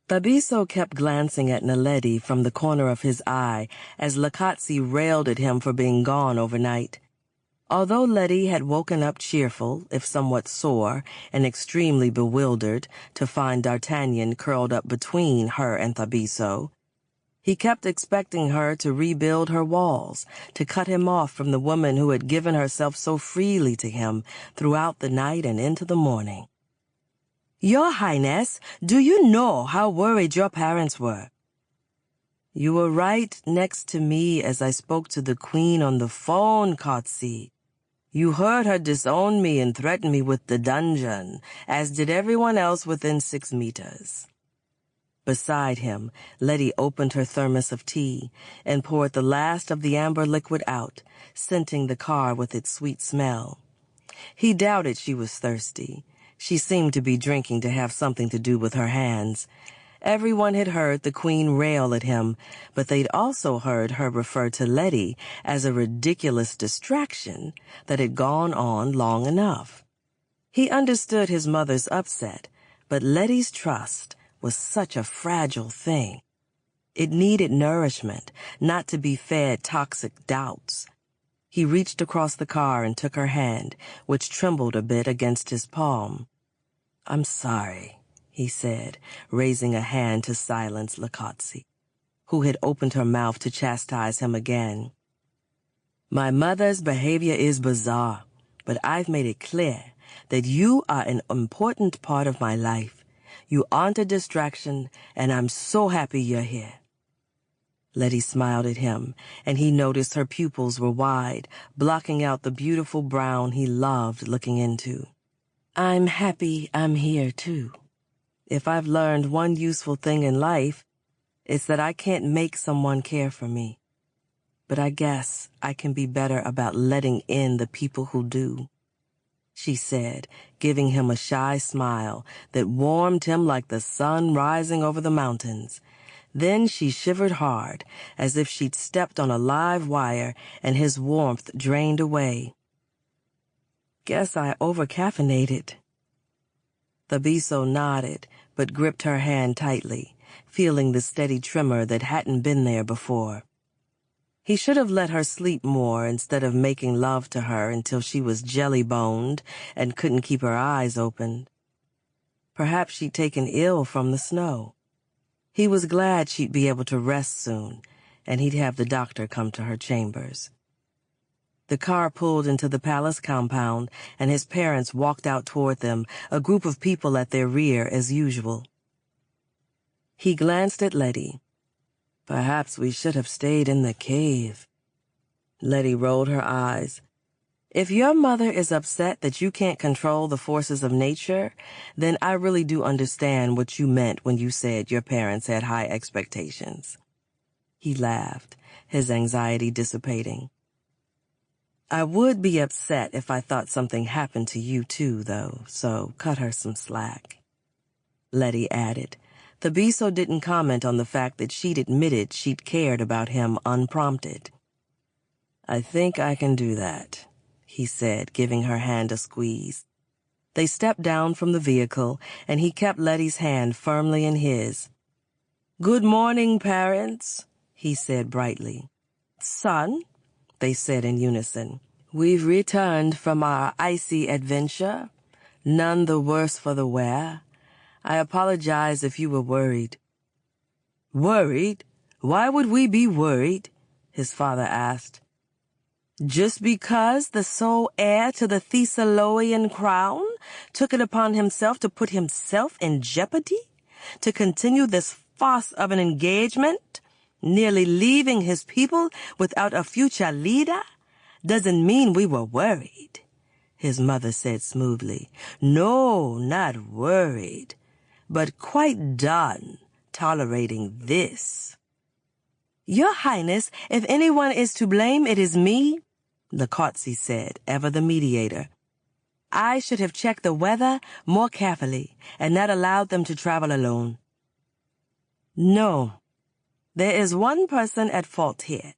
Thabiso kept glancing at Naledi from the corner of his eye as Lakatsi railed at him for being gone overnight. Although Letty had woken up cheerful, if somewhat sore, and extremely bewildered to find D'Artagnan curled up between her and Thabiso, he kept expecting her to rebuild her walls, to cut him off from the woman who had given herself so freely to him throughout the night and into the morning. "Your Highness, do you know how worried your parents were?" "You were right next to me as I spoke to the Queen on the phone, Kotsi. You heard her disown me and threaten me with the dungeon, as did everyone else within 6 meters. Beside him, Letty opened her thermos of tea and poured the last of the amber liquid out, scenting the car with its sweet smell. He doubted she was thirsty. She seemed to be drinking to have something to do with her hands. Everyone had heard the Queen rail at him, but they'd also heard her refer to Letty as a ridiculous distraction that had gone on long enough. He understood his mother's upset, but Letty's trust was such a fragile thing. It needed nourishment, not to be fed toxic doubts. He reached across the car and took her hand, which trembled a bit against his palm. "I'm sorry," he said, raising a hand to silence Lakatsi, who had opened her mouth to chastise him again. "My mother's behavior is bizarre, but I've made it clear that you are an important part of my life. You aren't a distraction, and I'm so happy you're here." Letty smiled at him, and he noticed her pupils were wide, blocking out the beautiful brown he loved looking into. "I'm happy I'm here, too. If I've learned one useful thing in life, it's that I can't make someone care for me. But I guess I can be better about letting in the people who do." she said, giving him a shy smile that warmed him like the sun rising over the mountains. Then she shivered hard, as if she'd stepped on a live wire and his warmth drained away. Guess I overcaffeinated. Thabiso nodded, but gripped her hand tightly, feeling the steady tremor that hadn't been there before. He should have let her sleep more instead of making love to her until she was jelly-boned and couldn't keep her eyes open. Perhaps she'd taken ill from the snow. He was glad she'd be able to rest soon, and he'd have the doctor come to her chambers. The car pulled into the palace compound, and his parents walked out toward them, a group of people at their rear as usual. He glanced at Letty. Perhaps we should have stayed in the cave. Letty rolled her eyes. If your mother is upset that you can't control the forces of nature, then I really do understand what you meant when you said your parents had high expectations. He laughed, his anxiety dissipating. I would be upset if I thought something happened to you too, though, so cut her some slack. Letty added. Thabiso didn't comment on the fact that she'd admitted she'd cared about him unprompted. I think I can do that, he said, giving her hand a squeeze. They stepped down from the vehicle, and he kept Letty's hand firmly in his. Good morning, parents, he said brightly. Son, they said in unison. We've returned from our icy adventure, none the worse for the wear. I apologize if you were worried. Worried? Why would we be worried? His father asked. Just because the sole heir to the Thessaloian crown took it upon himself to put himself in jeopardy? To continue this farce of an engagement, nearly leaving his people without a future leader, doesn't mean we were worried, his mother said smoothly. No, not worried, but quite done tolerating this. Your Highness, if anyone is to blame, it is me, Lakotsi said, ever the mediator. I should have checked the weather more carefully and not allowed them to travel alone. No, there is one person at fault here.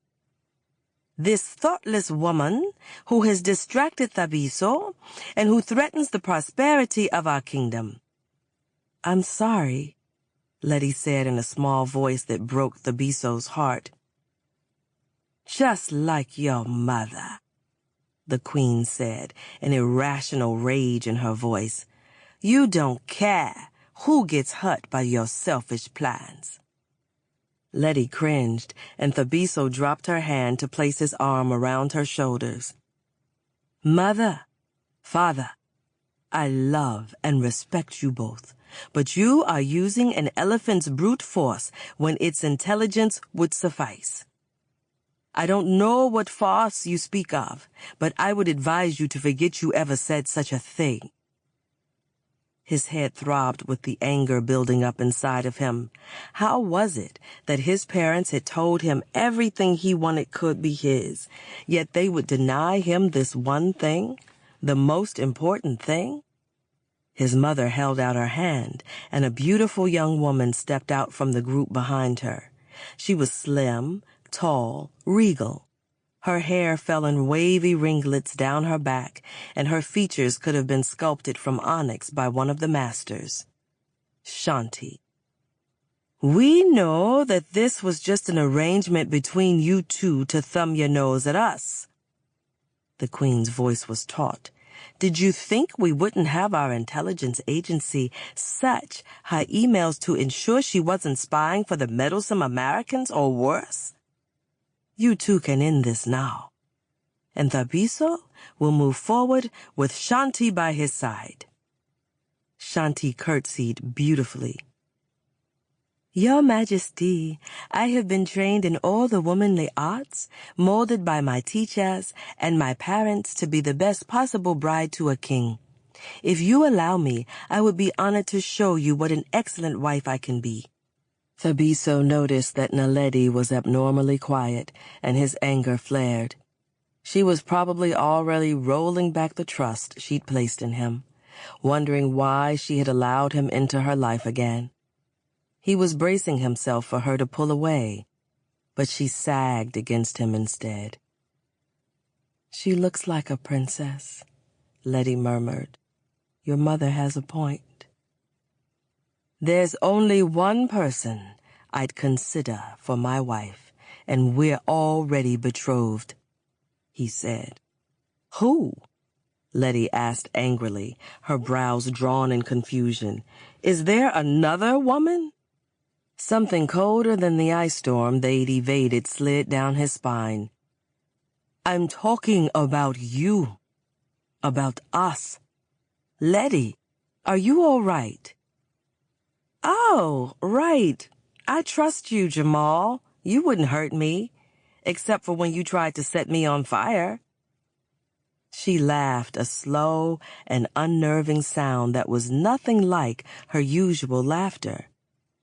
This thoughtless woman who has distracted Thabiso and who threatens the prosperity of our kingdom. I'm sorry, Letty said in a small voice that broke Thabiso's heart. Just like your mother, the queen said, an irrational rage in her voice. You don't care who gets hurt by your selfish plans. Letty cringed, and Thabiso dropped her hand to place his arm around her shoulders. Mother, father, I love and respect you both, but you are using an elephant's brute force when its intelligence would suffice. I don't know what farce you speak of, but I would advise you to forget you ever said such a thing. His head throbbed with the anger building up inside of him. How was it that his parents had told him everything he wanted could be his, yet they would deny him this one thing, the most important thing? His mother held out her hand, and a beautiful young woman stepped out from the group behind her. She was slim, tall, regal. Her hair fell in wavy ringlets down her back, and her features could have been sculpted from onyx by one of the masters. Shanti. We know that this was just an arrangement between you two to thumb your nose at us. The queen's voice was taut. Did you think we wouldn't have our intelligence agency search her emails to ensure she wasn't spying for the meddlesome Americans or worse? You two can end this now, and Thabiso will move forward with Shanti by his side. Shanti curtsied beautifully. Your Majesty, I have been trained in all the womanly arts, molded by my teachers and my parents to be the best possible bride to a king. If you allow me, I would be honored to show you what an excellent wife I can be. Thabiso noticed that Naledi was abnormally quiet, and his anger flared. She was probably already rolling back the trust she'd placed in him, wondering why she had allowed him into her life again. He was bracing himself for her to pull away, but she sagged against him instead. "She looks like a princess," Letty murmured. "Your mother has a point." "There's only one person I'd consider for my wife, and we're already betrothed," he said. "Who?" Letty asked angrily, her brows drawn in confusion. "Is there another woman?" Something colder than the ice storm they'd evaded slid down his spine. "I'm talking about you. About us. Letty, are you all right?" "Oh, right. I trust you, Jamal. You wouldn't hurt me, except for when you tried to set me on fire." She laughed, a slow and unnerving sound that was nothing like her usual laughter.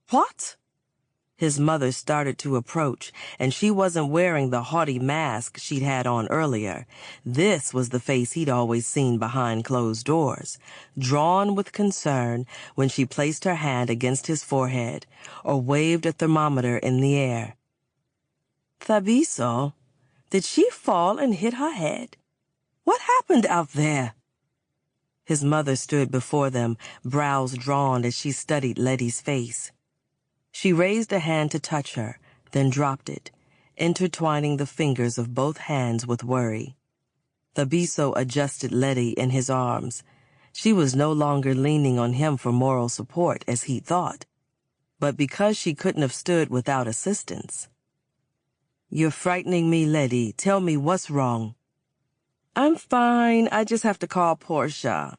"What?" His mother started to approach, and she wasn't wearing the haughty mask she'd had on earlier. This was the face he'd always seen behind closed doors, drawn with concern when she placed her hand against his forehead or waved a thermometer in the air. "Thabiso, did she fall and hit her head? What happened out there?" His mother stood before them, brows drawn as she studied Letty's face. She raised a hand to touch her, then dropped it, intertwining the fingers of both hands with worry. Thabiso adjusted Letty in his arms. She was no longer leaning on him for moral support, as he thought, but because she couldn't have stood without assistance. "You're frightening me, Letty. Tell me what's wrong." "I'm fine. I just have to call Portia,"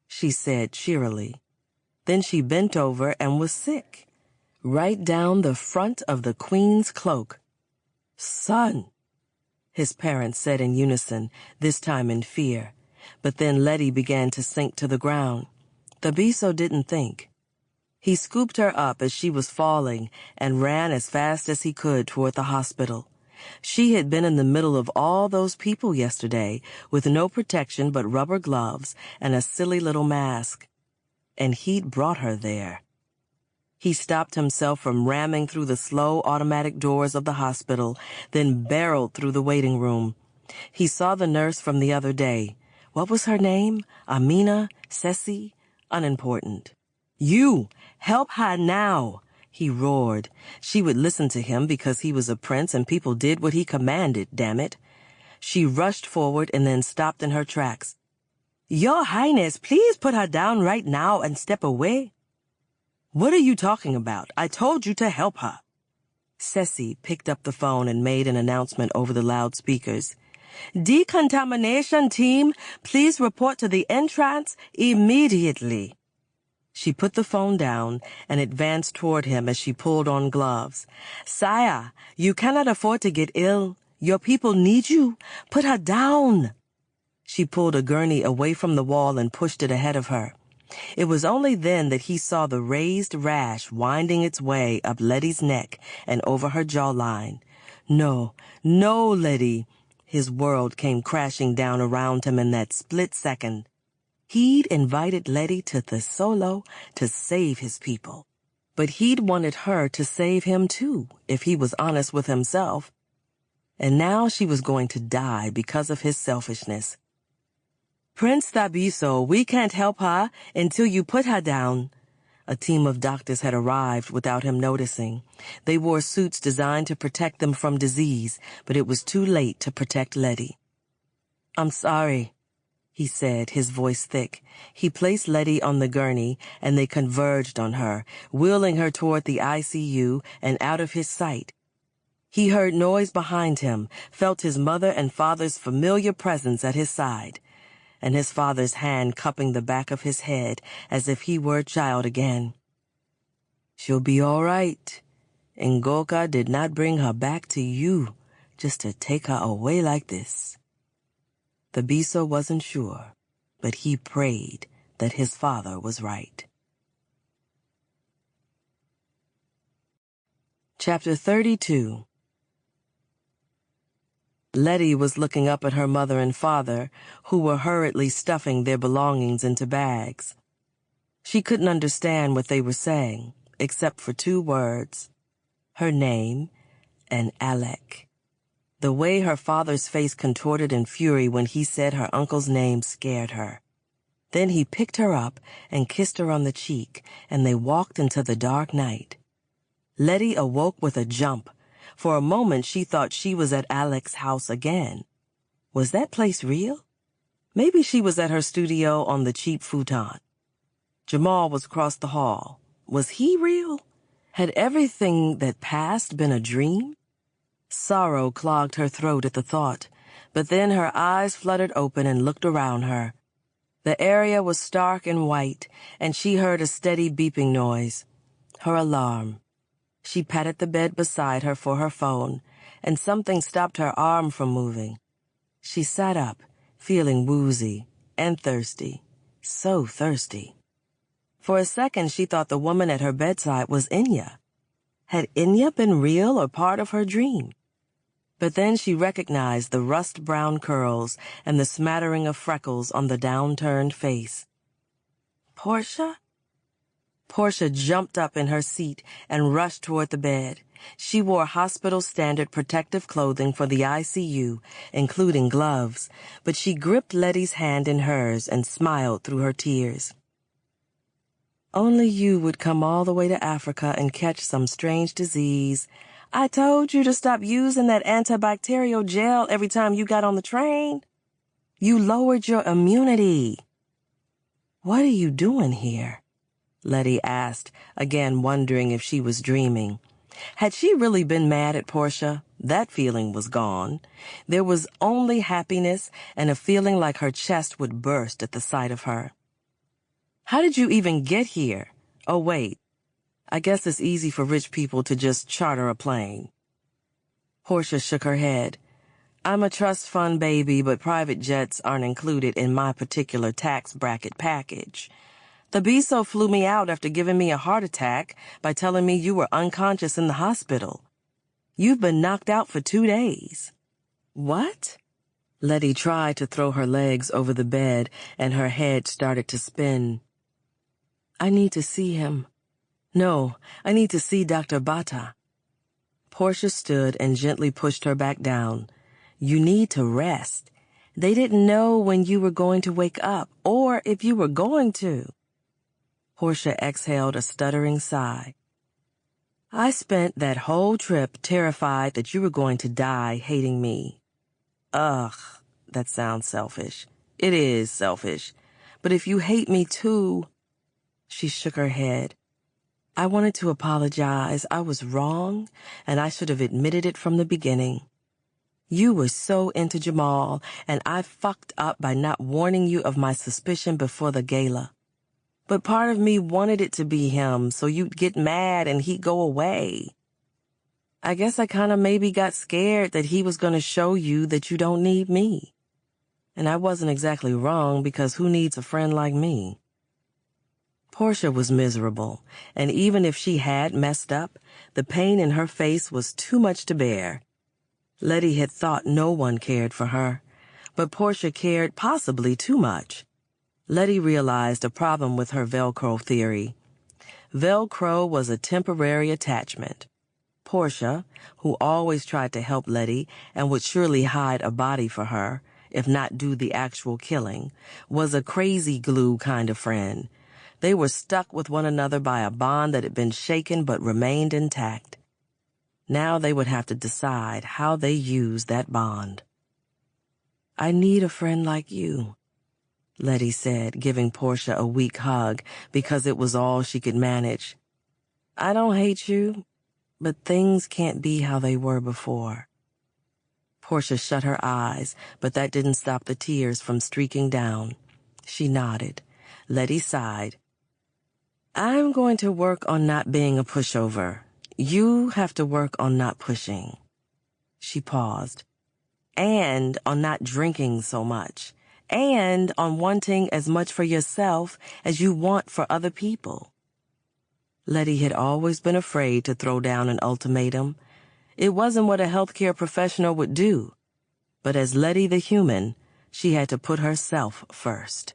she said cheerily. Then she bent over and was sick, right down the front of the Queen's cloak. "Son," his parents said in unison, this time in fear. But then Letty began to sink to the ground. Thabiso didn't think. He scooped her up as she was falling and ran as fast as he could toward the hospital. She had been in the middle of all those people yesterday with no protection but rubber gloves and a silly little mask. And he'd brought her there. He stopped himself from ramming through the slow automatic doors of the hospital, then barreled through the waiting room. He saw the nurse from the other day. What was her name? Amina? Ceci? Unimportant. "You! Help her now!" he roared. She would listen to him because he was a prince and people did what he commanded, damn it. She rushed forward and then stopped in her tracks. "Your Highness, please put her down right now and step away." "What are you talking about? I told you to help her." Ceci picked up the phone and made an announcement over the loudspeakers. "Decontamination team, please report to the entrance immediately." She put the phone down and advanced toward him as she pulled on gloves. "Sire, you cannot afford to get ill. Your people need you. Put her down." She pulled a gurney away from the wall and pushed it ahead of her. It was only then that he saw the raised rash winding its way up Letty's neck and over her jawline. "No, no, Letty." His world came crashing down around him in that split second. He'd invited Letty to the solo to save his people. But he'd wanted her to save him too, if he was honest with himself. And now she was going to die because of his selfishness. "Prince Thabiso, we can't help her until you put her down." A team of doctors had arrived without him noticing. They wore suits designed to protect them from disease, but it was too late to protect Letty. "I'm sorry," he said, his voice thick. He placed Letty on the gurney, and they converged on her, wheeling her toward the ICU and out of his sight. He heard noise behind him, felt his mother and father's familiar presence at his side, and his father's hand cupping the back of his head as if he were a child again. "She'll be all right. Ngoka did not bring her back to you just to take her away like this." Thabiso wasn't sure, but he prayed that his father was right. Chapter 32. Letty was looking up at her mother and father, who were hurriedly stuffing their belongings into bags. She couldn't understand what they were saying, except for 2 words: her name and Alec. The way her father's face contorted in fury when he said her uncle's name scared her. Then he picked her up and kissed her on the cheek, and they walked into the dark night. Letty awoke with a jump. For a moment she thought she was at Alec's house again. Was that place real? Maybe she was at her studio on the cheap futon. Jamal was across the hall. Was he real? Had everything that passed been a dream? Sorrow clogged her throat at the thought, but then her eyes fluttered open and looked around her. The area was stark and white, and she heard a steady beeping noise. Her alarm. She patted the bed beside her for her phone, and something stopped her arm from moving. She sat up, feeling woozy and thirsty. So thirsty. For a second she thought the woman at her bedside was Inya. Had Inya been real or part of her dream? But then she recognized the rust-brown curls and the smattering of freckles on the downturned face. Portia? Portia jumped up in her seat and rushed toward the bed. She wore hospital-standard protective clothing for the ICU, including gloves, but she gripped Letty's hand in hers and smiled through her tears. Only you would come all the way to Africa and catch some strange disease. I told you to stop using that antibacterial gel every time you got on the train. You lowered your immunity. What are you doing here? Letty asked, again wondering if she was dreaming. Had she really been mad at Portia? That feeling was gone. There was only happiness and a feeling like her chest would burst at the sight of her. How did you even get here? Oh, wait. I guess it's easy for rich people to just charter a plane. Portia shook her head. I'm a trust fund baby, but private jets aren't included in my particular tax bracket package. The BSO flew me out after giving me a heart attack by telling me you were unconscious in the hospital. You've been knocked out for 2 days. What? Letty tried to throw her legs over the bed, and her head started to spin. I need to see him. No, I need to see Dr. Bata. Portia stood and gently pushed her back down. You need to rest. They didn't know when you were going to wake up, or if you were going to. Portia exhaled a stuttering sigh. I spent that whole trip terrified that you were going to die hating me. Ugh, that sounds selfish. It is selfish. But if you hate me too... She shook her head. I wanted to apologize. I was wrong, and I should have admitted it from the beginning. You were so into Jamal, and I fucked up by not warning you of my suspicion before the gala. But part of me wanted it to be him, so you'd get mad and he'd go away. I guess I kind of maybe got scared that he was going to show you that you don't need me. And I wasn't exactly wrong, because who needs a friend like me? Portia was miserable, and even if she had messed up, the pain in her face was too much to bear. Letty had thought no one cared for her, but Portia cared possibly too much. Letty realized a problem with her Velcro theory. Velcro was a temporary attachment. Portia, who always tried to help Letty and would surely hide a body for her, if not do the actual killing, was a crazy glue kind of friend. They were stuck with one another by a bond that had been shaken but remained intact. Now they would have to decide how they used that bond. I need a friend like you, Letty said, giving Portia a weak hug because it was all she could manage. I don't hate you, but things can't be how they were before. Portia shut her eyes, but that didn't stop the tears from streaking down. She nodded. Letty sighed. I'm going to work on not being a pushover. You have to work on not pushing. She paused. And on not drinking so much. And on wanting as much for yourself as you want for other people. Letty had always been afraid to throw down an ultimatum. It wasn't what a healthcare professional would do. But as Letty the human, she had to put herself first.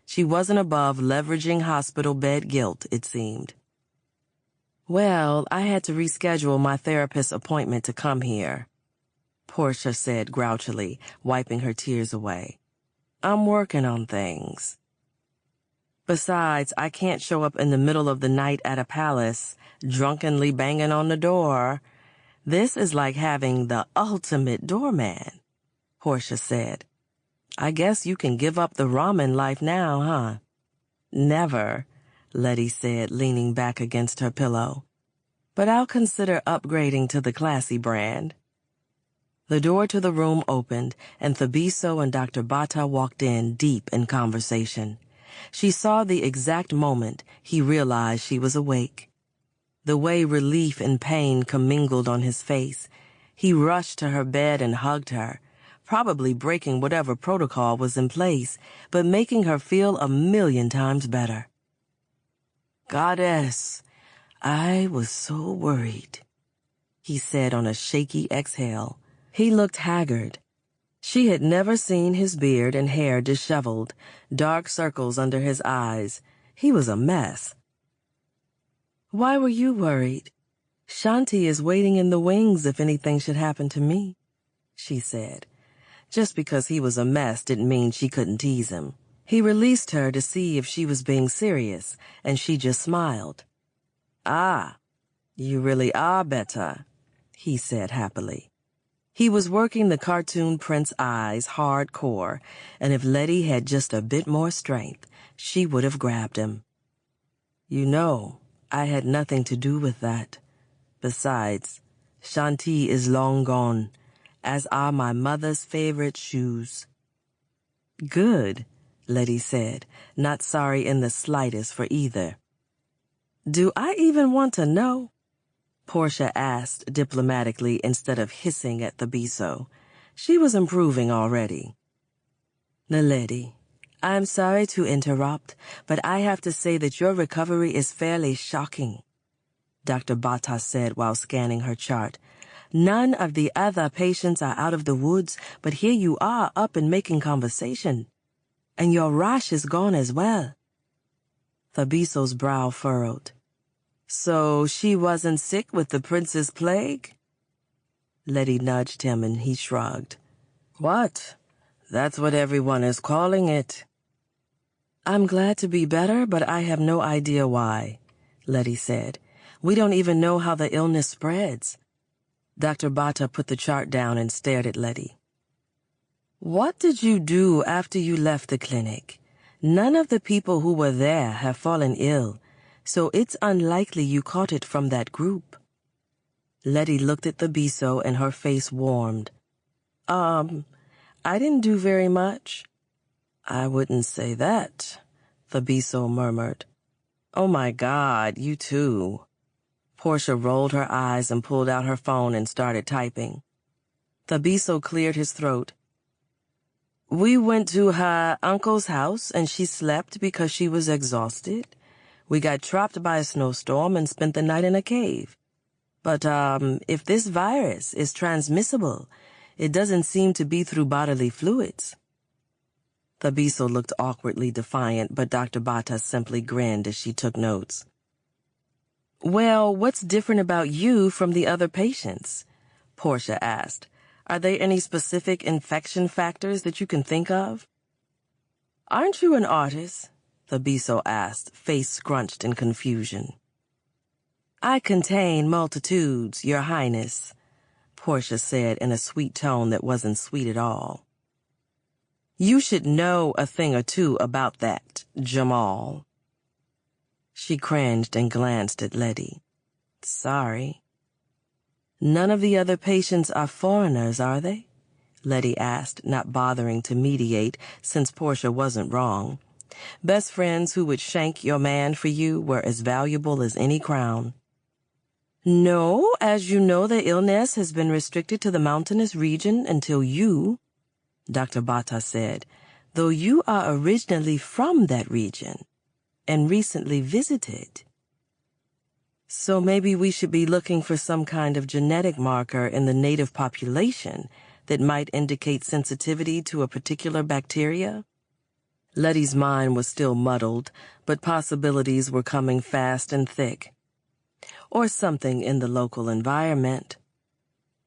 She wasn't above leveraging hospital bed guilt, it seemed. "Well, I had to reschedule my therapist's appointment to come here," Portia said grouchily, wiping her tears away. "I'm working on things. Besides, I can't show up in the middle of the night at a palace, drunkenly banging on the door. This is like having the ultimate doorman," Portia said. "I guess you can give up the ramen life now, huh?" "Never," Letty said, leaning back against her pillow. "But I'll consider upgrading to the classy brand." The door to the room opened, and Thabiso and Dr. Bata walked in, deep in conversation. She saw the exact moment he realized she was awake. The way relief and pain commingled on his face, he rushed to her bed and hugged her, probably breaking whatever protocol was in place, but making her feel 1,000,000 times better. "Goddess, I was so worried," he said on a shaky exhale. He looked haggard. She had never seen his beard and hair disheveled, dark circles under his eyes. He was a mess. "Why were you worried? Shanti is waiting in the wings if anything should happen to me," she said. Just because he was a mess didn't mean she couldn't tease him. He released her to see if she was being serious, and she just smiled. "Ah, you really are better," he said happily. He was working the cartoon prince's eyes hardcore, and if Letty had just a bit more strength, she would have grabbed him. "You know, I had nothing to do with that. Besides, Shanti is long gone, as are my mother's favorite shoes." "Good," Letty said, not sorry in the slightest for either. "Do I even want to know?" Portia asked diplomatically instead of hissing at Thabiso. She was improving already. "Naledi, I'm sorry to interrupt, but I have to say that your recovery is fairly shocking," Dr. Bata said while scanning her chart. "None of the other patients are out of the woods, but here you are up and making conversation. And your rash is gone as well." Thabiso's brow furrowed. "So she wasn't sick with the prince's plague?" Letty nudged him and he shrugged. "What? That's what everyone is calling it." "I'm glad to be better, but I have no idea why," Letty said. "We don't even know how the illness spreads." Dr. Bata put the chart down and stared at Letty. "What did you do after you left the clinic? None of the people who were there have fallen ill, so it's unlikely you caught it from that group." Letty looked at Thabiso and her face warmed. I didn't do very much." "I wouldn't say that," Thabiso murmured. "Oh my God, you too." Portia rolled her eyes and pulled out her phone and started typing. Thabiso cleared his throat. "We went to her uncle's house and she slept because she was exhausted. We got trapped by a snowstorm and spent the night in a cave. But, if this virus is transmissible, it doesn't seem to be through bodily fluids." Thabiso looked awkwardly defiant, but Dr. Bata simply grinned as she took notes. "Well, what's different about you from the other patients?" Portia asked. "Are there any specific infection factors that you can think of?" "Aren't you an artist?" Thabiso asked, face scrunched in confusion. "I contain multitudes, Your Highness," Portia said in a sweet tone that wasn't sweet at all. "You should know a thing or two about that, Jamal." She cringed and glanced at Letty. "Sorry." "None of the other patients are foreigners, are they?" Letty asked, not bothering to mediate since Portia wasn't wrong. Best friends who would shank your man for you were as valuable as any crown. "No, as you know, the illness has been restricted to the mountainous region until you," Dr. Bata said, "though you are originally from that region and recently visited. So maybe we should be looking for some kind of genetic marker in the native population that might indicate sensitivity to a particular bacteria? Letty's mind was still muddled, but possibilities were coming fast and thick. Or something in the local environment.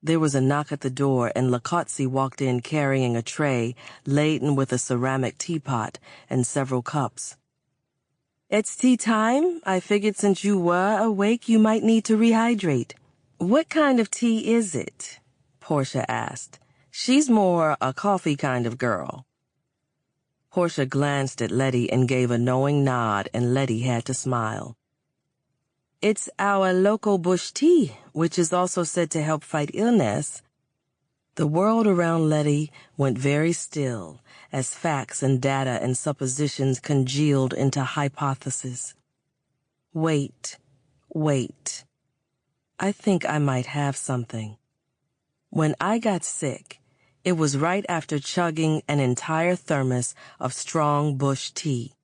There was a knock at the door, and Lakotsi walked in carrying a tray laden with a ceramic teapot and several cups. "It's tea time. I figured since you were awake you might need to rehydrate." "What kind of tea is it?" Portia asked. She's more a coffee kind of girl. Portia glanced at Letty and gave a knowing nod, and Letty had to smile. "It's our local bush tea, which is also said to help fight illness." The world around Letty went very still as facts and data and suppositions congealed into hypotheses. Wait. I think I might have something. When I got sick, it was right after chugging an entire thermos of strong bush tea.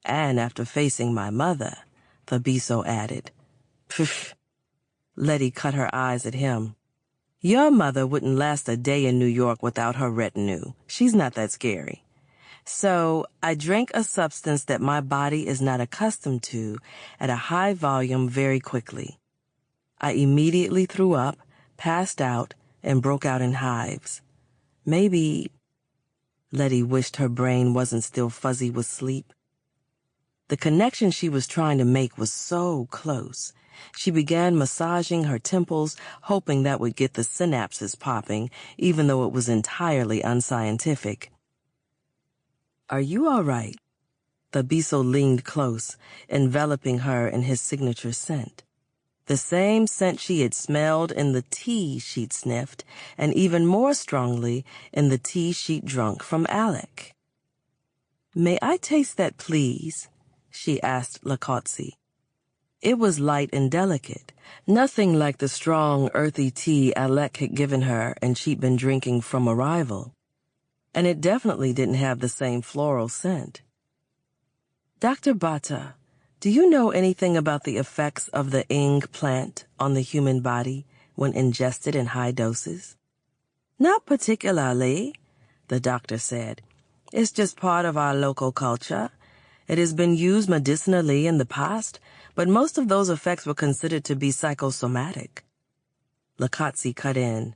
And after facing my mother, Thabiso added. Pfft. Letty cut her eyes at him. "Your mother wouldn't last a day in New York without her retinue. She's not that scary. So I drank a substance that my body is not accustomed to at a high volume very quickly. I immediately threw up, passed out, and broke out in hives. Maybe..." Letty wished her brain wasn't still fuzzy with sleep. The connection she was trying to make was so close. She began massaging her temples, hoping that would get the synapses popping, even though it was entirely unscientific. "Are you all right?" Thabiso leaned close, enveloping her in his signature scent. The same scent she had smelled in the tea she'd sniffed, and even more strongly in the tea she'd drunk from Alec. "May I taste that, please?" she asked Lakotsi. It was light and delicate, nothing like the strong, earthy tea Alec had given her and she'd been drinking from arrival. And it definitely didn't have the same floral scent. "Dr. Bata, do you know anything about the effects of the ing plant on the human body when ingested in high doses?" "Not particularly," the doctor said. "It's just part of our local culture. It has been used medicinally in the past, but most of those effects were considered to be psychosomatic." Lakotsi cut in.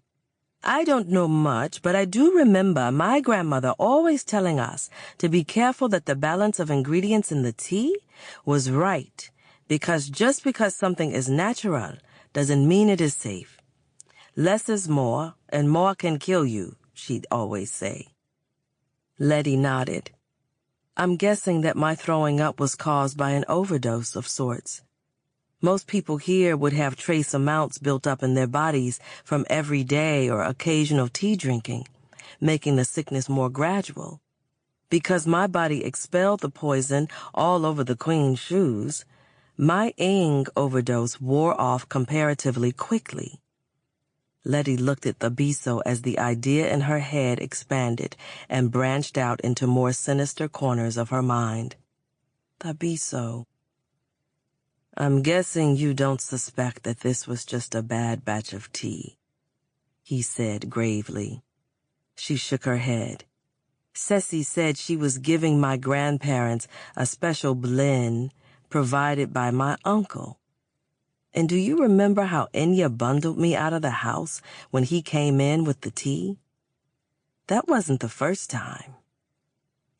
"I don't know much, but I do remember my grandmother always telling us to be careful that the balance of ingredients in the tea was right, because just because something is natural doesn't mean it is safe. Less is more, and more can kill you, she'd always say." Letty nodded. "I'm guessing that my throwing up was caused by an overdose of sorts. Most people here would have trace amounts built up in their bodies from everyday or occasional tea drinking, making the sickness more gradual. Because my body expelled the poison all over the Queen's shoes, my ing overdose wore off comparatively quickly." Letty looked at Thabiso as the idea in her head expanded and branched out into more sinister corners of her mind. "Thabiso, I'm guessing you don't suspect that this was just a bad batch of tea," he said gravely. She shook her head. "Ceci said she was giving my grandparents a special blend provided by my uncle. And do you remember how Enya bundled me out of the house when he came in with the tea? That wasn't the first time.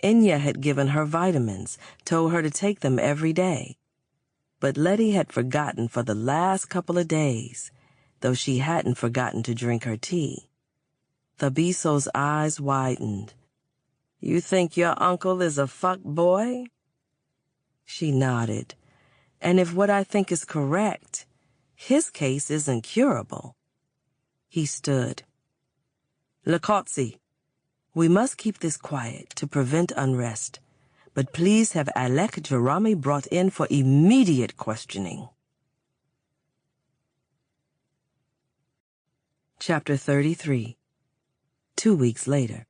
Enya had given her vitamins, told her to take them every day. But Letty had forgotten for the last couple of days, though she hadn't forgotten to drink her tea." Thabiso's eyes widened. "You think your uncle is a fuck boy?" She nodded. "And if what I think is correct, his case isn't curable." He stood. "Lakotsi, we must keep this quiet to prevent unrest, but please have Alec Jarami brought in for immediate questioning." Chapter 33. 2 weeks later.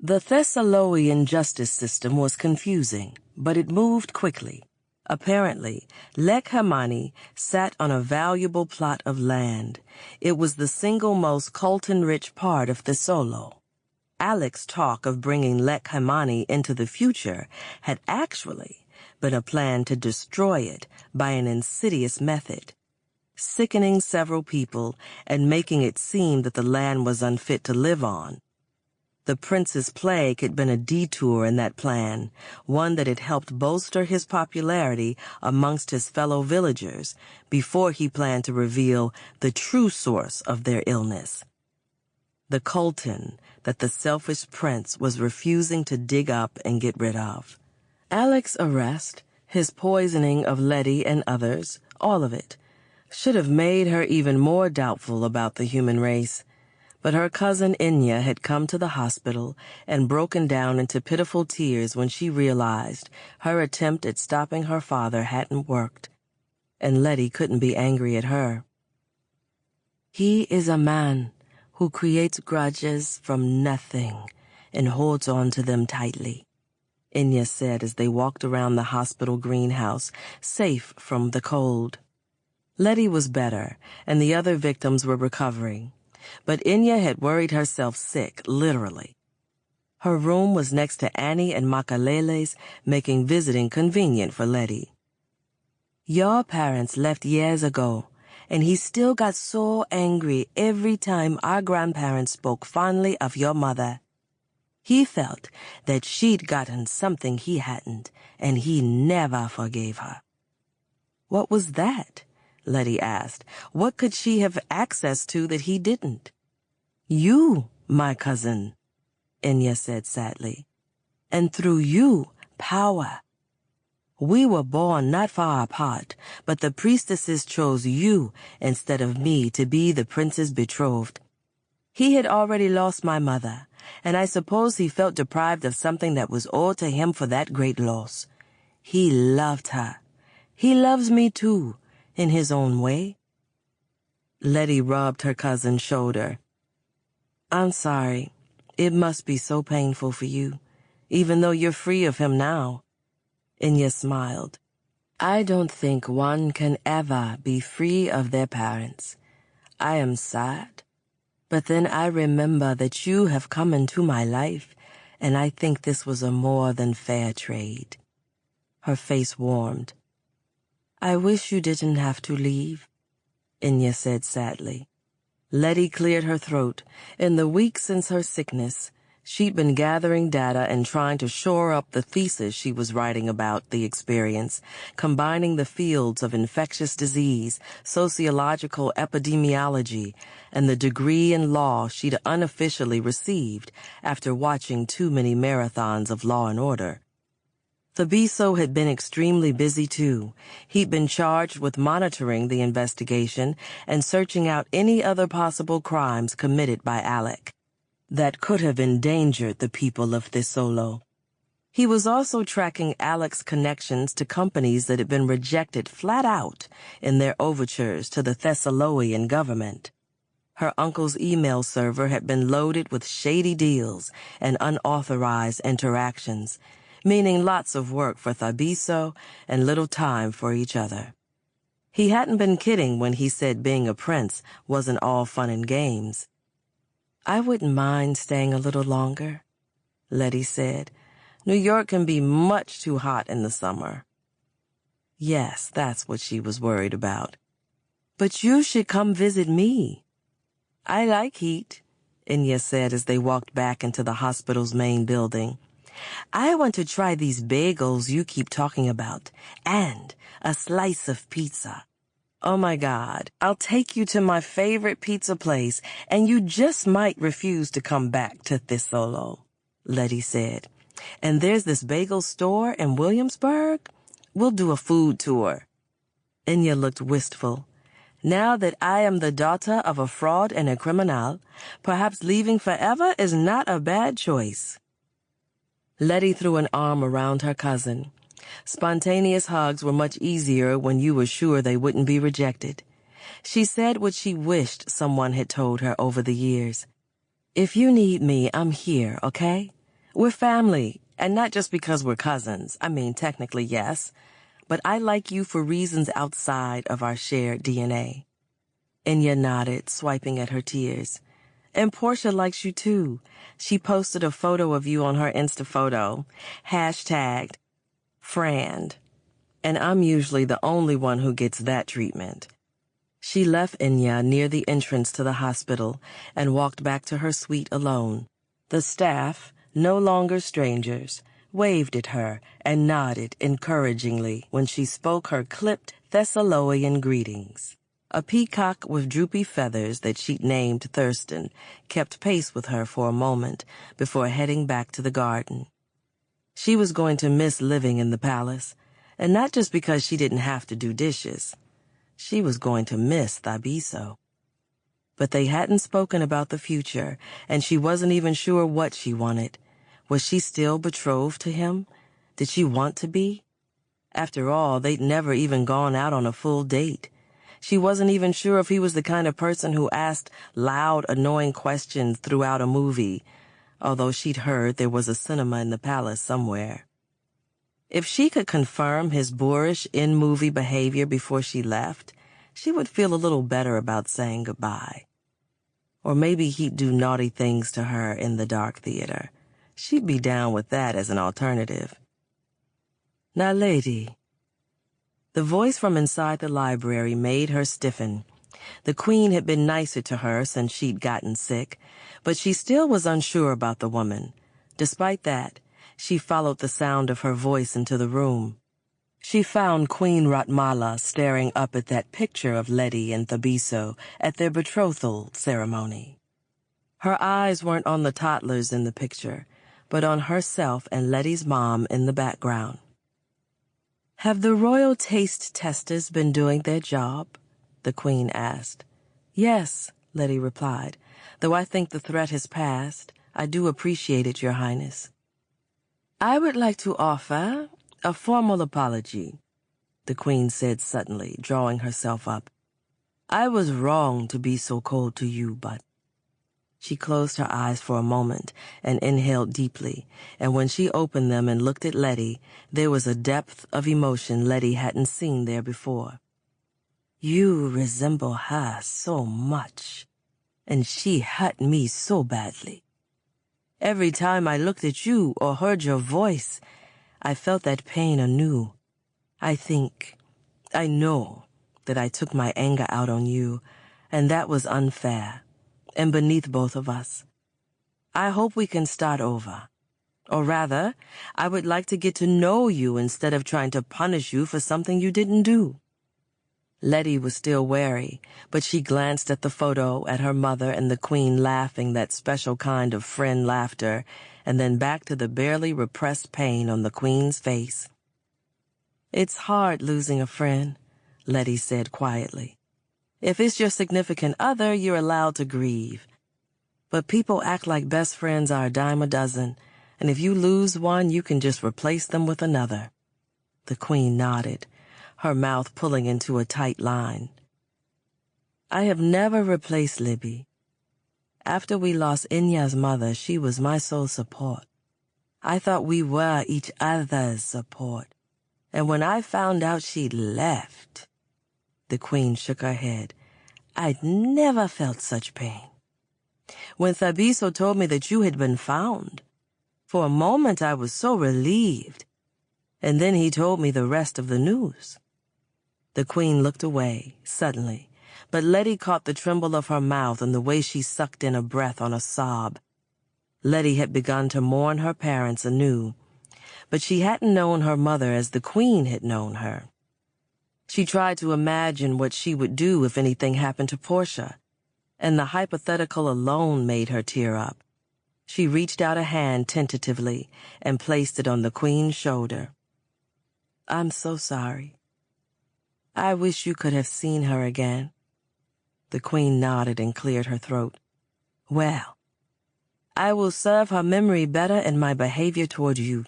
The Thessalonian justice system was confusing, but it moved quickly. Apparently, Lek Hamani sat on a valuable plot of land. It was the single most coltan-rich part of Thesolo. Alec's talk of bringing Lek Hamani into the future had actually been a plan to destroy it by an insidious method, sickening several people and making it seem that the land was unfit to live on. The prince's plague had been a detour in that plan, one that had helped bolster his popularity amongst his fellow villagers before he planned to reveal the true source of their illness. The coltan that the selfish prince was refusing to dig up and get rid of. Alec's arrest, his poisoning of Letty and others, all of it, should have made her even more doubtful about the human race. But her cousin Inya had come to the hospital and broken down into pitiful tears when she realized her attempt at stopping her father hadn't worked, and Letty couldn't be angry at her. "He is a man who creates grudges from nothing and holds on to them tightly," Inya said as they walked around the hospital greenhouse, safe from the cold. Letty was better, and the other victims were recovering. But Inya had worried herself sick, literally. Her room was next to Annie and Makalele's, making visiting convenient for Letty. "Your parents left years ago, and he still got so angry every time our grandparents spoke fondly of your mother. He felt that she'd gotten something he hadn't, and he never forgave her." "What was that?" Letty asked. "What could she have access to that he didn't?" "You, my cousin," Inya said sadly. "And through you, power. We were born not far apart, but the priestesses chose you instead of me to be the prince's betrothed. He had already lost my mother, and I suppose he felt deprived of something that was owed to him for that great loss. He loved her. He loves me too, in his own way." Letty rubbed her cousin's shoulder. "I'm sorry. It must be so painful for you, even though you're free of him now." Inya smiled. "I don't think one can ever be free of their parents. I am sad, but then I remember that you have come into my life, and I think this was a more than fair trade." Her face warmed. "I wish you didn't have to leave," Inya said sadly. Letty cleared her throat. In the weeks since her sickness, she'd been gathering data and trying to shore up the thesis she was writing about the experience, combining the fields of infectious disease, sociological epidemiology, and the degree in law she'd unofficially received after watching too many marathons of Law and Order. Thabiso had been extremely busy, too. He'd been charged with monitoring the investigation and searching out any other possible crimes committed by Alec that could have endangered the people of Thesolo. He was also tracking Alec's connections to companies that had been rejected flat out in their overtures to the Thessaloian government. Her uncle's email server had been loaded with shady deals and unauthorized interactions, meaning lots of work for Thabiso and little time for each other. He hadn't been kidding when he said being a prince wasn't all fun and games. "I wouldn't mind staying a little longer," Letty said. "New York can be much too hot in the summer." Yes, that's what she was worried about. "But you should come visit me." "I like heat," Inya said as they walked back into the hospital's main building. "I want to try these bagels you keep talking about, and a slice of pizza." "Oh my God, I'll take you to my favorite pizza place, and you just might refuse to come back to Thesolo," Letty said. "And there's this bagel store in Williamsburg. We'll do a food tour." Inya looked wistful. "Now that I am the daughter of a fraud and a criminal, perhaps leaving forever is not a bad choice." Letty threw an arm around her cousin. Spontaneous hugs were much easier when you were sure they wouldn't be rejected. She said what she wished someone had told her over the years. "If you need me, I'm here, okay? We're family, and not just because we're cousins. I mean, technically, yes. but I like you for reasons outside of our shared DNA. Inya nodded, swiping at her tears. And Portia likes you too. She posted a photo of you on her Insta photo, hashtagged Frand. And I'm usually the only one who gets that treatment. She left Inya near the entrance to the hospital and walked back to her suite alone. The staff, no longer strangers, waved at her and nodded encouragingly when she spoke her clipped Thessaloian greetings. A peacock with droopy feathers that she'd named Thurston kept pace with her for a moment before heading back to the garden. She was going to miss living in the palace, and not just because she didn't have to do dishes. She was going to miss Thabiso. But they hadn't spoken about the future, and she wasn't even sure what she wanted. Was she still betrothed to him? Did she want to be? After all, they'd never even gone out on a full date. She wasn't even sure if he was the kind of person who asked loud, annoying questions throughout a movie, although she'd heard there was a cinema in the palace somewhere. If she could confirm his boorish in-movie behavior before she left, she would feel a little better about saying goodbye. Or maybe he'd do naughty things to her in the dark theater. She'd be down with that as an alternative. Now, lady. The voice from inside the library made her stiffen. The Queen had been nicer to her since she'd gotten sick, but she still was unsure about the woman. Despite that, she followed the sound of her voice into the room. She found Queen Ratmala staring up at that picture of Letty and Thabiso at their betrothal ceremony. Her eyes weren't on the toddlers in the picture, but on herself and Letty's mom in the background. "Have the royal taste testers been doing their job?" the Queen asked. "Yes," Letty replied. "Though I think the threat has passed. I do appreciate it, Your Highness." "I would like to offer a formal apology," the Queen said suddenly, drawing herself up. "I was wrong to be so cold to you, but—" She closed her eyes for a moment and inhaled deeply, and when she opened them and looked at Letty, there was a depth of emotion Letty hadn't seen there before. "You resemble her so much, and she hurt me so badly. Every time I looked at you or heard your voice, I felt that pain anew. I know that I took my anger out on you, and that was unfair, and beneath both of us. I hope we can start over. Or rather, I would like to get to know you instead of trying to punish you for something you didn't do." Letty was still wary, but she glanced at the photo, at her mother and the Queen laughing that special kind of friend laughter, and then back to the barely repressed pain on the Queen's face. "It's hard losing a friend," Letty said quietly. "If it's your significant other, you're allowed to grieve. But people act like best friends are a dime a dozen, and if you lose one, you can just replace them with another." The Queen nodded, her mouth pulling into a tight line. "I have never replaced Libby. After we lost Inya's mother, she was my sole support. I thought we were each other's support. And when I found out she'd left," the Queen shook her head, "I'd never felt such pain. When Thabiso told me that you had been found, for a moment I was so relieved. And then he told me the rest of the news." The Queen looked away, suddenly, but Letty caught the tremble of her mouth and the way she sucked in a breath on a sob. Letty had begun to mourn her parents anew, but she hadn't known her mother as the Queen had known her. She tried to imagine what she would do if anything happened to Portia, and the hypothetical alone made her tear up. She reached out a hand tentatively and placed it on the Queen's shoulder. "I'm so sorry. I wish you could have seen her again." The Queen nodded and cleared her throat. "Well, I will serve her memory better in my behavior toward you.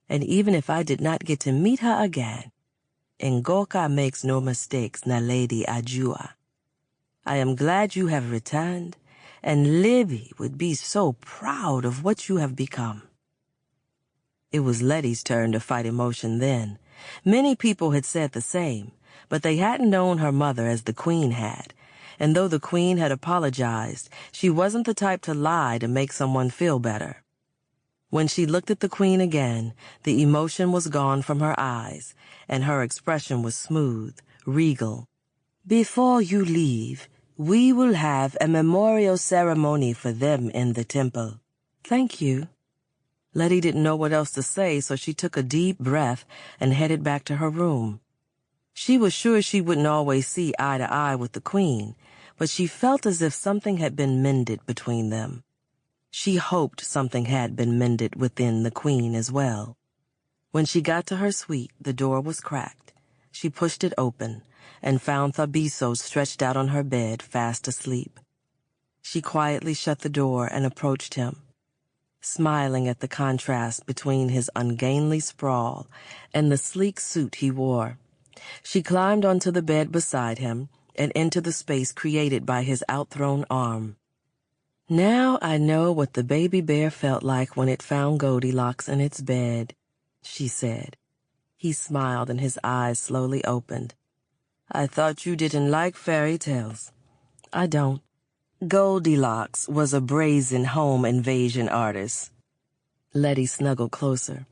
And even if I did not get to meet her again, Ngoka makes no mistakes, Naledi Ajua. I am glad you have returned, and Libby would be so proud of what you have become." It was Letty's turn to fight emotion then. Many people had said the same, but they hadn't known her mother as the Queen had. And though the Queen had apologized, she wasn't the type to lie to make someone feel better. When she looked at the Queen again, the emotion was gone from her eyes, and her expression was smooth, regal. "Before you leave, we will have a memorial ceremony for them in the temple." "Thank you." Letty didn't know what else to say, so she took a deep breath and headed back to her room. She was sure she wouldn't always see eye to eye with the Queen, but she felt as if something had been mended between them. She hoped something had been mended within the Queen as well. When she got to her suite, the door was cracked. She pushed it open and found Thabiso stretched out on her bed, fast asleep. She quietly shut the door and approached him, smiling at the contrast between his ungainly sprawl and the sleek suit he wore. She climbed onto the bed beside him and into the space created by his outthrown arm. "Now I know what the baby bear felt like when it found Goldilocks in its bed," she said. He smiled and his eyes slowly opened. "I thought you didn't like fairy tales." "I don't." Goldilocks was a brazen home invasion artist. Letty snuggled closer.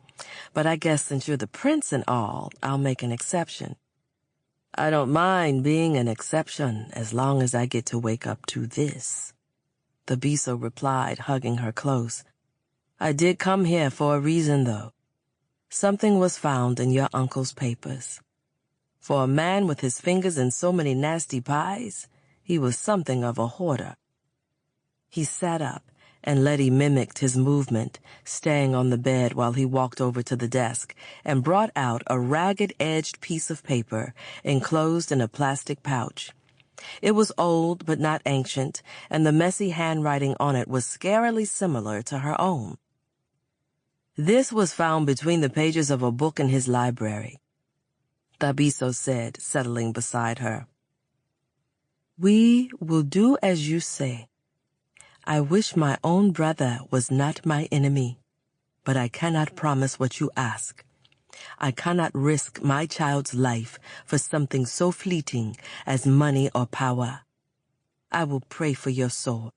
"But I guess since you're the prince and all, I'll make an exception." "I don't mind being an exception as long as I get to wake up to this," Thabiso replied, hugging her close. "I did come here for a reason, though. Something was found in your uncle's papers. For a man with his fingers in so many nasty pies, he was something of a hoarder." He sat up, and Letty mimicked his movement, staying on the bed while he walked over to the desk and brought out a ragged-edged piece of paper enclosed in a plastic pouch. It was old but not ancient, and the messy handwriting on it was scarily similar to her own. "This was found between the pages of a book in his library," Thabiso said, settling beside her. "We will do as you say. I wish my own brother was not my enemy, but I cannot promise what you ask. I cannot risk my child's life for something so fleeting as money or power. I will pray for your soul,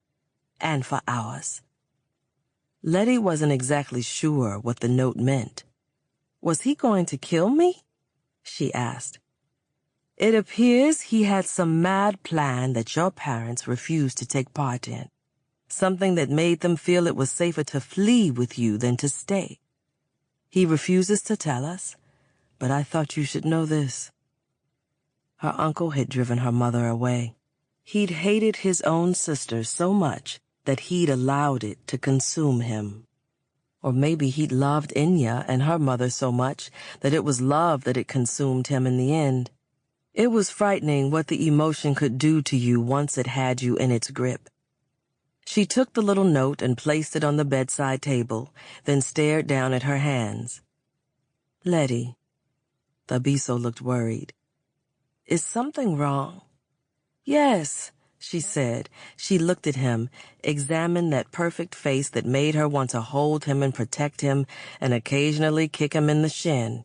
and for ours." Letty wasn't exactly sure what the note meant. "Was he going to kill me?" she asked. "It appears he had some mad plan that your parents refused to take part in. Something that made them feel it was safer to flee with you than to stay. He refuses to tell us, but I thought you should know this." Her uncle had driven her mother away. He'd hated his own sister so much that he'd allowed it to consume him. Or maybe he'd loved Inya and her mother so much that it was love that had consumed him in the end. It was frightening what the emotion could do to you once it had you in its grip. She took the little note and placed it on the bedside table, then stared down at her hands. "Letty," Thabiso looked worried. "Is something wrong?" "Yes," she said. She looked at him, examined that perfect face that made her want to hold him and protect him and occasionally kick him in the shin.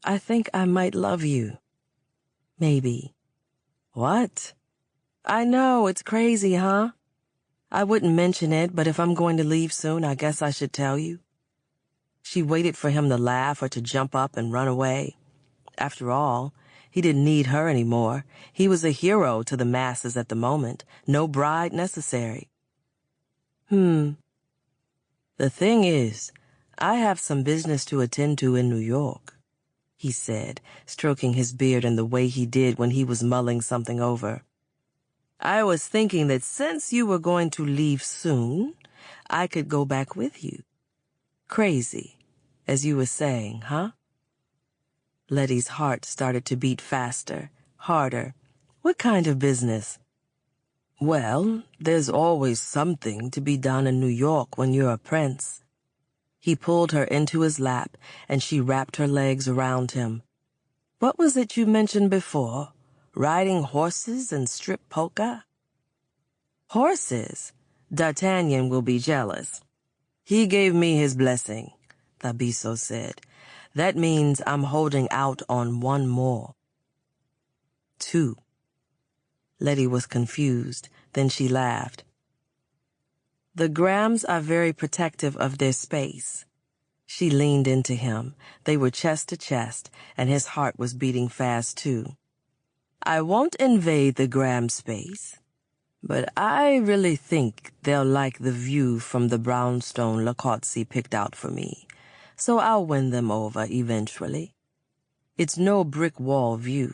"I think I might love you. Maybe." "What?" "I know, it's crazy, huh? I wouldn't mention it, but if I'm going to leave soon, I guess I should tell you." She waited for him to laugh or to jump up and run away. After all, he didn't need her anymore. He was a hero to the masses at the moment. No bride necessary. The thing is, I have some business to attend to in New York," he said, stroking his beard in the way he did when he was mulling something over. "I was thinking that since you were going to leave soon, I could go back with you. Crazy, as you were saying, huh?" Letty's heart started to beat faster, harder. "What kind of business?" "Well, there's always something to be done in New York when you're a prince." He pulled her into his lap, and she wrapped her legs around him. "What was it you mentioned before? Riding horses and strip polka?" "Horses? D'Artagnan will be jealous. He gave me his blessing. Thabiso said. That means I'm holding out on one more. 2. Letty was confused. Then she laughed. The Grahams are very protective of their space. She leaned into him. They were chest to chest, and his heart was beating fast, too. I won't invade the Graham space, but I really think they'll like the view from the brownstone Lakotsi picked out for me, so I'll win them over eventually. It's no brick wall view,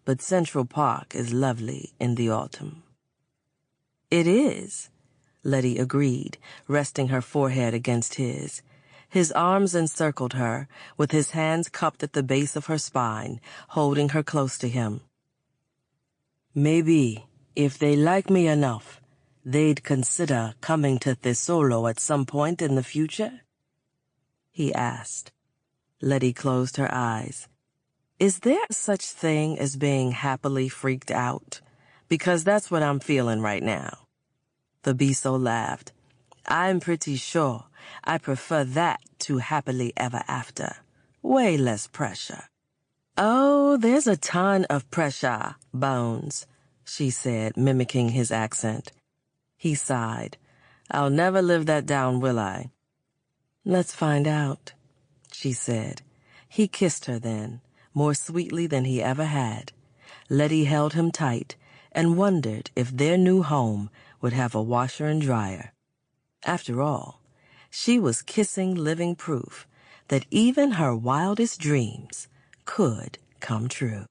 but Central Park is lovely in the autumn. It is, Letty agreed, resting her forehead against his. His arms encircled her, with his hands cupped at the base of her spine, holding her close to him. Maybe, if they like me enough, they'd consider coming to Thesolo at some point in the future? He asked. Letty closed her eyes. Is there such thing as being happily freaked out? Because that's what I'm feeling right now. Thabiso laughed. I'm pretty sure I prefer that to happily ever after. Way less pressure. Oh, there's a ton of pressure, Bones, she said, mimicking his accent. He sighed. I'll never live that down, will I? Let's find out, she said. He kissed her then, more sweetly than he ever had. Letty held him tight and wondered if their new home would have a washer and dryer. After all, she was kissing living proof that even her wildest dreams could come true.